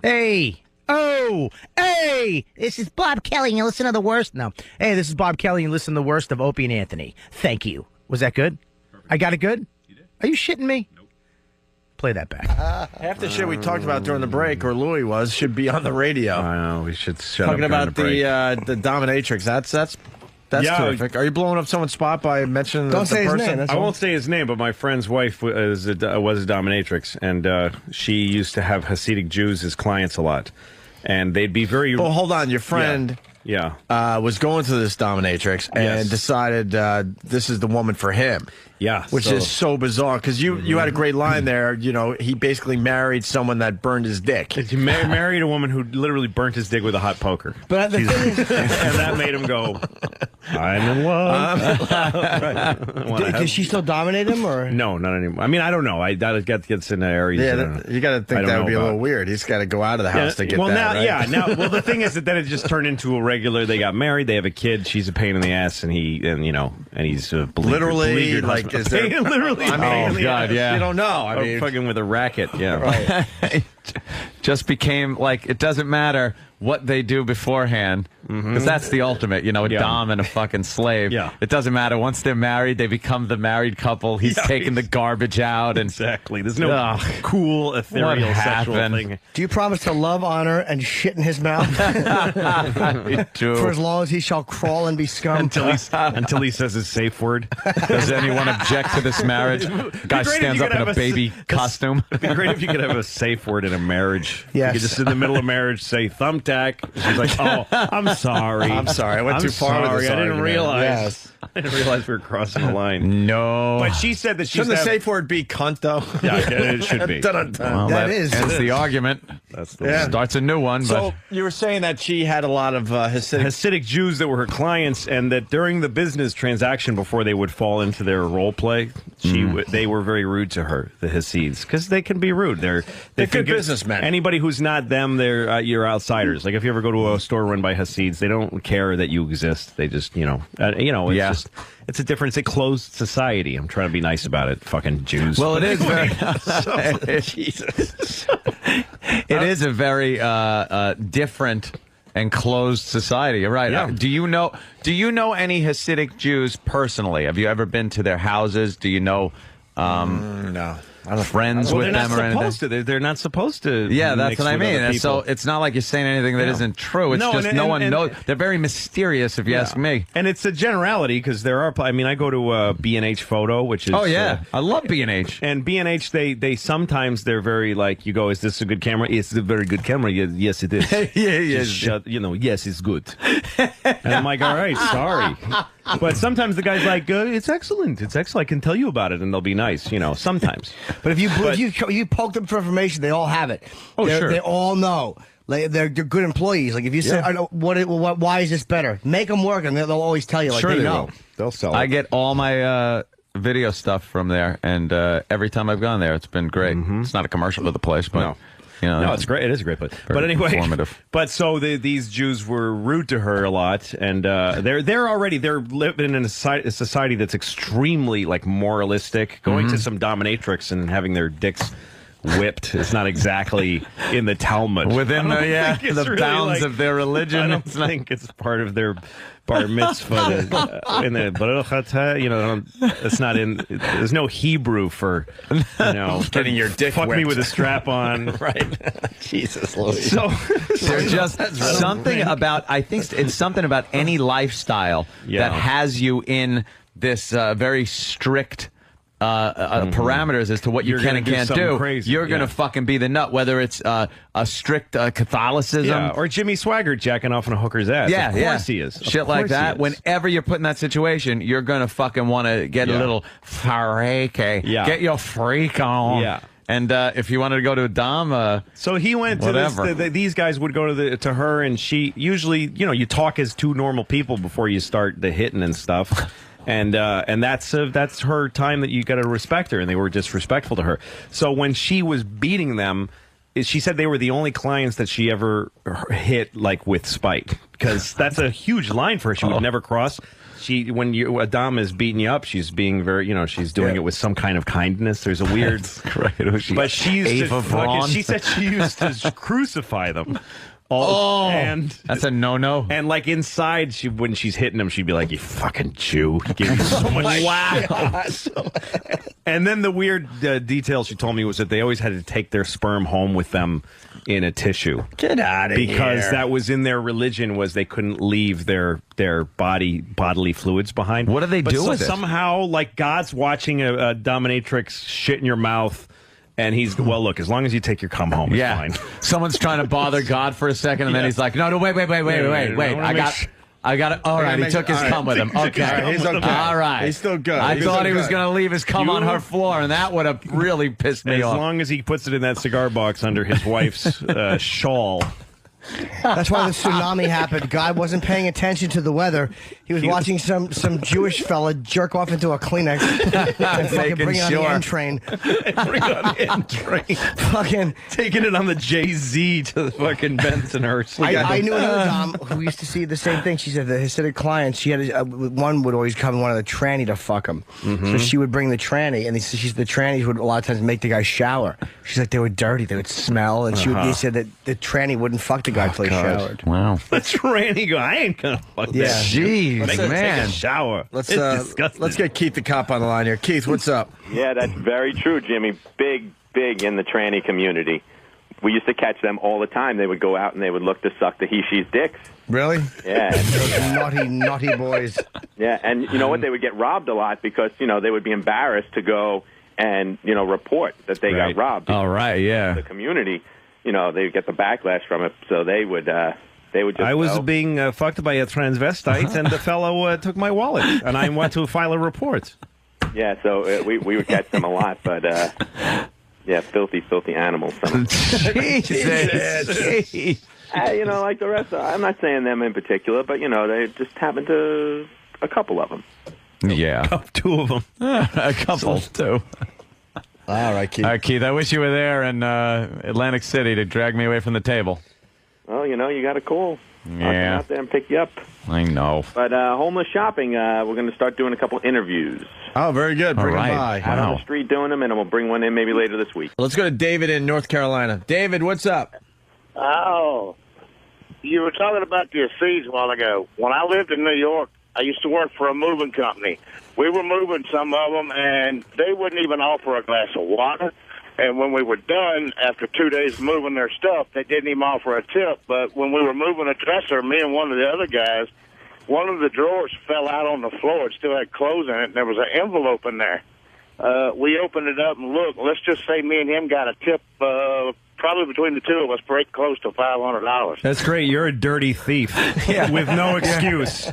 Hey. Oh. Hey. This is Bob Kelly, and you listen to the worst. No. Hey, this is Bob Kelly, and you listen to the Worst of Opie and Anthony. Thank you. Was that good? Perfect. I got it good? You did. Are you shitting me? Nope. Play that back. Half the shit we talked about during the break, or Louis was, should be on the radio. I know. We should shut Talking up about during the dominatrix. That's terrific. Are you blowing up someone's spot by mentioning the person? I won't say his name, but my friend's wife was a dominatrix, and she used to have Hasidic Jews as clients a lot, and they'd be very. Well, hold on. Your friend, was going to this dominatrix and decided this is the woman for him. Yeah, which is so bizarre because you had a great line there. You know, he basically married someone that burned his dick. He married a woman who literally burnt his dick with a hot poker. But the thing is, and that made him go, I'm in love. Does she still dominate him, or no? Not anymore. I mean, I don't know. That gets in areas. Yeah, you got to think that would be a little weird. He's got to go out of the house to get well, that. Now, well, the thing is that then it just turned into a regular. They got married. They have a kid. She's a pain in the ass, and he's a literally like. Is there, literally, I mean, oh god, yeah. You don't know. I mean, fucking with a racket, yeah. Right. Just became like it doesn't matter what they do beforehand. Because that's the ultimate, a dom and a fucking slave. Yeah. It doesn't matter. Once they're married, they become the married couple. He's taking the garbage out. And exactly. There's no cool, ethereal sexual thing. Do you promise to love, honor, and shit in his mouth? For as long as he shall crawl and be scum. Until he says his safe word. Does anyone object to this marriage? Guy stands up in a baby costume. It'd be great if you could have a safe word in a marriage. Yes. You could just in the middle of marriage say thumbtack. She's like, oh, I'm sorry. I'm sorry. I went too far with this I didn't argument. realize. Yes. I didn't realize we were crossing the line. No. But she said that she's Shouldn't the safe word be cunt, though? Yeah, it should be. Well, that is. Ends the argument. That's the Starts a new one. So But you were saying that she had a lot of Hasidic Jews that were her clients, and that during the business transaction, before they would fall into their role play, they were very rude to her, the Hasids, because they can be rude. They're good businessmen. Anybody who's not them, you're outsiders. Like if you ever go to a store run by Hasids, they don't care that you exist. They just it's a different. It's a closed society. I'm trying to be nice about it. Fucking Jews. Well, it is very. Jesus. It is a very different and closed society. You're right. Yeah. Do you know any Hasidic Jews personally? Have you ever been to their houses? Do you know? No. Friends with them or anything? They're not supposed to. Yeah, that's mix what I with mean. other And so people. it's not like you're saying anything that isn't true. It's just no one knows. They're very mysterious, if you ask me. And it's a generality because there are. I mean, I go to B&H Photo, which is. Oh yeah, I love B&H. And B&H, they sometimes they're very like, you go, is this a good camera? It's a very good camera. Yes, it is. Yes, it's good. And I'm like, all right, sorry. But sometimes the guy's like, it's excellent. It's excellent. I can tell you about it, and they'll be nice. Sometimes. But if you poke them for information, they all have it. Oh, sure. They all know. They're good employees. Like if you say, why is this better? Make them work, and they'll always tell you. Like Sure they they know. will. They'll sell it. I get all my video stuff from there, and every time I've gone there, it's been great. It's not a commercial for the place, but. No. No, it's great. It is a great place. But anyway, informative. But so these Jews were rude to her a lot, and they're living in a society that's extremely like moralistic. Going to some dominatrix and having their dicks whipped is not exactly in the Talmud. Within the really bounds of their religion. I don't think it's part of their bar mitzvah. In the Baruch Atah, it's not in. There's no Hebrew for getting your dick fuck me whipped. with a strap on. Right. Jesus, Louis. So there's just something about. I think it's something about any lifestyle that has you in this very strict. Parameters as to what you can and can't do. Crazy. You're going to fucking be the nut, whether it's a strict Catholicism. Or Jimmy Swaggart jacking off in a hooker's ass. Yeah, of course he is. Shit like that. Whenever you're put in that situation, you're going to fucking want to get a little freaky. Yeah. Get your freak on. Yeah. And if you wanted to go to a dom, so he went to this. These guys would go to her, and she usually, you talk as two normal people before you start the hitting and stuff. And that's her time that you got to respect her, and they were disrespectful to her. So when she was beating them, she said they were the only clients that she ever hit like with spite, because that's a huge line for her. She would never cross. When a dom is beating you up, she's being very, she's doing it with some kind of kindness. There's a weird, but she used to. She said she used to crucify them. And that's a no-no. And like inside, when she's hitting him, she'd be like, "You fucking Jew!" Give you so much. Wow. And then the weird detail she told me was that they always had to take their sperm home with them in a tissue. Get out of here! Because that was in their religion, was they couldn't leave their bodily fluids behind. What do they do with it? Somehow, like God's watching a dominatrix shit in your mouth. And he's, look, as long as you take your cum home, it's fine. Someone's trying to bother God for a second, and then he's like, no, wait. I got it. All right, he took his cum with him. Okay. He's okay. All right. He's still good. I thought he was going to leave his cum on her floor, and that would have really pissed me off. As long as he puts it in that cigar box under his wife's shawl. That's why the tsunami happened. God wasn't paying attention to the weather. He was watching some Jewish fella jerk off into a Kleenex and fucking bring on the N train. Bring on the N train. Fucking taking it on the Jay-Z to the fucking Bensonhurst. I knew another Dom who used to see the same thing. She said the Hasidic clients, she had one would always come, one of the tranny to fuck him. So she would bring the tranny, and the trannies would a lot of times make the guy shower. She's like, they were dirty, they would smell, and they said that the tranny wouldn't fuck the guy until he showered. Wow. The tranny go, I ain't gonna fuck that. Jeez, Make her man. take a shower. Let's disgusting. let's get Keith the cop on the line here. Keith, what's up? Yeah, that's very true, Jimmy. Big in the tranny community. We used to catch them all the time. They would go out and they would look to suck the he-she's dicks. Really? Yeah. Those naughty boys. Yeah, and you know what? They would get robbed a lot because, they would be embarrassed to go and, report that they got robbed. All right, yeah. The community, they would get the backlash from it, so they would just I was go. being fucked by a transvestite, and the fellow took my wallet, and I went to file a report. Yeah, so we would catch them a lot, but yeah, filthy animals. Jesus. Like the rest. I'm not saying them in particular, but they just happen to a couple of them. Yeah, two of them, a couple too. All right, Keith. All right, Keith. I wish you were there in Atlantic City to drag me away from the table. Well, you got a call. I'll come Yeah, out there and pick you up. I know. But homeless shopping, we're going to start doing a couple interviews. Oh, very good. Bring All him right. by. Out on the street doing them, and we'll bring one in maybe later this week. Let's go to David in North Carolina. David, what's up? Oh, you were talking about the Assis a while ago. When I lived in New York, I used to work for a moving company. We were moving some of them, and they wouldn't even offer a glass of water. And when we were done, after 2 days moving their stuff, they didn't even offer a tip. But when we were moving a dresser, me and one of the other guys, one of the drawers fell out on the floor. It still had clothes in it, and there was an envelope in there. We opened it up and looked. Let's just say me and him got a tip, probably between the two of us, pretty close to $500. That's great. You're a dirty thief with no excuse.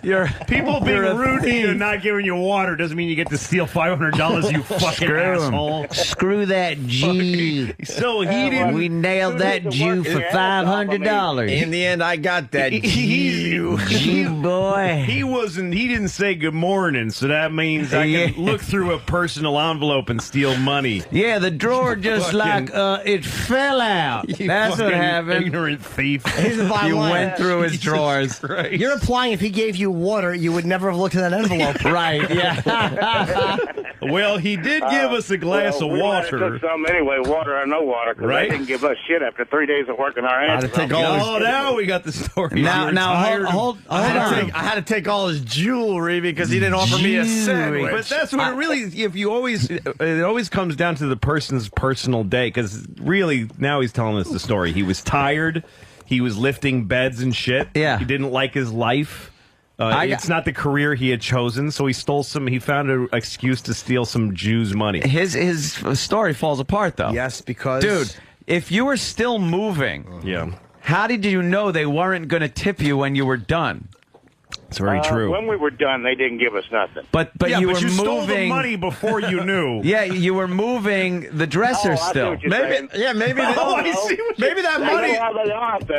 People being rude to you and not giving you water doesn't mean you get to steal $500, you fucking asshole. Screw that Jew. So he didn't. We nailed that Jew for $500. In the end, I got that Jew boy. He didn't say good morning, so that means I can look through a personal envelope and steal money. Yeah, the drawer just it fell out. That's what happened. Ignorant thief. Here's the bottom line. went through his drawers. Christ. You're implying if he gave you water, you would never have looked at that envelope. Right, yeah. Well, he did give us a glass of we water. took some anyway, water or no water, because Right. they didn't give us shit after 3 days of working our asses off. Now we got the story. Now, hold I on. had to take all his jewelry because he didn't offer me a sandwich. But that's what it really. If you always, it always comes down to the person's personal day. Because really, now he's telling us the story. He was tired. He was lifting beds and shit. Yeah. He didn't like his life. It's not the career he had chosen, so he stole some. He found an excuse to steal some Jews' money. His story falls apart, though. Yes, because Dude, if you were still moving, how did you know they weren't going to tip you when you were done? It's very true. When we were done, they didn't give us nothing. But you were stole the moving money before you knew. Yeah, you were moving the dresser still. maybe that money.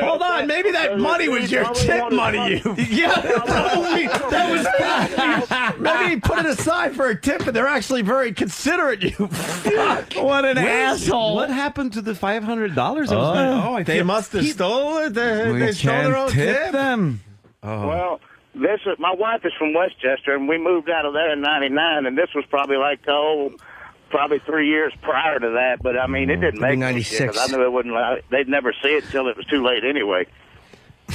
Hold on, maybe that money was your tip money. That was maybe he put it aside for a tip, and they're actually very considerate. You what an asshole! What happened to the $500? They must have stolen it. They stole their own tip. them. Well, my wife is from Westchester, and we moved out of there in '99, and this was probably probably 3 years prior to that. But I mean, it didn't make no shit, 'cause I knew it wouldn't. They'd never see it till it was too late anyway.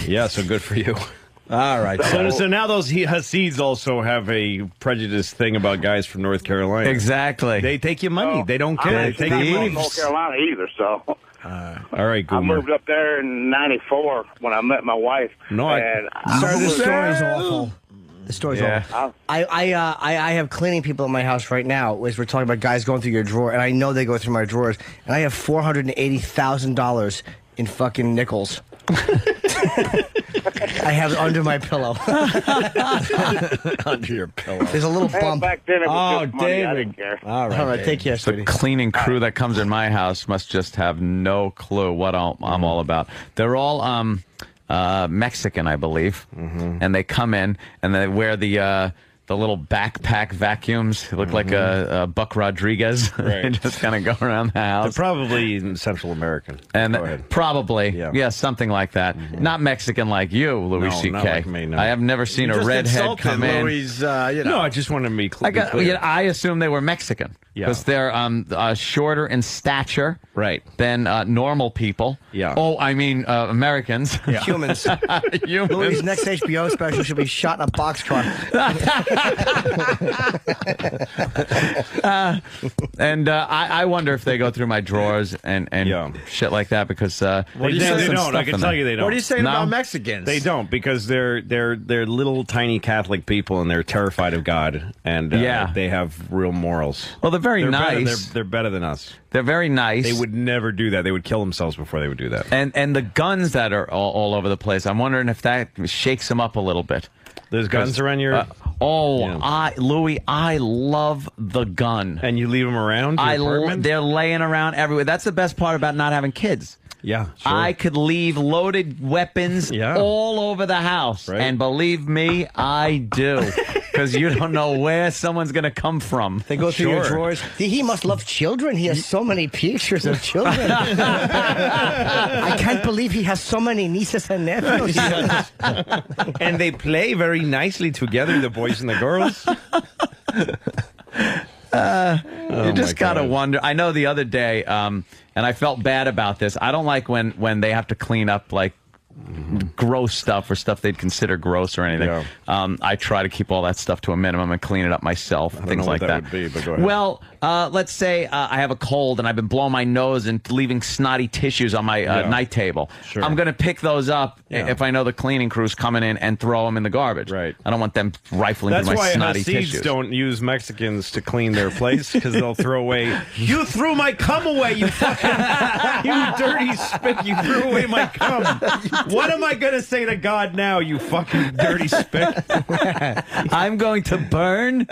Yeah, so good for you. All right. So now those Hasids also have a prejudice thing about guys from North Carolina. Exactly. They take your money. They don't care. I'm They take not your from money. North Carolina either, so. All right, I Goomer. moved up there in '94 when I met my wife. No, and Sorry, the story's awful. The story's awful. I have cleaning people at my house right now. As we're talking about guys going through your drawer, and I know they go through my drawers, and I have $480,000 in fucking nickels. I have it under my pillow. Under your pillow. There's a little bump. Back then it was just money. I David. didn't care. All right, take care, The sweetie. cleaning crew that comes in my house must just have no clue what I'm all about. They're all Mexican, I believe, and they come in and they wear the little backpack vacuums. They look like a Buck Rodriguez. Right. They just kind of go around the house. They're probably Central American. And probably, yeah, something like that. Not Mexican like you, Louis No, C.K. not like me, no. I have never seen a redhead come in. Louis, No, I just wanted to be clear. I assume they were Mexican because they're shorter in stature than normal people. Yeah. Oh, I mean Americans. Humans. Humans. Louis' next HBO special should be shot in a boxcar. And I wonder if they go through my drawers and shit like that because They don't. I can tell you they don't. What are you saying about Mexicans? They don't because they're little tiny Catholic people and they're terrified of God and they have real morals. Well, they're very nice. They're better than us. They're very nice. They would never do that. They would kill themselves before they would do that. And the guns that are all over the place. I'm wondering if that shakes them up a little bit. There's guns around your. Louis, I love the gun. And you leave them around your apartment? They're laying around everywhere. That's the best part about not having kids. Yeah, sure. I could leave loaded weapons all over the house. Right. And believe me, I do. Because you don't know where someone's going to come from. They go through your drawers. He must love children. He has so many pictures of children. I can't believe he has so many nieces and nephews. And they play very nicely together, the boys and the girls. You just gotta wonder. I know the other day, and I felt bad about this. I don't like when they have to clean up like gross stuff or stuff they'd consider gross or anything. I try to keep all that stuff to a minimum and clean it up myself. I don't Things know like what that that. would be, but go ahead. Well, let's say I have a cold and I've been blowing my nose and leaving snotty tissues on my night table. Sure. I'm going to pick those up if I know the cleaning crew's coming in and throw them in the garbage. Right. I don't want them rifling That's through my why snotty Hasids tissues. don't use Mexicans to clean their place because they'll throw away. You threw my cum away, you fucking, you dirty spit! You threw away my cum. What am I gonna say to God now? You fucking dirty spit! I'm going to burn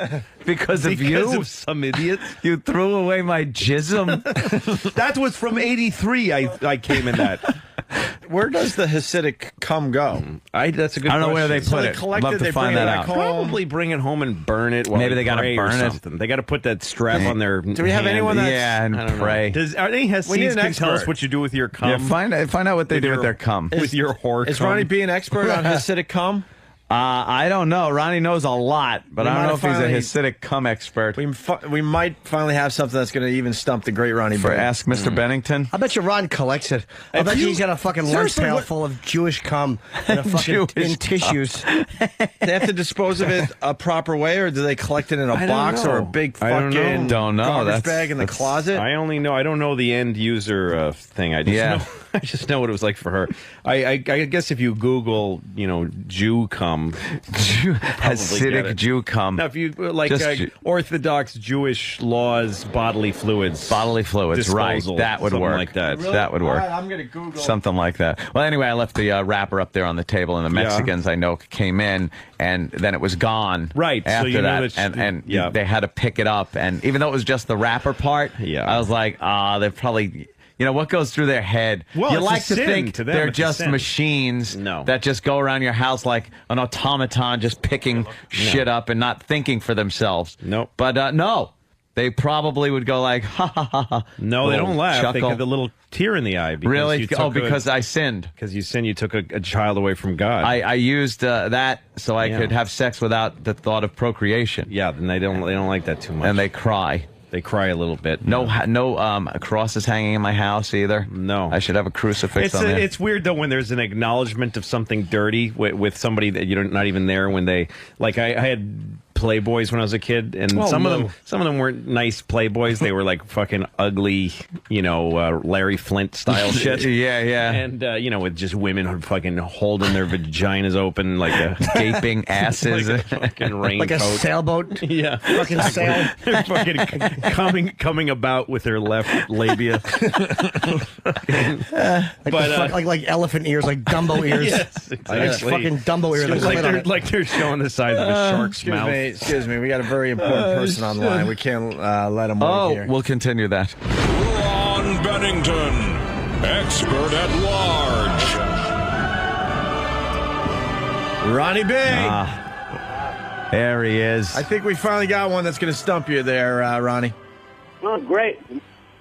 because of you. Of some idiot. You threw away my jism. That was from '83. I came in that. Where does the Hasidic cum go? That's a good. I don't know where they question. put it. collect Love it, to they find bring that it out. back home. Probably bring it home and burn it. While Maybe they got gotta to burn it. something. They got to put that strap on their. Do we have hand. anyone that's- Yeah, and I don't know. pray. Are any We need Hasids an can tell us expert. what you do with your cum? Yeah, find out what they do with their cum. With your whore. Is cum? Ronnie B an expert on Hasidic cum? I don't know. Ronnie knows a lot, but We I don't might know if have he's a Hasidic cum expert. We might finally have something that's going to even stump the great Ronnie For B. Ask Mr. Bennington. I bet you Ron collects it. I bet you he's got a fucking lunch Seriously, pail what- full of Jewish cum and a fucking Jewish in tissues. They have to dispose of it a proper way, or do they collect it in a I don't box or a know. big I don't fucking know. Don't know. garbage That's- bag in the that's- closet? I don't know the end user thing. I just know what it was like for her. I guess if you Google, Jew cum, Hasidic Jew cum. now if you like Just Jew- Orthodox Jewish laws, bodily fluids, Right. disposal, That would something work. like that. That would work. All right, I'm going to Google. Something like that. Well, anyway, I left the wrapper up there on the table, and the Mexicans I know came in, and then it was gone. Right, so after you know that, that and yeah. they had to pick it up, and even though it was just the wrapper part, I was like, they're probably. What goes through their head? Well, you it's like a to sin think to them, they're it's a just sin. machines that just go around your house like an automaton, just picking shit up and not thinking for themselves. Nope. But no. They probably would go like, ha, ha, ha, ha. No, they don't laugh. They Chuckle. get the little tear in the eye. Because Really? You took Oh, because I sinned. Because you sinned. You took a child away from God. I used that so I could have sex without the thought of procreation. Yeah, then they don't like that too much. And they cry. They cry a little bit. No crosses hanging in my house either. No. I should have a crucifix on there. It's weird though when there's an acknowledgement of something dirty with somebody that you're not even there when they like. I had Playboys when I was a kid, and some of them weren't nice Playboys. They were like fucking ugly, Larry Flint style shit. Yeah. And with just women fucking holding their vaginas open like a gaping asses, like a fucking raincoat, Like a sailboat. Yeah, Fucking sail. They're fucking coming about with their left labia. Like elephant ears, like Dumbo ears. Yes, exactly. Like fucking Dumbo ears. Like they're showing the size of a shark's mouth. Excuse me. We got a very important person online. We can't let him wait here. We'll continue that. Ron Bennington, expert at large. Ronnie B. There he is. I think we finally got one that's going to stump you there, Ronnie. Oh, great.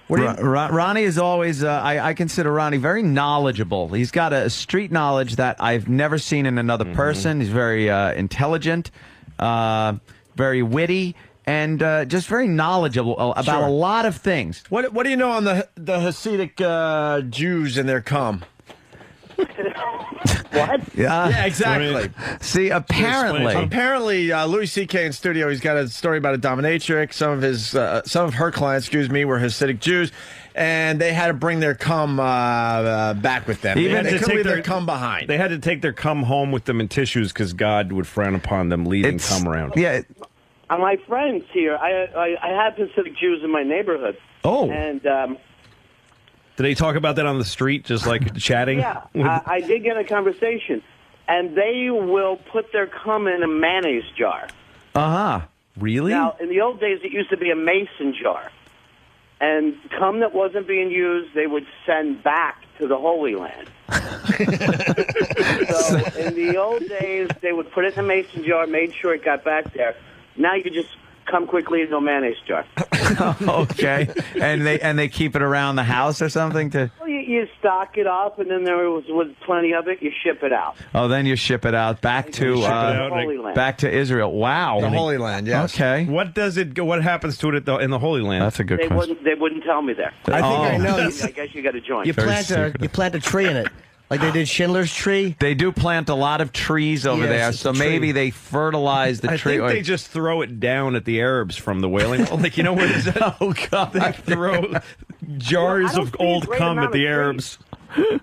Ronnie is always, I consider Ronnie very knowledgeable. He's got a street knowledge that I've never seen in another person. He's very intelligent, very witty, and just very knowledgeable about a lot of things. What do you know on the Hasidic Jews and their cum? What? Yeah, exactly. See, apparently, Louis C.K. in studio, he's got a story about a dominatrix. Some of her clients, were Hasidic Jews, and they had to bring their cum back with them. They couldn't leave their cum behind. They had to take their cum home with them in tissues because God would frown upon them leaving cum around. Yeah. My friends here, I have Hasidic Jews in my neighborhood. Oh. And did they talk about that on the street, just like chatting? yeah, I did get a conversation, and they will put their cum in a mayonnaise jar. Really? Now, in the old days, it used to be a mason jar, and cum that wasn't being used, they would send back to the Holy Land. So in the old days, they would put it in a mason jar, made sure it got back there. Now you can just come quickly into a mayonnaise jar. Okay, and they keep it around the house or something to. Well, you stock it up, and then there was plenty of it. You ship it out. Oh, then you ship it out back to Holy Land. back to Israel. Wow, The Holy Land, yes. Okay, what happens to it in the Holy Land? That's a good question. They wouldn't tell me there. I think I know. I guess you got to join. You plant a tree in it, like they did Schindler's Tree. They do plant a lot of trees over there, so maybe they fertilize the tree. I think they just throw it down at the Arabs from the Wailing. Like, you know what is that? Oh God! They throw jars of old cum at the Arabs. I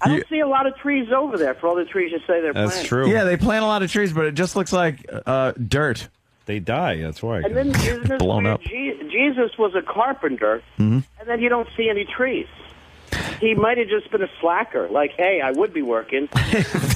don't see a lot of trees over there for all the trees you say they're planting. That's true. Yeah, they plant a lot of trees, but it just looks like dirt. They die. That's why. And then isn't this blown weird? up. Jesus was a carpenter, and then you don't see any trees. He might have just been a slacker. Like, hey, I would be working.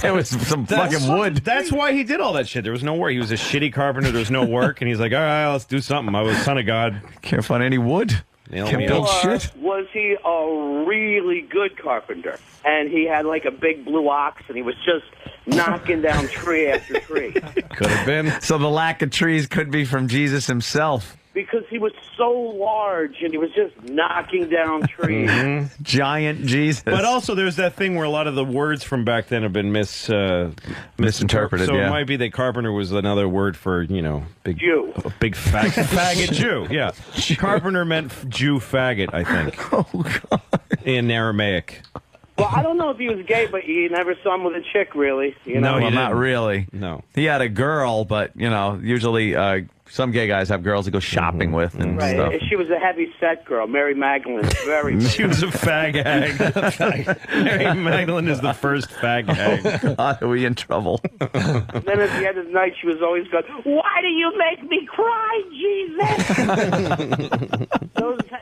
There was some fucking wood. That's why he did all that shit. There was no work. He was a shitty carpenter. There was no work, and he's like, all right, let's do something. I was son of God. Can't find any wood. Can't build shit. Was he a really good carpenter? And he had like a big blue ox, and he was just knocking down tree after tree. Could have been. So the lack of trees could be from Jesus himself. Because he was so large, and he was just knocking down trees. Giant Jesus. But also, there's that thing where a lot of the words from back then have been misinterpreted. So it might be that carpenter was another word for, big Jew. A big faggot Jew. Yeah. Carpenter meant Jew faggot, I think. Oh, God. In Aramaic. Well, I don't know if he was gay, but you never saw him with a chick, really. No, not really. No. He had a girl, but, usually some gay guys have girls to go shopping with and stuff. She was a heavy-set girl, Mary Magdalene. She was a fag hag. Mary Magdalene is the first fag hag. Oh, God, are we in trouble? Then at the end of the night, she was always going, "Why do you make me cry, Jesus?"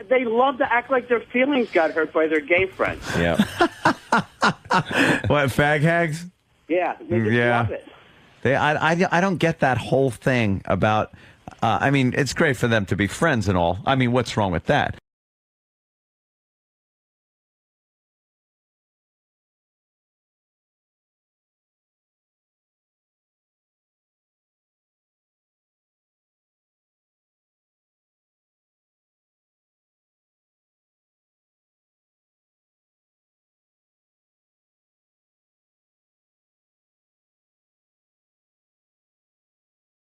They love to act like their feelings got hurt by their gay friends. Yeah. What, fag hags? Yeah, they just love it. I don't get that whole thing about... it's great for them to be friends and all. I mean, what's wrong with that?